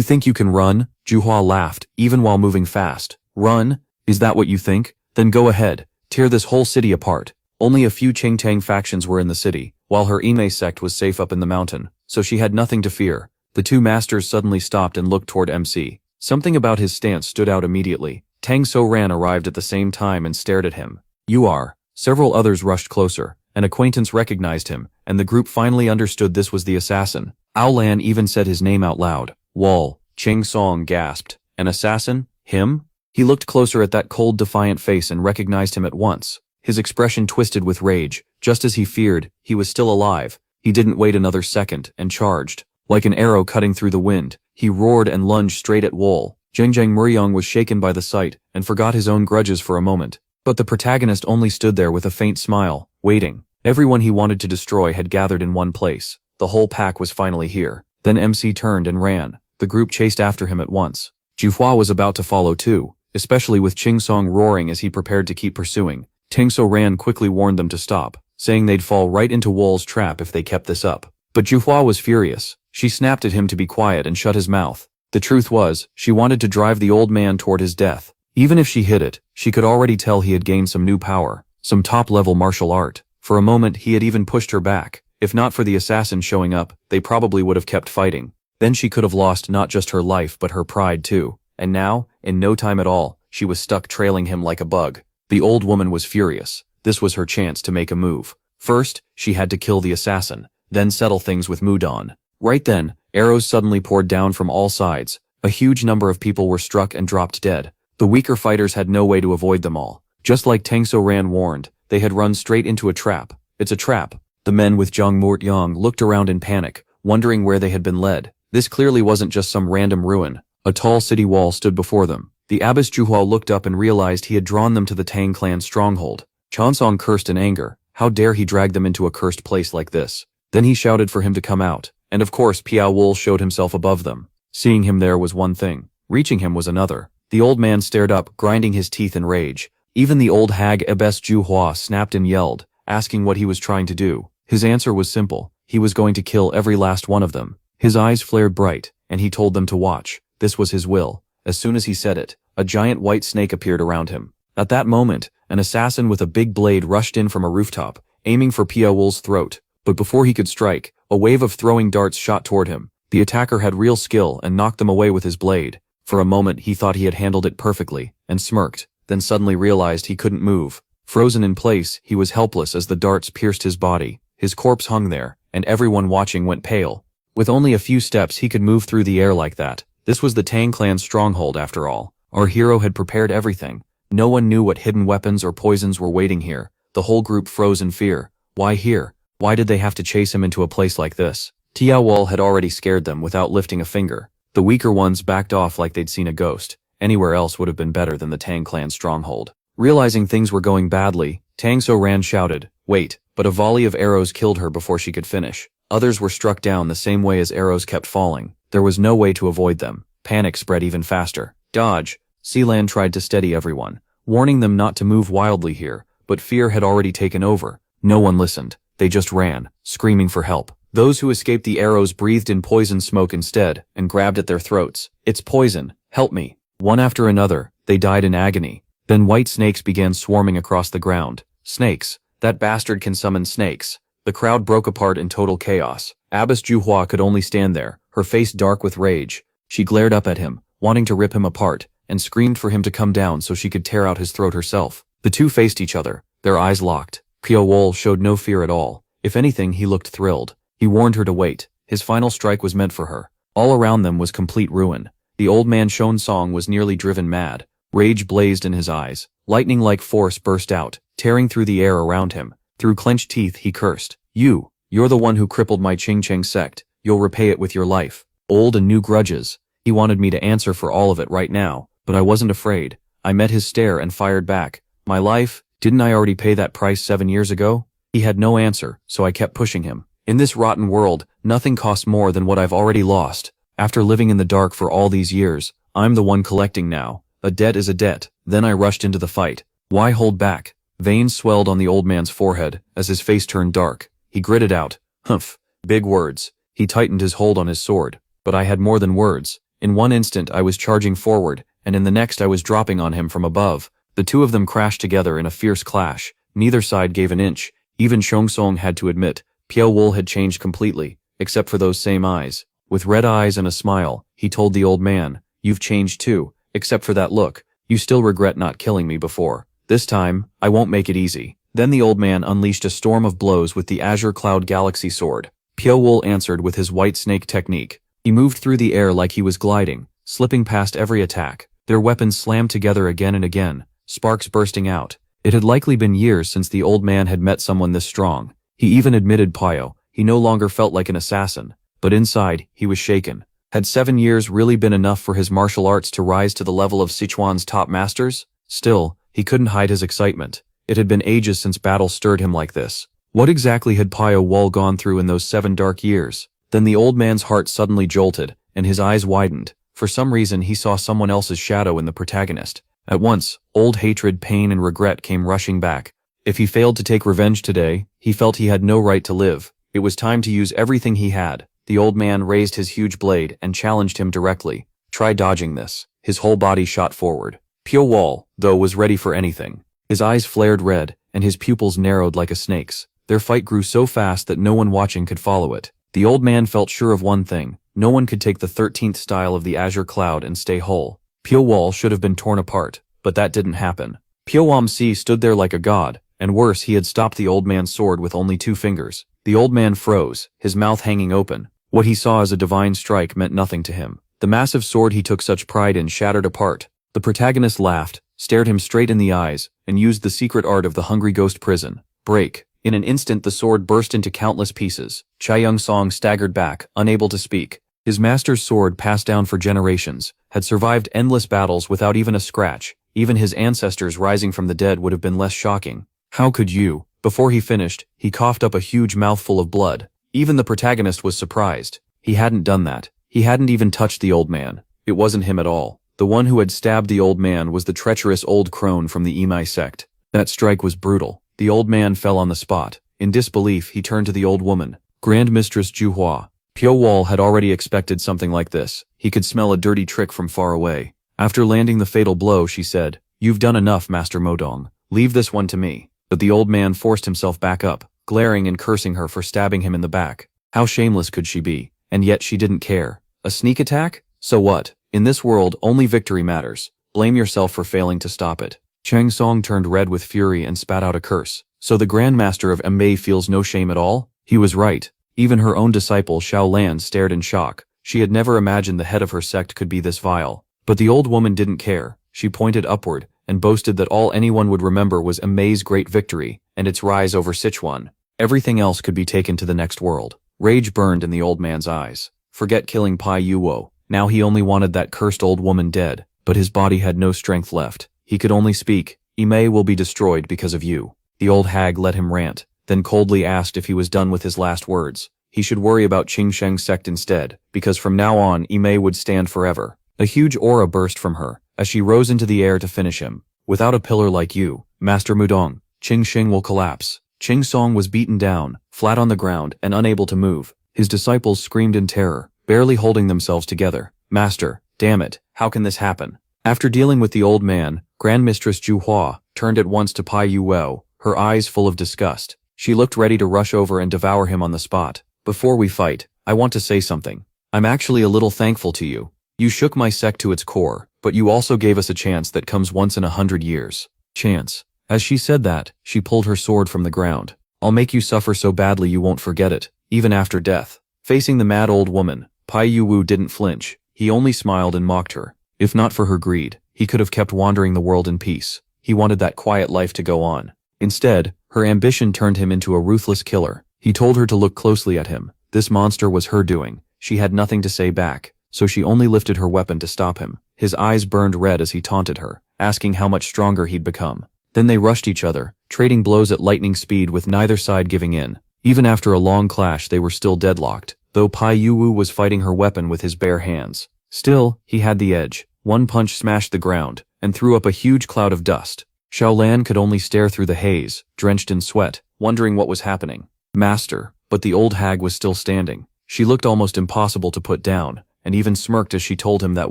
think you can run?" Juhua laughed, even while moving fast. "Run? Is that what you think? Then go ahead, tear this whole city apart." Only a few Qingtang factions were in the city, while her Ime sect was safe up in the mountain, so she had nothing to fear. The two masters suddenly stopped and looked toward MC. Something about his stance stood out immediately. Tang So Ran arrived at the same time and stared at him. "You are." Several others rushed closer. An acquaintance recognized him, and the group finally understood this was the assassin. Ao Lan even said his name out loud. "Wall." Ching Song gasped. "An assassin? Him?" He looked closer at that cold, defiant face and recognized him at once. His expression twisted with rage. Just as he feared, he was still alive. He didn't wait another second, and charged. Like an arrow cutting through the wind, he roared and lunged straight at Wool. Zhengjang Muryong was shaken by the sight, and forgot his own grudges for a moment. But the protagonist only stood there with a faint smile, waiting. Everyone he wanted to destroy had gathered in one place. The whole pack was finally here. Then MC turned and ran. The group chased after him at once. Juhua was about to follow too, especially with Ching Song roaring as he prepared to keep pursuing. Tang So Ran quickly warned them to stop, saying they'd fall right into Wool's trap if they kept this up. But Juhua was furious. She snapped at him to be quiet and shut his mouth. The truth was, she wanted to drive the old man toward his death. Even if she hid it, she could already tell he had gained some new power, some top-level martial art. For a moment he had even pushed her back. If not for the assassin showing up, they probably would have kept fighting. Then she could have lost not just her life but her pride too. And now, in no time at all, she was stuck trailing him like a bug. The old woman was furious. This was her chance to make a move. First, she had to kill the assassin, then settle things with Mudon. Right then, arrows suddenly poured down from all sides. A huge number of people were struck and dropped dead. The weaker fighters had no way to avoid them all. Just like Tang So Ran warned, they had run straight into a trap. "It's a trap." The men with Zhang Murtyong looked around in panic, wondering where they had been led. This clearly wasn't just some random ruin. A tall city wall stood before them. The Abbess Juhua looked up and realized he had drawn them to the Tang clan stronghold. Chansong cursed in anger. How dare he drag them into a cursed place like this? Then he shouted for him to come out. And of course Piao Wool showed himself above them. Seeing him there was one thing. Reaching him was another. The old man stared up, grinding his teeth in rage. Even the old hag Abbess Juhua snapped and yelled, asking what he was trying to do. His answer was simple. He was going to kill every last one of them. His eyes flared bright, and he told them to watch. This was his will. As soon as he said it, a giant white snake appeared around him. At that moment, an assassin with a big blade rushed in from a rooftop, aiming for Piao Wool's throat. But before he could strike, a wave of throwing darts shot toward him. The attacker had real skill and knocked them away with his blade. For a moment he thought he had handled it perfectly, and smirked, then suddenly realized he couldn't move. Frozen in place, he was helpless as the darts pierced his body. His corpse hung there, and everyone watching went pale. With only a few steps he could move through the air like that. This was the Tang clan's stronghold after all. Our hero had prepared everything. No one knew what hidden weapons or poisons were waiting here. The whole group froze in fear. Why here? Why did they have to chase him into a place like this? Tiao Wall had already scared them without lifting a finger. The weaker ones backed off like they'd seen a ghost. Anywhere else would have been better than the Tang clan's stronghold. Realizing things were going badly, Tang So Ran shouted, "Wait," but a volley of arrows killed her before she could finish. Others were struck down the same way as arrows kept falling. There was no way to avoid them. Panic spread even faster. "Dodge!" Sealan tried to steady everyone, warning them not to move wildly here, but fear had already taken over. No one listened. They just ran, screaming for help. Those who escaped the arrows breathed in poison smoke instead, and grabbed at their throats. "It's poison! Help me!" One after another, they died in agony. Then white snakes began swarming across the ground. Snakes! That bastard can summon snakes. The crowd broke apart in total chaos. Abbess Juhua could only stand there, her face dark with rage. She glared up at him, wanting to rip him apart, and screamed for him to come down so she could tear out his throat herself. The two faced each other, their eyes locked. Piao Wool showed no fear at all. If anything, he looked thrilled. He warned her to wait. His final strike was meant for her. All around them was complete ruin. The old man Shon Song was nearly driven mad. Rage blazed in his eyes. Lightning-like force burst out, tearing through the air around him. Through clenched teeth he cursed. You're the one who crippled my Qingcheng sect. You'll repay it with your life. Old and new grudges. He wanted me to answer for all of it right now, but I wasn't afraid. I met his stare and fired back. My life? Didn't I already pay that price 7 years ago? He had no answer, so I kept pushing him. In this rotten world, nothing costs more than what I've already lost. After living in the dark for all these years, I'm the one collecting now. A debt is a debt. Then I rushed into the fight. Why hold back? Veins swelled on the old man's forehead as his face turned dark. He gritted out, "Humph." Big words. He tightened his hold on his sword. But I had more than words. In one instant I was charging forward, and in the next I was dropping on him from above. The two of them crashed together in a fierce clash. Neither side gave an inch. Even Xiong had to admit, Piao Wu had changed completely, except for those same eyes. With red eyes and a smile, he told the old man, "You've changed too, except for that look. You still regret not killing me before. This time, I won't make it easy." Then the old man unleashed a storm of blows with the Azure Cloud Galaxy Sword. Piao Wu answered with his white snake technique. He moved through the air like he was gliding, slipping past every attack. Their weapons slammed together again and again, sparks bursting out. It had likely been years since the old man had met someone this strong. He even admitted Piao. He no longer felt like an assassin, but inside, he was shaken. Had 7 years really been enough for his martial arts to rise to the level of Sichuan's top masters? Still, he couldn't hide his excitement. It had been ages since battle stirred him like this. What exactly had Piao Wu gone through in those 7 dark years? Then the old man's heart suddenly jolted, and his eyes widened. For some reason he saw someone else's shadow in the protagonist. At once, old hatred, pain, and regret came rushing back. If he failed to take revenge today, he felt he had no right to live. It was time to use everything he had. The old man raised his huge blade and challenged him directly. Try dodging this. His whole body shot forward. Piao Wu, though, was ready for anything. His eyes flared red, and his pupils narrowed like a snake's. Their fight grew so fast that no one watching could follow it. The old man felt sure of one thing. No one could take the 13th style of the Azure Cloud and stay whole. Piao Wu should have been torn apart, but that didn't happen. Piao Wu stood there like a god, and worse, he had stopped the old man's sword with only 2 fingers. The old man froze, his mouth hanging open. What he saw as a divine strike meant nothing to him. The massive sword he took such pride in shattered apart. The protagonist laughed, stared him straight in the eyes, and used the secret art of the hungry ghost prison. Break. In an instant the sword burst into countless pieces. Chaiyang Song staggered back, unable to speak. His master's sword, passed down for generations, had survived endless battles without even a scratch. Even his ancestors rising from the dead would have been less shocking. How could you? Before he finished, he coughed up a huge mouthful of blood. Even the protagonist was surprised. He hadn't done that. He hadn't even touched the old man. It wasn't him at all. The one who had stabbed the old man was the treacherous old crone from the Imai sect. That strike was brutal. The old man fell on the spot. In disbelief, he turned to the old woman. Grand Mistress Juhua. Piao Wu had already expected something like this. He could smell a dirty trick from far away. After landing the fatal blow, she said, "You've done enough, Master Modong. Leave this one to me." But the old man forced himself back up, glaring and cursing her for stabbing him in the back. How shameless could she be? And yet she didn't care. A sneak attack? So what? In this world, only victory matters. Blame yourself for failing to stop it. Chang Song turned red with fury and spat out a curse. So the Grand Master of Mei feels no shame at all? He was right. Even her own disciple Xiao Lan stared in shock. She had never imagined the head of her sect could be this vile. But the old woman didn't care. She pointed upward, and boasted that all anyone would remember was Mei's great victory, and its rise over Sichuan. Everything else could be taken to the next world. Rage burned in the old man's eyes. Forget killing Piao Wu. Now he only wanted that cursed old woman dead, but his body had no strength left. He could only speak, "Mei will be destroyed because of you." The old hag let him rant, then coldly asked if he was done with his last words. He should worry about Qingsheng sect instead, because from now on Mei would stand forever. A huge aura burst from her, as she rose into the air to finish him. "Without a pillar like you, Master Mudong, Qingsheng will collapse." Qing Song was beaten down, flat on the ground, and unable to move. His disciples screamed in terror, barely holding themselves together. "Master, damn it, how can this happen?" After dealing with the old man, Grand Mistress Juhua turned at once to Piao Wu, her eyes full of disgust. She looked ready to rush over and devour him on the spot. "Before we fight, I want to say something. I'm actually a little thankful to you. You shook my sect to its core, but you also gave us a chance that comes once in 100 years. Chance." As she said that, she pulled her sword from the ground. "I'll make you suffer so badly you won't forget it, even after death." Facing the mad old woman, Piao Wu didn't flinch. He only smiled and mocked her. If not for her greed, he could have kept wandering the world in peace. He wanted that quiet life to go on. Instead, her ambition turned him into a ruthless killer. He told her to look closely at him. This monster was her doing. She had nothing to say back, so she only lifted her weapon to stop him. His eyes burned red as he taunted her, asking how much stronger he'd become. Then they rushed each other, trading blows at lightning speed with neither side giving in. Even after a long clash they were still deadlocked, though Pai Yu was fighting her weapon with his bare hands. Still, he had the edge. One punch smashed the ground, and threw up a huge cloud of dust. Xiaolan could only stare through the haze, drenched in sweat, wondering what was happening. Master, but the old hag was still standing. She looked almost impossible to put down, and even smirked as she told him that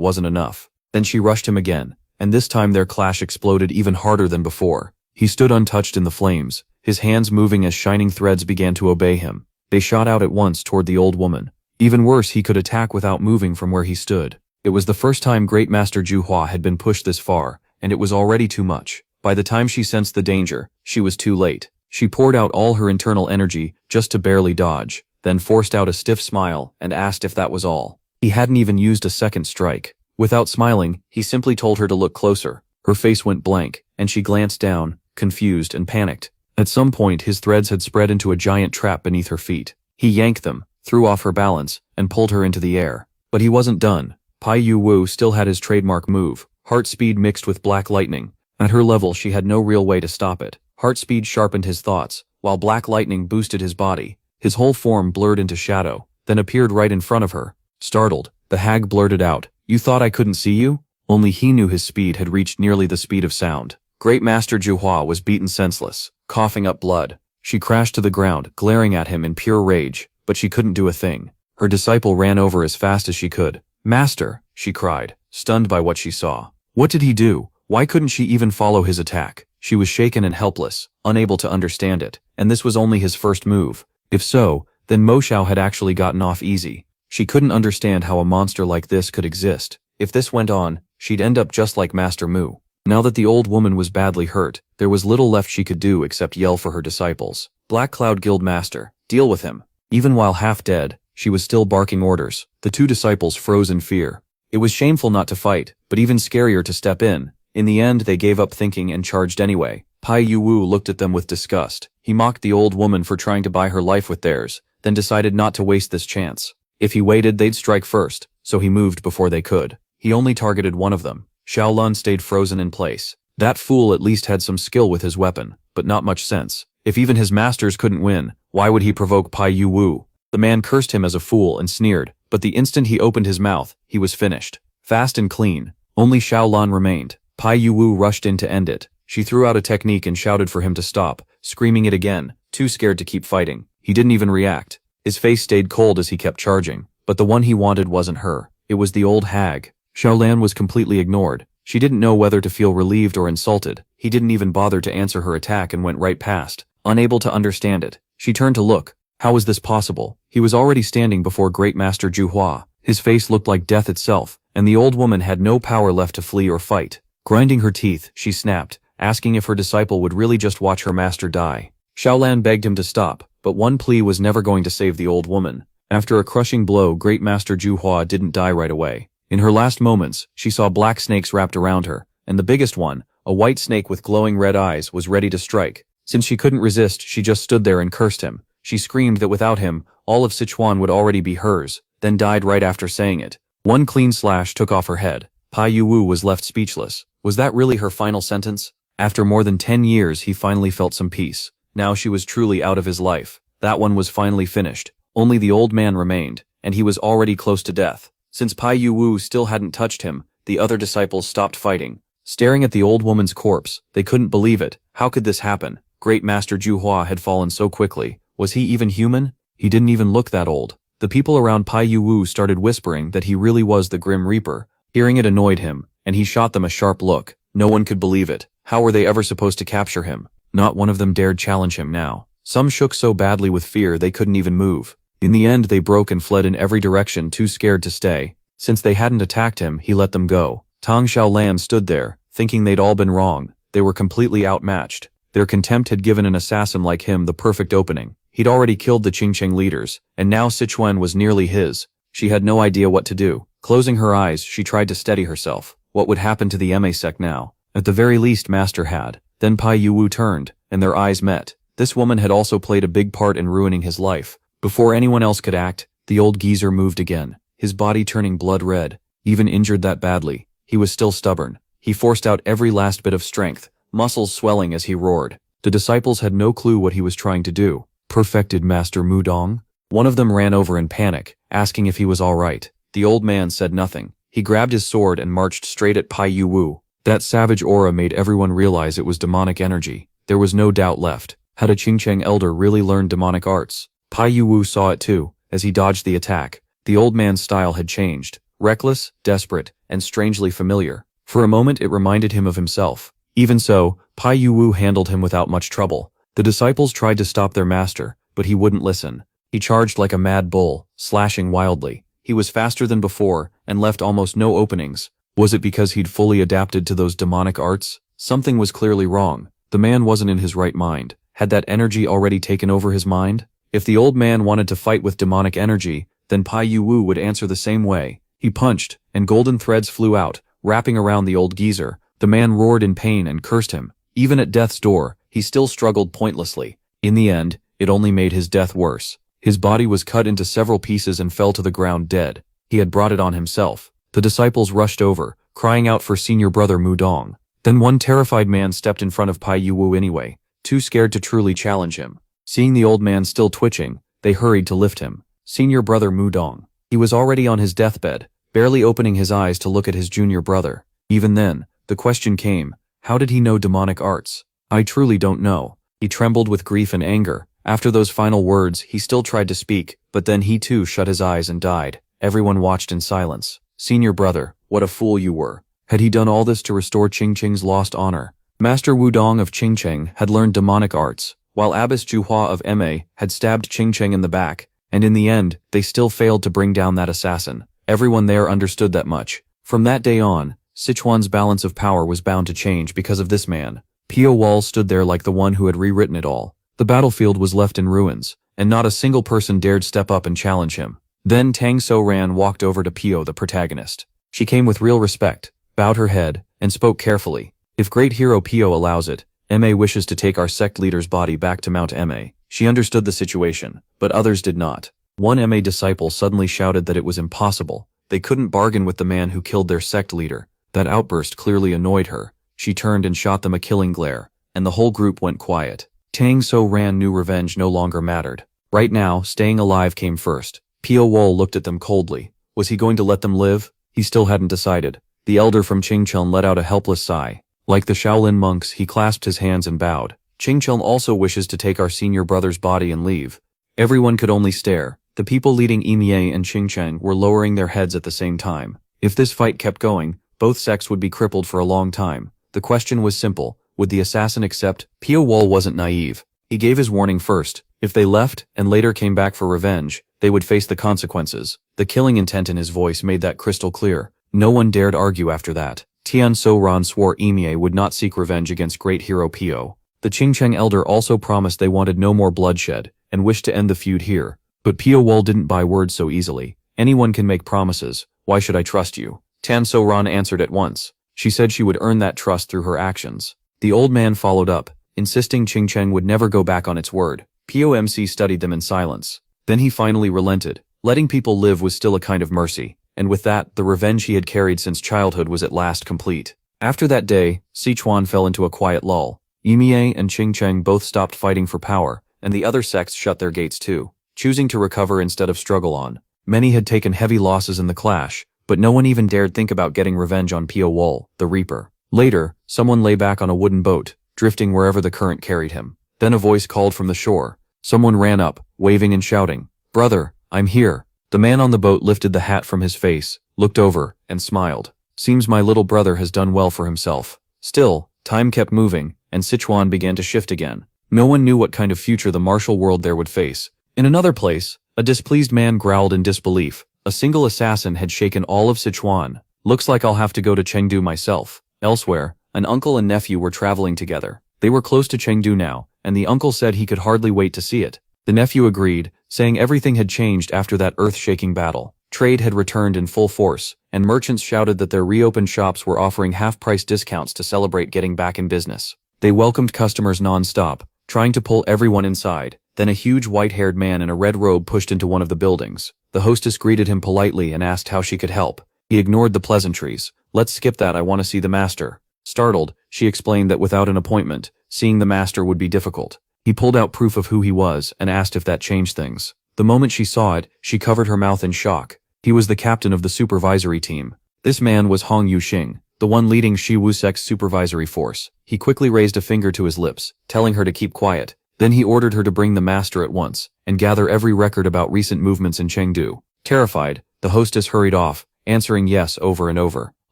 wasn't enough. Then she rushed him again, and this time their clash exploded even harder than before. He stood untouched in the flames, his hands moving as shining threads began to obey him. They shot out at once toward the old woman. Even worse, he could attack without moving from where he stood. It was the first time Great Master Juhua had been pushed this far, and it was already too much. By the time she sensed the danger, she was too late. She poured out all her internal energy just to barely dodge, then forced out a stiff smile and asked if that was all. He hadn't even used a second strike. Without smiling, he simply told her to look closer. Her face went blank, and she glanced down, confused and panicked. At some point his threads had spread into a giant trap beneath her feet. He yanked them, threw off her balance, and pulled her into the air. But he wasn't done. Pai Yu still had his trademark move, heart speed mixed with black lightning. At her level she had no real way to stop it. Heart speed sharpened his thoughts, while black lightning boosted his body. His whole form blurred into shadow, then appeared right in front of her. Startled, the hag blurted out, "You thought I couldn't see you?" Only he knew his speed had reached nearly the speed of sound. Great Master Juhua was beaten senseless, coughing up blood. She crashed to the ground, glaring at him in pure rage, but she couldn't do a thing. Her disciple ran over as fast as she could. "Master," she cried, stunned by what she saw. What did he do? Why couldn't she even follow his attack? She was shaken and helpless, unable to understand it, and this was only his first move. If so, then Mo Xiao had actually gotten off easy. She couldn't understand how a monster like this could exist. If this went on, she'd end up just like Master Mu. Now that the old woman was badly hurt, there was little left she could do except yell for her disciples. Black Cloud Guild Master, deal with him. Even while half dead, she was still barking orders. The two disciples froze in fear. It was shameful not to fight, but even scarier to step in. In the end they gave up thinking and charged anyway. Pai Yu looked at them with disgust. He mocked the old woman for trying to buy her life with theirs, then decided not to waste this chance. If he waited they'd strike first, so he moved before they could. He only targeted one of them. Xiaolun stayed frozen in place. That fool at least had some skill with his weapon, but not much sense. If even his masters couldn't win, why would he provoke Pai Yu? The man cursed him as a fool and sneered, but the instant he opened his mouth, he was finished. Fast and clean. Only Xiaolun remained. Pai Yu rushed in to end it. She threw out a technique and shouted for him to stop, screaming it again, too scared to keep fighting. He didn't even react. His face stayed cold as he kept charging, but the one he wanted wasn't her. It was the old hag. Xiaolan was completely ignored. She didn't know whether to feel relieved or insulted. He didn't even bother to answer her attack and went right past, unable to understand it. She turned to look. How was this possible? He was already standing before Great Master Juhua. His face looked like death itself, and the old woman had no power left to flee or fight. Grinding her teeth, she snapped, asking if her disciple would really just watch her master die. Xiaolan begged him to stop, but one plea was never going to save the old woman. After a crushing blow, Great Master Juhua didn't die right away. In her last moments, she saw black snakes wrapped around her, and the biggest one, a white snake with glowing red eyes, was ready to strike. Since she couldn't resist, she just stood there and cursed him. She screamed that without him, all of Sichuan would already be hers, then died right after saying it. One clean slash took off her head. Pai Yu was left speechless. Was that really her final sentence? After more than 10 years, he finally felt some peace. Now she was truly out of his life. That one was finally finished. Only the old man remained, and he was already close to death. Since Pai Yu still hadn't touched him, the other disciples stopped fighting. Staring at the old woman's corpse, they couldn't believe it. How could this happen? Great Master Juhua had fallen so quickly. Was he even human? He didn't even look that old. The people around Pai Yu started whispering that he really was the Grim Reaper. Hearing it annoyed him, and he shot them a sharp look. No one could believe it. How were they ever supposed to capture him? Not one of them dared challenge him now. Some shook so badly with fear they couldn't even move. In the end they broke and fled in every direction, too scared to stay. Since they hadn't attacked him, he let them go. Tang Xiaolan stood there, thinking they'd all been wrong. They were completely outmatched. Their contempt had given an assassin like him the perfect opening. He'd already killed the Qingcheng leaders, and now Sichuan was nearly his. She had no idea what to do. Closing her eyes, she tried to steady herself. What would happen to the MA sect now? At the very least Master had. Then Pai Yuwu turned, and their eyes met. This woman had also played a big part in ruining his life. Before anyone else could act, the old geezer moved again, his body turning blood red. Even injured that badly, he was still stubborn. He forced out every last bit of strength, muscles swelling as he roared. The disciples had no clue what he was trying to do. Perfected Master Mudong? One of them ran over in panic, asking if he was all right. The old man said nothing. He grabbed his sword and marched straight at Pai Yuwu. That savage aura made everyone realize it was demonic energy. There was no doubt left. Had a Qingcheng elder really learned demonic arts? Pai Yuwu saw it too, as he dodged the attack. The old man's style had changed. Reckless, desperate, and strangely familiar. For a moment it reminded him of himself. Even so, Pai Yuwu handled him without much trouble. The disciples tried to stop their master, but he wouldn't listen. He charged like a mad bull, slashing wildly. He was faster than before, and left almost no openings. Was it because he'd fully adapted to those demonic arts? Something was clearly wrong. The man wasn't in his right mind. Had that energy already taken over his mind? If the old man wanted to fight with demonic energy, then Pai Yuwu would answer the same way. He punched, and golden threads flew out, wrapping around the old geezer. The man roared in pain and cursed him. Even at death's door, he still struggled pointlessly. In the end, it only made his death worse. His body was cut into several pieces and fell to the ground dead. He had brought it on himself. The disciples rushed over, crying out for senior brother Mudong. Then one terrified man stepped in front of Pai Yuwu anyway, too scared to truly challenge him. Seeing the old man still twitching, they hurried to lift him. Senior brother Mudong. He was already on his deathbed, barely opening his eyes to look at his junior brother. Even then, the question came, how did he know demonic arts? I truly don't know. He trembled with grief and anger. After those final words, he still tried to speak, but then he too shut his eyes and died. Everyone watched in silence. Senior brother, what a fool you were. Had he done all this to restore Qingcheng's lost honor? Master Wudong of Qingcheng had learned demonic arts, while Abbess Juhua of Ma had stabbed Qingcheng in the back, and in the end, they still failed to bring down that assassin. Everyone there understood that much. From that day on, Sichuan's balance of power was bound to change because of this man. Pio Wall stood there like the one who had rewritten it all. The battlefield was left in ruins, and not a single person dared step up and challenge him. Then Tang So Ran walked over to Pio, the protagonist. She came with real respect, bowed her head, and spoke carefully. If great hero Pio allows it, Ma wishes to take our sect leader's body back to Mount Ma. She understood the situation, but others did not. One Ma disciple suddenly shouted that it was impossible. They couldn't bargain with the man who killed their sect leader. That outburst clearly annoyed her. She turned and shot them a killing glare, and the whole group went quiet. Tang So Ran knew revenge no longer mattered. Right now, staying alive came first. Pio Wol looked at them coldly. Was he going to let them live? He still hadn't decided. The elder from Qingcheng let out a helpless sigh. Like the Shaolin monks, he clasped his hands and bowed. Qingcheng also wishes to take our senior brother's body and leave. Everyone could only stare. The people leading Emie and Qingcheng were lowering their heads at the same time. If this fight kept going, both sects would be crippled for a long time. The question was simple. Would the assassin accept? Pio Wol wasn't naive. He gave his warning first. If they left, and later came back for revenge, they would face the consequences. The killing intent in his voice made that crystal clear. No one dared argue after that. Tian So Ran swore Emie would not seek revenge against great hero Pio. The Qingcheng elder also promised they wanted no more bloodshed, and wished to end the feud here. But Pio Wol didn't buy words so easily. Anyone can make promises. Why should I trust you? Tan So Ran answered at once. She said she would earn that trust through her actions. The old man followed up, insisting Qingcheng would never go back on its word. POMC studied them in silence. Then he finally relented. Letting people live was still a kind of mercy, and with that, the revenge he had carried since childhood was at last complete. After that day, Sichuan fell into a quiet lull. Emie and Qingcheng both stopped fighting for power, and the other sects shut their gates too, choosing to recover instead of struggle on. Many had taken heavy losses in the clash, but no one even dared think about getting revenge on Pio Wol, the Reaper. Later, someone lay back on a wooden boat, drifting wherever the current carried him. Then a voice called from the shore. Someone ran up, waving and shouting, "Brother, I'm here." The man on the boat lifted the hat from his face, looked over, and smiled. Seems my little brother has done well for himself. Still, time kept moving, and Sichuan began to shift again. No one knew what kind of future the martial world there would face. In another place, a displeased man growled in disbelief. A single assassin had shaken all of Sichuan. Looks like I'll have to go to Chengdu myself. Elsewhere, an uncle and nephew were traveling together. They were close to Chengdu now, and the uncle said he could hardly wait to see it. The nephew agreed, saying everything had changed after that earth-shaking battle. Trade had returned in full force, and merchants shouted that their reopened shops were offering half-price discounts to celebrate getting back in business. They welcomed customers non-stop, trying to pull everyone inside. Then a huge white-haired man in a red robe pushed into one of the buildings. The hostess greeted him politely and asked how she could help. He ignored the pleasantries. "Let's skip that, I want to see the master." Startled, she explained that without an appointment, seeing the master would be difficult. He pulled out proof of who he was and asked if that changed things. The moment she saw it, she covered her mouth in shock. He was the captain of the supervisory team. This man was Hong Yuxing, the one leading Shi Wusek's supervisory force. He quickly raised a finger to his lips, telling her to keep quiet. Then he ordered her to bring the master at once, and gather every record about recent movements in Chengdu. Terrified, the hostess hurried off, answering yes over and over.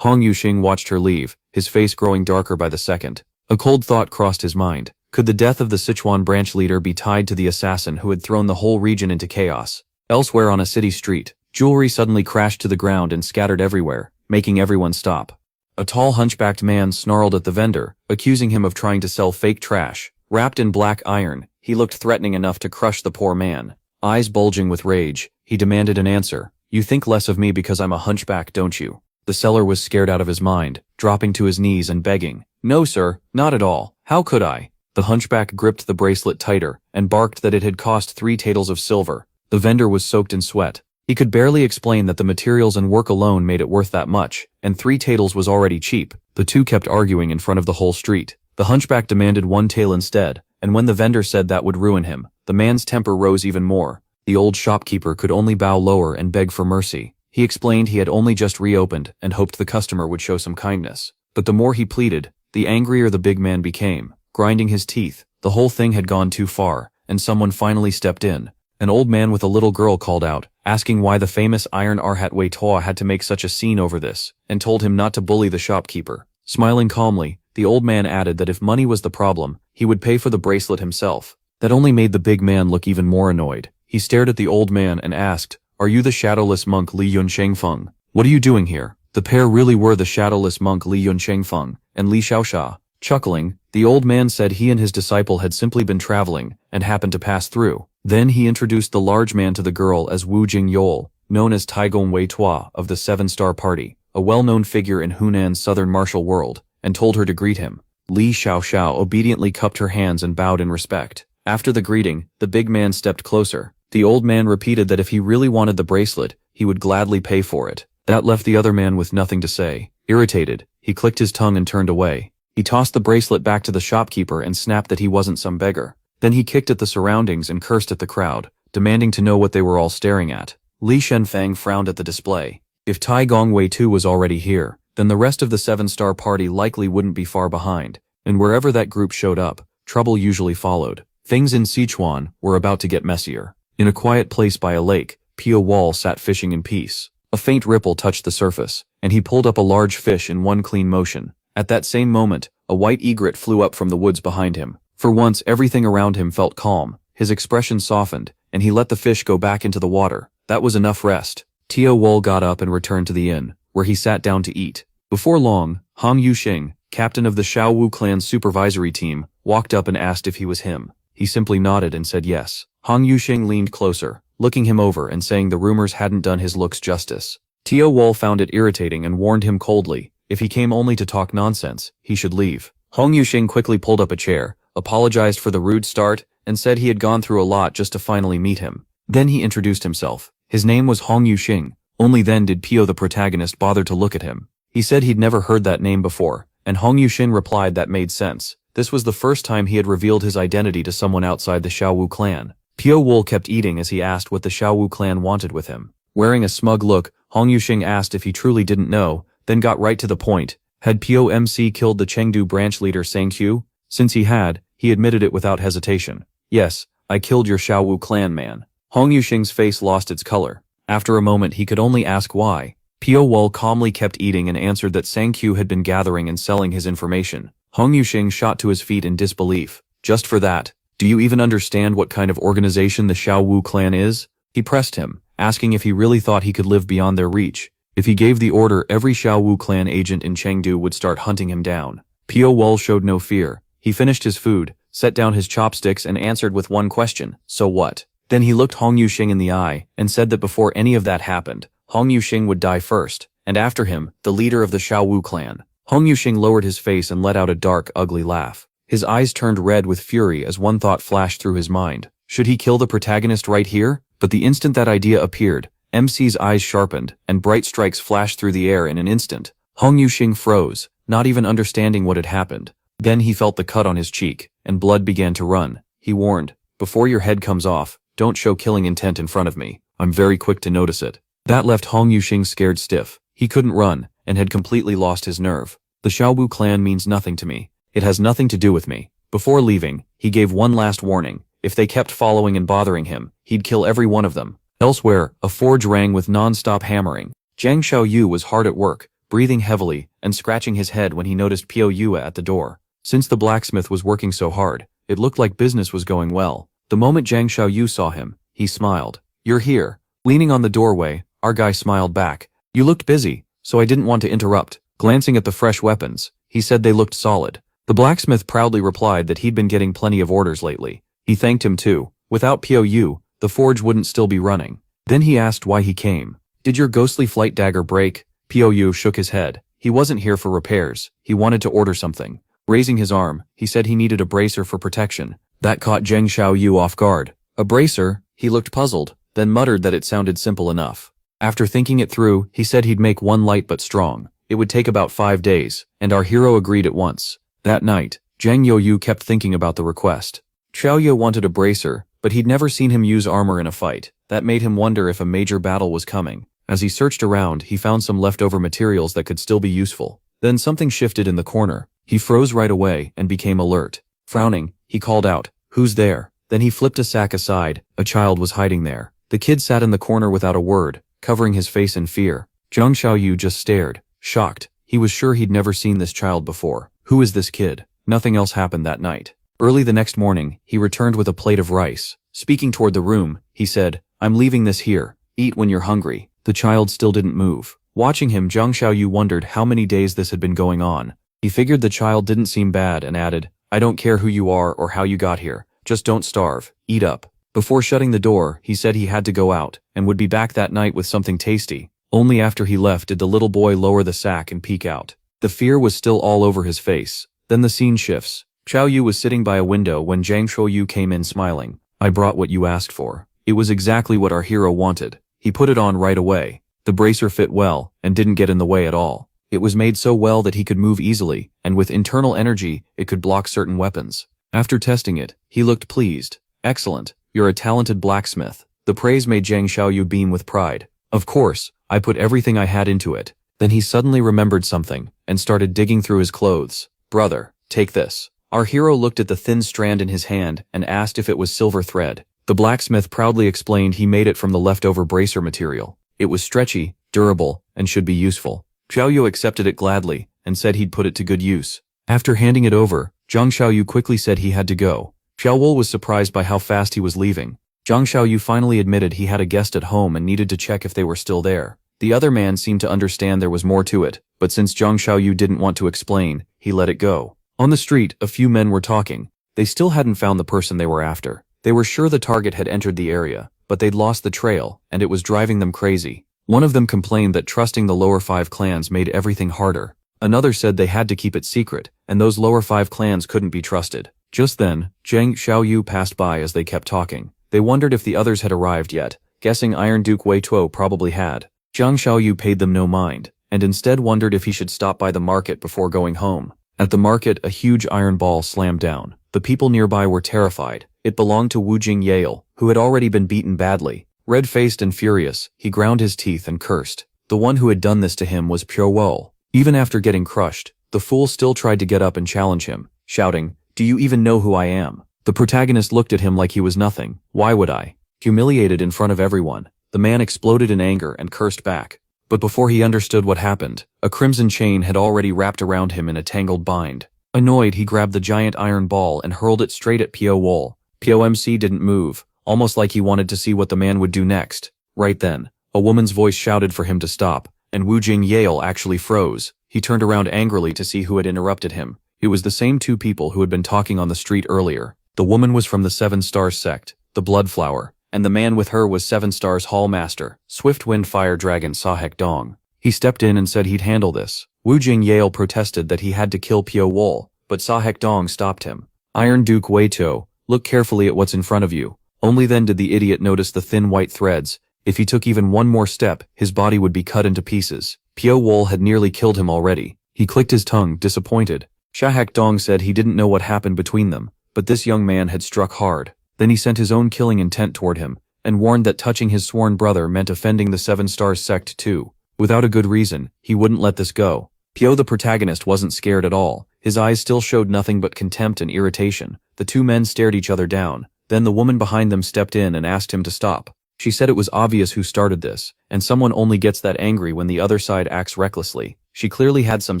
Hong Yuxing watched her leave, his face growing darker by the second. A cold thought crossed his mind. Could the death of the Sichuan branch leader be tied to the assassin who had thrown the whole region into chaos? Elsewhere on a city street, jewelry suddenly crashed to the ground and scattered everywhere, making everyone stop. A tall hunchbacked man snarled at the vendor, accusing him of trying to sell fake trash. Wrapped in black iron, he looked threatening enough to crush the poor man. Eyes bulging with rage, he demanded an answer. "You think less of me because I'm a hunchback, don't you?" The seller was scared out of his mind, dropping to his knees and begging. "No sir, not at all. How could I?" The hunchback gripped the bracelet tighter and barked that it had cost 3 taels of silver. The vendor was soaked in sweat. He could barely explain that the materials and work alone made it worth that much, and 3 taels was already cheap. The two kept arguing in front of the whole street. The hunchback demanded 1 tael instead, and when the vendor said that would ruin him, the man's temper rose even more. The old shopkeeper could only bow lower and beg for mercy. He explained he had only just reopened and hoped the customer would show some kindness. But the more he pleaded, the angrier the big man became, grinding his teeth. The whole thing had gone too far, and someone finally stepped in. An old man with a little girl called out, asking why the famous Iron Arhat Wei Toa had to make such a scene over this, and told him not to bully the shopkeeper. Smiling calmly, the old man added that if money was the problem, he would pay for the bracelet himself. That only made the big man look even more annoyed. He stared at the old man and asked, "Are you the shadowless monk Li Yunshengfeng? What are you doing here?" The pair really were the shadowless monk Li Yunshengfeng and Li Xiaosha. Chuckling, the old man said he and his disciple had simply been traveling and happened to pass through. Then he introduced the large man to the girl as Wu Jingyol, known as Taigong Wei Tua of the 7-Star Party, a well-known figure in Hunan's southern martial world, and told her to greet him. Li Xiaoxiao obediently cupped her hands and bowed in respect. After the greeting, the big man stepped closer. The old man repeated that if he really wanted the bracelet, he would gladly pay for it. That left the other man with nothing to say. Irritated, he clicked his tongue and turned away. He tossed the bracelet back to the shopkeeper and snapped that he wasn't some beggar. Then he kicked at the surroundings and cursed at the crowd, demanding to know what they were all staring at. Li Shenfeng frowned at the display. If Tai Gongwei too was already here, then the rest of the 7-Star Party likely wouldn't be far behind, and wherever that group showed up, trouble usually followed. Things in Sichuan were about to get messier. In a quiet place by a lake, Pio Wall sat fishing in peace. A faint ripple touched the surface, and he pulled up a large fish in one clean motion. At that same moment, a white egret flew up from the woods behind him. For once, everything around him felt calm. His expression softened, and he let the fish go back into the water. That was enough rest. Tio Wol got up and returned to the inn, where he sat down to eat. Before long, Hong Yuxing, captain of the Xiaowu clan's supervisory team, walked up and asked if he was him. He simply nodded and said yes. Hong Yuxing leaned closer, looking him over and saying the rumors hadn't done his looks justice. Tio Wol found it irritating and warned him coldly, if he came only to talk nonsense, he should leave. Hong Yuxing quickly pulled up a chair, apologized for the rude start, and said he had gone through a lot just to finally meet him. Then he introduced himself. His name was Hong Yuxing. Only then did Pio the protagonist bother to look at him. He said he'd never heard that name before, and Hong Yuxing replied that made sense. This was the first time he had revealed his identity to someone outside the Xiaowu clan. Pio Wol kept eating as he asked what the Xiaowu clan wanted with him. Wearing a smug look, Hong Yuxing asked if he truly didn't know, then got right to the point. Had Pio MC killed the Chengdu branch leader Sang Qiu? Since he had, he admitted it without hesitation. Yes, I killed your Xiaowu clan man. Hong Yuxing's face lost its color. After a moment he could only ask why. Pio Wol calmly kept eating and answered that Sang Qiu had been gathering and selling his information. Hong Yuxing shot to his feet in disbelief. Just for that? Do you even understand what kind of organization the Xiaowu clan is? He pressed him, asking if he really thought he could live beyond their reach. If he gave the order, every Xiaowu clan agent in Chengdu would start hunting him down. Pio Wol showed no fear. He finished his food, set down his chopsticks and answered with one question, so what? Then he looked Hong Yuxing in the eye and said that before any of that happened, Hong Yuxing would die first, and after him, the leader of the Xiaowu clan. Hong Yuxing lowered his face and let out a dark, ugly laugh. His eyes turned red with fury as one thought flashed through his mind. Should he kill the protagonist right here? But the instant that idea appeared, MC's eyes sharpened, and bright strikes flashed through the air in an instant. Hong Yuxing froze, not even understanding what had happened. Then he felt the cut on his cheek, and blood began to run. He warned, "Before your head comes off, don't show killing intent in front of me. I'm very quick to notice it." That left Hong Yuxing scared stiff. He couldn't run, and had completely lost his nerve. The Xiaowu clan means nothing to me. It has nothing to do with me. Before leaving, he gave one last warning. If they kept following and bothering him, he'd kill every one of them. Elsewhere, a forge rang with non-stop hammering. Zhang Xiaoyu was hard at work, breathing heavily, and scratching his head when he noticed Piao Yue at the door. Since the blacksmith was working so hard, it looked like business was going well. The moment Zhang Xiaoyu saw him, he smiled. "You're here." Leaning on the doorway, our guy smiled back. "You looked busy, so I didn't want to interrupt." Glancing at the fresh weapons, he said they looked solid. The blacksmith proudly replied that he'd been getting plenty of orders lately. He thanked him too. Without Piao Yu, the forge wouldn't still be running. Then he asked why he came. "Did your ghostly flight dagger break?" Piao Yu shook his head. He wasn't here for repairs. He wanted to order something. Raising his arm, he said he needed a bracer for protection. That caught Zhang Xiaoyu off guard. "A bracer?" He looked puzzled, then muttered that it sounded simple enough. After thinking it through, he said he'd make one light but strong. It would take about 5 days, and our hero agreed at once. That night, Zhang Youyu kept thinking about the request. Xiaoyu wanted a bracer, but he'd never seen him use armor in a fight. That made him wonder if a major battle was coming. As he searched around, he found some leftover materials that could still be useful. Then something shifted in the corner. He froze right away and became alert. Frowning, he called out, "Who's there?" Then he flipped a sack aside. A child was hiding there. The kid sat in the corner without a word, covering his face in fear. Zhang Xiaoyu just stared, shocked. He was sure he'd never seen this child before. Who is this kid? Nothing else happened that night. Early the next morning, he returned with a plate of rice. Speaking toward the room, he said, "I'm leaving this here. Eat when you're hungry." The child still didn't move. Watching him, Zhang Xiaoyu wondered how many days this had been going on. He figured the child didn't seem bad and added, "I don't care who you are or how you got here. Just don't starve. Eat up." Before shutting the door, he said he had to go out and would be back that night with something tasty. Only after he left did the little boy lower the sack and peek out. The fear was still all over his face. Then the scene shifts. Xiaoyu was sitting by a window when Zhang Xiaoyu came in smiling. "I brought what you asked for." It was exactly what our hero wanted. He put it on right away. The bracer fit well and didn't get in the way at all. It was made so well that he could move easily, and with internal energy, it could block certain weapons. After testing it, he looked pleased. "Excellent. You're a talented blacksmith." The praise made Zhang Xiaoyu beam with pride. "Of course, I put everything I had into it." Then he suddenly remembered something and started digging through his clothes. "Brother, take this." Our hero looked at the thin strand in his hand and asked if it was silver thread. The blacksmith proudly explained he made it from the leftover bracer material. It was stretchy, durable, and should be useful. Xiaoyu accepted it gladly and said he'd put it to good use. After handing it over, Zhang Xiaoyu quickly said he had to go. Xiaowul was surprised by how fast he was leaving. Zhang Xiaoyu finally admitted he had a guest at home and needed to check if they were still there. The other man seemed to understand there was more to it, but since Zhang Xiaoyu didn't want to explain, he let it go. On the street, a few men were talking. They still hadn't found the person they were after. They were sure the target had entered the area, but they'd lost the trail, and it was driving them crazy. One of them complained that trusting the lower 5 clans made everything harder. Another said they had to keep it secret, and those lower 5 clans couldn't be trusted. Just then, Zhang Xiaoyu passed by as they kept talking. They wondered if the others had arrived yet, guessing Iron Duke Wei Tuo probably had. Zhang Xiaoyu paid them no mind, and instead wondered if he should stop by the market before going home. At the market, a huge iron ball slammed down. The people nearby were terrified. It belonged to Wu Jing Yale, who had already been beaten badly. Red-faced and furious, he ground his teeth and cursed. The one who had done this to him was Pure Woe. Even after getting crushed, the fool still tried to get up and challenge him, shouting, "Do you even know who I am?" The protagonist looked at him like he was nothing. "Why would I?" Humiliated in front of everyone, the man exploded in anger and cursed back. But before he understood what happened, a crimson chain had already wrapped around him in a tangled bind. Annoyed, he grabbed the giant iron ball and hurled it straight at Pio Wol. POMC didn't move, almost like he wanted to see what the man would do next. Right then, a woman's voice shouted for him to stop, and Wu Jing Yale actually froze. He turned around angrily to see who had interrupted him. It was the same 2 people who had been talking on the street earlier. The woman was from the 7 Stars sect, the Blood Flower, and the man with her was 7 Stars Hall Master, Swift Wind Fire Dragon Sahek Dong. He stepped in and said he'd handle this. Wu Jing Yale protested that he had to kill Pio Wol, but Sahek Dong stopped him. Iron Duke Wei Tuo, look carefully at what's in front of you. Only then did the idiot notice the thin white threads. If he took even one more step, his body would be cut into pieces. Pio Wol had nearly killed him already. He clicked his tongue, disappointed. Sahek Dong said he didn't know what happened between them, but this young man had struck hard. Then he sent his own killing intent toward him, and warned that touching his sworn brother meant offending the 7 Stars sect too. Without a good reason, he wouldn't let this go. Pio the protagonist wasn't scared at all. His eyes still showed nothing but contempt and irritation. The two men stared each other down. Then the woman behind them stepped in and asked him to stop. She said it was obvious who started this, and someone only gets that angry when the other side acts recklessly. She clearly had some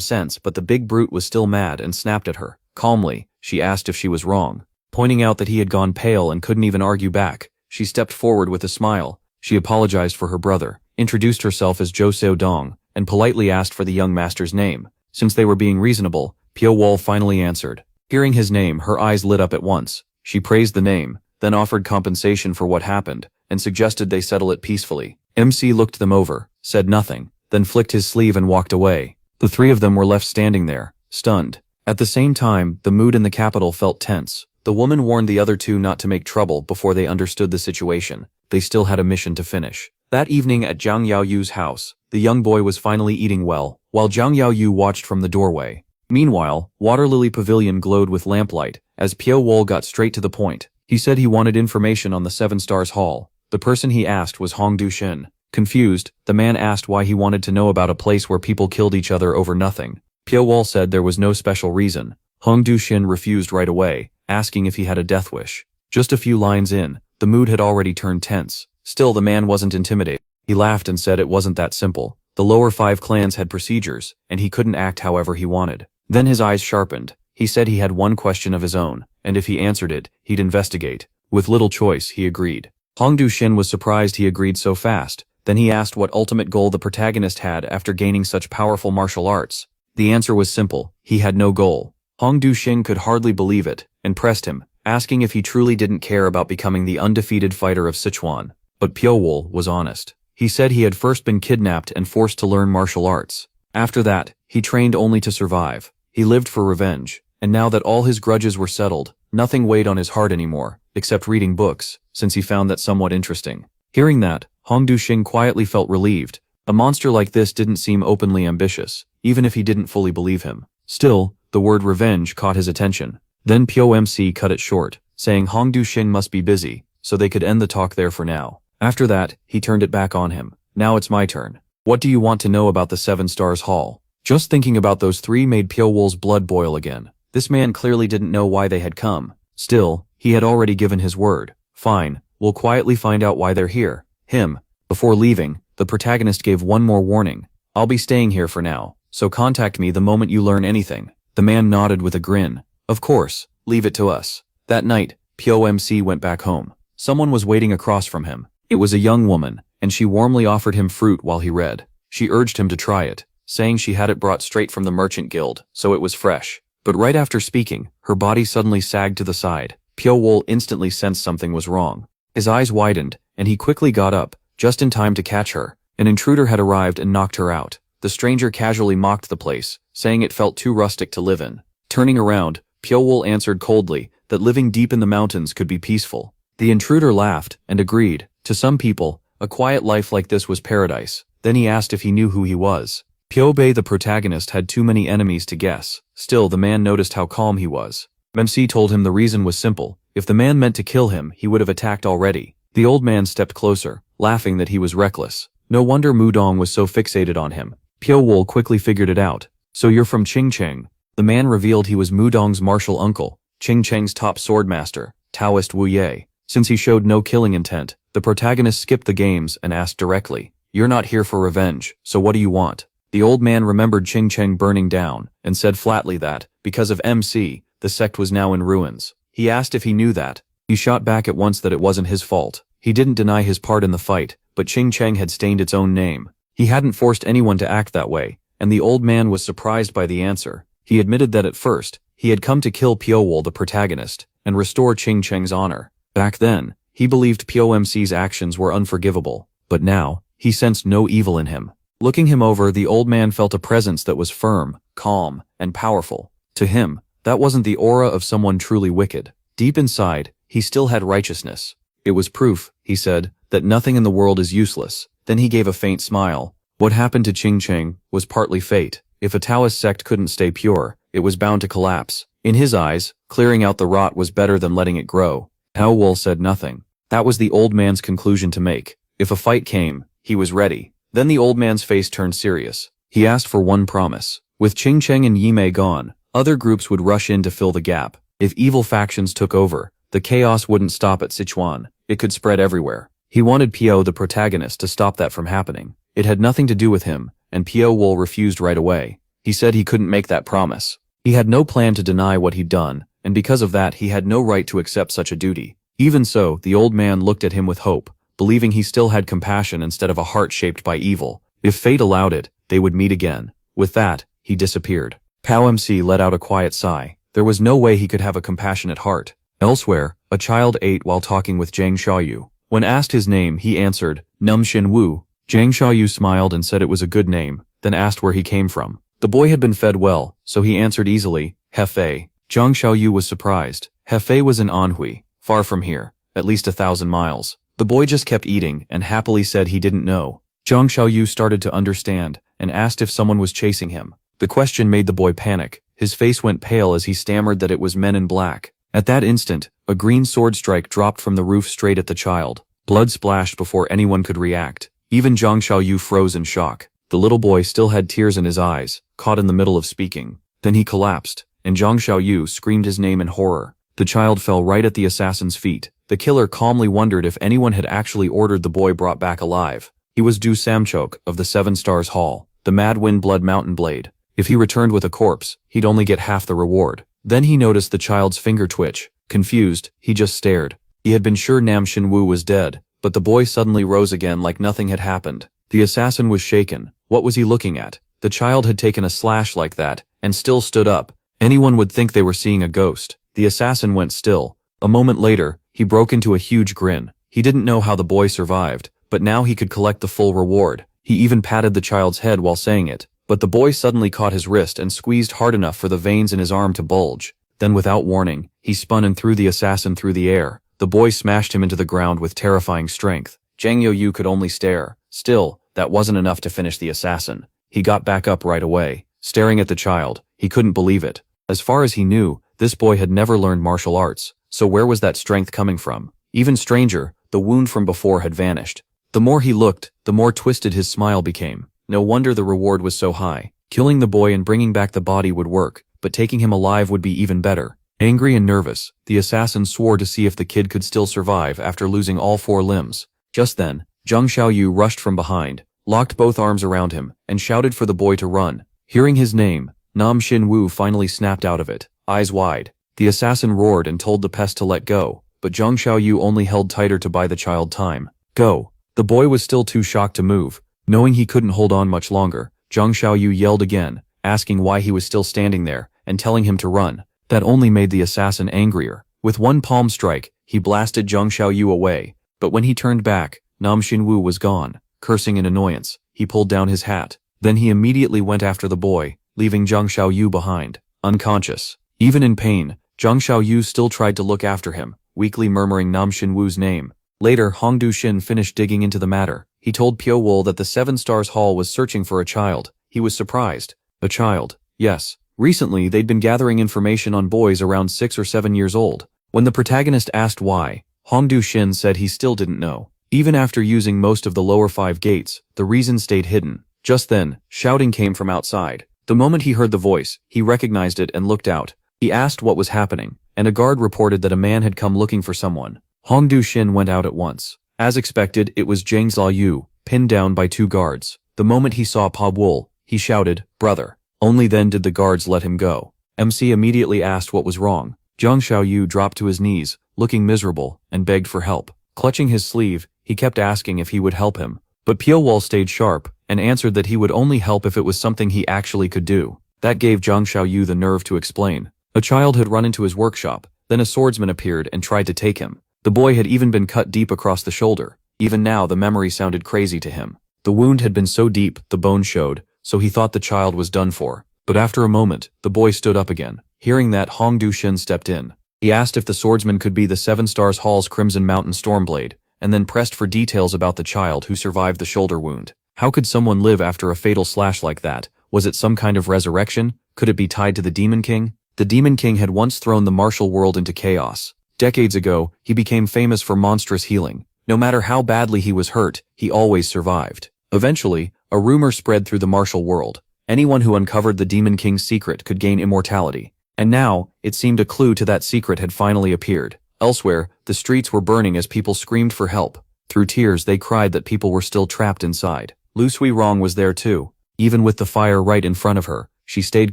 sense, but the big brute was still mad and snapped at her. Calmly, she asked if she was wrong. Pointing out that he had gone pale and couldn't even argue back, she stepped forward with a smile. She apologized for her brother, introduced herself as Jo Seo Dong, and politely asked for the young master's name. Since they were being reasonable, Pio Wol finally answered. Hearing his name, her eyes lit up at once. She praised the name, then offered compensation for what happened, and suggested they settle it peacefully. MC looked them over, said nothing, then flicked his sleeve and walked away. The three of them were left standing there, stunned. At the same time, the mood in the capital felt tense. The woman warned the other two not to make trouble before they understood the situation. They still had a mission to finish. That evening at Zhang Yaoyu's house, the young boy was finally eating well, while Zhang Yaoyu watched from the doorway. Meanwhile, Water Lily Pavilion glowed with lamplight, as Pio Wol got straight to the point. He said he wanted information on the 7 Stars Hall. The person he asked was Hong Du-shin. Confused, the man asked why he wanted to know about a place where people killed each other over nothing. Pio Wol said there was no special reason. Hong Du-shin refused right away, asking if he had a death wish. Just a few lines in, the mood had already turned tense. Still, the man wasn't intimidated. He laughed and said it wasn't that simple. The lower 5 clans had procedures, and he couldn't act however he wanted. Then his eyes sharpened. He said he had one question of his own, and if he answered it, he'd investigate. With little choice, he agreed. Hong Du-shin was surprised he agreed so fast. Then he asked what ultimate goal the protagonist had after gaining such powerful martial arts. The answer was simple. He had no goal. Hong Du-shin could hardly believe it, and pressed him, asking if he truly didn't care about becoming the undefeated fighter of Sichuan. But Pio Wol was honest. He said he had first been kidnapped and forced to learn martial arts. After that, he trained only to survive. He lived for revenge, and now that all his grudges were settled, nothing weighed on his heart anymore, except reading books, since he found that somewhat interesting. Hearing that, Hong Du-shin quietly felt relieved. A monster like this didn't seem openly ambitious, even if he didn't fully believe him. Still, the word revenge caught his attention. Then Pio MC cut it short, saying Hong Du-shin must be busy, so they could end the talk there for now. After that, he turned it back on him. Now it's my turn. What do you want to know about the 7 Stars Hall? Just thinking about those three made Pio Wol's blood boil again. This man clearly didn't know why they had come. Still, he had already given his word. Fine, we'll quietly find out why they're here. Him. Before leaving, the protagonist gave one more warning. I'll be staying here for now, so contact me the moment you learn anything. The man nodded with a grin. Of course, leave it to us. That night, Pio MC went back home. Someone was waiting across from him. It was a young woman, and she warmly offered him fruit while he read. She urged him to try it, saying she had it brought straight from the merchant guild, so it was fresh. But right after speaking, her body suddenly sagged to the side. Pio Wol instantly sensed something was wrong. His eyes widened, and he quickly got up, just in time to catch her. An intruder had arrived and knocked her out. The stranger casually mocked the place, saying it felt too rustic to live in. Turning around, Pio Wol answered coldly that living deep in the mountains could be peaceful. The intruder laughed and agreed. To some people, a quiet life like this was paradise. Then he asked if he knew who he was. Pio Bei the protagonist had too many enemies to guess. Still, the man noticed how calm he was. MC told him the reason was simple. If the man meant to kill him, he would have attacked already. The old man stepped closer, laughing that he was reckless. No wonder Mudong was so fixated on him. Pio Wol quickly figured it out. So you're from Qingcheng. The man revealed he was Mudong's martial uncle, Qingcheng's top swordmaster, Taoist Wu Ye. Since he showed no killing intent, the protagonist skipped the games and asked directly, "You're not here for revenge, so what do you want?" The old man remembered Qingcheng burning down, and said flatly that, because of MC, the sect was now in ruins. He asked if he knew that. He shot back at once that it wasn't his fault. He didn't deny his part in the fight, but Qingcheng had stained its own name. He hadn't forced anyone to act that way, and the old man was surprised by the answer. He admitted that at first, he had come to kill Pio Wol the protagonist, and restore Qingcheng's honor. Back then, He believed POMC's actions were unforgivable, but now, he sensed no evil in him. Looking him over, the old man felt a presence that was firm, calm, and powerful. To him, that wasn't the aura of someone truly wicked. Deep inside, he still had righteousness. It was proof, he said, that nothing in the world is useless. Then he gave a faint smile. What happened to Ching Cheng was partly fate. If a Taoist sect couldn't stay pure, it was bound to collapse. In his eyes, clearing out the rot was better than letting it grow. Hao Wu said nothing. That was the old man's conclusion to make. If a fight came, he was ready. Then the old man's face turned serious. He asked for one promise. With Ching Cheng and Yimei gone, other groups would rush in to fill the gap. If evil factions took over, the chaos wouldn't stop at Sichuan. It could spread everywhere. He wanted Pio, the protagonist, to stop that from happening. It had nothing to do with him, and Pio Wu refused right away. He said he couldn't make that promise. He had no plan to deny what he'd done, and because of that he had no right to accept such a duty. Even so, the old man looked at him with hope, believing he still had compassion instead of a heart shaped by evil. If fate allowed it, they would meet again. With that, he disappeared. Pao MC let out a quiet sigh. There was no way he could have a compassionate heart. Elsewhere, a child ate while talking with Zhang Xiaoyu. When asked his name, he answered, Num Xin Wu. Zhang Xiaoyu smiled and said it was a good name, then asked where he came from. The boy had been fed well, so he answered easily, Hefei. Zhang Xiaoyu was surprised. Hefei was in Anhui, far from here, at least 1,000 miles. The boy just kept eating and happily said he didn't know. Zhang Xiaoyu started to understand and asked if someone was chasing him. The question made the boy panic. His face went pale as he stammered that it was men in black. At that instant, a green sword strike dropped from the roof straight at the child. Blood splashed before anyone could react. Even Zhang Xiaoyu froze in shock. The little boy still had tears in his eyes, caught in the middle of speaking. Then he collapsed, and Zhang Xiaoyu screamed his name in horror. The child fell right at the assassin's feet. The killer calmly wondered if anyone had actually ordered the boy brought back alive. He was Du Samchok of the 7 Stars Hall, the Mad Wind Blood Mountain Blade. If he returned with a corpse, he'd only get half the reward. Then he noticed the child's finger twitch. Confused, he just stared. He had been sure Nam Xinwu was dead, but the boy suddenly rose again like nothing had happened. The assassin was shaken. What was he looking at? The child had taken a slash like that, and still stood up. Anyone would think they were seeing a ghost. The assassin went still. A moment later, he broke into a huge grin. He didn't know how the boy survived, but now he could collect the full reward. He even patted the child's head while saying it. But the boy suddenly caught his wrist and squeezed hard enough for the veins in his arm to bulge. Then without warning, he spun and threw the assassin through the air. The boy smashed him into the ground with terrifying strength. Zhang Youyu could only stare. Still, that wasn't enough to finish the assassin. He got back up right away. Staring at the child, he couldn't believe it. As far as he knew, this boy had never learned martial arts, so where was that strength coming from? Even stranger, the wound from before had vanished. The more he looked, the more twisted his smile became. No wonder the reward was so high. Killing the boy and bringing back the body would work, but taking him alive would be even better. Angry and nervous, the assassin swore to see if the kid could still survive after losing all 4 limbs. Just then, Zhang Xiaoyu rushed from behind, locked both arms around him, and shouted for the boy to run. Hearing his name, Nam Xinwu finally snapped out of it, eyes wide. The assassin roared and told the pest to let go, but Zhang Xiaoyu only held tighter to buy the child time. Go. The boy was still too shocked to move. Knowing he couldn't hold on much longer, Zhang Xiaoyu yelled again, asking why he was still standing there, and telling him to run. That only made the assassin angrier. With one palm strike, he blasted Zhang Xiaoyu away, but when he turned back, Nam Xinwu was gone. Cursing in annoyance, he pulled down his hat. Then he immediately went after the boy, leaving Zhang Xiaoyu behind, unconscious. Even in pain, Zhang Xiaoyu still tried to look after him, weakly murmuring Nam Xinwu's name. Later, Hongdu Xin finished digging into the matter. He told Pio Wu that the 7 Stars Hall was searching for a child. He was surprised. A child? Yes. Recently, they'd been gathering information on boys around 6 or 7 years old. When the protagonist asked why, Hongdu Xin said he still didn't know. Even after using most of the lower 5 gates, the reason stayed hidden. Just then, shouting came from outside. The moment he heard the voice, he recognized it and looked out. He asked what was happening, and a guard reported that a man had come looking for someone. Hongdu Xin went out at once. As expected, it was Zhang Xiaoyu, pinned down by 2 guards. The moment he saw Pa Wu, he shouted, "Brother." Only then did the guards let him go. MC immediately asked what was wrong. Zhang Xiaoyu dropped to his knees, looking miserable, and begged for help. Clutching his sleeve, he kept asking if he would help him. But Pio Wu stayed sharp, and answered that he would only help if it was something he actually could do. That gave Zhang Xiaoyu the nerve to explain. A child had run into his workshop, then a swordsman appeared and tried to take him. The boy had even been cut deep across the shoulder. Even now the memory sounded crazy to him. The wound had been so deep, the bone showed, so he thought the child was done for. But after a moment, the boy stood up again. Hearing that, Hong Du-shin stepped in. He asked if the swordsman could be the Seven Stars Hall's Crimson Mountain Stormblade, and then pressed for details about the child who survived the shoulder wound. How could someone live after a fatal slash like that? Was it some kind of resurrection? Could it be tied to the Demon King? The Demon King had once thrown the martial world into chaos. Decades ago, he became famous for monstrous healing. No matter how badly he was hurt, he always survived. Eventually, a rumor spread through the martial world. Anyone who uncovered the Demon King's secret could gain immortality. And now, it seemed a clue to that secret had finally appeared. Elsewhere, the streets were burning as people screamed for help. Through tears, they cried that people were still trapped inside. Lu Sui-rong was there too. Even with the fire right in front of her, she stayed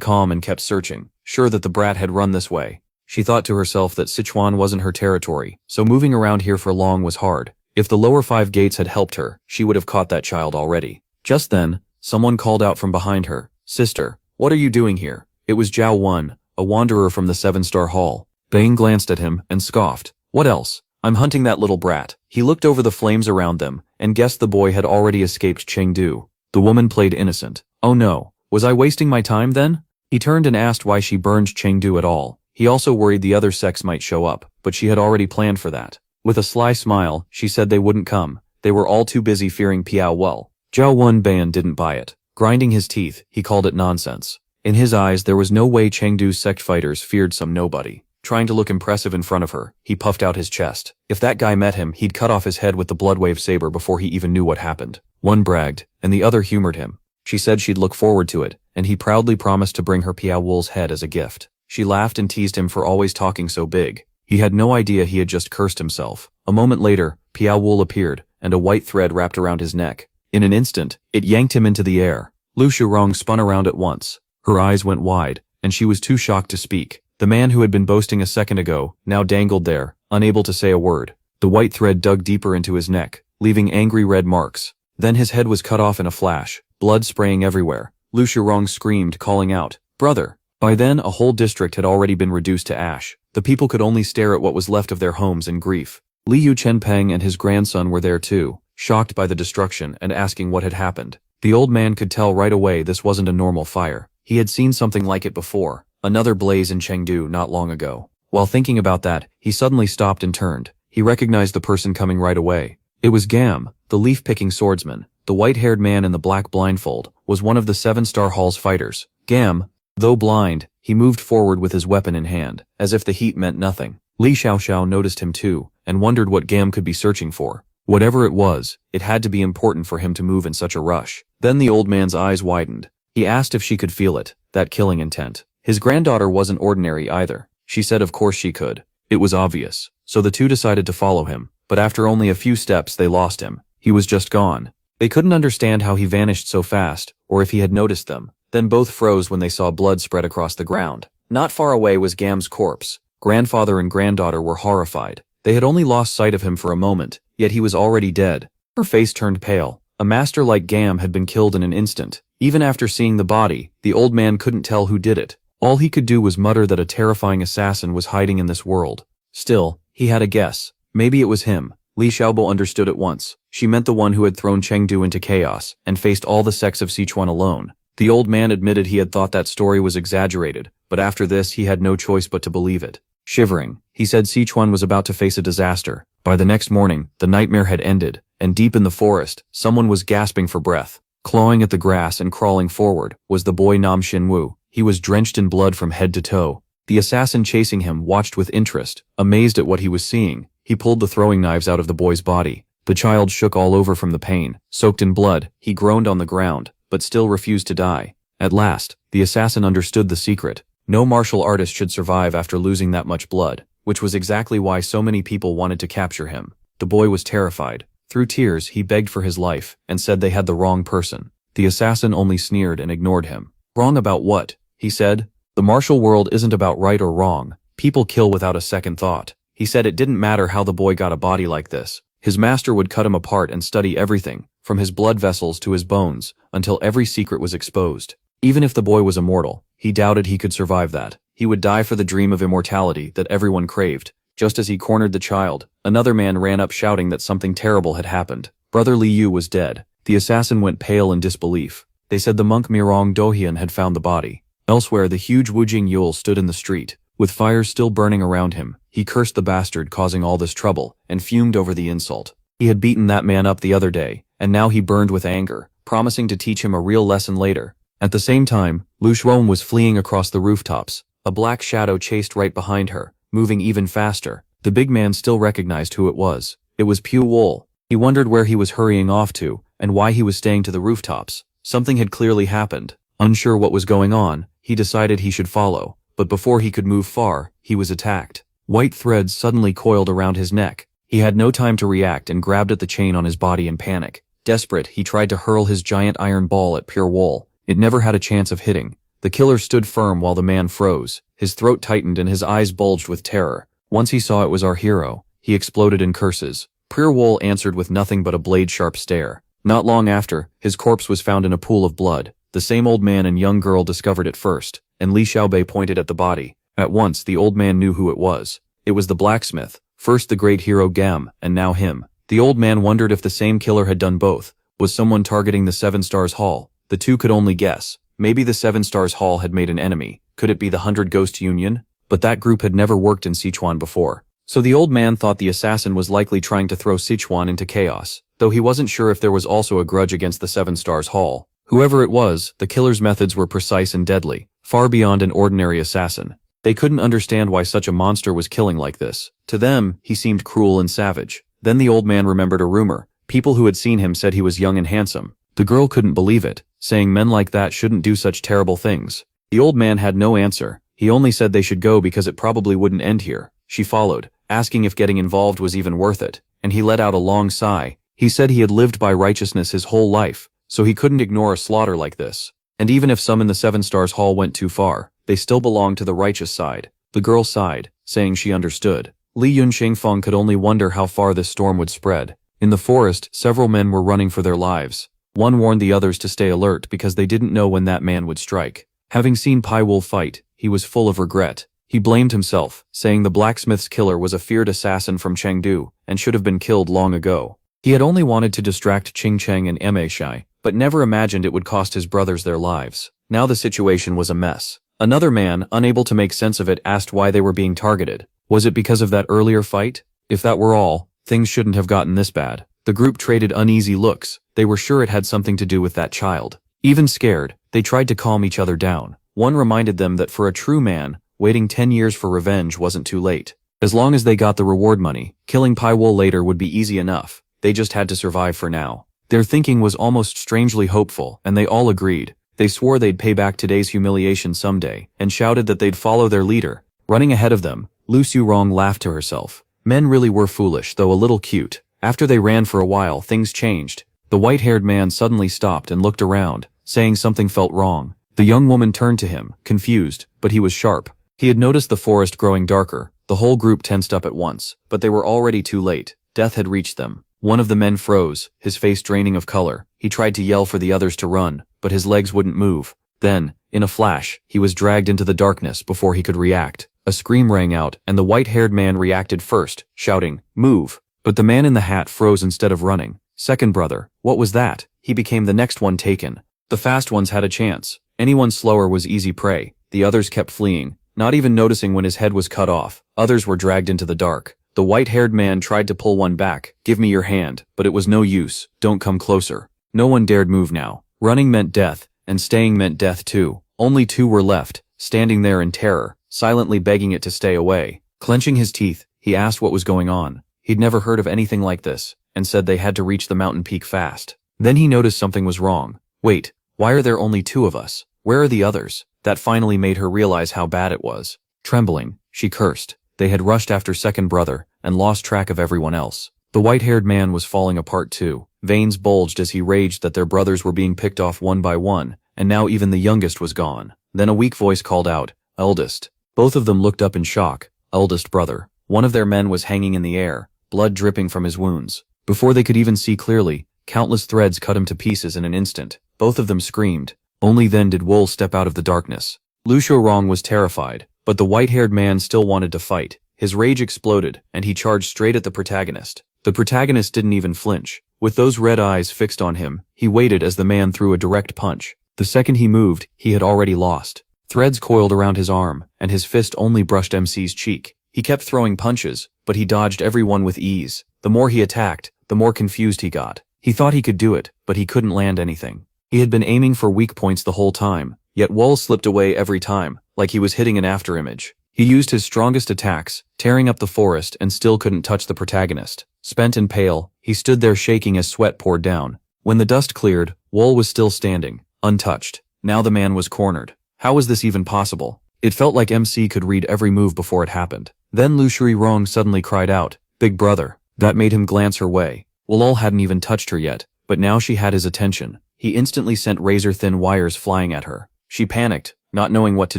calm and kept searching, sure that the brat had run this way. She thought to herself that Sichuan wasn't her territory, so moving around here for long was hard. If the lower 5 gates had helped her, she would have caught that child already. Just then, someone called out from behind her, "Sister, what are you doing here?" It was Zhao Wen, a wanderer from the Seven-Star Hall. Bang glanced at him and scoffed. "What else? I'm hunting that little brat." He looked over the flames around them and guessed the boy had already escaped Chengdu. The woman played innocent. "Oh no, was I wasting my time then?" He turned and asked why she burned Chengdu at all. He also worried the other sects might show up, but she had already planned for that. With a sly smile, she said they wouldn't come. They were all too busy fearing Piao Wu. Zhao Wenban didn't buy it. Grinding his teeth, he called it nonsense. In his eyes, there was no way Chengdu's sect fighters feared some nobody. Trying to look impressive in front of her, he puffed out his chest. If that guy met him, he'd cut off his head with the Bloodwave saber before he even knew what happened. One bragged, and the other humored him. She said she'd look forward to it, and he proudly promised to bring her Piao Wu's head as a gift. She laughed and teased him for always talking so big. He had no idea he had just cursed himself. A moment later, Piao Wu appeared, and a white thread wrapped around his neck. In an instant, it yanked him into the air. Lu Shurong spun around at once. Her eyes went wide, and she was too shocked to speak. The man who had been boasting a second ago now dangled there, unable to say a word. The white thread dug deeper into his neck, leaving angry red marks. Then his head was cut off in a flash, blood spraying everywhere. Lu Shurong screamed, calling out, "Brother!" By then, a whole district had already been reduced to ash. The people could only stare at what was left of their homes in grief. Liu Chenpeng and his grandson were there too, shocked by the destruction and asking what had happened. The old man could tell right away this wasn't a normal fire. He had seen something like it before, another blaze in Chengdu not long ago. While thinking about that, he suddenly stopped and turned. He recognized the person coming right away. It was Gam, the leaf-picking swordsman. The white-haired man in the black blindfold was one of the Seven-Star Hall's fighters. Gam, though blind, he moved forward with his weapon in hand, as if the heat meant nothing. Li Xiaoxiao noticed him too, and wondered what Gam could be searching for. Whatever it was, it had to be important for him to move in such a rush. Then the old man's eyes widened. He asked if she could feel it, that killing intent. His granddaughter wasn't ordinary either. She said of course she could. It was obvious. So the two decided to follow him, but after only a few steps they lost him. He was just gone. They couldn't understand how he vanished so fast, or if he had noticed them. Then both froze when they saw blood spread across the ground. Not far away was Gam's corpse. Grandfather and granddaughter were horrified. They had only lost sight of him for a moment, yet he was already dead. Her face turned pale. A master like Gam had been killed in an instant. Even after seeing the body, the old man couldn't tell who did it. All he could do was mutter that a terrifying assassin was hiding in this world. Still, he had a guess. Maybe it was him. Li Xiaobo understood at once. She meant the one who had thrown Chengdu into chaos and faced all the sects of Sichuan alone. The old man admitted he had thought that story was exaggerated, but after this he had no choice but to believe it. Shivering, he said Sichuan was about to face a disaster. By the next morning, the nightmare had ended, and deep in the forest, someone was gasping for breath. Clawing at the grass and crawling forward was the boy Nam Xinwu. He was drenched in blood from head to toe. The assassin chasing him watched with interest, amazed at what he was seeing. He pulled the throwing knives out of the boy's body. The child shook all over from the pain. Soaked in blood, he groaned on the ground, but still refused to die. At last, the assassin understood the secret. No martial artist should survive after losing that much blood, which was exactly why so many people wanted to capture him. The boy was terrified. Through tears, he begged for his life and said they had the wrong person. The assassin only sneered and ignored him. "Wrong about what?" he said. "The martial world isn't about right or wrong. People kill without a second thought." He said it didn't matter how the boy got a body like this. His master would cut him apart and study everything, from his blood vessels to his bones, until every secret was exposed. Even if the boy was immortal, he doubted he could survive that. He would die for the dream of immortality that everyone craved. Just as he cornered the child, another man ran up shouting that something terrible had happened. Brother Li Yu was dead. The assassin went pale in disbelief. They said the monk Mirong Dohian had found the body. Elsewhere, the huge Wujing Yule stood in the street, with fires still burning around him. He cursed the bastard causing all this trouble, and fumed over the insult. He had beaten that man up the other day, and now he burned with anger, promising to teach him a real lesson later. At the same time, Lu Shuom was fleeing across the rooftops. A black shadow chased right behind her, moving even faster. The big man still recognized who it was. It was Pu Wool. He wondered where he was hurrying off to, and why he was staying to the rooftops. Something had clearly happened. Unsure what was going on, he decided he should follow, but before he could move far, he was attacked. White threads suddenly coiled around his neck. He had no time to react and grabbed at the chain on his body in panic. Desperate, he tried to hurl his giant iron ball at Pure Wool. It never had a chance of hitting. The killer stood firm while the man froze. His throat tightened and his eyes bulged with terror. Once he saw it was our hero, he exploded in curses. Pure Wool answered with nothing but a blade-sharp stare. Not long after, his corpse was found in a pool of blood. The same old man and young girl discovered it first, and Li Xiaobei pointed at the body. At once, the old man knew who it was. It was the blacksmith, first the great hero Gam, and now him. The old man wondered if the same killer had done both. Was someone targeting the Seven Stars Hall? The two could only guess. Maybe the Seven Stars Hall had made an enemy. Could it be the 100 Ghost Union? But that group had never worked in Sichuan before. So the old man thought the assassin was likely trying to throw Sichuan into chaos, though he wasn't sure if there was also a grudge against the Seven Stars Hall. Whoever it was, the killer's methods were precise and deadly, far beyond an ordinary assassin. They couldn't understand why such a monster was killing like this. To them, he seemed cruel and savage. Then the old man remembered a rumor. People who had seen him said he was young and handsome. The girl couldn't believe it, saying men like that shouldn't do such terrible things. The old man had no answer. He only said they should go because it probably wouldn't end here. She followed, asking if getting involved was even worth it, and he let out a long sigh. He said he had lived by righteousness his whole life, so he couldn't ignore a slaughter like this. And even if some in the Seven Stars Hall went too far, they still belonged to the righteous side. The girl sighed, saying she understood. Li Yunxingfeng could only wonder how far this storm would spread. In the forest, several men were running for their lives. One warned the others to stay alert because they didn't know when that man would strike. Having seen Pai Wool fight, he was full of regret. He blamed himself, saying the blacksmith's killer was a feared assassin from Chengdu and should have been killed long ago. He had only wanted to distract Qing Cheng and Ma Shai, but never imagined it would cost his brothers their lives. Now the situation was a mess. Another man, unable to make sense of it, asked why they were being targeted. Was it because of that earlier fight? If that were all, things shouldn't have gotten this bad. The group traded uneasy looks. They were sure it had something to do with that child. Even scared, they tried to calm each other down. One reminded them that for a true man, waiting 10 years for revenge wasn't too late. As long as they got the reward money, killing Pai Wool later would be easy enough. They just had to survive for now. Their thinking was almost strangely hopeful, and they all agreed. They swore they'd pay back today's humiliation someday, and shouted that they'd follow their leader. Running ahead of them, Lu Xurong laughed to herself. Men really were foolish, though a little cute. After they ran for a while, things changed. The white-haired man suddenly stopped and looked around, saying something felt wrong. The young woman turned to him, confused, but he was sharp. He had noticed the forest growing darker. The whole group tensed up at once, but they were already too late. Death had reached them. One of the men froze, his face draining of color. He tried to yell for the others to run, but his legs wouldn't move. Then, in a flash, he was dragged into the darkness before he could react. A scream rang out, and the white-haired man reacted first, shouting, "Move!" But the man in the hat froze instead of running. Second brother, what was that? He became the next one taken. The fast ones had a chance. Anyone slower was easy prey. The others kept fleeing, not even noticing when his head was cut off. Others were dragged into the dark. The white-haired man tried to pull one back. "Give me your hand," but it was no use. "Don't come closer." No one dared move now. Running meant death, and staying meant death too. Only two were left, standing there in terror, silently begging it to stay away. Clenching his teeth, he asked what was going on. He'd never heard of anything like this, and said they had to reach the mountain peak fast. Then he noticed something was wrong. Wait, why are there only two of us? Where are the others? That finally made her realize how bad it was. Trembling, she cursed. They had rushed after second brother, and lost track of everyone else. The white-haired man was falling apart too. Veins bulged as he raged that their brothers were being picked off one by one, and now even the youngest was gone. Then a weak voice called out, "Eldest." Both of them looked up in shock. Eldest brother. One of their men was hanging in the air, blood dripping from his wounds. Before they could even see clearly, countless threads cut him to pieces in an instant. Both of them screamed. Only then did Wool step out of the darkness. Lu Shurong was terrified, but the white-haired man still wanted to fight. His rage exploded, and he charged straight at the protagonist. The protagonist didn't even flinch. With those red eyes fixed on him, he waited as the man threw a direct punch. The second he moved, he had already lost. Threads coiled around his arm, and his fist only brushed MC's cheek. He kept throwing punches, but he dodged every one with ease. The more he attacked, the more confused he got. He thought he could do it, but he couldn't land anything. He had been aiming for weak points the whole time, yet Wall slipped away every time, like he was hitting an afterimage. He used his strongest attacks, tearing up the forest, and still couldn't touch the protagonist. Spent and pale, he stood there shaking as sweat poured down. When the dust cleared, Wall was still standing, untouched. Now the man was cornered. How was this even possible? It felt like MC could read every move before it happened. Then Lu Rong suddenly cried out, "Big brother." That made him glance her way. Wall hadn't even touched her yet, but now she had his attention. He instantly sent razor-thin wires flying at her. She panicked, not knowing what to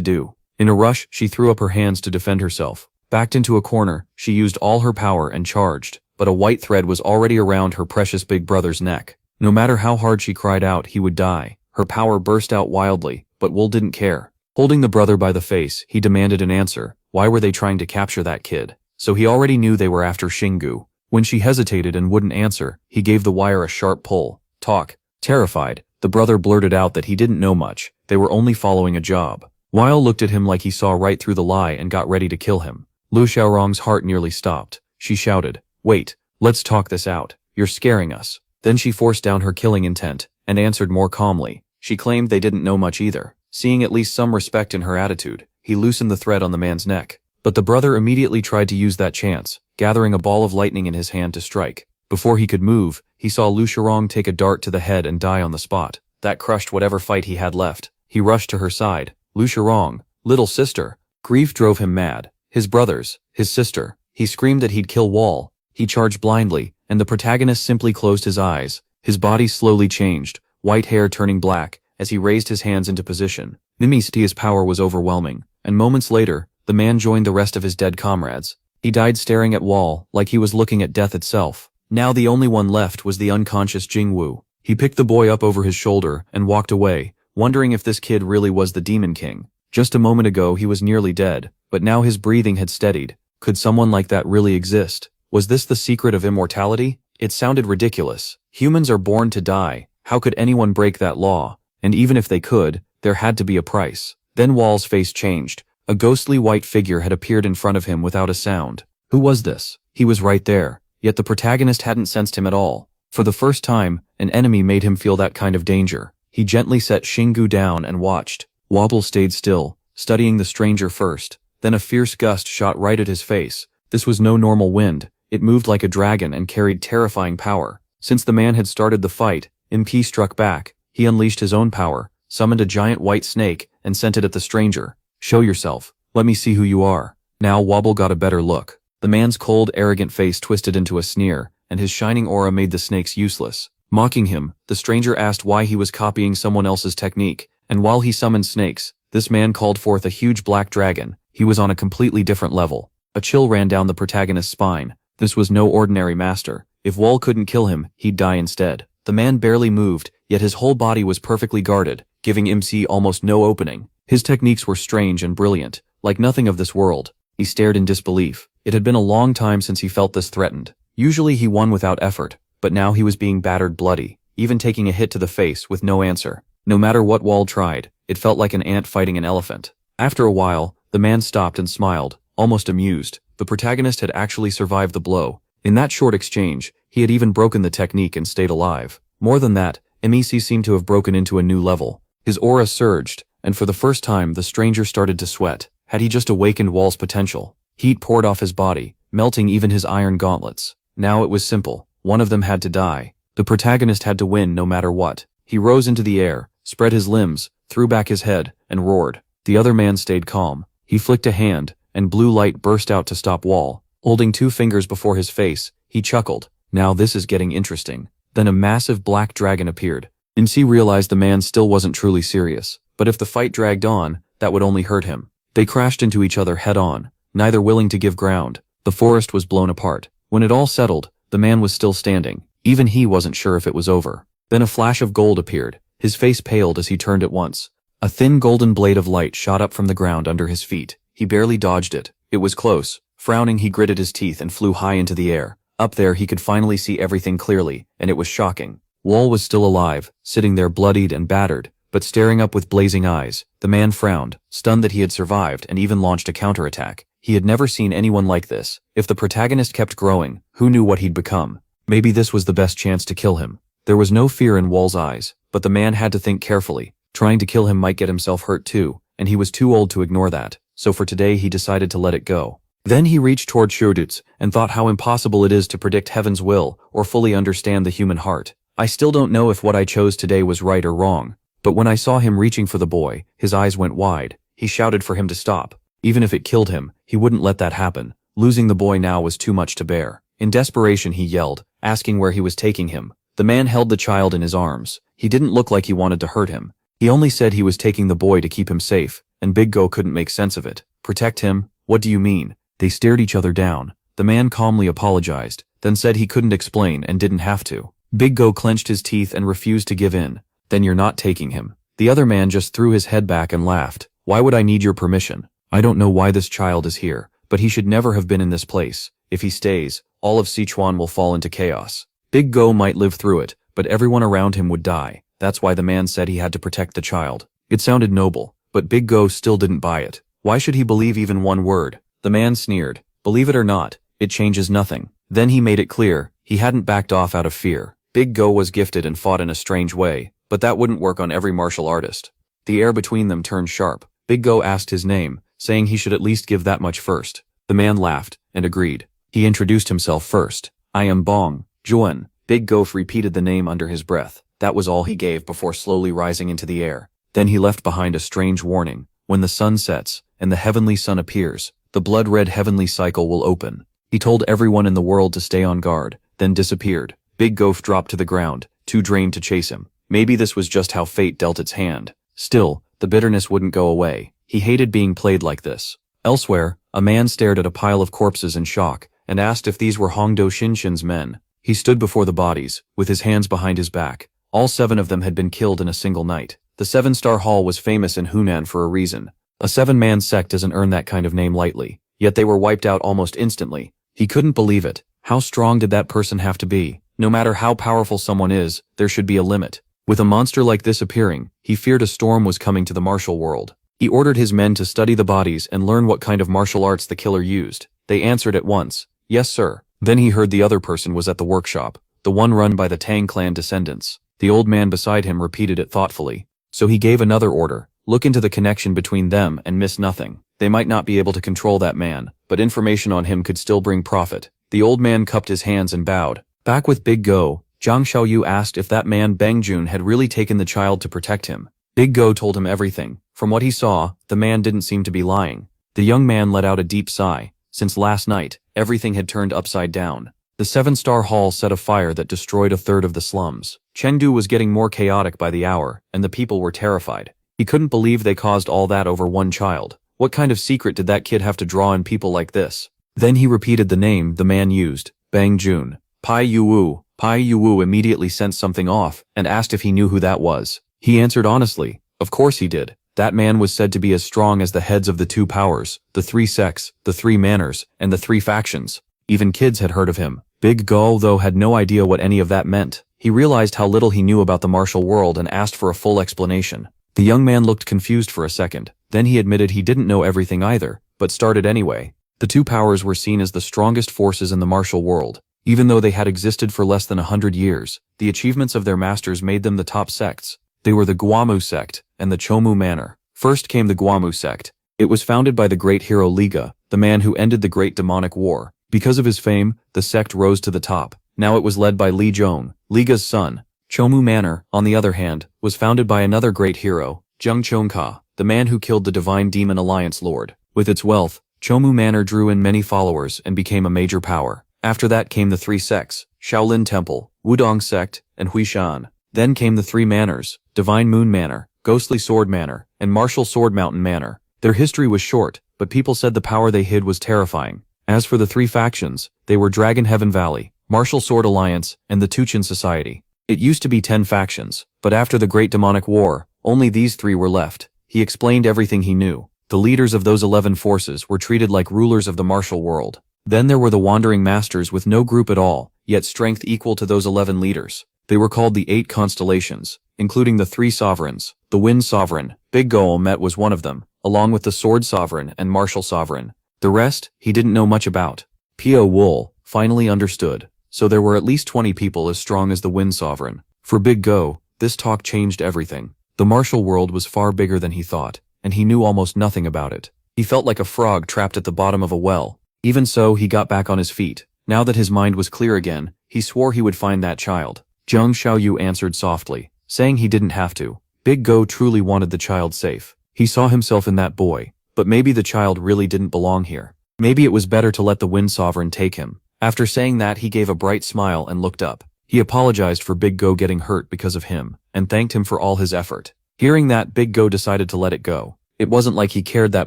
do. In a rush, she threw up her hands to defend herself. Backed into a corner, she used all her power and charged, but a white thread was already around her precious big brother's neck. No matter how hard she cried out, he would die. Her power burst out wildly, but Wool didn't care. Holding the brother by the face, he demanded an answer. Why were they trying to capture that kid? So he already knew they were after Xingu. When she hesitated and wouldn't answer, he gave the wire a sharp pull. Talk. Terrified, the brother blurted out that he didn't know much. They were only following a job. Weil looked at him like he saw right through the lie and got ready to kill him. Lu Xiaorong's heart nearly stopped. She shouted, "Wait, let's talk this out. You're scaring us." Then she forced down her killing intent and answered more calmly. She claimed they didn't know much either. Seeing at least some respect in her attitude, he loosened the thread on the man's neck. But the brother immediately tried to use that chance, gathering a ball of lightning in his hand to strike. Before he could move, he saw Lu Xiaorong take a dart to the head and die on the spot. That crushed whatever fight he had left. He rushed to her side. "Lu Xiaorong, little sister." Grief drove him mad. His brothers, his sister. He screamed that he'd kill Wall. He charged blindly, and the protagonist simply closed his eyes. His body slowly changed, white hair turning black, as he raised his hands into position. Nimistia's power was overwhelming, and moments later, the man joined the rest of his dead comrades. He died staring at Wall, like he was looking at death itself. Now the only one left was the unconscious Jingwu. He picked the boy up over his shoulder and walked away, wondering if this kid really was the Demon King. Just a moment ago he was nearly dead, but now his breathing had steadied. Could someone like that really exist? Was this the secret of immortality? It sounded ridiculous. Humans are born to die. How could anyone break that law? And even if they could, there had to be a price. Then Wall's face changed. A ghostly white figure had appeared in front of him without a sound. Who was this? He was right there, yet the protagonist hadn't sensed him at all. For the first time, an enemy made him feel that kind of danger. He gently set Xingu down and watched. Wobble stayed still, studying the stranger first. Then a fierce gust shot right at his face. This was no normal wind. It moved like a dragon and carried terrifying power. Since the man had started the fight, MP struck back. He unleashed his own power, summoned a giant white snake, and sent it at the stranger. "Show yourself. Let me see who you are." Now Wobble got a better look. The man's cold, arrogant face twisted into a sneer, and his shining aura made the snakes useless. Mocking him, the stranger asked why he was copying someone else's technique, and while he summoned snakes, this man called forth a huge black dragon. He was on a completely different level. A chill ran down the protagonist's spine. This was no ordinary master. If Wall couldn't kill him, he'd die instead. The man barely moved, yet his whole body was perfectly guarded, giving MC almost no opening. His techniques were strange and brilliant, like nothing of this world. He stared in disbelief. It had been a long time since he felt this threatened. Usually he won without effort, but now he was being battered bloody, even taking a hit to the face with no answer. No matter what Wall tried, it felt like an ant fighting an elephant. After a while, the man stopped and smiled, almost amused. The protagonist had actually survived the blow. In that short exchange, he had even broken the technique and stayed alive. More than that, MEC seemed to have broken into a new level. His aura surged, and for the first time the stranger started to sweat. Had he just awakened Wall's potential? Heat poured off his body, melting even his iron gauntlets. Now it was simple. One of them had to die. The protagonist had to win no matter what. He rose into the air, spread his limbs, threw back his head, and roared. The other man stayed calm. He flicked a hand, and blue light burst out to stop Wall. Holding 2 fingers before his face, he chuckled. Now this is getting interesting. Then a massive black dragon appeared. MC realized the man still wasn't truly serious, but if the fight dragged on, that would only hurt him. They crashed into each other head-on, neither willing to give ground. The forest was blown apart. When it all settled, the man was still standing. Even he wasn't sure if it was over. Then a flash of gold appeared. His face paled as he turned at once. A thin golden blade of light shot up from the ground under his feet. He barely dodged it. It was close, Frowning, he gritted his teeth and flew high into the air. Up there he could finally see everything clearly, and it was shocking. Wall was still alive, sitting there bloodied and battered, but staring up with blazing eyes. The man frowned, stunned that he had survived and even launched a counterattack. He had never seen anyone like this. If the protagonist kept growing, who knew what he'd become? Maybe this was the best chance to kill him. There was no fear in Wall's eyes, but the man had to think carefully. Trying to kill him might get himself hurt too, and he was too old to ignore that, so for today he decided to let it go. Then he reached toward Shurdutz and thought how impossible it is to predict heaven's will or fully understand the human heart. I still don't know if what I chose today was right or wrong, but when I saw him reaching for the boy, his eyes went wide. He shouted for him to stop. Even if it killed him, he wouldn't let that happen. Losing the boy now was too much to bear. In desperation he yelled, asking where he was taking him. The man held the child in his arms. He didn't look like he wanted to hurt him. He only said he was taking the boy to keep him safe, and Big Go couldn't make sense of it. Protect him? What do you mean? They stared each other down. The man calmly apologized, then said he couldn't explain and didn't have to. Big Go clenched his teeth and refused to give in. Then you're not taking him. The other man just threw his head back and laughed. Why would I need your permission? I don't know why this child is here, but he should never have been in this place. If he stays, all of Sichuan will fall into chaos. Big Go might live through it, but everyone around him would die. That's why the man said he had to protect the child. It sounded noble, but Big Go still didn't buy it. Why should he believe even one word? The man sneered. Believe it or not, it changes nothing. Then he made it clear, he hadn't backed off out of fear. Big Go was gifted and fought in a strange way, but that wouldn't work on every martial artist. The air between them turned sharp. Big Go asked his name, saying he should at least give that much first. The man laughed, and agreed. He introduced himself first. I am Bong Juan. Big Go repeated the name under his breath. That was all he gave before slowly rising into the air. Then he left behind a strange warning. When the sun sets, and the heavenly sun appears, the blood-red heavenly cycle will open. He told everyone in the world to stay on guard, then disappeared. Big Go dropped to the ground, too drained to chase him. Maybe this was just how fate dealt its hand. Still, the bitterness wouldn't go away. He hated being played like this. Elsewhere, a man stared at a pile of corpses in shock, and asked if these were Hongdo Shinshin's men. He stood before the bodies, with his hands behind his back. All 7 of them had been killed in a single night. The 7-star Hall was famous in Hunan for a reason. A 7-man sect doesn't earn that kind of name lightly, yet they were wiped out almost instantly. He couldn't believe it. How strong did that person have to be? No matter how powerful someone is, there should be a limit. With a monster like this appearing, he feared a storm was coming to the martial world. He ordered his men to study the bodies and learn what kind of martial arts the killer used. They answered at once, yes sir. Then he heard the other person was at the workshop, the one run by the Tang clan descendants. The old man beside him repeated it thoughtfully. So he gave another order. Look into the connection between them and miss nothing. They might not be able to control that man, but information on him could still bring profit. The old man cupped his hands and bowed. Back with Big Go, Zhang Xiaoyu asked if that man Bang Jun had really taken the child to protect him. Big Go told him everything. From what he saw, the man didn't seem to be lying. The young man let out a deep sigh. Since last night, everything had turned upside down. The 7-star Hall set a fire that destroyed a third of the slums. Chengdu was getting more chaotic by the hour, and the people were terrified. He couldn't believe they caused all that over one child. What kind of secret did that kid have to draw in people like this? Then he repeated the name the man used, Bang Jun. Pai Yuwu. Pai Yuwu immediately sensed something off and asked if he knew who that was. He answered honestly, of course he did. That man was said to be as strong as the heads of the 2 powers, the 3 sects, the 3 manners, and the 3 factions. Even kids had heard of him. Big Go, though, had no idea what any of that meant. He realized how little he knew about the martial world and asked for a full explanation. The young man looked confused for a second. Then he admitted he didn't know everything either, but started anyway. The 2 powers were seen as the strongest forces in the martial world. Even though they had existed for less than 100 years, the achievements of their masters made them the top sects. They were the Guamu sect and the Chomu Manor. First came the Guamu sect. It was founded by the great hero Liga, the man who ended the Great Demonic War. Because of his fame, the sect rose to the top. Now it was led by Li Zhong, Liga's son. Chomu Manor, on the other hand, was founded by another great hero, Zheng Chongka, the man who killed the Divine Demon Alliance Lord. With its wealth, Chomu Manor drew in many followers and became a major power. After that came the 3 sects, Shaolin Temple, Wudong Sect, and Huishan. Then came the 3 manors, Divine Moon Manor, Ghostly Sword Manor, and Martial Sword Mountain Manor. Their history was short, but people said the power they hid was terrifying. As for the 3 factions, they were Dragon Heaven Valley, Martial Sword Alliance, and the Tuchin Society. It used to be 10 factions, but after the Great Demonic War, only these 3 were left. He explained everything he knew. The leaders of those 11 forces were treated like rulers of the martial world. Then there were the wandering masters with no group at all, yet strength equal to those 11 leaders. They were called the 8 constellations, including the 3 sovereigns. The Wind Sovereign, Big Go met was one of them, along with the Sword Sovereign and Martial Sovereign. The rest, he didn't know much about. Pio Wool finally understood. So there were at least 20 people as strong as the Wind Sovereign. For Big Go, this talk changed everything. The martial world was far bigger than he thought, and he knew almost nothing about it. He felt like a frog trapped at the bottom of a well. Even so, he got back on his feet. Now that his mind was clear again, he swore he would find that child. Zheng Xiaoyu answered softly, saying he didn't have to. Big Go truly wanted the child safe. He saw himself in that boy, but maybe the child really didn't belong here. Maybe it was better to let the Wind Sovereign take him. After saying that, he gave a bright smile and looked up. He apologized for Big Go getting hurt because of him, and thanked him for all his effort. Hearing that, Big Go decided to let it go. It wasn't like he cared that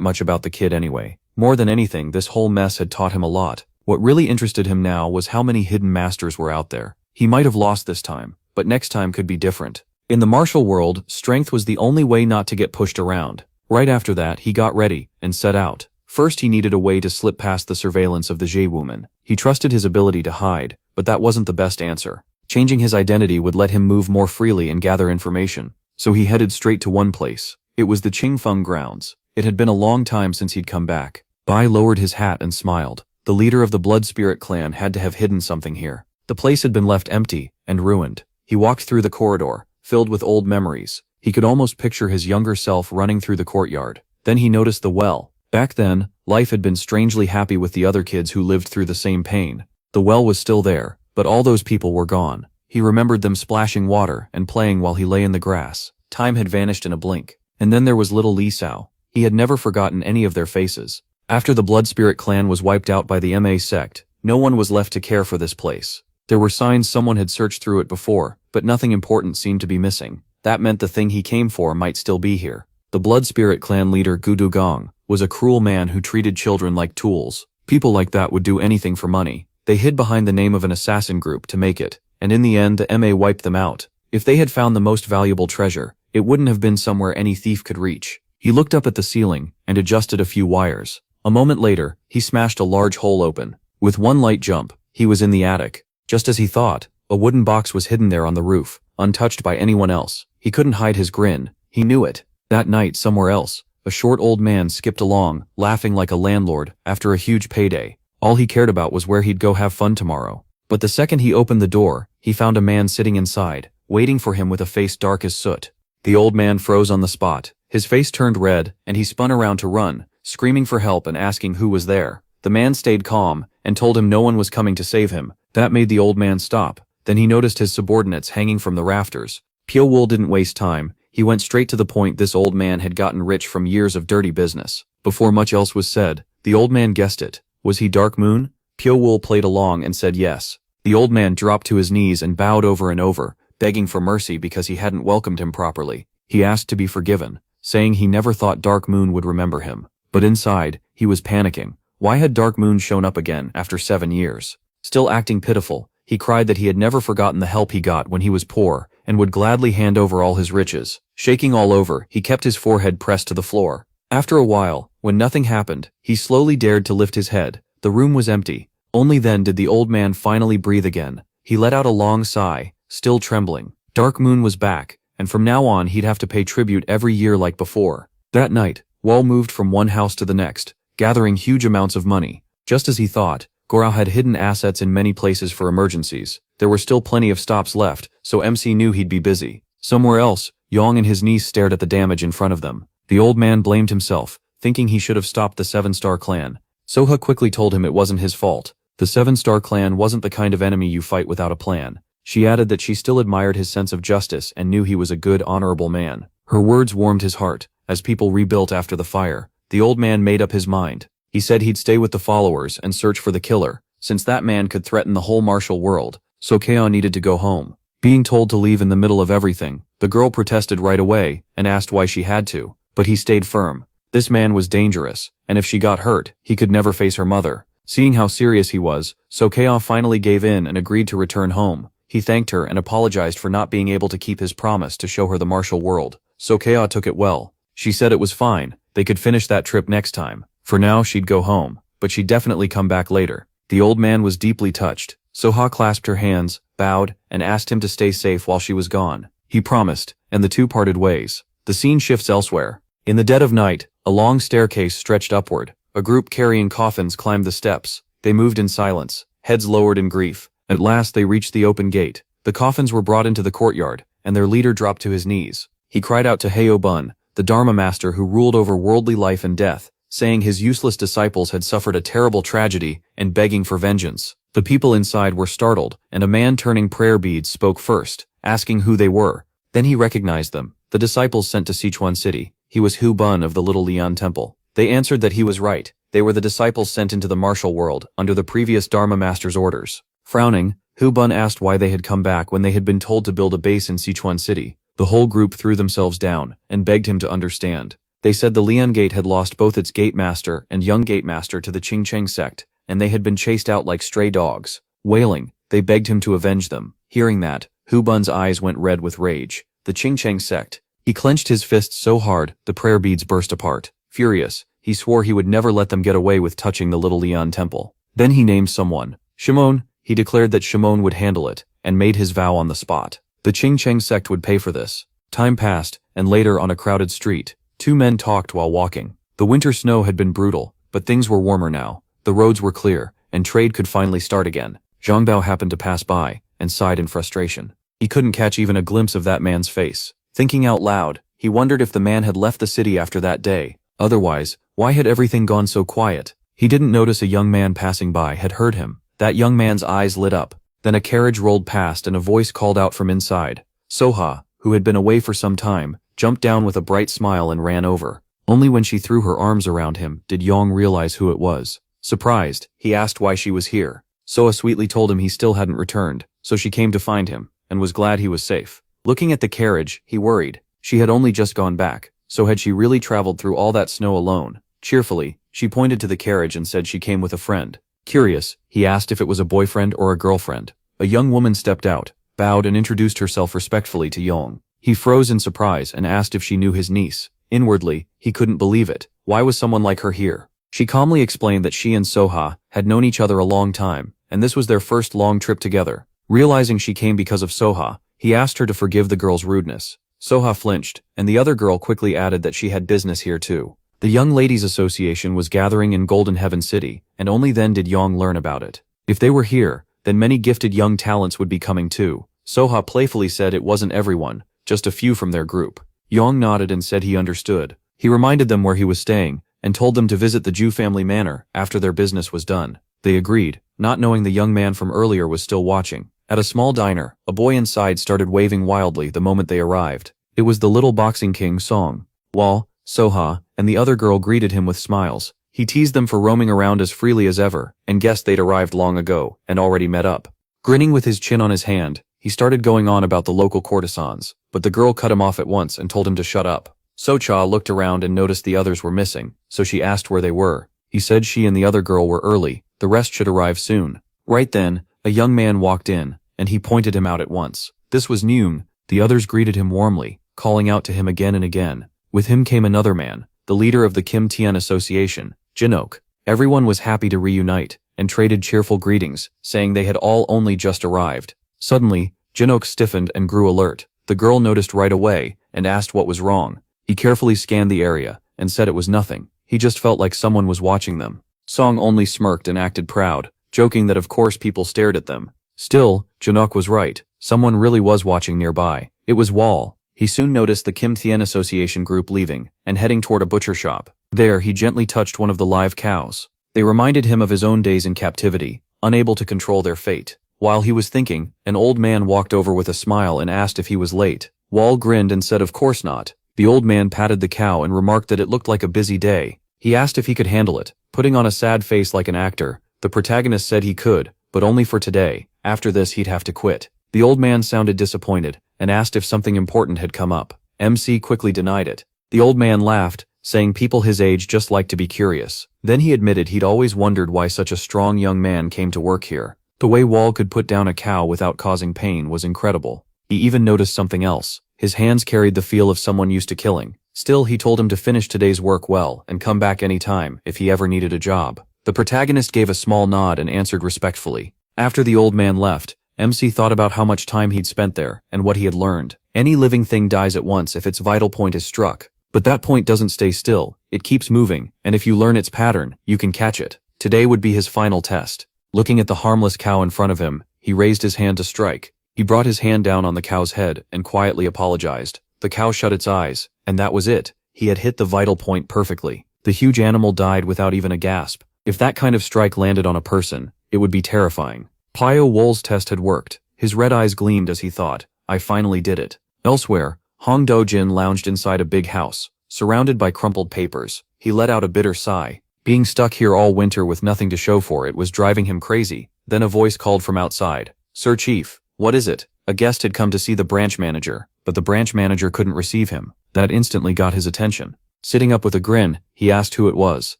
much about the kid anyway. More than anything, this whole mess had taught him a lot. What really interested him now was how many hidden masters were out there. He might have lost this time, but next time could be different. In the martial world, strength was the only way not to get pushed around. Right after that, he got ready and set out. First, he needed a way to slip past the surveillance of the Jie woman. He trusted his ability to hide, but that wasn't the best answer. Changing his identity would let him move more freely and gather information. So he headed straight to one place. It was the Qingfeng grounds. It had been a long time since he'd come back. Bai lowered his hat and smiled. The leader of the Blood Spirit clan had to have hidden something here. The place had been left empty and ruined. He walked through the corridor, filled with old memories. He could almost picture his younger self running through the courtyard. Then he noticed the well. Back then, life had been strangely happy with the other kids who lived through the same pain. The well was still there, but all those people were gone. He remembered them splashing water and playing while he lay in the grass. Time had vanished in a blink. And then there was little Li Sao. He had never forgotten any of their faces. After the Blood Spirit clan was wiped out by the MA sect, no one was left to care for this place. There were signs someone had searched through it before, but nothing important seemed to be missing. That meant the thing he came for might still be here. The Blood Spirit clan leader Gudu Gong was a cruel man who treated children like tools. People like that would do anything for money. They hid behind the name of an assassin group to make it, and in the end the MA wiped them out. If they had found the most valuable treasure, it wouldn't have been somewhere any thief could reach. He looked up at the ceiling and adjusted a few wires. A moment later, he smashed a large hole open. With one light jump, he was in the attic. Just as he thought, a wooden box was hidden there on the roof, untouched by anyone else. He couldn't hide his grin. He knew it. That night, somewhere else, a short old man skipped along, laughing like a landlord, after a huge payday. All he cared about was where he'd go have fun tomorrow. But the second he opened the door, he found a man sitting inside, waiting for him with a face dark as soot. The old man froze on the spot. His face turned red, and he spun around to run, screaming for help and asking who was there. The man stayed calm, and told him no one was coming to save him. That made the old man stop. Then he noticed his subordinates hanging from the rafters. Pio Wool didn't waste time. He went straight to the point. This old man had gotten rich from years of dirty business. Before much else was said, the old man guessed it. Was he Dark Moon? Pio Wool played along and said yes. The old man dropped to his knees and bowed over and over, begging for mercy because he hadn't welcomed him properly. He asked to be forgiven, saying he never thought Dark Moon would remember him. But inside, he was panicking. Why had Dark Moon shown up again after 7 years? Still acting pitiful, he cried that he had never forgotten the help he got when he was poor, and would gladly hand over all his riches. Shaking all over, he kept his forehead pressed to the floor. After a while, when nothing happened, he slowly dared to lift his head. The room was empty. Only then did the old man finally breathe again. He let out a long sigh, still trembling. Dark Moon was back, and from now on he'd have to pay tribute every year like before. That night, Wall moved from one house to the next, gathering huge amounts of money. Just as he thought, Gorao had hidden assets in many places for emergencies. There were still plenty of stops left, so MC knew he'd be busy. Somewhere else, Yong and his niece stared at the damage in front of them. The old man blamed himself, thinking he should have stopped the Seven-Star clan. Soha quickly told him it wasn't his fault. The Seven-Star clan wasn't the kind of enemy you fight without a plan. She added that she still admired his sense of justice and knew he was a good, honorable man. Her words warmed his heart. As people rebuilt after the fire, the old man made up his mind. He said he'd stay with the followers and search for the killer, since that man could threaten the whole martial world. So Kaon needed to go home. Being told to leave in the middle of everything, the girl protested right away and asked why she had to, but he stayed firm. This man was dangerous, and if she got hurt, he could never face her mother. Seeing how serious he was, So Kaon finally gave in and agreed to return home. He thanked her and apologized for not being able to keep his promise to show her the martial world. So Kaon took it well. She said it was fine, They could finish that trip next time. For now she'd go home, but she'd definitely come back later. The old man was deeply touched. Soha clasped her hands, bowed, and asked him to stay safe while she was gone. He promised, and the two parted ways. The scene shifts elsewhere. In the dead of night, a long staircase stretched upward. A group carrying coffins climbed the steps. They moved in silence, heads lowered in grief. At last they reached the open gate. The coffins were brought into the courtyard, and their leader dropped to his knees. He cried out to Heobun, the Dharma master who ruled over worldly life and death, saying his useless disciples had suffered a terrible tragedy and begging for vengeance. The people inside were startled, and a man turning prayer beads spoke first, asking who they were. Then he recognized them, the disciples sent to Sichuan City. He was Heobun of the Little Lian Temple. They answered that he was right. They were the disciples sent into the martial world under the previous Dharma master's orders. Frowning, Heobun asked why they had come back when they had been told to build a base in Sichuan City. The whole group threw themselves down and begged him to understand. They said the Lian Gate had lost both its gate master and young gate master to the Qingcheng sect, and they had been chased out like stray dogs. Wailing, they begged him to avenge them. Hearing that, Heobun's eyes went red with rage. The Qingcheng sect. He clenched his fists so hard, the prayer beads burst apart. Furious, he swore he would never let them get away with touching the Little Lian Temple. Then he named someone. Shimon. He declared that Shimon would handle it, and made his vow on the spot. The Qingcheng sect would pay for this. Time passed, and later on a crowded street, two men talked while walking. The winter snow had been brutal, but things were warmer now. The roads were clear, and trade could finally start again. Zhang Bao happened to pass by, and sighed in frustration. He couldn't catch even a glimpse of that man's face. Thinking out loud, he wondered if the man had left the city after that day. Otherwise, why had everything gone so quiet? He didn't notice a young man passing by had heard him. That young man's eyes lit up. Then a carriage rolled past and a voice called out from inside. Soha, who had been away for some time, jumped down with a bright smile and ran over. Only when she threw her arms around him did Yong realize who it was. Surprised, he asked why she was here. Soha sweetly told him he still hadn't returned, so she came to find him, and was glad he was safe. Looking at the carriage, he worried. She had only just gone back, so had she really traveled through all that snow alone? Cheerfully, she pointed to the carriage and said she came with a friend. Curious, he asked if it was a boyfriend or a girlfriend. A young woman stepped out, bowed and introduced herself respectfully to Yong. He froze in surprise and asked if she knew his niece. Inwardly, he couldn't believe it. Why was someone like her here? She calmly explained that she and Soha had known each other a long time, and this was their first long trip together. Realizing she came because of Soha, he asked her to forgive the girl's rudeness. Soha flinched, and the other girl quickly added that she had business here too. The Young Ladies Association was gathering in Golden Heaven City, and only then did Yong learn about it. If they were here, then many gifted young talents would be coming too. Soha playfully said it wasn't everyone, just a few from their group. Yong nodded and said he understood. He reminded them where he was staying, and told them to visit the Ju family manor after their business was done. They agreed, not knowing the young man from earlier was still watching. At a small diner, a boy inside started waving wildly the moment they arrived. It was the little boxing king Song. Wall, Soha, and the other girl greeted him with smiles. He teased them for roaming around as freely as ever, and guessed they'd arrived long ago, and already met up. Grinning with his chin on his hand, he started going on about the local courtesans, but the girl cut him off at once and told him to shut up. Socha looked around and noticed the others were missing, so she asked where they were. He said she and the other girl were early, the rest should arrive soon. Right then, a young man walked in, and he pointed him out at once. This was Nyung. The others greeted him warmly, calling out to him again and again. With him came another man, the leader of the Kim Tian Association, Jinok. Everyone was happy to reunite, and traded cheerful greetings, saying they had all only just arrived. Suddenly, Jinok stiffened and grew alert. The girl noticed right away, and asked what was wrong. He carefully scanned the area, and said it was nothing. He just felt like someone was watching them. Song only smirked and acted proud, joking that of course people stared at them. Still, Jinok was right. Someone really was watching nearby. It was Wall. He soon noticed the Kim Tian Association group leaving, and heading toward a butcher shop. There, he gently touched one of the live cows. They reminded him of his own days in captivity, unable to control their fate. While he was thinking, an old man walked over with a smile and asked if he was late. Wall grinned and said of course not. The old man patted the cow and remarked that it looked like a busy day. He asked if he could handle it. Putting on a sad face like an actor, the protagonist said he could, but only for today. After this he'd have to quit. The old man sounded disappointed, and asked if something important had come up. MC quickly denied it. The old man laughed, saying people his age just like to be curious. Then he admitted he'd always wondered why such a strong young man came to work here. The way Wall could put down a cow without causing pain was incredible. He even noticed something else. His hands carried the feel of someone used to killing. Still, he told him to finish today's work well and come back any time if he ever needed a job. The protagonist gave a small nod and answered respectfully. After the old man left, MC thought about how much time he'd spent there and what he had learned. Any living thing dies at once if its vital point is struck. But that point doesn't stay still, it keeps moving, and if you learn its pattern, you can catch it. Today would be his final test. Looking at the harmless cow in front of him, he raised his hand to strike. He brought his hand down on the cow's head and quietly apologized. The cow shut its eyes, and that was it. He had hit the vital point perfectly. The huge animal died without even a gasp. If that kind of strike landed on a person, it would be terrifying. Pio Wool's test had worked. His red eyes gleamed as he thought, I finally did it. Elsewhere, Hong Do-jin lounged inside a big house, surrounded by crumpled papers. He let out a bitter sigh. Being stuck here all winter with nothing to show for it was driving him crazy. Then a voice called from outside. Sir Chief, what is it? A guest had come to see the branch manager, but the branch manager couldn't receive him. That instantly got his attention. Sitting up with a grin, he asked who it was.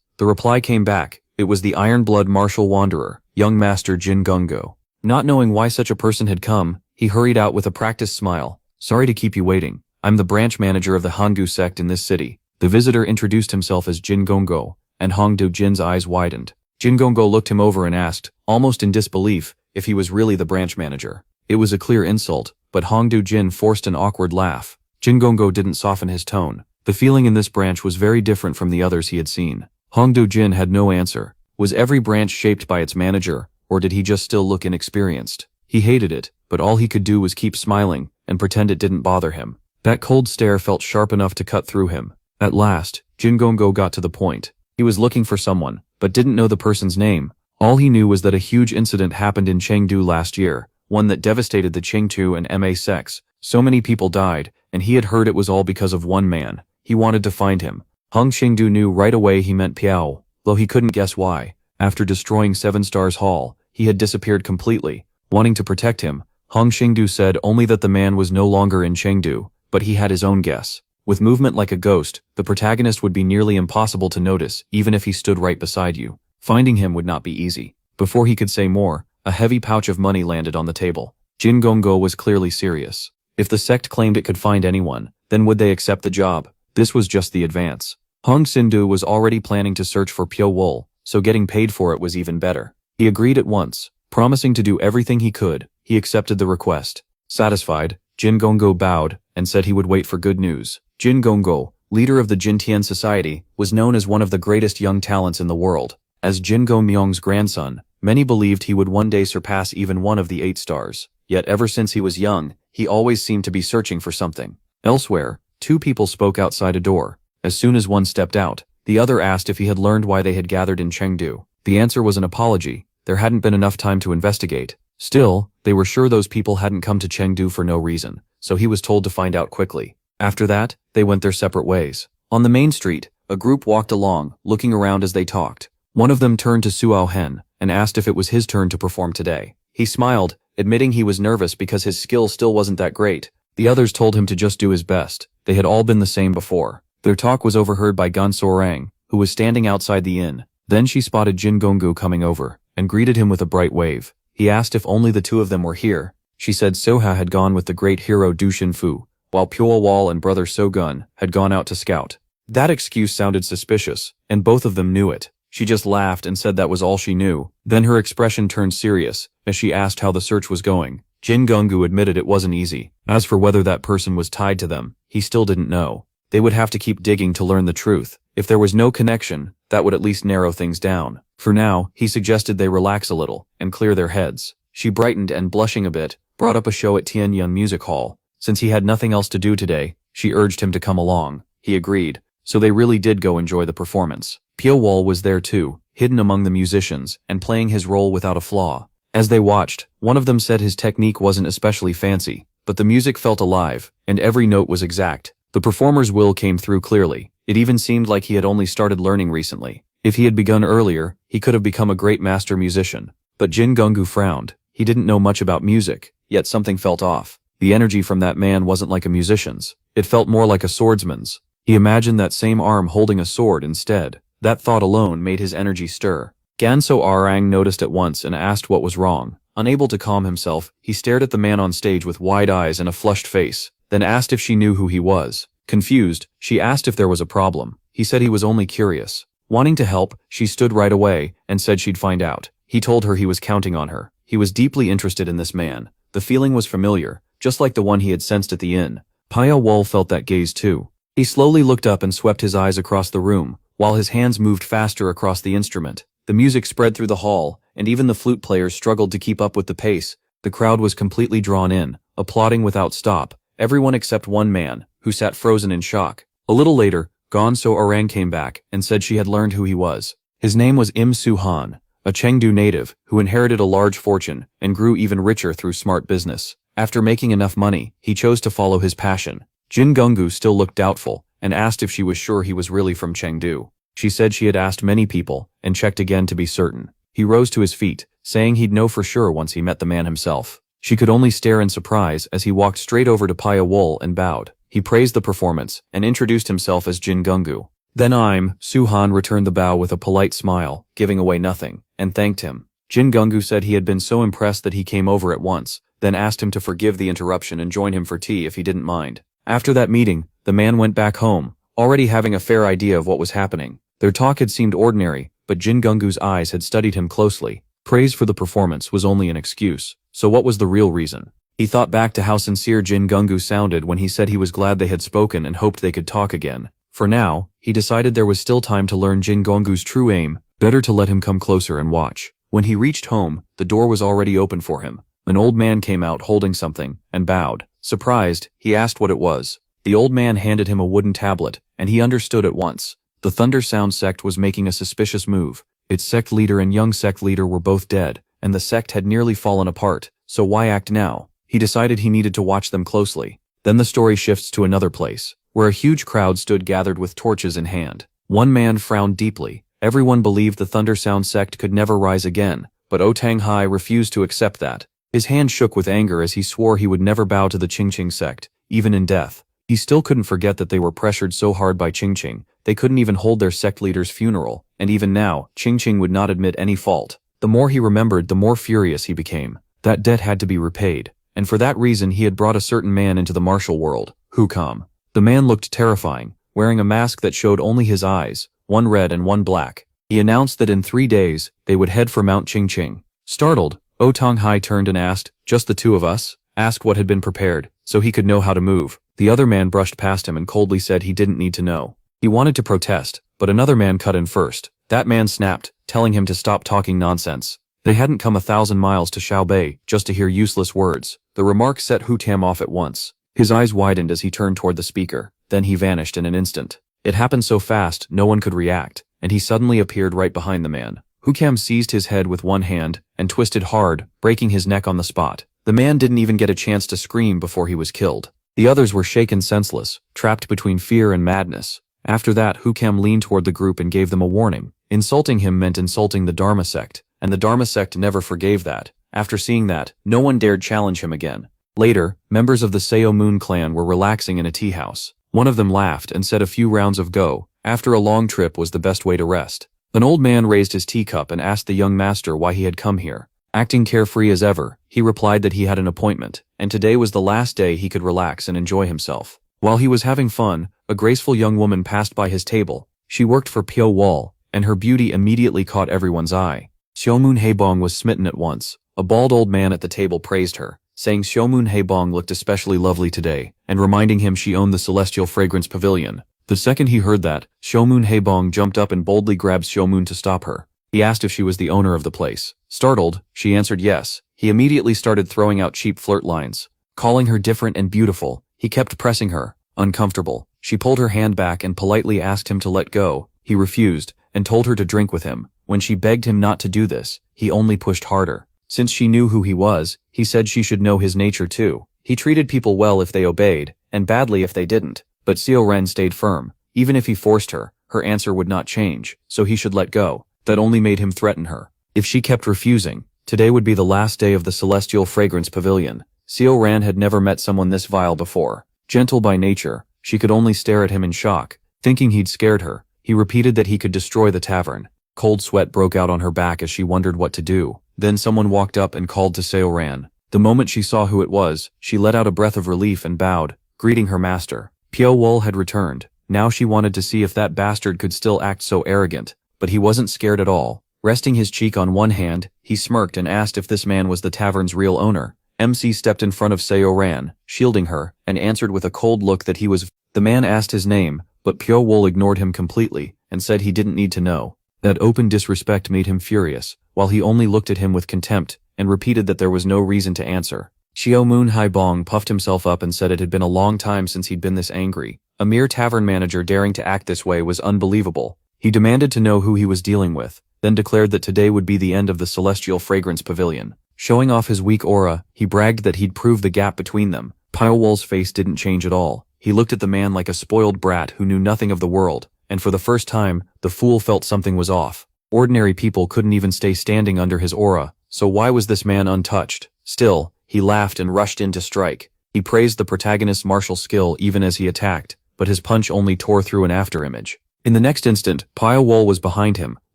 The reply came back. It was the Iron-Blood Martial Wanderer, young Master Jin Gungo. Not knowing why such a person had come, he hurried out with a practiced smile. Sorry to keep you waiting. I'm the branch manager of the Hanggu sect in this city. The visitor introduced himself as Jin Gongo, and Hong Do-jin's eyes widened. Jin Gongo looked him over and asked, almost in disbelief, if he was really the branch manager. It was a clear insult, but Hong Do-jin forced an awkward laugh. Jin Gongo didn't soften his tone. The feeling in this branch was very different from the others he had seen. Hong Do-jin had no answer. Was every branch shaped by its manager, or did he just still look inexperienced? He hated it, but all he could do was keep smiling and pretend it didn't bother him. That cold stare felt sharp enough to cut through him. At last, Jin Gongo got to the point. He was looking for someone, but didn't know the person's name. All he knew was that a huge incident happened in Chengdu last year, one that devastated the Chengdu and Ma sects. So many people died, and he had heard it was all because of one man. He wanted to find him. Hung Chengdu knew right away he meant Piao, though he couldn't guess why. After destroying Seven Stars Hall, he had disappeared completely. Wanting to protect him, Hung Chengdu said only that the man was no longer in Chengdu, but he had his own guess. With movement like a ghost, the protagonist would be nearly impossible to notice, even if he stood right beside you. Finding him would not be easy. Before he could say more, a heavy pouch of money landed on the table. Jin Gongo was clearly serious. If the sect claimed it could find anyone, then would they accept the job? This was just the advance. Hong Sindu was already planning to search for Pyo Wool, so getting paid for it was even better. He agreed at once. Promising to do everything he could, he accepted the request. Satisfied, Jin Gongo bowed and said he would wait for good news. Jin Gongo, leader of the Jintian Society, was known as one of the greatest young talents in the world. As Jin Go Myong's grandson, many believed he would one day surpass even one of the 8 stars. Yet ever since he was young, he always seemed to be searching for something. Elsewhere, 2 people spoke outside a door. As soon as one stepped out, the other asked if he had learned why they had gathered in Chengdu. The answer was an apology. There hadn't been enough time to investigate. Still, they were sure those people hadn't come to Chengdu for no reason, so he was told to find out quickly. After that, they went their separate ways. On the main street, a group walked along, looking around as they talked. One of them turned to Suao Hen and asked if it was his turn to perform today. He smiled, admitting he was nervous because his skill still wasn't that great. The others told him to just do his best. They had all been the same before. Their talk was overheard by Gan Sorang, who was standing outside the inn. Then she spotted Jin Gongu coming over and greeted him with a bright wave. He asked if only the 2 of them were here. She said Soha had gone with the great hero Du Shinfu, while Pyo Wall and brother So-gun had gone out to scout. That excuse sounded suspicious, and both of them knew it. She just laughed and said that was all she knew. Then her expression turned serious as she asked how the search was going. Jin Gongu admitted it wasn't easy. As for whether that person was tied to them, he still didn't know. They would have to keep digging to learn the truth. If there was no connection, that would at least narrow things down. For now, he suggested they relax a little and clear their heads. She brightened and, blushing a bit, brought up a show at Tianyang Music Hall. Since he had nothing else to do today, she urged him to come along. He agreed, so they really did go enjoy the performance. Pyo Wall was there too, hidden among the musicians and playing his role without a flaw. As they watched, one of them said his technique wasn't especially fancy, but the music felt alive, and every note was exact. The performer's will came through clearly. It even seemed like he had only started learning recently. If he had begun earlier, he could have become a great master musician. But Jin Gongu frowned. He didn't know much about music, yet something felt off. The energy from that man wasn't like a musician's. It felt more like a swordsman's. He imagined that same arm holding a sword instead. That thought alone made his energy stir. Ganso Arang noticed at once and asked what was wrong. Unable to calm himself, he stared at the man on stage with wide eyes and a flushed face, then asked if she knew who he was. Confused, she asked if there was a problem. He said he was only curious. Wanting to help, she stood right away and said she'd find out. He told her he was counting on her. He was deeply interested in this man. The feeling was familiar, just like the one he had sensed at the inn. Paya Wol felt that gaze too. He slowly looked up and swept his eyes across the room, while his hands moved faster across the instrument. The music spread through the hall, and even the flute players struggled to keep up with the pace. The crowd was completely drawn in, applauding without stop, everyone except one man, who sat frozen in shock. A little later, Gonso Orang came back and said she had learned who he was. His name was Im Su-han, a Chengdu native who inherited a large fortune and grew even richer through smart business. After making enough money, he chose to follow his passion. Jin Gunggu still looked doubtful and asked if she was sure he was really from Chengdu. She said she had asked many people and checked again to be certain. He rose to his feet, saying he'd know for sure once he met the man himself. She could only stare in surprise as he walked straight over to Paya Wol and bowed. He praised the performance and introduced himself as Jin Gunggu. Then Im Su-han returned the bow with a polite smile, giving away nothing, and thanked him. Jin Gunggu said he had been so impressed that he came over at once, then asked him to forgive the interruption and join him for tea if he didn't mind. After that meeting, the man went back home, already having a fair idea of what was happening. Their talk had seemed ordinary, but Jin Gunggu's eyes had studied him closely. Praise for the performance was only an excuse, so what was the real reason? He thought back to how sincere Jin Gunggu sounded when he said he was glad they had spoken and hoped they could talk again. For now, he decided there was still time to learn Jin Gunggu's true aim, better to let him come closer and watch. When he reached home, the door was already open for him. An old man came out holding something, and bowed. Surprised, he asked what it was. The old man handed him a wooden tablet, and he understood at once. The Thunder Sound sect was making a suspicious move. Its sect leader and young sect leader were both dead, and the sect had nearly fallen apart, so why act now? He decided he needed to watch them closely. Then the story shifts to another place, where a huge crowd stood gathered with torches in hand. One man frowned deeply. Everyone believed the Thunder Sound sect could never rise again, but O Tang Hai refused to accept that. His hand shook with anger as he swore he would never bow to the Qingqing sect, even in death. He still couldn't forget that they were pressured so hard by Qingqing, they couldn't even hold their sect leader's funeral, and even now, Qingqing would not admit any fault. The more he remembered, the more furious he became. That debt had to be repaid, and for that reason he had brought a certain man into the martial world, Hu Kam. The man looked terrifying, wearing a mask that showed only his eyes, one red and one black. He announced that in 3 days, they would head for Mount Qingqing. Startled, O Tang Hai turned and asked, "Just the two of us?" Asked what had been prepared, so he could know how to move. The other man brushed past him and coldly said he didn't need to know. He wanted to protest, but another man cut in first. That man snapped, telling him to stop talking nonsense. They hadn't come 1,000 miles to Xiaobei just to hear useless words. The remark set Hu Tam off at once. His eyes widened as he turned toward the speaker. Then he vanished in an instant. It happened so fast, no one could react, and he suddenly appeared right behind the man. Hu Kam seized his head with one hand and twisted hard, breaking his neck on the spot. The man didn't even get a chance to scream before he was killed. The others were shaken senseless, trapped between fear and madness. After that, Hu Kam leaned toward the group and gave them a warning. Insulting him meant insulting the Dharma sect, and the Dharma sect never forgave that. After seeing that, no one dared challenge him again. Later, members of the Seo Moon clan were relaxing in a tea house. One of them laughed and said a few rounds of go, after a long trip, was the best way to rest. An old man raised his teacup and asked the young master why he had come here. Acting carefree as ever, he replied that he had an appointment, and today was the last day he could relax and enjoy himself. While he was having fun, a graceful young woman passed by his table. She worked for Pyo Wol, and her beauty immediately caught everyone's eye. Xiaomun Heibong was smitten at once. A bald old man at the table praised her, saying Xiaomun Heibong looked especially lovely today, and reminding him she owned the Celestial Fragrance Pavilion. The second he heard that, Xiaomun Heibong jumped up and boldly grabbed Xiaomun to stop her. He asked if she was the owner of the place. Startled, she answered yes. He immediately started throwing out cheap flirt lines. Calling her different and beautiful, he kept pressing her. Uncomfortable, she pulled her hand back and politely asked him to let go. He refused, and told her to drink with him. When she begged him not to do this, he only pushed harder. Since she knew who he was, he said she should know his nature too. He treated people well if they obeyed, and badly if they didn't. But Xiao Ren stayed firm. Even if he forced her, her answer would not change, so he should let go. That only made him threaten her. If she kept refusing, today would be the last day of the Celestial Fragrance Pavilion. Xiao Ran had never met someone this vile before. Gentle by nature, she could only stare at him in shock. Thinking he'd scared her, he repeated that he could destroy the tavern. Cold sweat broke out on her back as she wondered what to do. Then someone walked up and called to Xiao Ran. The moment she saw who it was, she let out a breath of relief and bowed, greeting her master. Piao Wol had returned. Now she wanted to see if that bastard could still act so arrogant, but he wasn't scared at all. Resting his cheek on one hand, he smirked and asked if this man was the tavern's real owner. MC stepped in front of Seo Ran, shielding her, and answered with a cold look that he was. The man asked his name, but Piao Wol ignored him completely, and said he didn't need to know. That open disrespect made him furious, while he only looked at him with contempt, and repeated that there was no reason to answer. Xiao Moon Haibong puffed himself up and said it had been a long time since he'd been this angry. A mere tavern manager daring to act this way was unbelievable. He demanded to know who he was dealing with, then declared that today would be the end of the Celestial Fragrance Pavilion. Showing off his weak aura, he bragged that he'd proved the gap between them. Piao Wol's face didn't change at all. He looked at the man like a spoiled brat who knew nothing of the world, and for the first time, the fool felt something was off. Ordinary people couldn't even stay standing under his aura, so why was this man untouched? Still, he laughed and rushed in to strike. He praised the protagonist's martial skill even as he attacked, but his punch only tore through an afterimage. In the next instant, Piao Wol was behind him,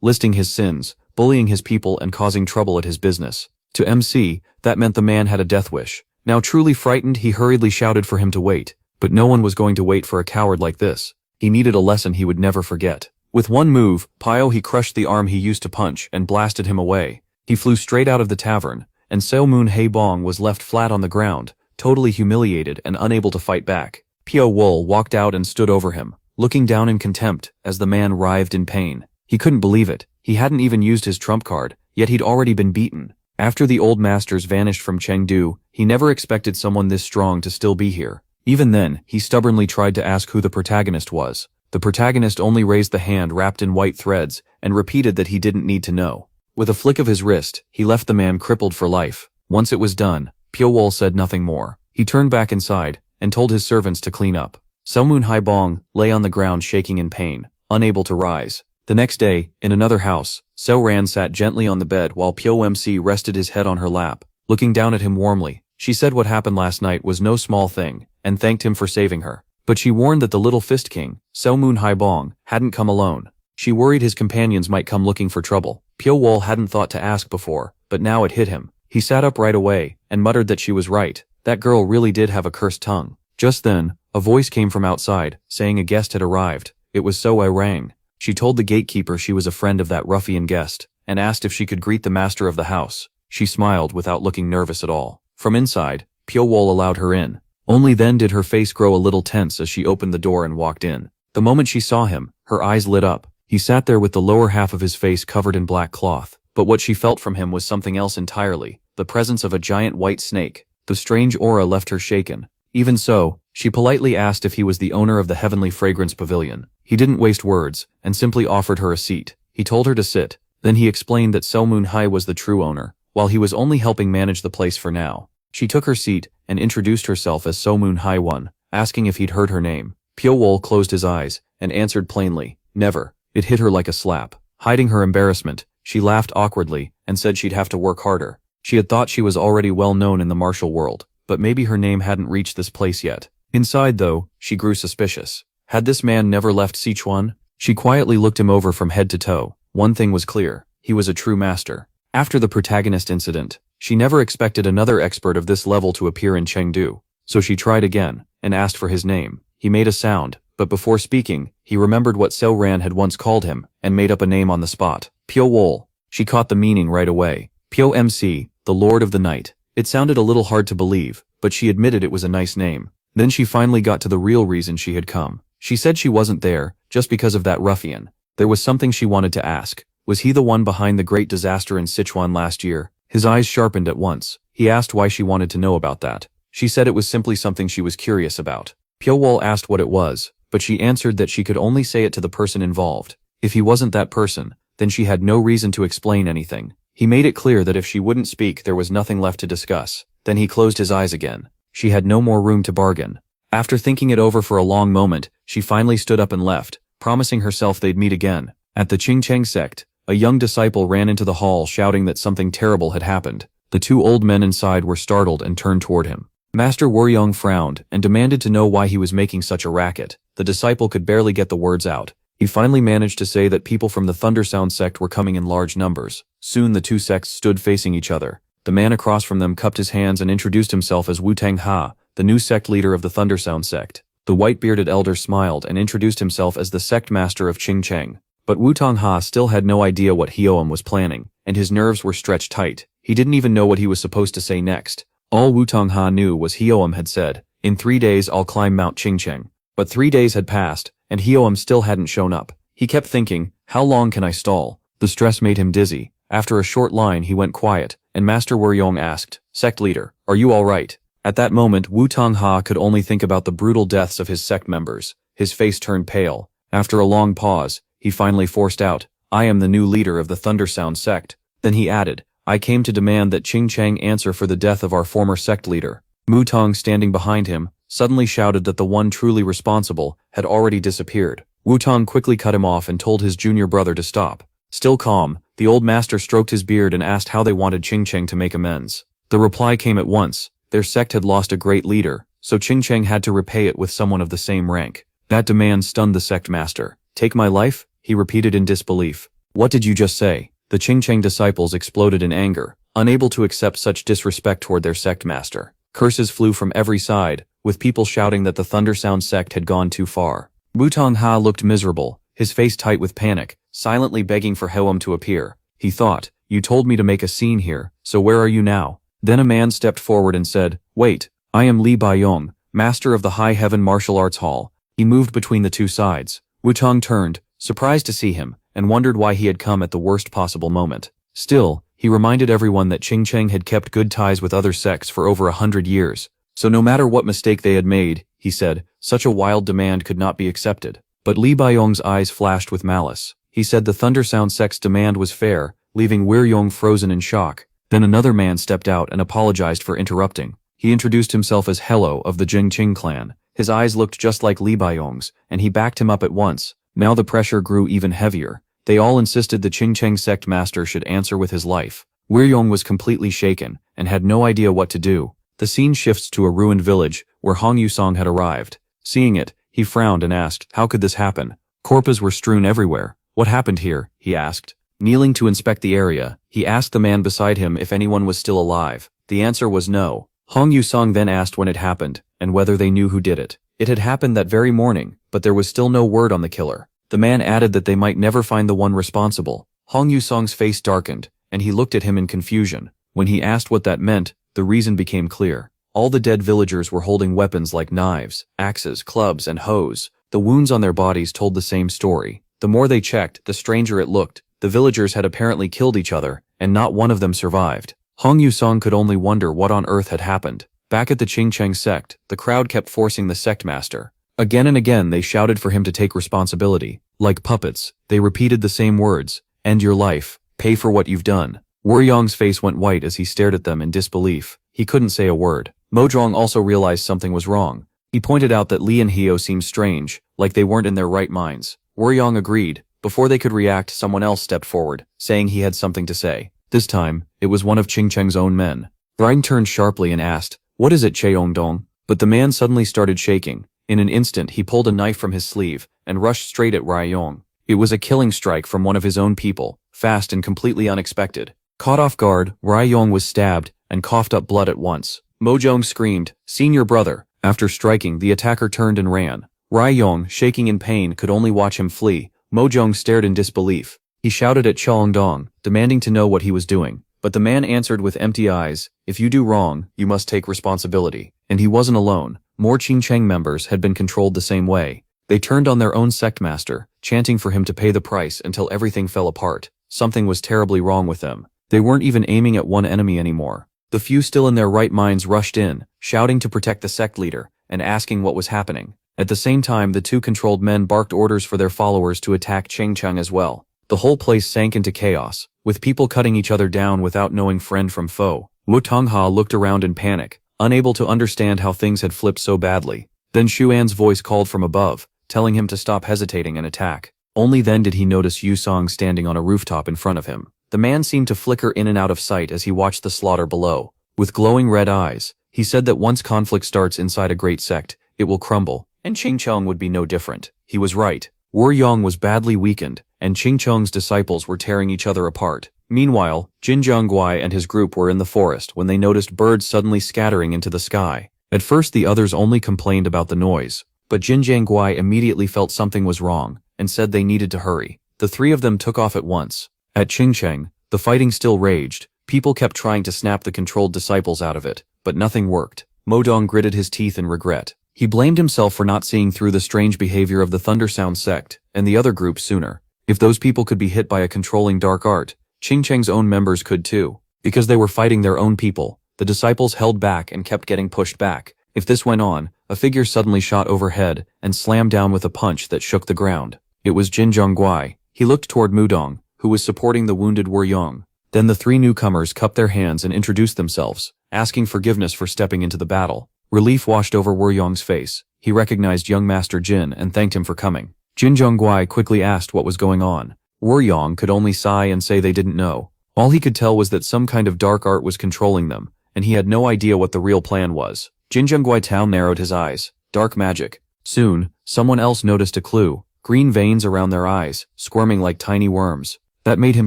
listing his sins, bullying his people and causing trouble at his business. To MC, that meant the man had a death wish. Now truly frightened, he hurriedly shouted for him to wait, but no one was going to wait for a coward like this. He needed a lesson he would never forget. With one move, he crushed the arm he used to punch and blasted him away. He flew straight out of the tavern, and Seo Moon Haibong was left flat on the ground, totally humiliated and unable to fight back. Piao Wol walked out and stood over him, looking down in contempt as the man writhed in pain. He couldn't believe it. He hadn't even used his trump card, yet he'd already been beaten. After the old masters vanished from Chengdu, he never expected someone this strong to still be here. Even then, he stubbornly tried to ask who the protagonist was. The protagonist only raised the hand wrapped in white threads and repeated that he didn't need to know. With a flick of his wrist, he left the man crippled for life. Once it was done, Piao Wol said nothing more. He turned back inside and told his servants to clean up. Seo Moon Haibong lay on the ground shaking in pain, unable to rise. The next day, in another house, Seo Ran sat gently on the bed while Piao MC rested his head on her lap, looking down at him warmly. She said what happened last night was no small thing, and thanked him for saving her. But she warned that the little fist king, Seo Moon Haibong, hadn't come alone. She worried his companions might come looking for trouble. Piao Wol hadn't thought to ask before, but now it hit him. He sat up right away, and muttered that she was right. That girl really did have a cursed tongue. Just then, a voice came from outside, saying a guest had arrived. It was Seo Rang. She told the gatekeeper she was a friend of that ruffian guest, and asked if she could greet the master of the house. She smiled without looking nervous at all. From inside, Piao Wol allowed her in. Only then did her face grow a little tense as she opened the door and walked in. The moment she saw him, her eyes lit up. He sat there with the lower half of his face covered in black cloth, but what she felt from him was something else entirely, the presence of a giant white snake. The strange aura left her shaken. Even so, she politely asked if he was the owner of the Heavenly Fragrance Pavilion. He didn't waste words, and simply offered her a seat. He told her to sit. Then he explained that Seo Moon Hai was the true owner, while he was only helping manage the place for now. She took her seat and introduced herself as Seo Moon Hai 1, asking if he'd heard her name. Piao Wol closed his eyes and answered plainly, never. It hit her like a slap. Hiding her embarrassment, she laughed awkwardly and said she'd have to work harder. She had thought she was already well known in the martial world, but maybe her name hadn't reached this place yet. Inside though, she grew suspicious. Had this man never left Sichuan? She quietly looked him over from head to toe. One thing was clear, he was a true master. After the protagonist incident, she never expected another expert of this level to appear in Chengdu, so she tried again, and asked for his name. He made a sound, but before speaking, he remembered what Seo Ran had once called him, and made up a name on the spot. Piao Wol. She caught the meaning right away. Piao MC, the Lord of the Night. It sounded a little hard to believe, but she admitted it was a nice name. Then she finally got to the real reason she had come. She said she wasn't there, just because of that ruffian. There was something she wanted to ask. Was he the one behind the great disaster in Sichuan last year? His eyes sharpened at once. He asked why she wanted to know about that. She said it was simply something she was curious about. Piao Wol asked what it was, but she answered that she could only say it to the person involved. If he wasn't that person, then she had no reason to explain anything. He made it clear that if she wouldn't speak there was nothing left to discuss. Then he closed his eyes again. She had no more room to bargain. After thinking it over for a long moment, she finally stood up and left, promising herself they'd meet again. At the Qingcheng sect, a young disciple ran into the hall shouting that something terrible had happened. The two old men inside were startled and turned toward him. Master Wuryong frowned and demanded to know why he was making such a racket. The disciple could barely get the words out. He finally managed to say that people from the Thundersound sect were coming in large numbers. Soon the two sects stood facing each other. The man across from them cupped his hands and introduced himself as Wu Tang Ha, the new sect leader of the Thundersound sect. The white-bearded elder smiled and introduced himself as the sect master of Qingcheng. But Wu Tongha still had no idea what Hioam was planning, and his nerves were stretched tight. He didn't even know what he was supposed to say next. All Wu Tongha knew was Hioam had said, "In 3 days I'll climb Mount Qingcheng." But 3 days had passed, and Hioam still hadn't shown up. He kept thinking, how long can I stall? The stress made him dizzy. After a short line he went quiet, and Master Wuryong asked, "Sect leader, are you all right?" At that moment Wu Tongha could only think about the brutal deaths of his sect members. His face turned pale. After a long pause, he finally forced out, "I am the new leader of the Thundersound sect." Then he added, "I came to demand that Qingcheng answer for the death of our former sect leader." Mu Tong, standing behind him, suddenly shouted that the one truly responsible had already disappeared. Wu Tong quickly cut him off and told his junior brother to stop. Still calm, the old master stroked his beard and asked how they wanted Qingcheng to make amends. The reply came at once. Their sect had lost a great leader, so Qingcheng had to repay it with someone of the same rank. That demand stunned the sect master. "Take my life?" he repeated in disbelief. "What did you just say?" The Qingcheng disciples exploded in anger, unable to accept such disrespect toward their sect master. Curses flew from every side, with people shouting that the Thundersound sect had gone too far. Wu Tongha looked miserable, his face tight with panic, silently begging for Hioam to appear. He thought, "You told me to make a scene here, so where are you now?" Then a man stepped forward and said, "Wait, I am Li Baiyong, master of the High Heaven Martial Arts Hall." He moved between the two sides. Wu Tong turned, surprised to see him, and wondered why he had come at the worst possible moment. Still, he reminded everyone that Qingcheng had kept good ties with other sects for over 100 years. So no matter what mistake they had made, he said, such a wild demand could not be accepted. But Li Baiyong's eyes flashed with malice. He said the Thundersound sect's demand was fair, leaving Wuryong frozen in shock. Then another man stepped out and apologized for interrupting. He introduced himself as Hello of the Jingqing clan. His eyes looked just like Li Baiyong's, and he backed him up at once. Now the pressure grew even heavier. They all insisted the Qingcheng sect master should answer with his life. Wuryong was completely shaken, and had no idea what to do. The scene shifts to a ruined village, where Hong Yusong had arrived. Seeing it, he frowned and asked, how could this happen? Corpses were strewn everywhere. What happened here? He asked. Kneeling to inspect the area, he asked the man beside him if anyone was still alive. The answer was no. Hong Yusong then asked when it happened, and whether they knew who did it. It had happened that very morning, but there was still no word on the killer. The man added that they might never find the one responsible. Hong Yusong's face darkened, and he looked at him in confusion. When he asked what that meant, the reason became clear. All the dead villagers were holding weapons like knives, axes, clubs, and hoes. The wounds on their bodies told the same story. The more they checked, the stranger it looked. The villagers had apparently killed each other, and not one of them survived. Hong Yusong could only wonder what on earth had happened. Back at the Qingcheng sect, the crowd kept forcing the sect master. Again and again they shouted for him to take responsibility. Like puppets, they repeated the same words. End your life. Pay for what you've done. Wuryong's face went white as he stared at them in disbelief. He couldn't say a word. Mojong also realized something was wrong. He pointed out that Li and Hio seemed strange, like they weren't in their right minds. Wuryong agreed. Before they could react, someone else stepped forward, saying he had something to say. This time, it was one of Qingcheng's own men. Brian turned sharply and asked, "What is it, Cheongdong?" But the man suddenly started shaking. In an instant he pulled a knife from his sleeve, and rushed straight at Ryong. It was a killing strike from one of his own people, fast and completely unexpected. Caught off guard, Ryong was stabbed, and coughed up blood at once. Mojong screamed, "Senior brother!" After striking, the attacker turned and ran. Ryong, shaking in pain, could only watch him flee. Mojong stared in disbelief. He shouted at Cheongdong, demanding to know what he was doing. But the man answered with empty eyes, "If you do wrong, you must take responsibility." And he wasn't alone. More Qingcheng members had been controlled the same way. They turned on their own sect master, chanting for him to pay the price until everything fell apart. Something was terribly wrong with them. They weren't even aiming at one enemy anymore. The few still in their right minds rushed in, shouting to protect the sect leader, and asking what was happening. At the same time, the two controlled men barked orders for their followers to attack Qingcheng as well. The whole place sank into chaos, with people cutting each other down without knowing friend from foe. Wu Tongha looked around in panic, unable to understand how things had flipped so badly. Then Xuan's voice called from above, telling him to stop hesitating and attack. Only then did he notice Yusong standing on a rooftop in front of him. The man seemed to flicker in and out of sight as he watched the slaughter below. With glowing red eyes, he said that once conflict starts inside a great sect, it will crumble, and Qingcheng would be no different. He was right. Wuryong was badly weakened, and Qingcheng's disciples were tearing each other apart. Meanwhile, Jin Zhongguai and his group were in the forest when they noticed birds suddenly scattering into the sky. At first the others only complained about the noise, but Jin Jianguai immediately felt something was wrong and said they needed to hurry. The three of them took off at once. At Qingcheng, the fighting still raged. People kept trying to snap the controlled disciples out of it, but nothing worked. Modong gritted his teeth in regret. He blamed himself for not seeing through the strange behavior of the Thundersound sect and the other groups sooner. If those people could be hit by a controlling dark art, Qingcheng's own members could too. Because they were fighting their own people, the disciples held back and kept getting pushed back. If this went on, a figure suddenly shot overhead and slammed down with a punch that shook the ground. It was Jin Jianguai. He looked toward Mudong, who was supporting the wounded Wu Yong. Then the three newcomers cupped their hands and introduced themselves, asking forgiveness for stepping into the battle. Relief washed over Wu Yong's face. He recognized young Master Jin and thanked him for coming. Jin Jianguai quickly asked what was going on. Wu Yong could only sigh and say they didn't know. All he could tell was that some kind of dark art was controlling them, and he had no idea what the real plan was. Jin Jianguai Tao narrowed his eyes. Dark magic. Soon, someone else noticed a clue. Green veins around their eyes, squirming like tiny worms. That made him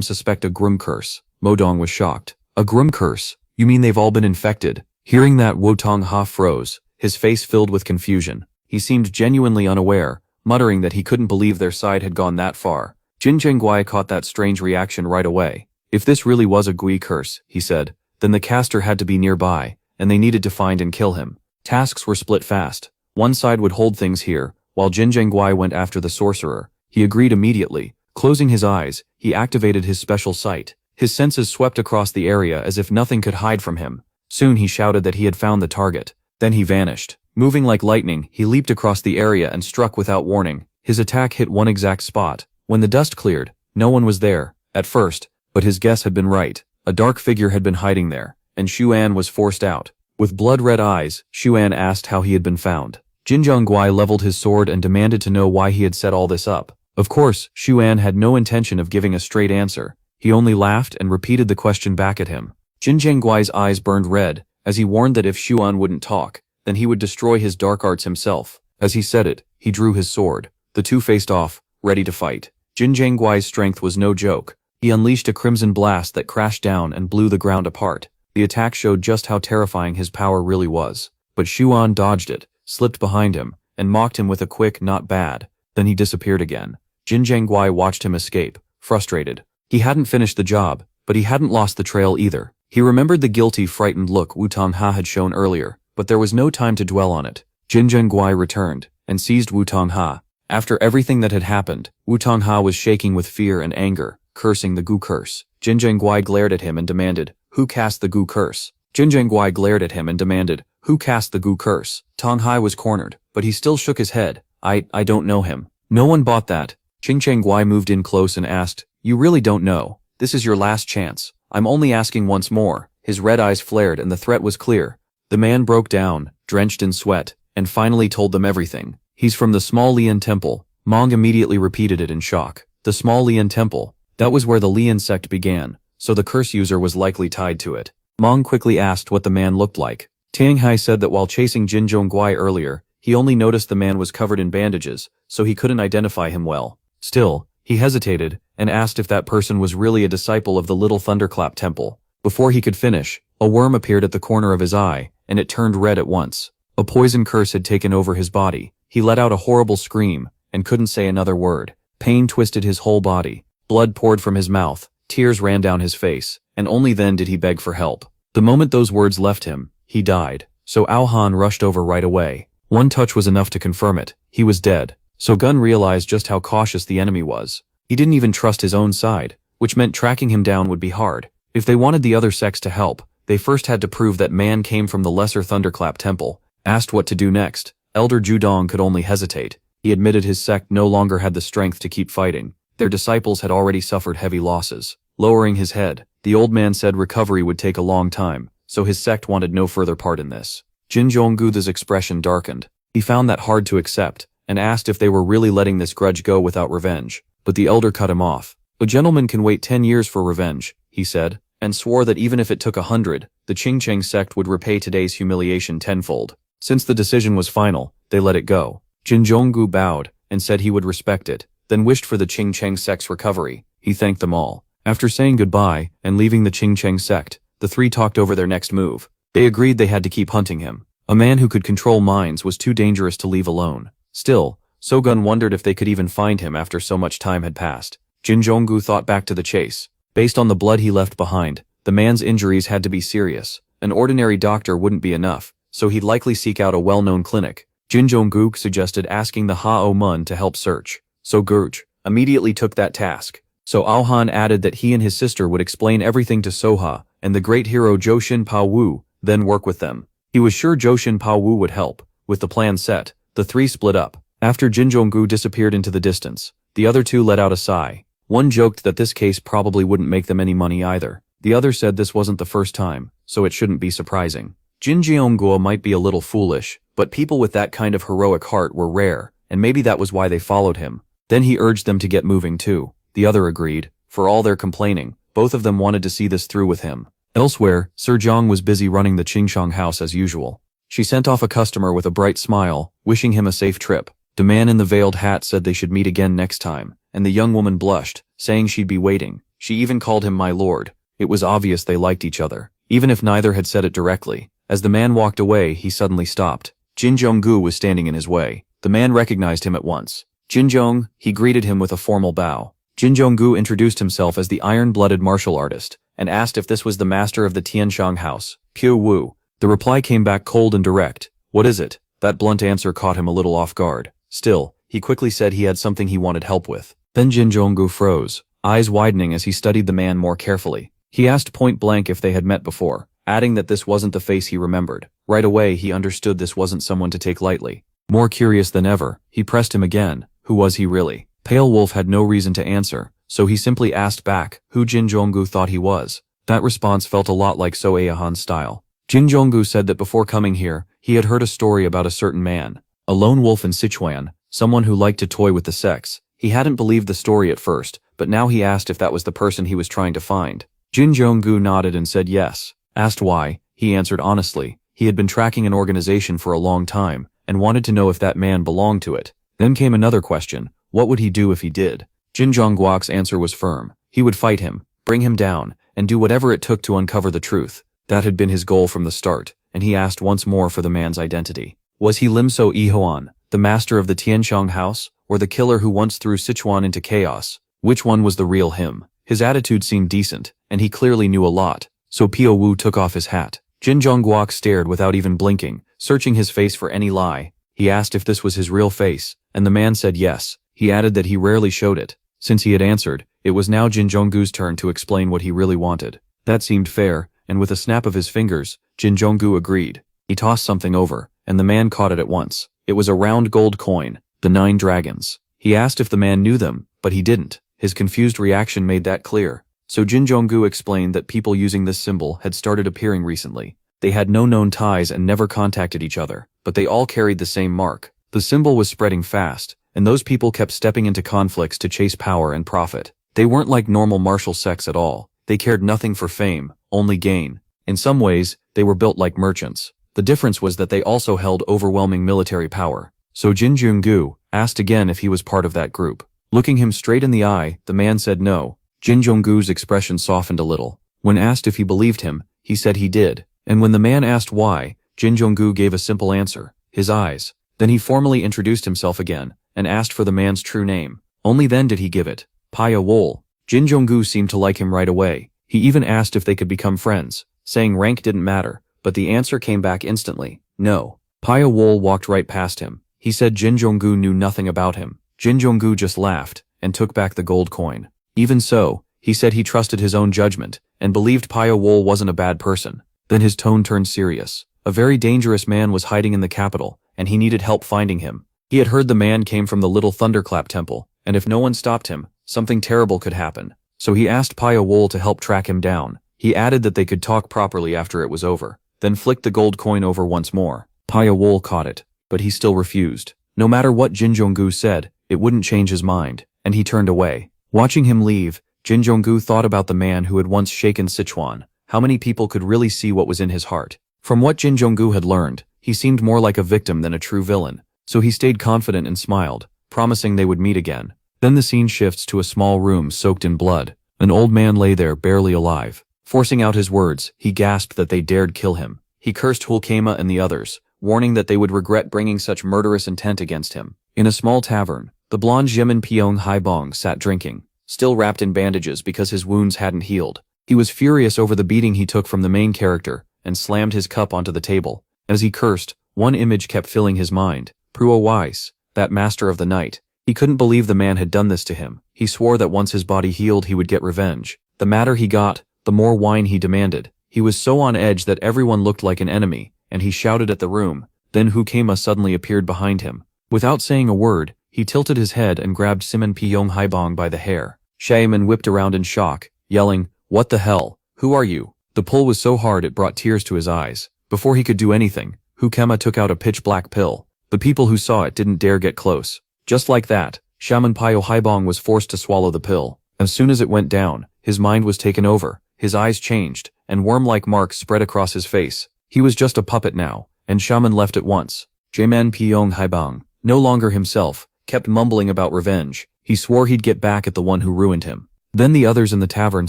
suspect a Grum curse. Modong was shocked. A Grum curse? You mean they've all been infected? Hearing that, Wu Tongha froze, his face filled with confusion. He seemed genuinely unaware, muttering that he couldn't believe their side had gone that far. Jin Jianguai caught that strange reaction right away. If this really was a Gui curse, he said, then the caster had to be nearby, and they needed to find and kill him. Tasks were split fast. One side would hold things here, while Jin Jianguai went after the sorcerer. He agreed immediately. Closing his eyes, he activated his special sight. His senses swept across the area as if nothing could hide from him. Soon he shouted that he had found the target. Then he vanished. Moving like lightning, he leaped across the area and struck without warning. His attack hit one exact spot. When the dust cleared, no one was there, at first, but his guess had been right. A dark figure had been hiding there, and Xuan was forced out. With blood-red eyes, Xuan asked how he had been found. Jin Jianguai leveled his sword and demanded to know why he had set all this up. Of course, Xuan had no intention of giving a straight answer. He only laughed and repeated the question back at him. Jin Jianguai's eyes burned red, as he warned that if Xuan wouldn't talk, then he would destroy his dark arts himself. As he said it, he drew his sword. The two faced off, ready to fight. Jin Jianguai's strength was no joke. He unleashed a crimson blast that crashed down and blew the ground apart. The attack showed just how terrifying his power really was. But Xuan dodged it, slipped behind him, and mocked him with a quick "not bad." Then he disappeared again. Jin Jianguai watched him escape, frustrated. He hadn't finished the job, but he hadn't lost the trail either. He remembered the guilty, frightened look Wu Tongha had shown earlier, but there was no time to dwell on it. Jin Jianguai returned, and seized Wu Tongha. After everything that had happened, Wu Tongha was shaking with fear and anger, cursing the Gu curse. Jin Jianguai glared at him and demanded, "Who cast the Gu curse?" Jin Jianguai glared at him and demanded, "Who cast the Gu curse?" Tonghai was cornered, but he still shook his head. I don't know him. No one bought that. Jin Jianguai moved in close and asked, "You really don't know? This is your last chance. I'm only asking once more." His red eyes flared and the threat was clear. The man broke down, drenched in sweat, and finally told them everything. "He's from the Small Lian Temple." Mong immediately repeated it in shock. The Small Lian Temple. That was where the Lian sect began, so the curse user was likely tied to it. Mong quickly asked what the man looked like. Tanghai said that while chasing Jin Jianguai earlier, he only noticed the man was covered in bandages, so he couldn't identify him well. Still, he hesitated and asked if that person was really a disciple of the Little Thunderclap Temple. Before he could finish, a worm appeared at the corner of his eye, and it turned red at once. A poison curse had taken over his body. He let out a horrible scream, and couldn't say another word. Pain twisted his whole body. Blood poured from his mouth, tears ran down his face, and only then did he beg for help. The moment those words left him, he died. So Ao-Han rushed over right away. One touch was enough to confirm it. He was dead. So Gun realized just how cautious the enemy was. He didn't even trust his own side, which meant tracking him down would be hard. If they wanted the other sects to help, they first had to prove that man came from the Lesser Thunderclap Temple. Asked what to do next, Elder Judong could only hesitate. He admitted his sect no longer had the strength to keep fighting. Their disciples had already suffered heavy losses. Lowering his head, the old man said recovery would take a long time, so his sect wanted no further part in this. Jin Zhonggu's expression darkened. He found that hard to accept, and asked if they were really letting this grudge go without revenge. But the elder cut him off. "A gentleman can wait 10 years for revenge," he said, and swore that even if it took 100, the Qingcheng sect would repay today's humiliation tenfold. Since the decision was final, they let it go. Jin Zhonggu bowed, and said he would respect it, then wished for the Qingcheng sect's recovery. He thanked them all. After saying goodbye, and leaving the Qingcheng sect, the three talked over their next move. They agreed they had to keep hunting him. A man who could control minds was too dangerous to leave alone. Still, Sogun wondered if they could even find him after so much time had passed. Jin Jonggu thought back to the chase. Based on the blood he left behind, the man's injuries had to be serious. An ordinary doctor wouldn't be enough, so he'd likely seek out a well-known clinic. Jin Jonggu suggested asking the Hao Mun to help search. So Gurj immediately took that task. So Aohan added that he and his sister would explain everything to Soha, and the great hero Joshin Pa Wu, then work with them. He was sure Joshin Pa Wu would help. With the plan set, the three split up. After Jin Jonggu disappeared into the distance, the other two let out a sigh. One joked that this case probably wouldn't make them any money either. The other said this wasn't the first time, so it shouldn't be surprising. Jin Jeongguo might be a little foolish, but people with that kind of heroic heart were rare, and maybe that was why they followed him. Then he urged them to get moving too. The other agreed. For all their complaining, both of them wanted to see this through with him. Elsewhere, Sir Jiang was busy running the Qingshang house as usual. She sent off a customer with a bright smile, wishing him a safe trip. The man in the veiled hat said they should meet again next time, and the young woman blushed, saying she'd be waiting. She even called him my lord. It was obvious they liked each other, even if neither had said it directly. As the man walked away, he suddenly stopped. Jin Jonggu was standing in his way. The man recognized him at once. Jinjong, he greeted him with a formal bow. Jin Jonggu introduced himself as the iron-blooded martial artist, and asked if this was the master of the Tianshang house, Pu Wu. The reply came back cold and direct. What is it? That blunt answer caught him a little off guard. Still, he quickly said he had something he wanted help with. Then Jin Jonggu froze, eyes widening as he studied the man more carefully. He asked point blank if they had met before, adding that this wasn't the face he remembered. Right away he understood this wasn't someone to take lightly. More curious than ever, he pressed him again. Who was he really? Pale Wolf had no reason to answer, so he simply asked back who Jin Jonggu thought he was. That response felt a lot like So Aohan's style. Jin Jonggu said that before coming here, he had heard a story about a certain man, a lone wolf in Sichuan, someone who liked to toy with the sex. He hadn't believed the story at first, but now he asked if that was the person he was trying to find. Jin Jonggu nodded and said yes. Asked why, he answered honestly. He had been tracking an organization for a long time, and wanted to know if that man belonged to it. Then came another question. What would he do if he did? Jin Zhongguok's answer was firm. He would fight him, bring him down, and do whatever it took to uncover the truth. That had been his goal from the start, and he asked once more for the man's identity. Was he Limso Yihuan, the master of the Tianshang house, or the killer who once threw Sichuan into chaos? Which one was the real him? His attitude seemed decent, and he clearly knew a lot. So Pio Wu took off his hat. Jin Zhongguok stared without even blinking, searching his face for any lie. He asked if this was his real face, and the man said yes. He added that he rarely showed it. Since he had answered, it was now Jin Zhonggu's turn to explain what he really wanted. That seemed fair, and with a snap of his fingers, Jin Zhonggu agreed. He tossed something over, and the man caught it at once. It was a round gold coin, the 9 dragons. He asked if the man knew them, but he didn't. His confused reaction made that clear. So Jin Zhonggu explained that people using this symbol had started appearing recently. They had no known ties and never contacted each other, but they all carried the same mark. The symbol was spreading fast, and those people kept stepping into conflicts to chase power and profit. They weren't like normal martial sects at all. They cared nothing for fame, only gain. In some ways, they were built like merchants. The difference was that they also held overwhelming military power. So Jin Zhonggu asked again if he was part of that group. Looking him straight in the eye, the man said no. Jin Zhonggu's expression softened a little. When asked if he believed him, he said he did. And when the man asked why, Jin Zhonggu gave a simple answer. His eyes. Then he formally introduced himself again, and asked for the man's true name. Only then did he give it. Paya Wol. Jin Zhonggu seemed to like him right away. He even asked if they could become friends, saying rank didn't matter, but the answer came back instantly. No. Paya Wol walked right past him. He said Jin Zhonggu knew nothing about him. Jin Zhonggu just laughed, and took back the gold coin. Even so, he said he trusted his own judgment, and believed Paya Wol wasn't a bad person. Then his tone turned serious. A very dangerous man was hiding in the capital, and he needed help finding him. He had heard the man came from the Little Thunderclap Temple, and if no one stopped him, something terrible could happen. So he asked Paya Wol to help track him down. He added that they could talk properly after it was over, then flicked the gold coin over once more. Paya Wol caught it, but he still refused. No matter what Jin Zhonggu said, it wouldn't change his mind, and he turned away. Watching him leave, Jin Zhonggu thought about the man who had once shaken Sichuan. How many people could really see what was in his heart? From what Jin Zhonggu had learned, he seemed more like a victim than a true villain. So he stayed confident and smiled, promising they would meet again. Then the scene shifts to a small room soaked in blood. An old man lay there barely alive. Forcing out his words, he gasped that they dared kill him. He cursed Hulkema and the others, warning that they would regret bringing such murderous intent against him. In a small tavern, the blonde Jimin Pyong Haibong sat drinking, still wrapped in bandages because his wounds hadn't healed. He was furious over the beating he took from the main character and slammed his cup onto the table. As he cursed, one image kept filling his mind. Pruo Weiss, that master of the night. He couldn't believe the man had done this to him. He swore that once his body healed he would get revenge. The madder he got, the more wine he demanded. He was so on edge that everyone looked like an enemy, and he shouted at the room. Then Hukema suddenly appeared behind him. Without saying a word, he tilted his head and grabbed Simon Pyong Haibong by the hair. Shaman whipped around in shock, yelling, "What the hell? Who are you?" The pull was so hard it brought tears to his eyes. Before he could do anything, Hukema took out a pitch-black pill. The people who saw it didn't dare get close. Just like that, Shaman Pyo Haibong was forced to swallow the pill. As soon as it went down, his mind was taken over, his eyes changed, and worm-like marks spread across his face. He was just a puppet now, and Shaman left at once. Jaman Pyong Haibong, no longer himself, kept mumbling about revenge. He swore he'd get back at the one who ruined him. Then the others in the tavern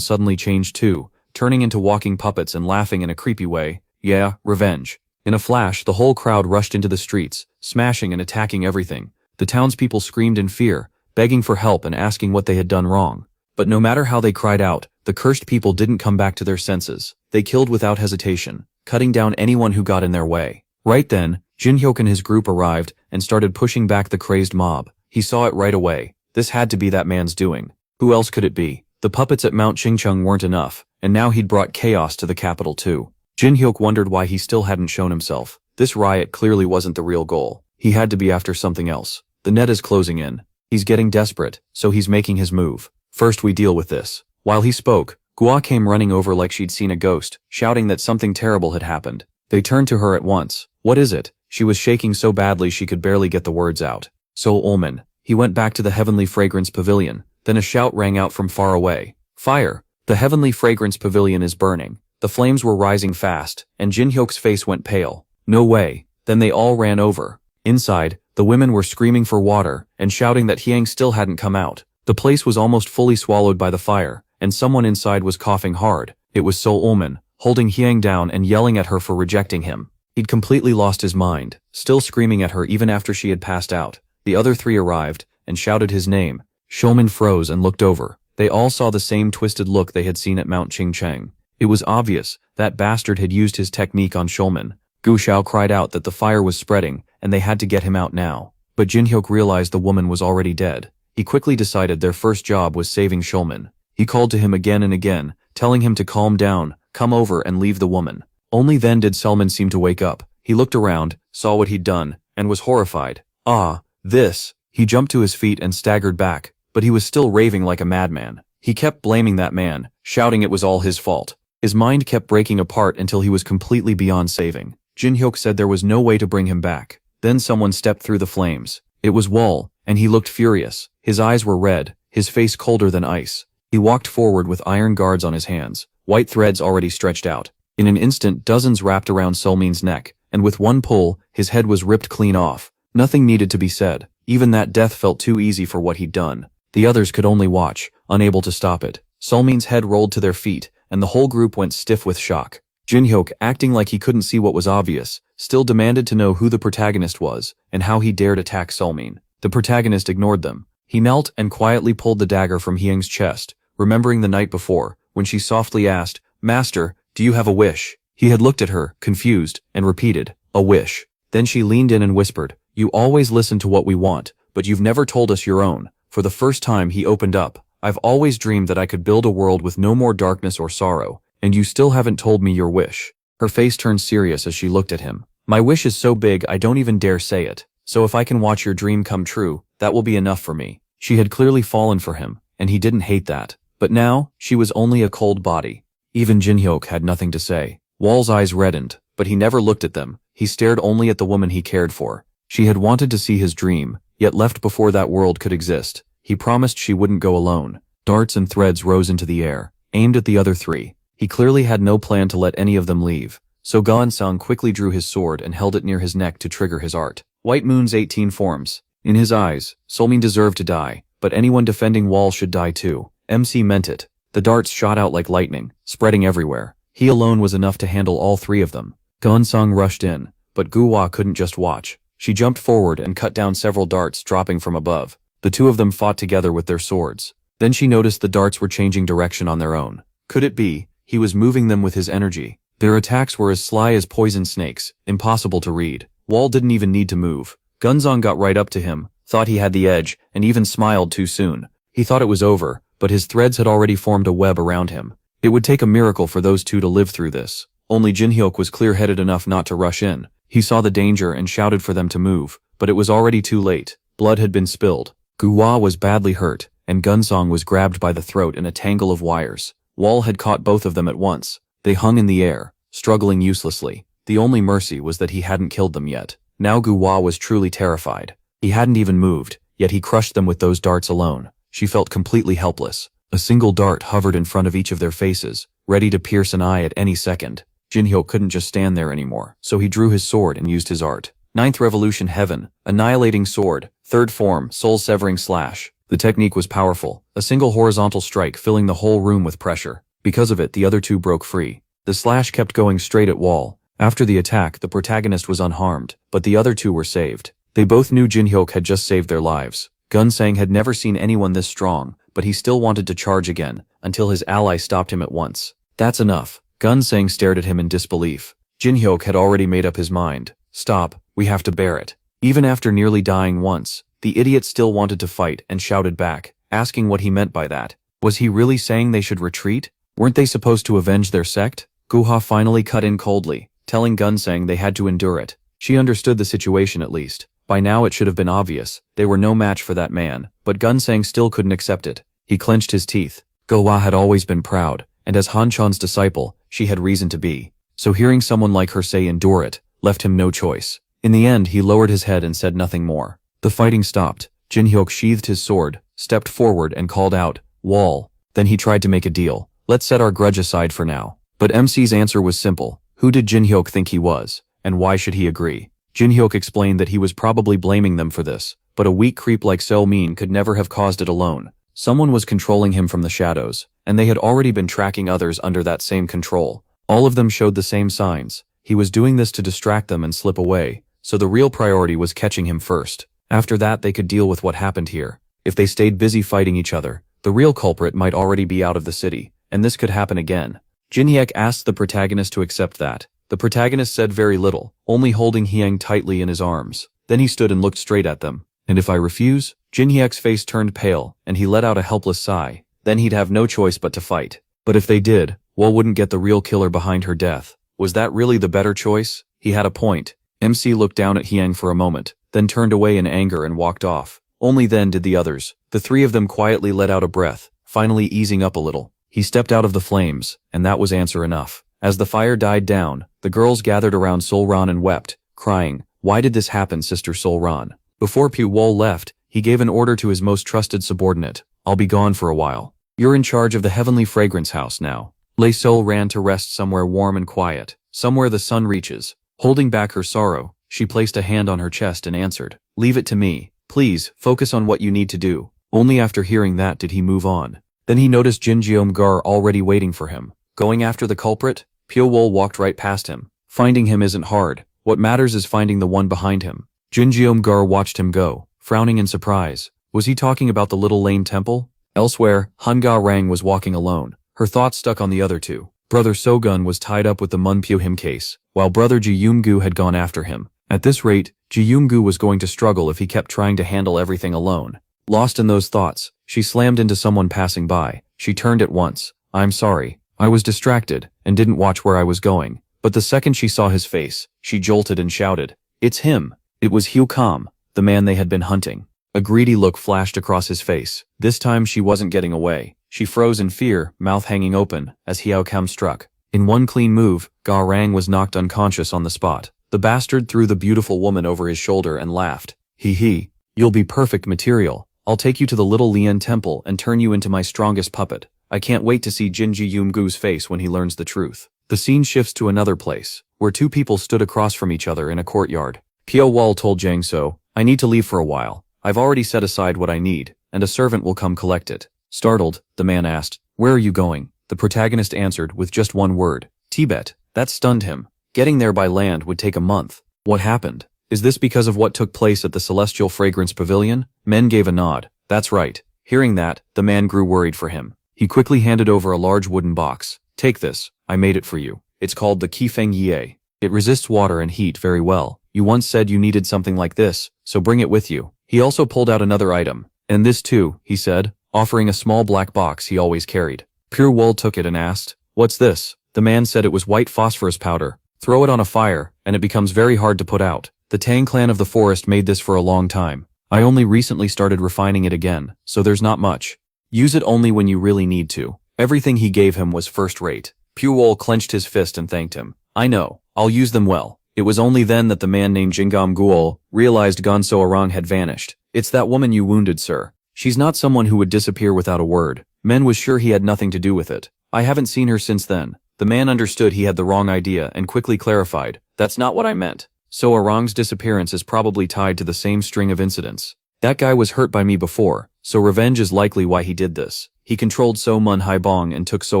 suddenly changed too, turning into walking puppets and laughing in a creepy way. Yeah, revenge. In a flash, the whole crowd rushed into the streets, smashing and attacking everything. The townspeople screamed in fear, begging for help and asking what they had done wrong. But no matter how they cried out, the cursed people didn't come back to their senses. They killed without hesitation, cutting down anyone who got in their way. Right then, Jinhyuk and his group arrived and started pushing back the crazed mob. He saw it right away. This had to be that man's doing. Who else could it be? The puppets at Mount Chingcheng weren't enough, and now he'd brought chaos to the capital too. Jinhyuk wondered why he still hadn't shown himself. This riot clearly wasn't the real goal. He had to be after something else. The net is closing in. He's getting desperate, so he's making his move. First we deal with this. While he spoke, Gua came running over like she'd seen a ghost, shouting that something terrible had happened. They turned to her at once. What is it? She was shaking so badly she could barely get the words out. So Ulman. He went back to the Heavenly Fragrance Pavilion. Then a shout rang out from far away. Fire! The Heavenly Fragrance Pavilion is burning. The flames were rising fast, and Jinhyuk's face went pale. No way. Then they all ran over. Inside, the women were screaming for water and shouting that Hyang still hadn't come out. The place was almost fully swallowed by the fire, and someone inside was coughing hard. It was So Ulman, holding Hyang down and yelling at her for rejecting him. He'd completely lost his mind, still screaming at her even after she had passed out. The other three arrived and shouted his name. Shulman froze and looked over. They all saw the same twisted look they had seen at Mount Chingcheng. It was obvious that bastard had used his technique on Shulman. Gu Xiao cried out that the fire was spreading and they had to get him out now. But Jinhyuk realized the woman was already dead. He quickly decided their first job was saving Shulman. He called to him again and again, telling him to calm down, come over and leave the woman. Only then did Selman seem to wake up. He looked around, saw what he'd done, and was horrified. Ah, this. He jumped to his feet and staggered back, but he was still raving like a madman. He kept blaming that man, shouting it was all his fault. His mind kept breaking apart until he was completely beyond saving. Jinhyuk said there was no way to bring him back. Then someone stepped through the flames. It was Wall, and he looked furious. His eyes were red, his face colder than ice. He walked forward with iron guards on his hands, white threads already stretched out. In an instant, dozens wrapped around Sulmin's neck, and with one pull, his head was ripped clean off. Nothing needed to be said. Even that death felt too easy for what he'd done. The others could only watch, unable to stop it. Sulmin's head rolled to their feet, and the whole group went stiff with shock. Jinhyuk, acting like he couldn't see what was obvious, still demanded to know who the protagonist was, and how he dared attack Sulmin. The protagonist ignored them. He knelt and quietly pulled the dagger from Hyang's chest, remembering the night before, when she softly asked, "Master, do you have a wish?" He had looked at her, confused, and repeated, "A wish." Then she leaned in and whispered, "You always listen to what we want, but you've never told us your own." For the first time he opened up. "I've always dreamed that I could build a world with no more darkness or sorrow, and you still haven't told me your wish." Her face turned serious as she looked at him. "My wish is so big I don't even dare say it. So if I can watch your dream come true, that will be enough for me." She had clearly fallen for him, and he didn't hate that. But now, she was only a cold body. Even Jinhyuk had nothing to say. Wall's eyes reddened, but he never looked at them. He stared only at the woman he cared for. She had wanted to see his dream, yet left before that world could exist. He promised she wouldn't go alone. Darts and threads rose into the air, aimed at the other three. He clearly had no plan to let any of them leave. So Gansung quickly drew his sword and held it near his neck to trigger his art. White Moon's 18 forms. In his eyes, Sulmin deserved to die, but anyone defending Wall should die too. MC meant it. The darts shot out like lightning, spreading everywhere. He alone was enough to handle all three of them. Gansung rushed in, but Guhua couldn't just watch. She jumped forward and cut down several darts dropping from above. The two of them fought together with their swords. Then she noticed the darts were changing direction on their own. Could it be he was moving them with his energy? Their attacks were as sly as poison snakes, impossible to read. Wall didn't even need to move. Gunzong got right up to him, thought he had the edge, and even smiled too soon. He thought it was over, but his threads had already formed a web around him. It would take a miracle for those two to live through this. Only Jinhyuk was clear-headed enough not to rush in. He saw the danger and shouted for them to move, but it was already too late. Blood had been spilled. Guhua was badly hurt, and Gunzong was grabbed by the throat in a tangle of wires. Wall had caught both of them at once. They hung in the air, struggling uselessly. The only mercy was that he hadn't killed them yet. Now Guhua was truly terrified. He hadn't even moved, yet he crushed them with those darts alone. She felt completely helpless. A single dart hovered in front of each of their faces, ready to pierce an eye at any second. Jinhyuk couldn't just stand there anymore, so he drew his sword and used his art. Ninth Revolution Heaven, Annihilating Sword, Third Form, Soul-Severing Slash. The technique was powerful, a single horizontal strike filling the whole room with pressure. Because of it, the other two broke free. The slash kept going straight at Wall. After the attack, the protagonist was unharmed, but the other two were saved. They both knew Jinhyuk had just saved their lives. Gunsang had never seen anyone this strong, but he still wanted to charge again, until his ally stopped him at once. That's enough. Gunsang stared at him in disbelief. Jinhyuk had already made up his mind. Stop, we have to bear it. Even after nearly dying once, the idiot still wanted to fight and shouted back, asking what he meant by that. Was he really saying they should retreat? Weren't they supposed to avenge their sect? Guhua finally cut in coldly, telling Gunsang they had to endure it. She understood the situation at least. By now it should have been obvious. They were no match for that man, but Gunsang still couldn't accept it. He clenched his teeth. Guhua had always been proud, and as Han Chan's disciple, she had reason to be. So hearing someone like her say endure it, left him no choice. In the end, he lowered his head and said nothing more. The fighting stopped. Jinhyuk sheathed his sword, stepped forward and called out, "Wall." Then he tried to make a deal. Let's set our grudge aside for now. But MC's answer was simple. Who did Jinhyuk think he was, and why should he agree? Jinhyuk explained that he was probably blaming them for this, but a weak creep like So Min could never have caused it alone. Someone was controlling him from the shadows, and they had already been tracking others under that same control. All of them showed the same signs. He was doing this to distract them and slip away, so the real priority was catching him first. After that, they could deal with what happened here. If they stayed busy fighting each other, the real culprit might already be out of the city, and this could happen again. Jinhyuk asked the protagonist to accept that. The protagonist said very little, only holding Hyang tightly in his arms. Then he stood and looked straight at them. And if I refuse? Jinhyuk's face turned pale, and he let out a helpless sigh. Then he'd have no choice but to fight. But if they did, Wall wouldn't get the real killer behind her death. Was that really the better choice? He had a point. MC looked down at Hyang for a moment, then turned away in anger and walked off. Only then did the others. The three of them quietly let out a breath, finally easing up a little. He stepped out of the flames, and that was answer enough. As the fire died down, the girls gathered around Solran and wept, crying, "Why did this happen, Sister Solran?" Before Pu Wol left, he gave an order to his most trusted subordinate. "I'll be gone for a while. You're in charge of the Heavenly Fragrance House now." Lei Sol ran to rest somewhere warm and quiet, somewhere the sun reaches. Holding back her sorrow, she placed a hand on her chest and answered, "Leave it to me. Please, focus on what you need to do." Only after hearing that did he move on. Then he noticed Jin Jeomgar already waiting for him. Going after the culprit? Pyo Wol walked right past him. Finding him isn't hard. What matters is finding the one behind him. Jin Jeomgar watched him go, frowning in surprise. Was he talking about the Little Lane Temple? Elsewhere, Hanga Rang was walking alone. Her thoughts stuck on the other two. Brother Sogun was tied up with the Munpyo Him case, while brother Ji Yoomgu had gone after him. At this rate, Ji Yoomgu was going to struggle if he kept trying to handle everything alone. Lost in those thoughts, she slammed into someone passing by. She turned at once. "I'm sorry. I was distracted, and didn't watch where I was going." But the second she saw his face, she jolted and shouted, "It's him!" It was Hugh Kam, the man they had been hunting. A greedy look flashed across his face. This time she wasn't getting away. She froze in fear, mouth hanging open, as Hyo Kam struck. In one clean move, Ga Rang was knocked unconscious on the spot. The bastard threw the beautiful woman over his shoulder and laughed. "Hee. You'll be perfect material. I'll take you to the Little Lian Temple and turn you into my strongest puppet. I can't wait to see Jinji Yoomgu's face when he learns the truth." The scene shifts to another place, where two people stood across from each other in a courtyard. Pyo Wol told Jang So, "I need to leave for a while. I've already set aside what I need, and a servant will come collect it." Startled, the man asked, "Where are you going?" The protagonist answered with just one word, "Tibet." That stunned him. Getting there by land would take a month. What happened? Is this because of what took place at the Celestial Fragrance Pavilion? Men gave a nod. That's right. Hearing that, the man grew worried for him. He quickly handed over a large wooden box. Take this. I made it for you. It's called the Qifeng Ye. It resists water and heat very well. You once said you needed something like this, so bring it with you. He also pulled out another item. And this too, he said, offering a small black box he always carried. Pure Wool took it and asked, "What's this?" The man said it was white phosphorus powder. Throw it on a fire, and it becomes very hard to put out. The Tang clan of the forest made this for a long time. I only recently started refining it again, so there's not much. Use it only when you really need to. Everything he gave him was first rate. Puol clenched his fist and thanked him. I know. I'll use them well. It was only then that the man named Jingam Guol realized Gonso Arang had vanished. It's that woman you wounded, sir. She's not someone who would disappear without a word. Men was sure he had nothing to do with it. I haven't seen her since then. The man understood he had the wrong idea and quickly clarified. That's not what I meant. So Arang's disappearance is probably tied to the same string of incidents. That guy was hurt by me before, so revenge is likely why he did this. He controlled So Mun Haibong and took So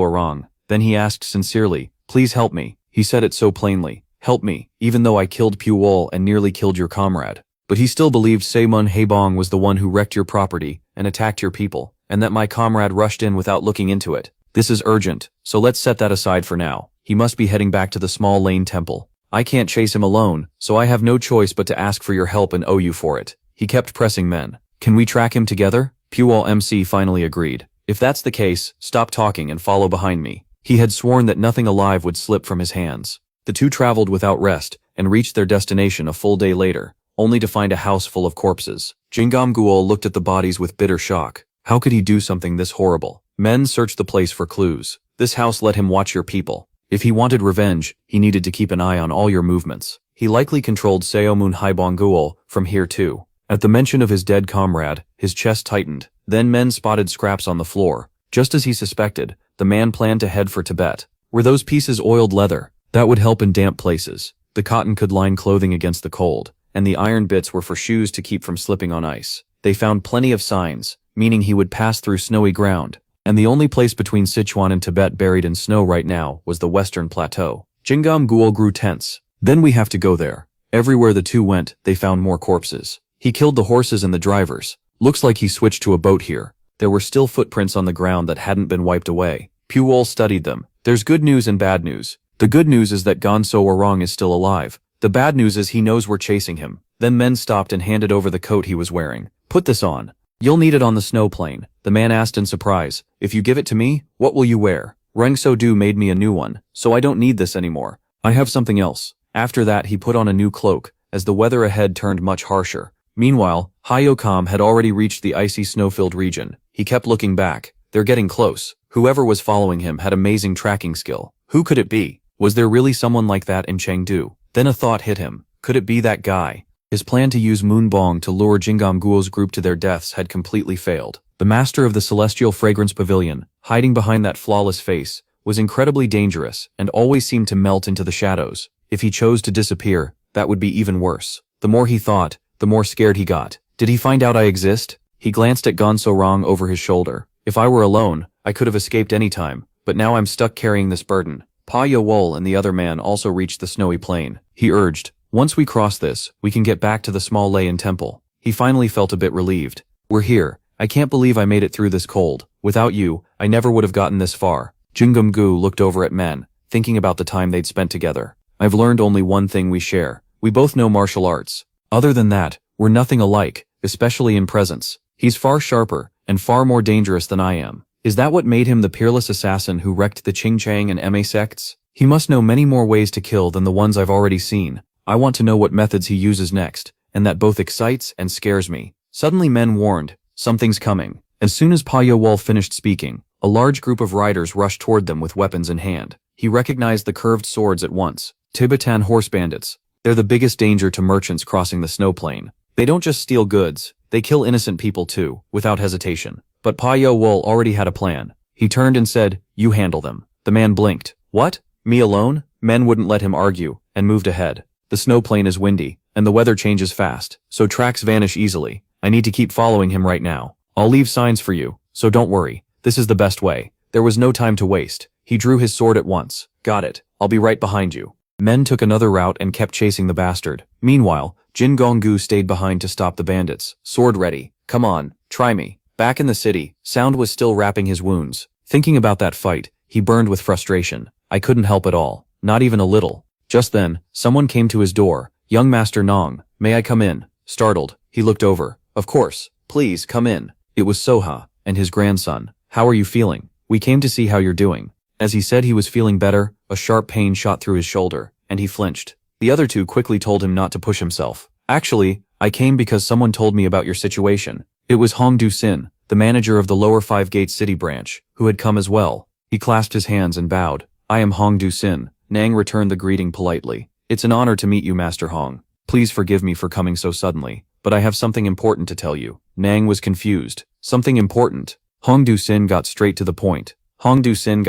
Arang. Then he asked sincerely, "Please help me." He said it so plainly. "Help me, even though I killed Puol and nearly killed your comrade." But he still believed So Mun Haibong was the one who wrecked your property and attacked your people, and that my comrade rushed in without looking into it. This is urgent, so let's set that aside for now. He must be heading back to the small lane temple. I can't chase him alone, so I have no choice but to ask for your help and owe you for it. He kept pressing men. Can we track him together? Puol MC finally agreed. If that's the case, stop talking and follow behind me. He had sworn that nothing alive would slip from his hands. The two traveled without rest and reached their destination a full day later, only to find a house full of corpses. Jingam Guol looked at the bodies with bitter shock. How could he do something this horrible? Men searched the place for clues. This house let him watch your people. If he wanted revenge, he needed to keep an eye on all your movements. He likely controlled Seomun Haibong Guol from here too. At the mention of his dead comrade, his chest tightened. Then men spotted scraps on the floor. Just as he suspected, the man planned to head for Tibet. Were those pieces oiled leather? That would help in damp places. The cotton could line clothing against the cold, and the iron bits were for shoes to keep from slipping on ice. They found plenty of signs, meaning he would pass through snowy ground. And the only place between Sichuan and Tibet buried in snow right now was the western plateau. Jingam Guol grew tense. Then we have to go there. Everywhere the two went, they found more corpses. He killed the horses and the drivers. Looks like he switched to a boat here. There were still footprints on the ground that hadn't been wiped away. Puol studied them. There's good news and bad news. The good news is that Gonso Arang is still alive. The bad news is he knows we're chasing him. Then men stopped and handed over the coat he was wearing. Put this on. You'll need it on the snow plane, the man asked in surprise. If you give it to me, what will you wear? Rengso Du made me a new one, so I don't need this anymore. I have something else. After that he put on a new cloak, as the weather ahead turned much harsher. Meanwhile, Hayokam had already reached the icy snow-filled region. He kept looking back. They're getting close. Whoever was following him had amazing tracking skill. Who could it be? Was there really someone like that in Chengdu? Then a thought hit him. Could it be that guy? His plan to use Moonbong to lure Jingam Guol's group to their deaths had completely failed. The master of the Celestial Fragrance Pavilion, hiding behind that flawless face, was incredibly dangerous and always seemed to melt into the shadows. If he chose to disappear, that would be even worse. The more he thought, the more scared he got. Did he find out I exist? He glanced at Gonso Arang over his shoulder. If I were alone, I could have escaped any time, but now I'm stuck carrying this burden. Pa Yowol and the other man also reached the snowy plain. He urged, once we cross this, we can get back to the small Layan temple. He finally felt a bit relieved. We're here. I can't believe I made it through this cold. Without you, I never would have gotten this far. Jingam Gu looked over at men, thinking about the time they'd spent together. I've learned only one thing we share. We both know martial arts. Other than that, we're nothing alike, especially in presence. He's far sharper and far more dangerous than I am. Is that what made him the peerless assassin who wrecked the Qingchang and Ma sects? He must know many more ways to kill than the ones I've already seen. I want to know what methods he uses next, and that both excites and scares me. Suddenly men warned, something's coming. As soon as Pa Yowol finished speaking, a large group of riders rushed toward them with weapons in hand. He recognized the curved swords at once. Tibetan horse bandits. They're the biggest danger to merchants crossing the snow plain. They don't just steal goods, they kill innocent people too, without hesitation. But Pa Yowol already had a plan. He turned and said, you handle them. The man blinked. What? Me alone? Men wouldn't let him argue, and moved ahead. The snow plain is windy, and the weather changes fast, so tracks vanish easily. I need to keep following him right now. I'll leave signs for you, so don't worry. This is the best way. There was no time to waste. He drew his sword at once. Got it. I'll be right behind you. Men took another route and kept chasing the bastard. Meanwhile, Jin Gonggu stayed behind to stop the bandits, sword ready. Come on, try me. Back in the city, Sound was still wrapping his wounds. Thinking about that fight, he burned with frustration. I couldn't help at all, not even a little. Just then, someone came to his door. Young Master Nong, may I come in? Startled, he looked over. Of course, please come in. It was Soha, and his grandson. How are you feeling? We came to see how you're doing. As he said he was feeling better, a sharp pain shot through his shoulder, and he flinched. The other two quickly told him not to push himself. Actually, I came because someone told me about your situation. It was Hong Du-sin, the manager of the Lower Five Gates City branch, who had come as well. He clasped his hands and bowed. I am Hong Du-sin. Nang returned the greeting politely. It's an honor to meet you, Master Hong. Please forgive me for coming so suddenly, but I have something important to tell you. Nang was confused. Something important. Hong Du-sin got straight to the point. Hong Du-sin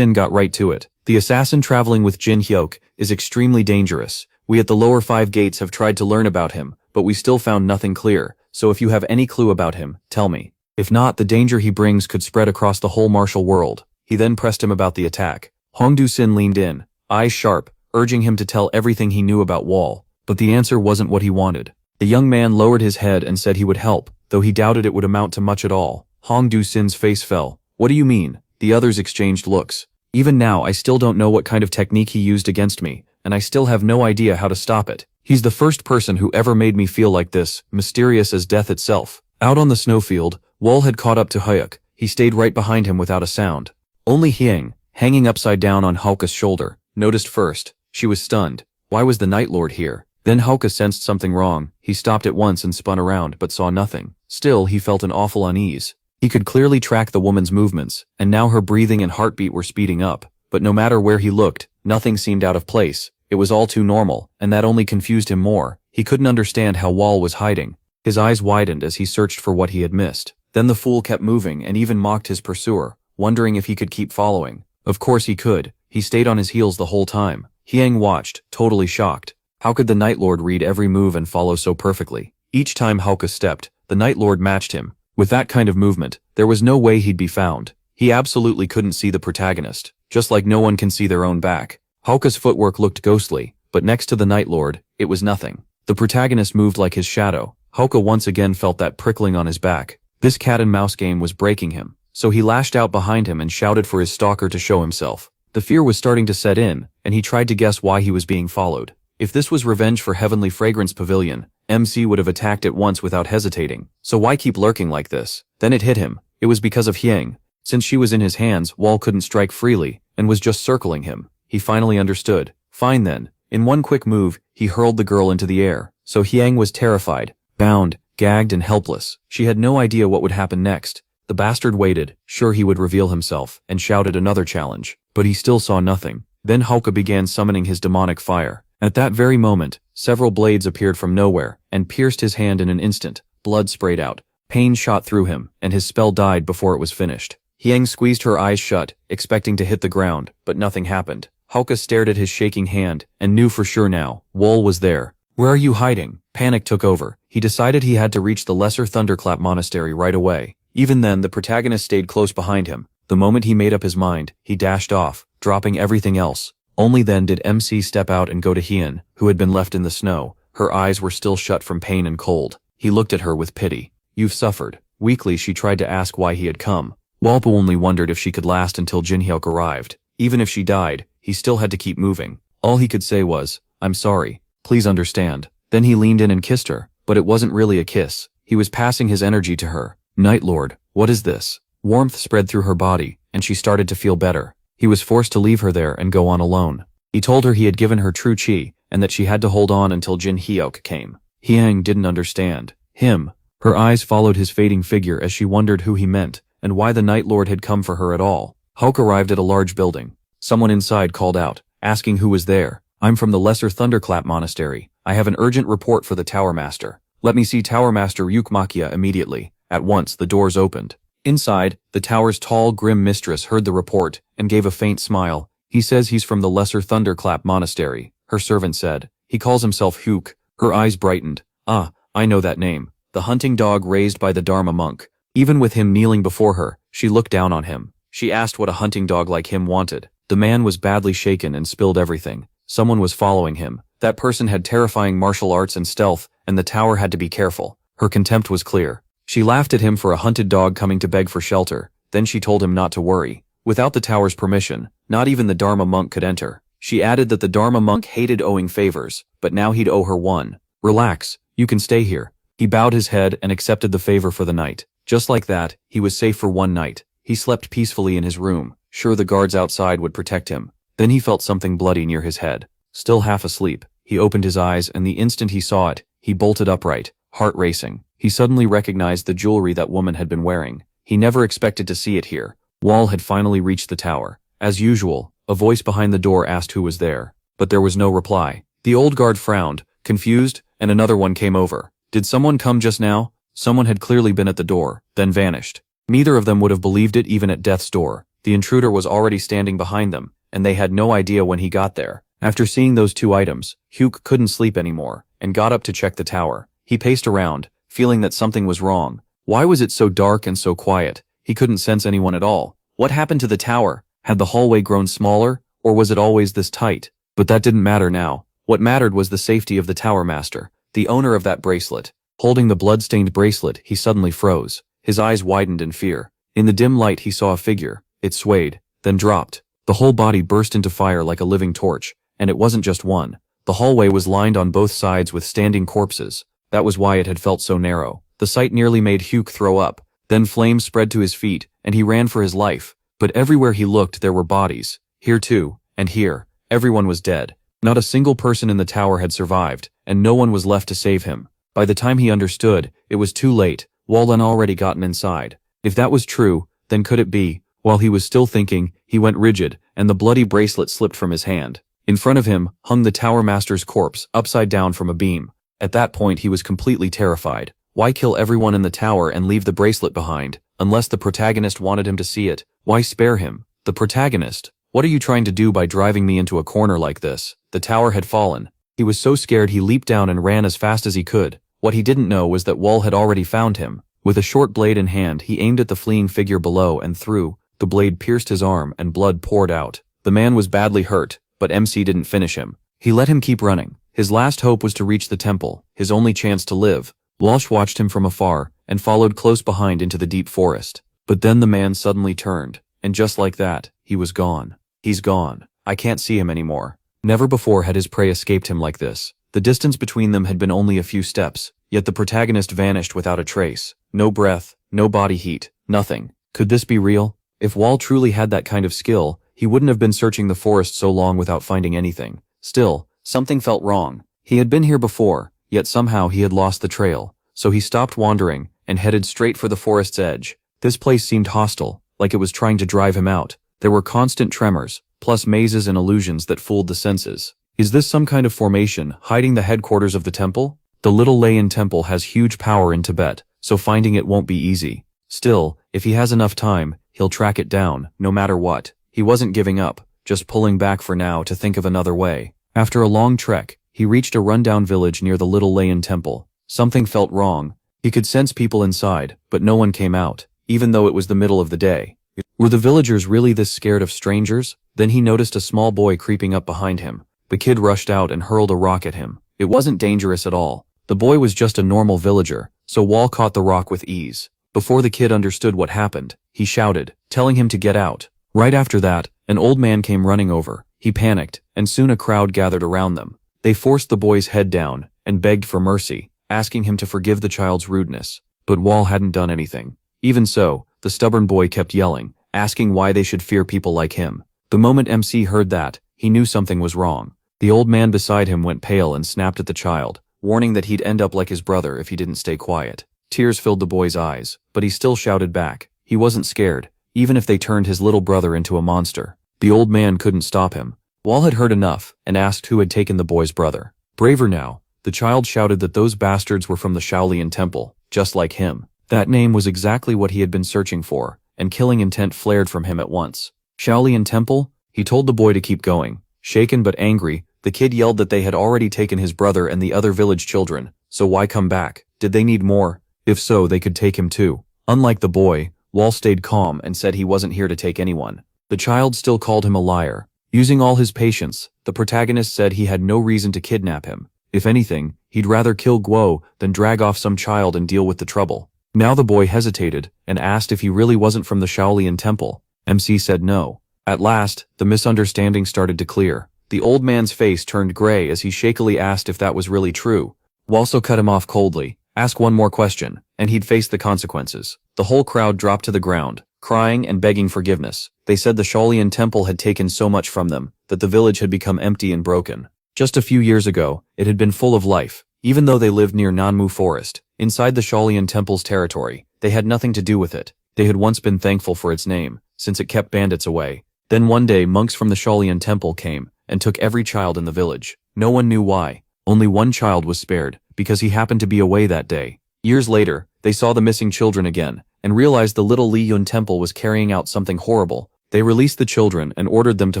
got right to it. The assassin traveling with Jin Hyuk is extremely dangerous. We at the Lower Five Gates have tried to learn about him, but we still found nothing clear, so if you have any clue about him, tell me. If not, the danger he brings could spread across the whole martial world. He then pressed him about the attack. Hong Du-sin leaned in, eyes sharp, urging him to tell everything he knew about Wall, but the answer wasn't what he wanted. The young man lowered his head and said he would help, though he doubted it would amount to much at all. Hong Du-sin's face fell. What do you mean? The others exchanged looks. Even now I still don't know what kind of technique he used against me, and I still have no idea how to stop it. He's the first person who ever made me feel like this, mysterious as death itself. Out on the snowfield, Wall had caught up to Hyuk. He stayed right behind him without a sound. Only Hyang, hanging upside down on Hauke's shoulder, noticed first. She was stunned. Why was the Night Lord here? Then Hauke sensed something wrong. He stopped at once and spun around, but saw nothing. Still, he felt an awful unease. He could clearly track the woman's movements, and now her breathing and heartbeat were speeding up. But no matter where he looked, nothing seemed out of place. It was all too normal, and that only confused him more. He couldn't understand how Wall was hiding. His eyes widened as he searched for what he had missed. Then the fool kept moving and even mocked his pursuer, wondering if he could keep following. Of course he could. He stayed on his heels the whole time. Hyang watched, totally shocked. How could the Night Lord read every move and follow so perfectly? Each time Hauke stepped, the Night Lord matched him. With that kind of movement, there was no way he'd be found. He absolutely couldn't see the protagonist, just like no one can see their own back. Hauke's footwork looked ghostly, but next to the Night Lord, it was nothing. The protagonist moved like his shadow. Hauke once again felt that prickling on his back. This cat-and-mouse game was breaking him, so he lashed out behind him and shouted for his stalker to show himself. The fear was starting to set in, and he tried to guess why he was being followed. If this was revenge for Heavenly Fragrance Pavilion, MC would have attacked at once without hesitating. So why keep lurking like this? Then it hit him. It was because of Hyang. Since she was in his hands, Wall couldn't strike freely, and was just circling him. He finally understood. Fine then. In one quick move, he hurled the girl into the air. So Hyang was terrified, bound, gagged and helpless. She had no idea what would happen next. The bastard waited, sure he would reveal himself, and shouted another challenge. But he still saw nothing. Then Hauke began summoning his demonic fire. At that very moment, several blades appeared from nowhere, and pierced his hand in an instant. Blood sprayed out. Pain shot through him, and his spell died before it was finished. Hyang squeezed her eyes shut, expecting to hit the ground, but nothing happened. Hauke stared at his shaking hand, and knew for sure now, Wall was there. Where are you hiding? Panic took over. He decided he had to reach the Lesser Thunderclap Monastery right away. Even then, the protagonist stayed close behind him. The moment he made up his mind, he dashed off, dropping everything else. Only then did MC step out and go to Hyun, who had been left in the snow. Her eyes were still shut from pain and cold. He looked at her with pity. You've suffered. Weakly she tried to ask why he had come. Walpo only wondered if she could last until Jin Hyuk arrived. Even if she died, he still had to keep moving. All he could say was, I'm sorry. Please understand. Then he leaned in and kissed her, but it wasn't really a kiss. He was passing his energy to her. Night Lord, what is this? Warmth spread through her body, and she started to feel better. He was forced to leave her there and go on alone. He told her he had given her true chi, and that she had to hold on until Jin Hyuk came. Hyang didn't understand. Him. Her eyes followed his fading figure as she wondered who he meant, and why the Night Lord had come for her at all. Hauke arrived at a large building. Someone inside called out, asking who was there. I'm from the Lesser Thunderclap Monastery. I have an urgent report for the Tower Master. Let me see Tower Master Yukmakia immediately. At once, the doors opened. Inside, the tower's tall, grim mistress heard the report and gave a faint smile. He says he's from the Lesser Thunderclap Monastery, her servant said. He calls himself Huk. Her eyes brightened. Ah, I know that name. The hunting dog raised by the Dharma monk. Even with him kneeling before her, she looked down on him. She asked what a hunting dog like him wanted. The man was badly shaken and spilled everything. Someone was following him. That person had terrifying martial arts and stealth, and the tower had to be careful. Her contempt was clear. She laughed at him for a hunted dog coming to beg for shelter. Then she told him not to worry. Without the tower's permission, not even the Dharma monk could enter. She added that the Dharma monk hated owing favors, but now he'd owe her one. Relax, you can stay here. He bowed his head and accepted the favor for the night. Just like that, he was safe for one night. He slept peacefully in his room, sure the guards outside would protect him. Then he felt something bloody near his head. Still half asleep, he opened his eyes, and the instant he saw it, he bolted upright, heart racing. He suddenly recognized the jewelry that woman had been wearing. He never expected to see it here. Wall had finally reached the tower. As usual, a voice behind the door asked who was there, but there was no reply. The old guard frowned, confused, and another one came over. Did someone come just now? Someone had clearly been at the door, then vanished. Neither of them would have believed it even at death's door. The intruder was already standing behind them, and they had no idea when he got there. After seeing those two items, Hugh couldn't sleep anymore, and got up to check the tower. He paced around, feeling that something was wrong. Why was it so dark and so quiet? He couldn't sense anyone at all. What happened to the tower? Had the hallway grown smaller, or was it always this tight? But that didn't matter now. What mattered was the safety of the tower master, the owner of that bracelet. Holding the blood-stained bracelet, he suddenly froze. His eyes widened in fear. In the dim light he saw a figure. It swayed, then dropped. The whole body burst into fire like a living torch, and it wasn't just one. The hallway was lined on both sides with standing corpses. That was why it had felt so narrow. The sight nearly made Hugh throw up. Then flames spread to his feet, and he ran for his life. But everywhere he looked there were bodies. Here too, and here. Everyone was dead. Not a single person in the tower had survived, and no one was left to save him. By the time he understood, it was too late. Wall had already gotten inside. If that was true, then could it be? While he was still thinking, he went rigid, and the bloody bracelet slipped from his hand. In front of him hung the tower master's corpse, upside down from a beam. At that point he was completely terrified. Why kill everyone in the tower and leave the bracelet behind? Unless the protagonist wanted him to see it, why spare him? The protagonist? What are you trying to do by driving me into a corner like this? The tower had fallen. He was so scared he leaped down and ran as fast as he could. What he didn't know was that Wall had already found him. With a short blade in hand, he aimed at the fleeing figure below and threw. The blade pierced his arm and blood poured out. The man was badly hurt, but MC didn't finish him. He let him keep running. His last hope was to reach the temple, his only chance to live. Walsh watched him from afar and followed close behind into the deep forest. But then the man suddenly turned, and just like that, he was gone. He's gone. I can't see him anymore. Never before had his prey escaped him like this. The distance between them had been only a few steps, yet the protagonist vanished without a trace. No breath, no body heat, nothing. Could this be real? If Wall truly had that kind of skill, he wouldn't have been searching the forest so long without finding anything. Still, something felt wrong. He had been here before, yet somehow he had lost the trail. So he stopped wandering and headed straight for the forest's edge. This place seemed hostile, like it was trying to drive him out. There were constant tremors, plus mazes and illusions that fooled the senses. Is this some kind of formation hiding the headquarters of the temple? The Little Layan Temple has huge power in Tibet, so finding it won't be easy. Still, if he has enough time, he'll track it down, no matter what. He wasn't giving up, just pulling back for now to think of another way. After a long trek, he reached a rundown village near the Little Layan Temple. Something felt wrong. He could sense people inside, but no one came out, even though it was the middle of the day. Were the villagers really this scared of strangers? Then he noticed a small boy creeping up behind him. The kid rushed out and hurled a rock at him. It wasn't dangerous at all. The boy was just a normal villager, so Wall caught the rock with ease. Before the kid understood what happened, he shouted, telling him to get out. Right after that, an old man came running over. He panicked, and soon a crowd gathered around them. They forced the boy's head down and begged for mercy, asking him to forgive the child's rudeness. But Wall hadn't done anything. Even so, the stubborn boy kept yelling, asking why they should fear people like him. The moment MC heard that, he knew something was wrong. The old man beside him went pale and snapped at the child, warning that he'd end up like his brother if he didn't stay quiet. Tears filled the boy's eyes, but he still shouted back. He wasn't scared, even if they turned his little brother into a monster. The old man couldn't stop him. Wall had heard enough and asked who had taken the boy's brother. Braver now, the child shouted that those bastards were from the Shaolin Temple, just like him. That name was exactly what he had been searching for, and killing intent flared from him at once. Shaolin Temple? He told the boy to keep going. Shaken but angry, the kid yelled that they had already taken his brother and the other village children, so why come back? Did they need more? If so, they could take him too. Unlike the boy, Wall stayed calm and said he wasn't here to take anyone. The child still called him a liar. Using all his patience, the protagonist said he had no reason to kidnap him. If anything, he'd rather kill Guo than drag off some child and deal with the trouble. Now the boy hesitated and asked if he really wasn't from the Shaolin Temple. MC said no. At last, the misunderstanding started to clear. The old man's face turned gray as he shakily asked if that was really true. Walso cut him off coldly. Ask one more question, and he'd face the consequences. The whole crowd dropped to the ground, crying and begging forgiveness. They said the Shaolin Temple had taken so much from them that the village had become empty and broken. Just a few years ago, it had been full of life. Even though they lived near Nanmu Forest, inside the Shaolin Temple's territory, they had nothing to do with it. They had once been thankful for its name, since it kept bandits away. Then one day monks from the Shaolin Temple came and took every child in the village. No one knew why. Only one child was spared, because he happened to be away that day. Years later, they saw the missing children again, and realized the little Li Yun Temple was carrying out something horrible. They released the children and ordered them to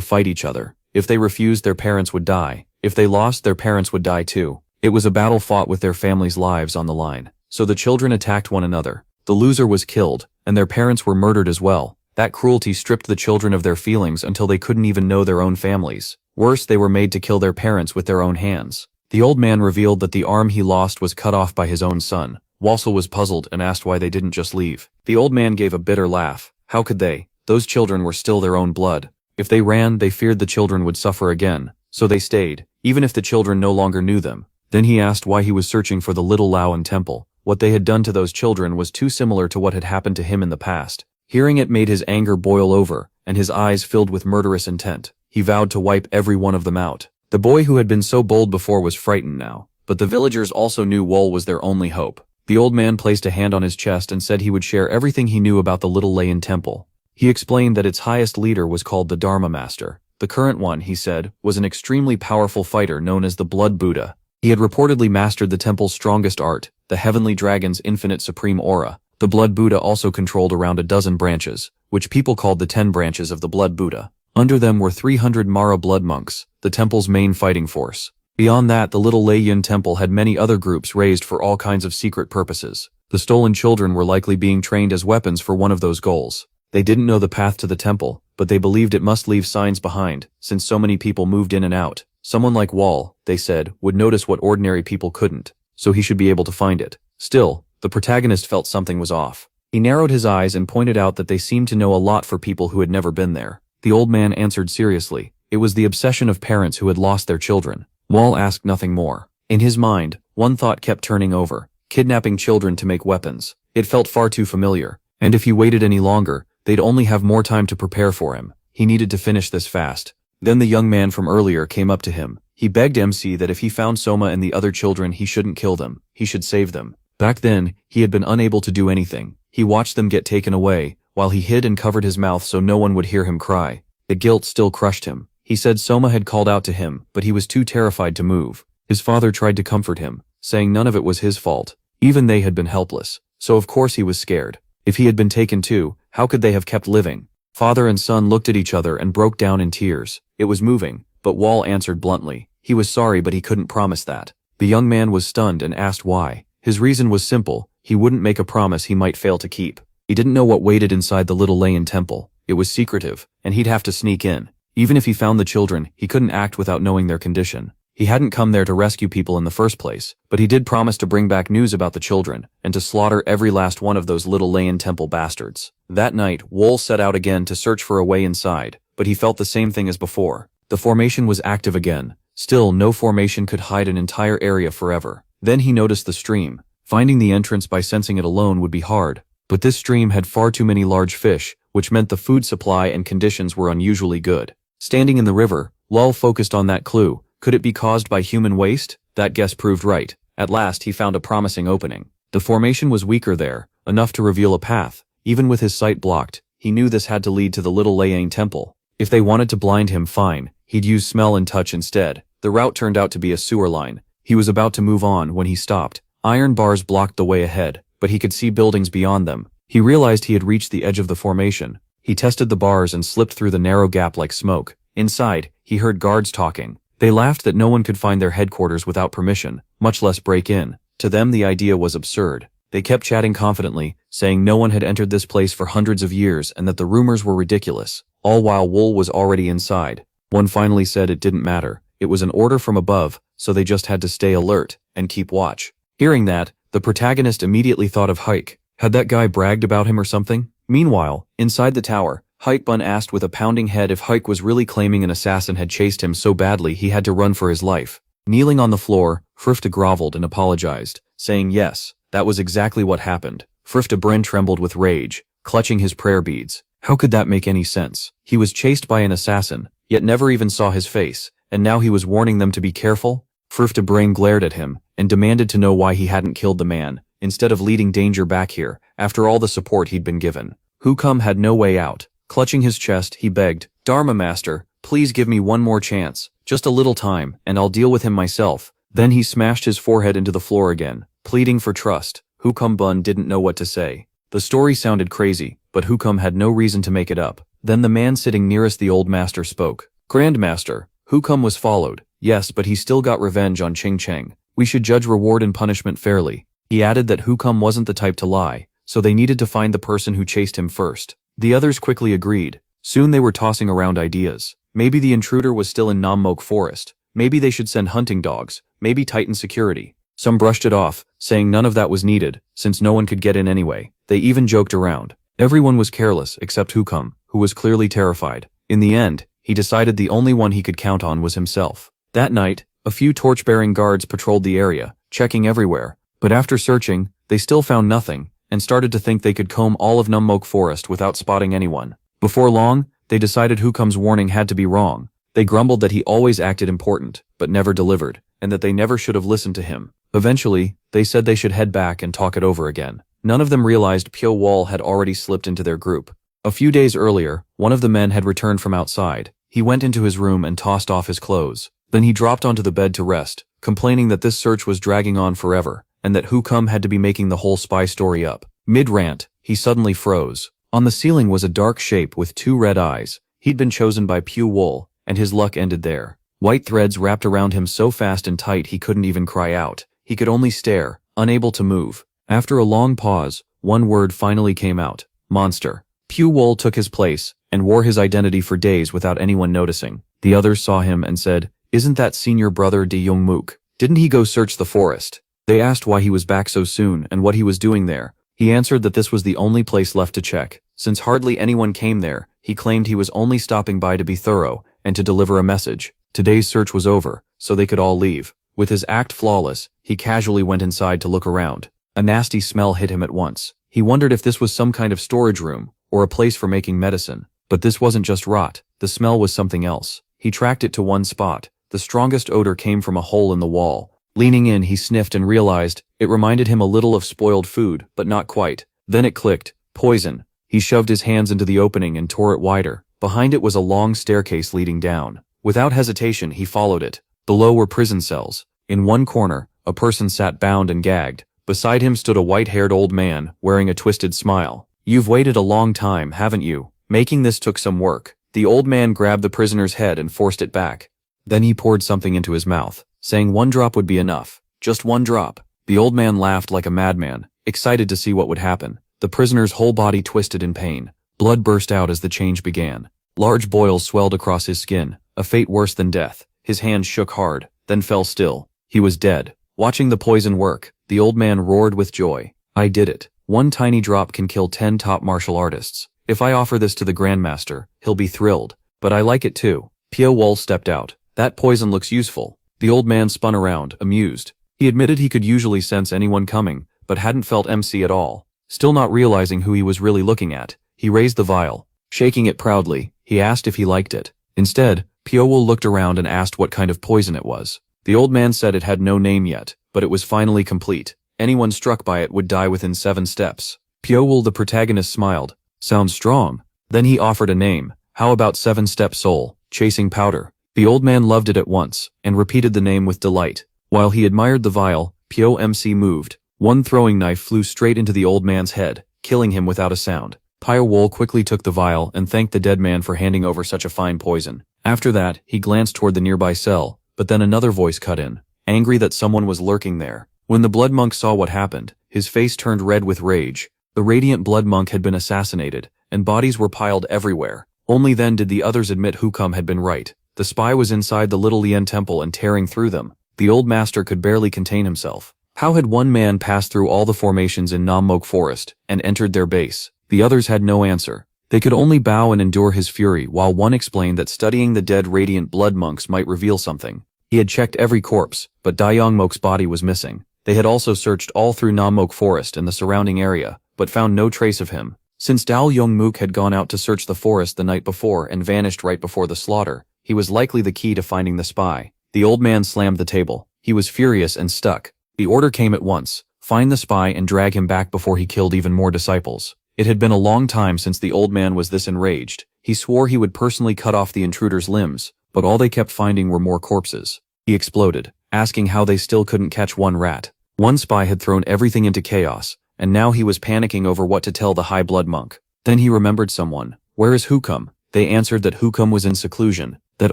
fight each other. If they refused, their parents would die. If they lost, their parents would die too. It was a battle fought with their families' lives on the line. So the children attacked one another. The loser was killed, and their parents were murdered as well. That cruelty stripped the children of their feelings until they couldn't even know their own families. Worse, they were made to kill their parents with their own hands. The old man revealed that the arm he lost was cut off by his own son. Walsall was puzzled and asked why they didn't just leave. The old man gave a bitter laugh. How could they? Those children were still their own blood. If they ran, they feared the children would suffer again. So they stayed, even if the children no longer knew them. Then he asked why he was searching for the little Laoan temple. What they had done to those children was too similar to what had happened to him in the past. Hearing it made his anger boil over, and his eyes filled with murderous intent. He vowed to wipe every one of them out. The boy who had been so bold before was frightened now, but the villagers also knew Wool was their only hope. The old man placed a hand on his chest and said he would share everything he knew about the little Laoan temple. He explained that its highest leader was called the Dharma Master. The current one, he said, was an extremely powerful fighter known as the Blood Buddha. He had reportedly mastered the temple's strongest art, the Heavenly Dragon's infinite supreme aura. The Blood Buddha also controlled around a dozen branches, which people called the 10 branches of the Blood Buddha. Under them were 300 Mara blood monks, the temple's main fighting force. Beyond that, the little Laoan temple had many other groups raised for all kinds of secret purposes. The stolen children were likely being trained as weapons for one of those goals. They didn't know the path to the temple, but they believed it must leave signs behind, since so many people moved in and out. Someone like Wall, they said, would notice what ordinary people couldn't, so he should be able to find it. Still, the protagonist felt something was off. He narrowed his eyes and pointed out that they seemed to know a lot for people who had never been there. The old man answered seriously. It was the obsession of parents who had lost their children. Wall asked nothing more. In his mind, one thought kept turning over: kidnapping children to make weapons. It felt far too familiar, and if he waited any longer, they'd only have more time to prepare for him. He needed to finish this fast. Then the young man from earlier came up to him. He begged MC that if he found Soma and the other children, he shouldn't kill them. He should save them. Back then, he had been unable to do anything. He watched them get taken away, while he hid and covered his mouth so no one would hear him cry. The guilt still crushed him. He said Soma had called out to him, but he was too terrified to move. His father tried to comfort him, saying none of it was his fault. Even they had been helpless, so of course he was scared. If he had been taken too, how could they have kept living? Father and son looked at each other and broke down in tears. It was moving, but Wall answered bluntly. He was sorry, but he couldn't promise that. The young man was stunned and asked why. His reason was simple: he wouldn't make a promise he might fail to keep. He didn't know what waited inside the little Laoan temple. It was secretive, and he'd have to sneak in. Even if he found the children, he couldn't act without knowing their condition. He hadn't come there to rescue people in the first place, but he did promise to bring back news about the children, and to slaughter every last one of those little Laoan temple bastards. That night, Wool set out again to search for a way inside, but he felt the same thing as before. The formation was active again. Still, no formation could hide an entire area forever. Then he noticed the stream. Finding the entrance by sensing it alone would be hard, but this stream had far too many large fish, which meant the food supply and conditions were unusually good. Standing in the river, Lull focused on that clue. Could it be caused by human waste? That guess proved right. At last he found a promising opening. The formation was weaker there, enough to reveal a path. Even with his sight blocked, he knew this had to lead to the little Laoan temple. If they wanted to blind him, fine, he'd use smell and touch instead. The route turned out to be a sewer line. He was about to move on when he stopped. Iron bars blocked the way ahead, but he could see buildings beyond them. He realized he had reached the edge of the formation. He tested the bars and slipped through the narrow gap like smoke. Inside, he heard guards talking. They laughed that no one could find their headquarters without permission, much less break in. To them, the idea was absurd. They kept chatting confidently, saying no one had entered this place for hundreds of years and that the rumors were ridiculous, all while Wool was already inside. One finally said it didn't matter. It was an order from above, so they just had to stay alert and keep watch. Hearing that, the protagonist immediately thought of Hike. Had that guy bragged about him or something? Meanwhile, inside the tower, Hike-bun asked with a pounding head if Hike was really claiming an assassin had chased him so badly he had to run for his life. Kneeling on the floor, Frufta groveled and apologized, saying yes, that was exactly what happened. Frufta Bryn trembled with rage, clutching his prayer beads. How could that make any sense? He was chased by an assassin, yet never even saw his face, and now he was warning them to be careful? Frufta Bryn glared at him, and demanded to know why he hadn't killed the man, instead of leading danger back here, after all the support he'd been given. Hukum had no way out. Clutching his chest, he begged, Dharma Master, please give me one more chance, just a little time, and I'll deal with him myself. Then he smashed his forehead into the floor again, pleading for trust. Hukum-bun didn't know what to say. The story sounded crazy, but Hukum had no reason to make it up. Then the man sitting nearest the old master spoke. Grandmaster, Hukum was followed. Yes, but he still got revenge on Ching Cheng. We should judge reward and punishment fairly. He added that Hukum wasn't the type to lie, so they needed to find the person who chased him first. The others quickly agreed. Soon they were tossing around ideas. Maybe the intruder was still in Nammok Forest. Maybe they should send hunting dogs. Maybe tighten security. Some brushed it off, saying none of that was needed, since no one could get in anyway. They even joked around. Everyone was careless except Hukum, who was clearly terrified. In the end, he decided the only one he could count on was himself. That night, a few torch-bearing guards patrolled the area, checking everywhere. But after searching, they still found nothing, and started to think they could comb all of Nammok Forest without spotting anyone. Before long, they decided Hukum's warning had to be wrong. They grumbled that he always acted important, but never delivered, and that they never should have listened to him. Eventually, they said they should head back and talk it over again. None of them realized Pyo Wall had already slipped into their group. A few days earlier, one of the men had returned from outside. He went into his room and tossed off his clothes. Then he dropped onto the bed to rest, complaining that this search was dragging on forever, and that Hukum had to be making the whole spy story up. Mid-rant, he suddenly froze. On the ceiling was a dark shape with 2 red eyes. He'd been chosen by Pyo Wall, and his luck ended there. White threads wrapped around him so fast and tight he couldn't even cry out. He could only stare, unable to move. After a long pause, one word finally came out. Monster. Pyo Wall took his place, and wore his identity for days without anyone noticing. The others saw him and said, Isn't that senior brother De Youngmook? Didn't he go search the forest? They asked why he was back so soon and what he was doing there. He answered that this was the only place left to check. Since hardly anyone came there, he claimed he was only stopping by to be thorough and to deliver a message. Today's search was over, so they could all leave. With his act flawless, he casually went inside to look around. A nasty smell hit him at once. He wondered if this was some kind of storage room, or a place for making medicine. But this wasn't just rot, the smell was something else. He tracked it to one spot. The strongest odor came from a hole in the wall. Leaning in, he sniffed and realized it reminded him a little of spoiled food, but not quite. Then it clicked. Poison. He shoved his hands into the opening and tore it wider. Behind it was a long staircase leading down. Without hesitation, he followed it. Below were prison cells. In one corner, a person sat bound and gagged. Beside him stood a white-haired old man, wearing a twisted smile. You've waited a long time, haven't you? Making this took some work. The old man grabbed the prisoner's head and forced it back. Then he poured something into his mouth, saying 1 drop would be enough. Just 1 drop. The old man laughed like a madman, excited to see what would happen. The prisoner's whole body twisted in pain. Blood burst out as the change began. Large boils swelled across his skin, a fate worse than death. His hands shook hard, then fell still. He was dead. Watching the poison work, the old man roared with joy. I did it. 1 tiny drop can kill 10 top martial artists. If I offer this to the Grandmaster, he'll be thrilled. But I like it too. Pyo Wall stepped out. That poison looks useful. The old man spun around, amused. He admitted he could usually sense anyone coming, but hadn't felt MC at all. Still not realizing who he was really looking at, he raised the vial. Shaking it proudly, he asked if he liked it. Instead, Pyo Wall looked around and asked what kind of poison it was. The old man said it had no name yet, but it was finally complete. Anyone struck by it would die within 7 steps. Pyo Wall, the protagonist, smiled. Sounds strong. Then he offered a name. How about 7-step soul, chasing powder? The old man loved it at once, and repeated the name with delight. While he admired the vial, Pyo MC moved. 1 throwing knife flew straight into the old man's head, killing him without a sound. Pyo Wall quickly took the vial and thanked the dead man for handing over such a fine poison. After that, he glanced toward the nearby cell, but then another voice cut in, angry that someone was lurking there. When the blood monk saw what happened, his face turned red with rage. The radiant blood monk had been assassinated, and bodies were piled everywhere. Only then did the others admit Hukum had been right. The spy was inside the Little Lien temple and tearing through them. The old master could barely contain himself. How had one man passed through all the formations in Nammok Forest and entered their base? The others had no answer. They could only bow and endure his fury, while one explained that studying the dead radiant blood monks might reveal something. He had checked every corpse, but Dayongmok's body was missing. They had also searched all through Nammok Forest and the surrounding area, but found no trace of him. Since Dao Yongmook had gone out to search the forest the night before and vanished right before the slaughter, he was likely the key to finding the spy. The old man slammed the table. He was furious and stuck. The order came at once: find the spy and drag him back before he killed even more disciples. It had been a long time since the old man was this enraged. He swore he would personally cut off the intruder's limbs, but all they kept finding were more corpses. He exploded, asking how they still couldn't catch one rat. One spy had thrown everything into chaos, and now he was panicking over what to tell the high blood monk. Then he remembered someone. Where is Hukum? They answered that Hukum was in seclusion. That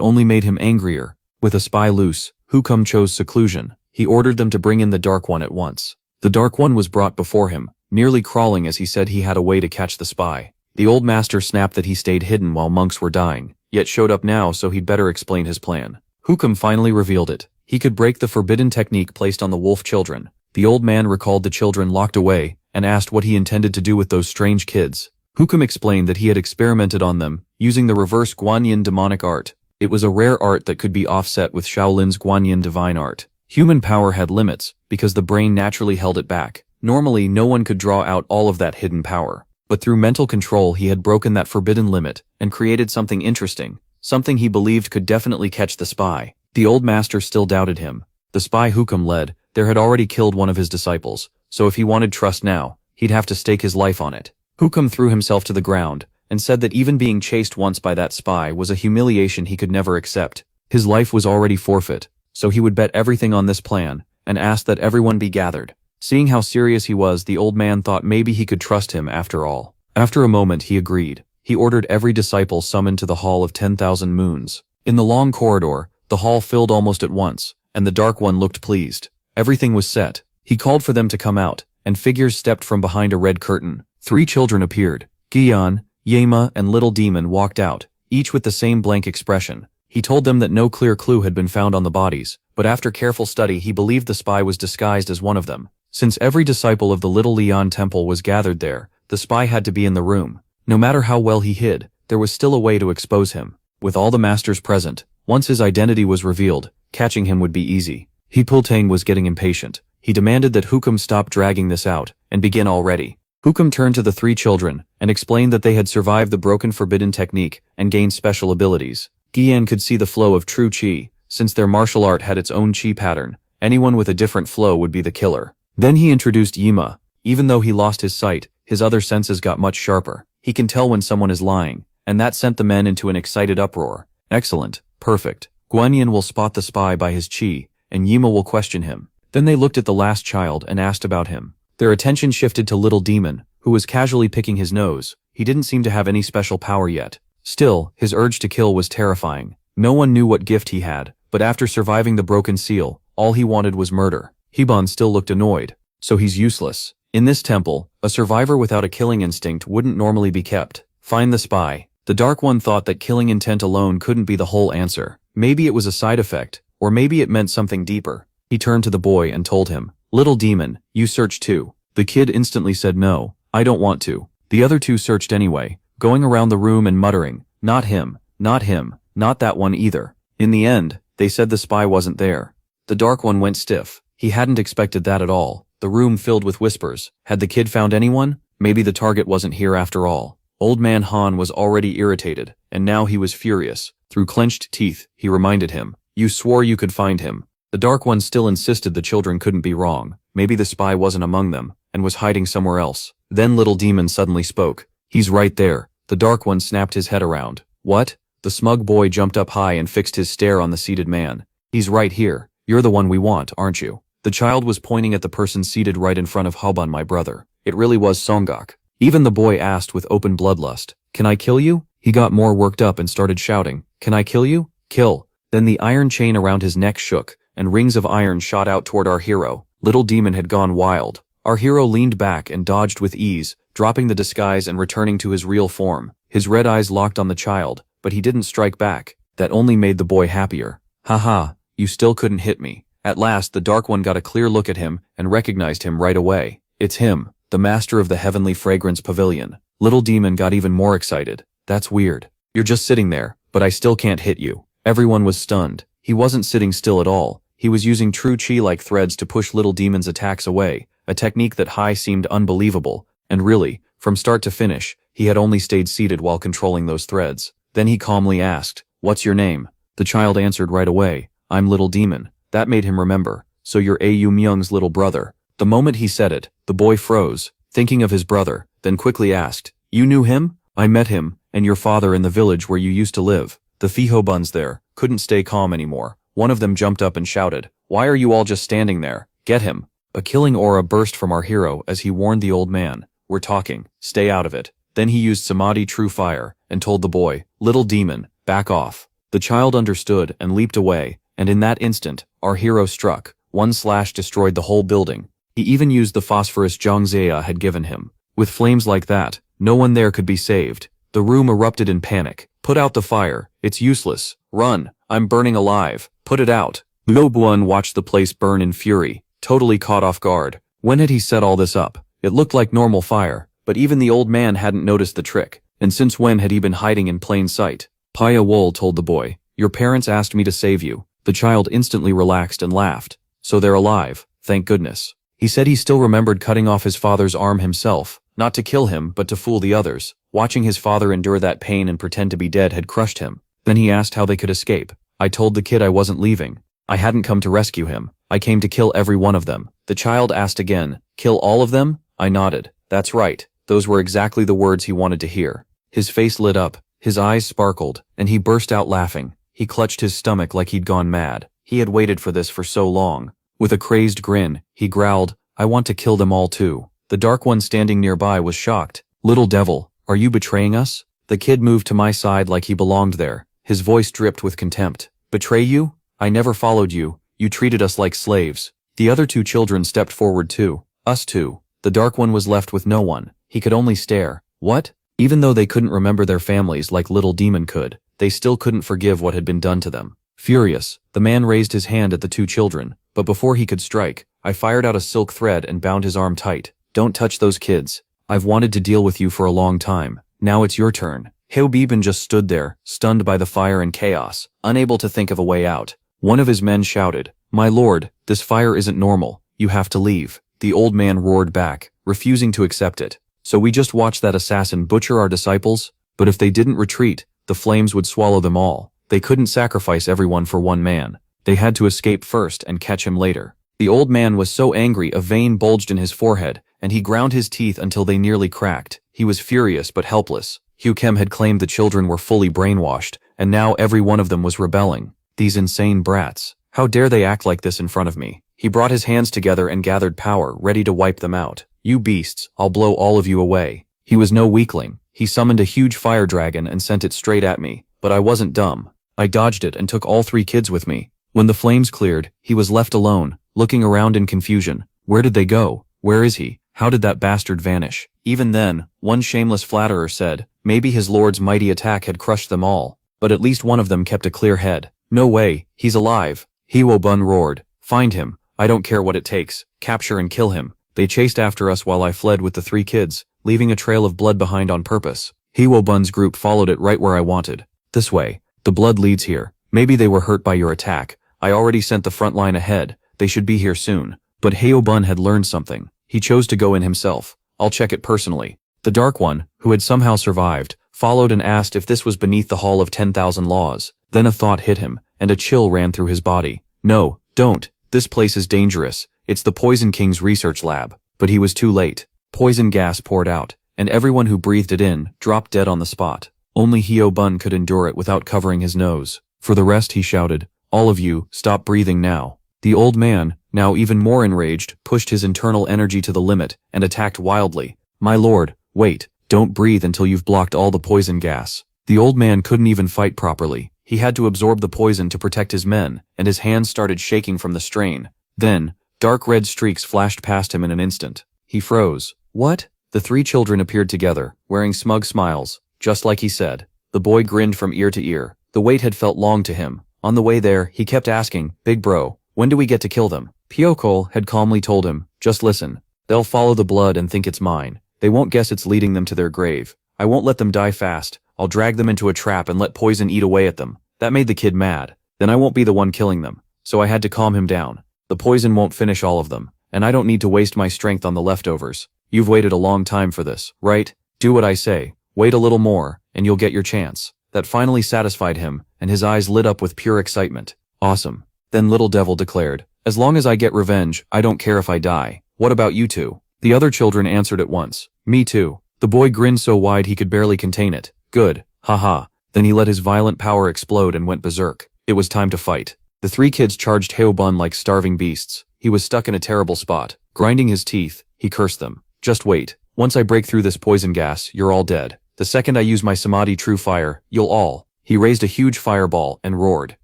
only made him angrier. With a spy loose, Hukum chose seclusion. He ordered them to bring in the Dark One at once. The Dark One was brought before him, nearly crawling as he said he had a way to catch the spy. The old master snapped that he stayed hidden while monks were dying, yet showed up now, so he'd better explain his plan. Hukum finally revealed it. He could break the forbidden technique placed on the wolf children. The old man recalled the children locked away and asked what he intended to do with those strange kids. Hukum explained that he had experimented on them, using the reverse Guanyin demonic art. It was a rare art that could be offset with Shaolin's Guanyin divine art. Human power had limits, because the brain naturally held it back. Normally, no one could draw out all of that hidden power. But through mental control he had broken that forbidden limit, and created something interesting, something he believed could definitely catch the spy. The old master still doubted him. The spy Hukum led, there had already killed one of his disciples, so if he wanted trust now, he'd have to stake his life on it. Hukum threw himself to the ground, and said that even being chased once by that spy was a humiliation he could never accept. His life was already forfeit, so he would bet everything on this plan, and asked that everyone be gathered. Seeing how serious he was, the old man thought maybe he could trust him after all. After a moment he agreed. He ordered every disciple summoned to the Hall of 10,000 Moons. In the long corridor, the hall filled almost at once, and the Dark One looked pleased. Everything was set. He called for them to come out, and figures stepped from behind a red curtain. 3 children appeared. Gian, Yema, and Little Demon walked out, each with the same blank expression. He told them that no clear clue had been found on the bodies, but after careful study he believed the spy was disguised as one of them. Since every disciple of the Little Lian Temple was gathered there, the spy had to be in the room. No matter how well he hid, there was still a way to expose him. With all the masters present, once his identity was revealed, catching him would be easy. He Pultang was getting impatient. He demanded that Hukum stop dragging this out, and begin already. Hukum turned to the 3 children, and explained that they had survived the broken forbidden technique, and gained special abilities. Gian could see the flow of true chi. Since their martial art had its own chi pattern, anyone with a different flow would be the killer. Then he introduced Yema. Even though he lost his sight, his other senses got much sharper. He can tell when someone is lying, and that sent the men into an excited uproar. Excellent. Perfect. Guanyin will spot the spy by his chi, and Yema will question him. Then they looked at the last child and asked about him. Their attention shifted to Little Demon, who was casually picking his nose. He didn't seem to have any special power yet. Still, his urge to kill was terrifying. No one knew what gift he had, but after surviving the broken seal, all he wanted was murder. Hiban still looked annoyed. So he's useless. In this temple, a survivor without a killing instinct wouldn't normally be kept. Find the spy. The Dark One thought that killing intent alone couldn't be the whole answer. Maybe it was a side effect, or maybe it meant something deeper. He turned to the boy and told him, Little Demon, you search too. The kid instantly said no, I don't want to. The other 2 searched anyway, going around the room and muttering, not him, not him, not that one either. In the end, they said the spy wasn't there. The Dark One went stiff. He hadn't expected that at all. The room filled with whispers. Had the kid found anyone? Maybe the target wasn't here after all. Old Man Han was already irritated, and now he was furious. Through clenched teeth, he reminded him, you swore you could find him. The Dark One still insisted the children couldn't be wrong. Maybe the spy wasn't among them, and was hiding somewhere else. Then Little Demon suddenly spoke. He's right there. The Dark One snapped his head around. What? The smug boy jumped up high and fixed his stare on the seated man. He's right here. You're the one we want, aren't you? The child was pointing at the person seated right in front of Hoban, my brother. It really was Songgok. Even the boy asked with open bloodlust, Can I kill you? He got more worked up and started shouting, Can I kill you? Kill. Then the iron chain around his neck shook, and rings of iron shot out toward our hero. Little Demon had gone wild. Our hero leaned back and dodged with ease, dropping the disguise and returning to his real form. His red eyes locked on the child, but he didn't strike back. That only made the boy happier. Haha, you still couldn't hit me. At last the Dark One got a clear look at him and recognized him right away. It's him, the master of the Heavenly Fragrance Pavilion. Little Demon got even more excited. That's weird. You're just sitting there, but I still can't hit you. Everyone was stunned. He wasn't sitting still at all. He was using true chi-like threads to push Little Demon's attacks away, a technique that seemed unbelievable. And really, from start to finish, he had only stayed seated while controlling those threads. Then he calmly asked, "What's your name?" The child answered right away, "I'm Little Demon." That made him remember. "So you're Au Myung's little brother." The moment he said it, the boy froze, thinking of his brother, then quickly asked, "You knew him?" "I met him, and your father in the village where you used to live." The Thehobuns there couldn't stay calm anymore. One of them jumped up and shouted, "Why are you all just standing there? Get him." A killing aura burst from our hero as he warned the old man, "We're talking, stay out of it." Then he used Samadhi True Fire and told the boy, "Little Demon, back off." The child understood and leaped away, and in that instant, our hero struck. One slash destroyed the whole building. He even used the phosphorus Zhang Zia had given him. With flames like that, no one there could be saved. The room erupted in panic. "Put out the fire. It's useless. Run. I'm burning alive. Put it out." Luo Buan watched the place burn in fury, totally caught off guard. When had he set all this up? It looked like normal fire, but even the old man hadn't noticed the trick. And since when had he been hiding in plain sight? Paya Wol told the boy, "Your parents asked me to save you." The child instantly relaxed and laughed. "So they're alive, thank goodness." He said he still remembered cutting off his father's arm himself, not to kill him but to fool the others. Watching his father endure that pain and pretend to be dead had crushed him. Then he asked how they could escape. "I told the kid I wasn't leaving. I hadn't come to rescue him. I came to kill every one of them." The child asked again, "Kill all of them?" I nodded. "That's right. Those were exactly the words he wanted to hear." His face lit up, his eyes sparkled, and he burst out laughing. He clutched his stomach like he'd gone mad. He had waited for this for so long. With a crazed grin, he growled, "I want to kill them all too." The Dark One standing nearby was shocked. "Little devil, are you betraying us?" The kid moved to my side like he belonged there. His voice dripped with contempt. "Betray you? I never followed you. You treated us like slaves." The other two children stepped forward too. "Us too." The Dark One was left with no one. He could only stare. What? Even though they couldn't remember their families like Little Demon could, they still couldn't forgive what had been done to them. Furious, the man raised his hand at the two children, but before he could strike, I fired out a silk thread and bound his arm tight. "Don't touch those kids. I've wanted to deal with you for a long time. Now it's your turn." Heo Biban just stood there, stunned by the fire and chaos, unable to think of a way out. One of his men shouted, "My lord, this fire isn't normal. You have to leave." The old man roared back, refusing to accept it. "So we just watched that assassin butcher our disciples? But if they didn't retreat, the flames would swallow them all. They couldn't sacrifice everyone for one man. They had to escape first and catch him later." The old man was so angry a vein bulged in his forehead, and he ground his teeth until they nearly cracked. He was furious but helpless. Hugh Kem had claimed the children were fully brainwashed, and now every one of them was rebelling. These insane brats. How dare they act like this in front of me? He brought his hands together and gathered power, ready to wipe them out. "You beasts, I'll blow all of you away." He was no weakling. He summoned a huge fire dragon and sent it straight at me, but I wasn't dumb. I dodged it and took all 3 kids with me. When the flames cleared, he was left alone, looking around in confusion. Where did they go? Where is he? How did that bastard vanish? Even then, one shameless flatterer said, maybe his lord's mighty attack had crushed them all, but at least one of them kept a clear head. "No way, he's alive." Heo Bun roared, "Find him. I don't care what it takes. Capture and kill him." They chased after us while I fled with the 3 kids, leaving a trail of blood behind on purpose. Heo Bun's group followed it right where I wanted. "This way. The blood leads here. Maybe they were hurt by your attack. I already sent the front line ahead. They should be here soon." But Heo Bun had learned something. He chose to go in himself. "I'll check it personally." The Dark One, who had somehow survived, followed and asked if this was beneath the Hall of 10,000 Laws. Then a thought hit him, and a chill ran through his body. "No, don't. This place is dangerous. It's the Poison King's research lab." But he was too late. Poison gas poured out, and everyone who breathed it in dropped dead on the spot. Only Heo Bun could endure it without covering his nose. For the rest, he shouted, "All of you, stop breathing now." The old man, now even more enraged, pushed his internal energy to the limit and attacked wildly. "My lord, wait, don't breathe until you've blocked all the poison gas." The old man couldn't even fight properly. He had to absorb the poison to protect his men, and his hands started shaking from the strain. Then, dark red streaks flashed past him in an instant. He froze. "What?" The 3 children appeared together, wearing smug smiles, just like he said. The boy grinned from ear to ear. The wait had felt long to him. On the way there, he kept asking, "Big bro, when do we get to kill them?" Pyokol had calmly told him, "Just listen. They'll follow the blood and think it's mine. They won't guess it's leading them to their grave. I won't let them die fast. I'll drag them into a trap and let poison eat away at them." That made the kid mad. Then I won't be the one killing them. So I had to calm him down. The poison won't finish all of them, and I don't need to waste my strength on the leftovers. You've waited a long time for this, right? Do what I say. Wait a little more, and you'll get your chance. That finally satisfied him, and his eyes lit up with pure excitement. Awesome. Then Little Devil declared, "As long as I get revenge, I don't care if I die. What about you two?" The other children answered at once. "Me too." The boy grinned so wide he could barely contain it. "Good. Haha." Then he let his violent power explode and went berserk. It was time to fight. The three kids charged Heobun like starving beasts. He was stuck in a terrible spot. Grinding his teeth, he cursed them. "Just wait. Once I break through this poison gas, you're all dead. The second I use my Samadhi True Fire, you'll all." He raised a huge fireball and roared,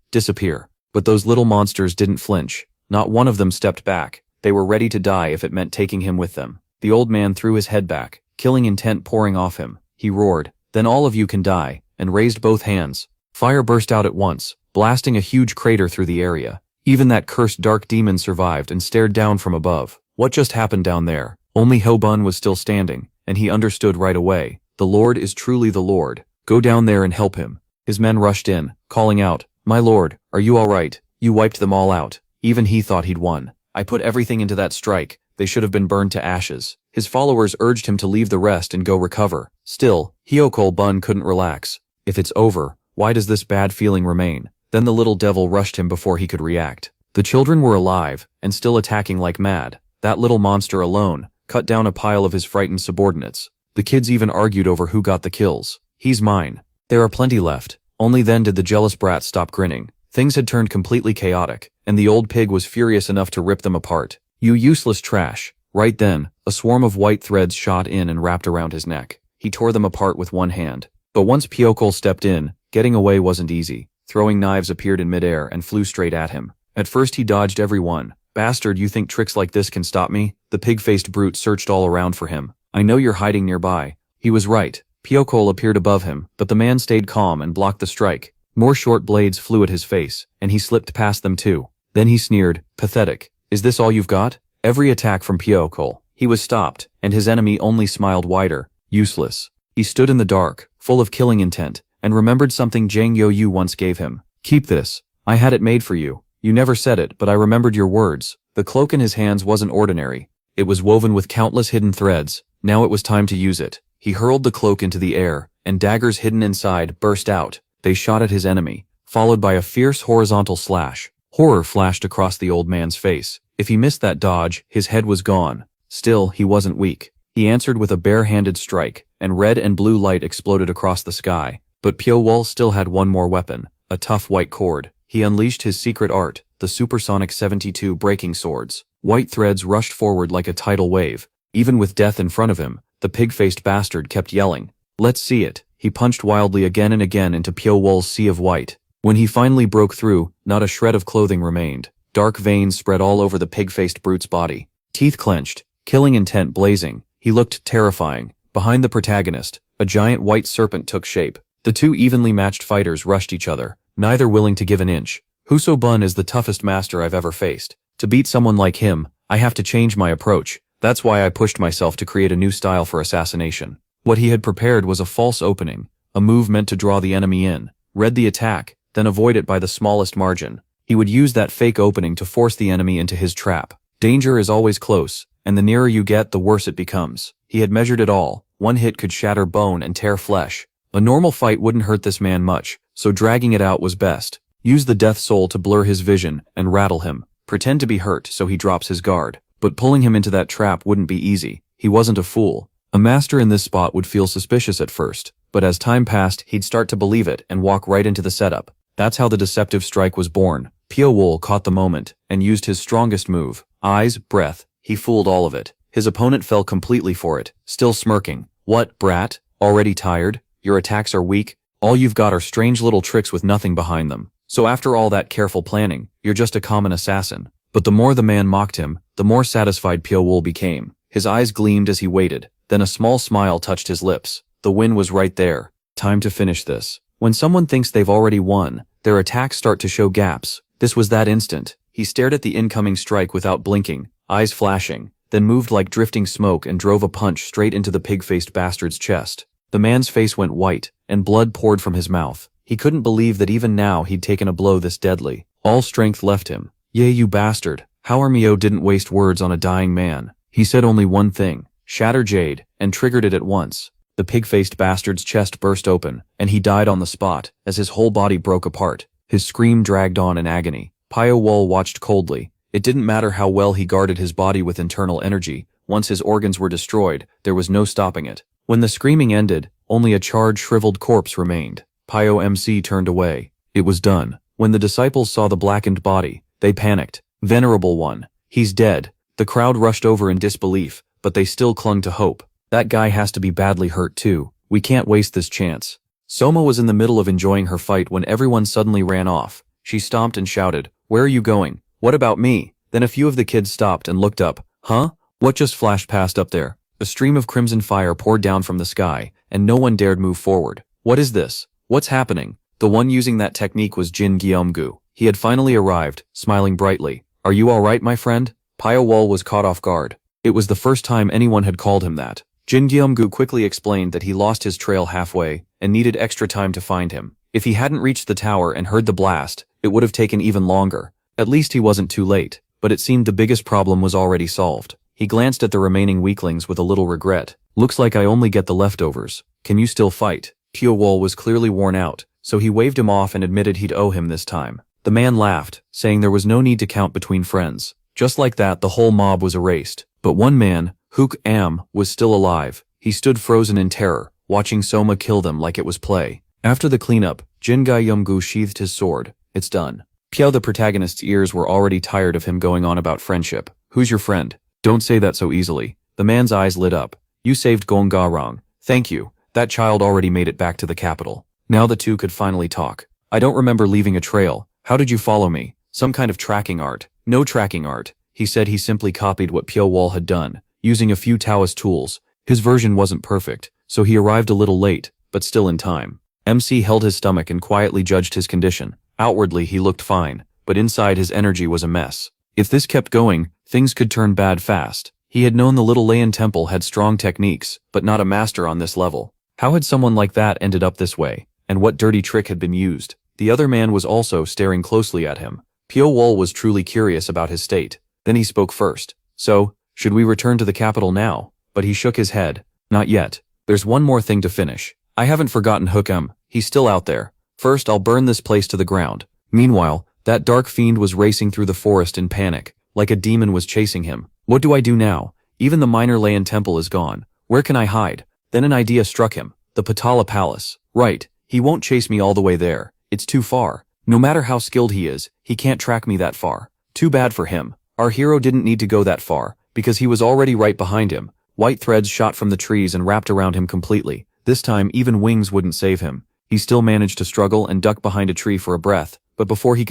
"Disappear." But those little monsters didn't flinch. Not one of them stepped back. They were ready to die if it meant taking him with them. The old man threw his head back, killing intent pouring off him. He roared, "Then all of you can die," and raised both hands. Fire burst out at once, blasting a huge crater through the area. Even that cursed dark demon survived and stared down from above. What just happened down there? Only Heobun was still standing, and he understood right away. The Lord is truly the Lord. Go down there and help him. His men rushed in, calling out, "My lord, are you all right? You wiped them all out." Even he thought he'd won. "I put everything into that strike. They should have been burned to ashes." His followers urged him to leave the rest and go recover. Still, Heobun couldn't relax. If it's over, why does this bad feeling remain? Then the little devil rushed him before he could react. The children were alive, and still attacking like mad. That little monster alone cut down a pile of his frightened subordinates. The kids even argued over who got the kills. "He's mine." "There are plenty left." Only then did the jealous brat stop grinning. Things had turned completely chaotic, and the old pig was furious enough to rip them apart. "You useless trash." Right then, a swarm of white threads shot in and wrapped around his neck. He tore them apart with one hand. But once Pyokol stepped in, getting away wasn't easy. Throwing knives appeared in midair and flew straight at him. At first he dodged every one. "Bastard, you think tricks like this can stop me?" The pig-faced brute searched all around for him. "I know you're hiding nearby." He was right. Pyokol appeared above him, but the man stayed calm and blocked the strike. More short blades flew at his face, and he slipped past them too. Then he sneered, "Pathetic. Is this all you've got?" Every attack from Pyokol. He was stopped, and his enemy only smiled wider. Useless. He stood in the dark, full of killing intent, and remembered something Zhang Youyu once gave him. "Keep this. I had it made for you. You never said it, but I remembered your words." The cloak in his hands wasn't ordinary. It was woven with countless hidden threads. Now it was time to use it. He hurled the cloak into the air, and daggers hidden inside burst out. They shot at his enemy, followed by a fierce horizontal slash. Horror flashed across the old man's face. If he missed that dodge, his head was gone. Still, he wasn't weak. He answered with a bare-handed strike, and red and blue light exploded across the sky. But Pyowol still had one more weapon, a tough white cord. He unleashed his secret art, the supersonic 72 breaking swords. White threads rushed forward like a tidal wave. Even with death in front of him, the pig-faced bastard kept yelling. "Let's see it." He punched wildly again and again into Pyowol's sea of white. When he finally broke through, not a shred of clothing remained. Dark veins spread all over the pig-faced brute's body. Teeth clenched, killing intent blazing. He looked terrifying. Behind the protagonist, a giant white serpent took shape. The two evenly matched fighters rushed each other, neither willing to give an inch. Husobun is the toughest master I've ever faced. To beat someone like him, I have to change my approach. That's why I pushed myself to create a new style for assassination. What he had prepared was a false opening, a move meant to draw the enemy in, read the attack, then avoid it by the smallest margin. He would use that fake opening to force the enemy into his trap. Danger is always close, and the nearer you get, the worse it becomes. He had measured it all. One hit could shatter bone and tear flesh. A normal fight wouldn't hurt this man much, so dragging it out was best. Use the death soul to blur his vision and rattle him. Pretend to be hurt so he drops his guard. But pulling him into that trap wouldn't be easy. He wasn't a fool. A master in this spot would feel suspicious at first, but as time passed, he'd start to believe it and walk right into the setup. That's how the deceptive strike was born. Pyowol caught the moment and used his strongest move. Eyes, breath, he fooled all of it. His opponent fell completely for it, still smirking. "What, brat? Already tired? Your attacks are weak? All you've got are strange little tricks with nothing behind them. So after all that careful planning, you're just a common assassin." But the more the man mocked him, the more satisfied Pyowol became. His eyes gleamed as he waited. Then a small smile touched his lips. The win was right there. Time to finish this. When someone thinks they've already won, their attacks start to show gaps. This was that instant. He stared at the incoming strike without blinking, eyes flashing, then moved like drifting smoke and drove a punch straight into the pig-faced bastard's chest. The man's face went white, and blood poured from his mouth. He couldn't believe that even now he'd taken a blow this deadly. All strength left him. "Yea, you bastard." Howard didn't waste words on a dying man. He said only one thing, "Shatter Jade," and triggered it at once. The pig-faced bastard's chest burst open, and he died on the spot, as his whole body broke apart. His scream dragged on in agony. Pyowol watched coldly. It didn't matter how well he guarded his body with internal energy. Once his organs were destroyed, there was no stopping it. When the screaming ended, only a charred, shriveled corpse remained. Pyo turned away. It was done. When the disciples saw the blackened body, they panicked. "Venerable one, he's dead." The crowd rushed over in disbelief, but they still clung to hope. "That guy has to be badly hurt too. We can't waste this chance." Soma was in the middle of enjoying her fight when everyone suddenly ran off. She stomped and shouted, "Where are you going? What about me?" Then a few of the kids stopped and looked up. "Huh? What just flashed past up there?" A stream of crimson fire poured down from the sky, and no one dared move forward. "What is this? What's happening?" The one using that technique was Jin Gyeomgu. He had finally arrived, smiling brightly. "Are you all right, my friend?" Pyowol was caught off guard. It was the first time anyone had called him that. Jin Gyeomgu quickly explained that he lost his trail halfway and needed extra time to find him. If he hadn't reached the tower and heard the blast, it would have taken even longer. At least he wasn't too late, but it seemed the biggest problem was already solved. He glanced at the remaining weaklings with a little regret. "Looks like I only get the leftovers. Can you still fight?" Pyowol was clearly worn out, so he waved him off and admitted he'd owe him this time. The man laughed, saying there was no need to count between friends. Just like that, the whole mob was erased. But one man, Hook Am, was still alive. He stood frozen in terror, watching Soma kill them like it was play. After the cleanup, Jin Gyeomgu sheathed his sword. "It's done." Pyo, the protagonist's ears were already tired of him going on about friendship. "Who's your friend?" "Don't say that so easily." The man's eyes lit up. "You saved Gong Garang. Thank you. That child already made it back to the capital." Now the two could finally talk. "I don't remember leaving a trail. How did you follow me? Some kind of tracking art." "No tracking art." He said he simply copied what Pyowol had done, using a few Taoist tools. His version wasn't perfect, so he arrived a little late, but still in time. MC held his stomach and quietly judged his condition. Outwardly he looked fine, but inside his energy was a mess. If this kept going, things could turn bad fast. He had known the Little Layan Temple had strong techniques, but not a master on this level. How had someone like that ended up this way? And what dirty trick had been used? The other man was also staring closely at him. Pyowol was truly curious about his state. Then he spoke first. "So, should we return to the capital now?" But he shook his head. "Not yet. There's one more thing to finish. I haven't forgotten Hookem. He's still out there. First, I'll burn this place to the ground." Meanwhile, that dark fiend was racing through the forest in panic, like a demon was chasing him. "What do I do now? Even the minor Layan temple is gone. Where can I hide?" Then an idea struck him. The Patala Palace. Right, he won't chase me all the way there. It's too far. No matter how skilled he is, he can't track me that far. Too bad for him. Our hero didn't need to go that far, because he was already right behind him. White threads shot from the trees and wrapped around him completely. This time even wings wouldn't save him. He still managed to struggle and duck behind a tree for a breath, but before he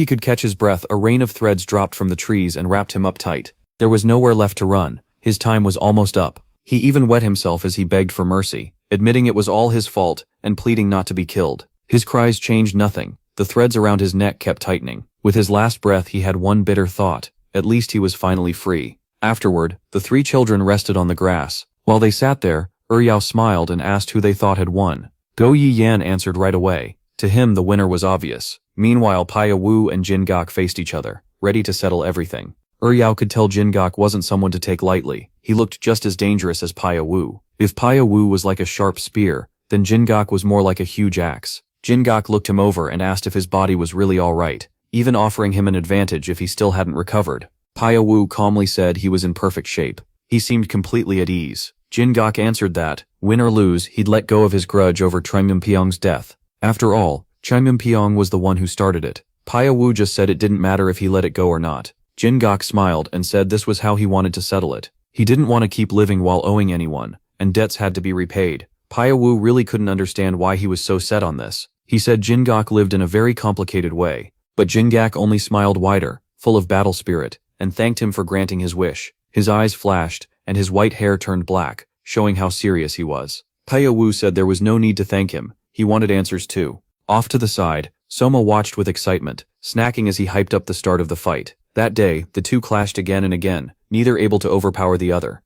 could catch his breath, a rain of threads dropped from the trees and wrapped him up tight. There was nowhere left to run. His time was almost up. He even wet himself as he begged for mercy, admitting it was all his fault and pleading not to be killed. His cries changed nothing. The threads around his neck kept tightening. With his last breath he had one bitter thought. At least he was finally free. Afterward, the three children rested on the grass. While they sat there, Yao smiled and asked who they thought had won. Go Yi Yan answered right away. To him the winner was obvious. Meanwhile Paya Wu and Jin Gok faced each other, ready to settle everything. Yao could tell Jin Gok wasn't someone to take lightly. He looked just as dangerous as Paya Wu. If Paya Wu was like a sharp spear, then Jin Gok was more like a huge axe. Jin Gok looked him over and asked if his body was really alright, even offering him an advantage if he still hadn't recovered. Paya Wu calmly said he was in perfect shape. He seemed completely at ease. Jin Gok answered that, win or lose, he'd let go of his grudge over Chimyunpyeong's death. After all, Chimyunpyeong was the one who started it. Paya Wu just said it didn't matter if he let it go or not. Jin Gok smiled and said this was how he wanted to settle it. He didn't want to keep living while owing anyone, and debts had to be repaid. Paya Wu really couldn't understand why he was so set on this. He said Jin Gok lived in a very complicated way, but Jin Gok only smiled wider, full of battle spirit, and thanked him for granting his wish. His eyes flashed, and his white hair turned black, showing how serious he was. Paya Wu said there was no need to thank him. He wanted answers too. Off to the side, Soma watched with excitement, snacking as he hyped up the start of the fight. That day, the two clashed again and again, neither able to overpower the other.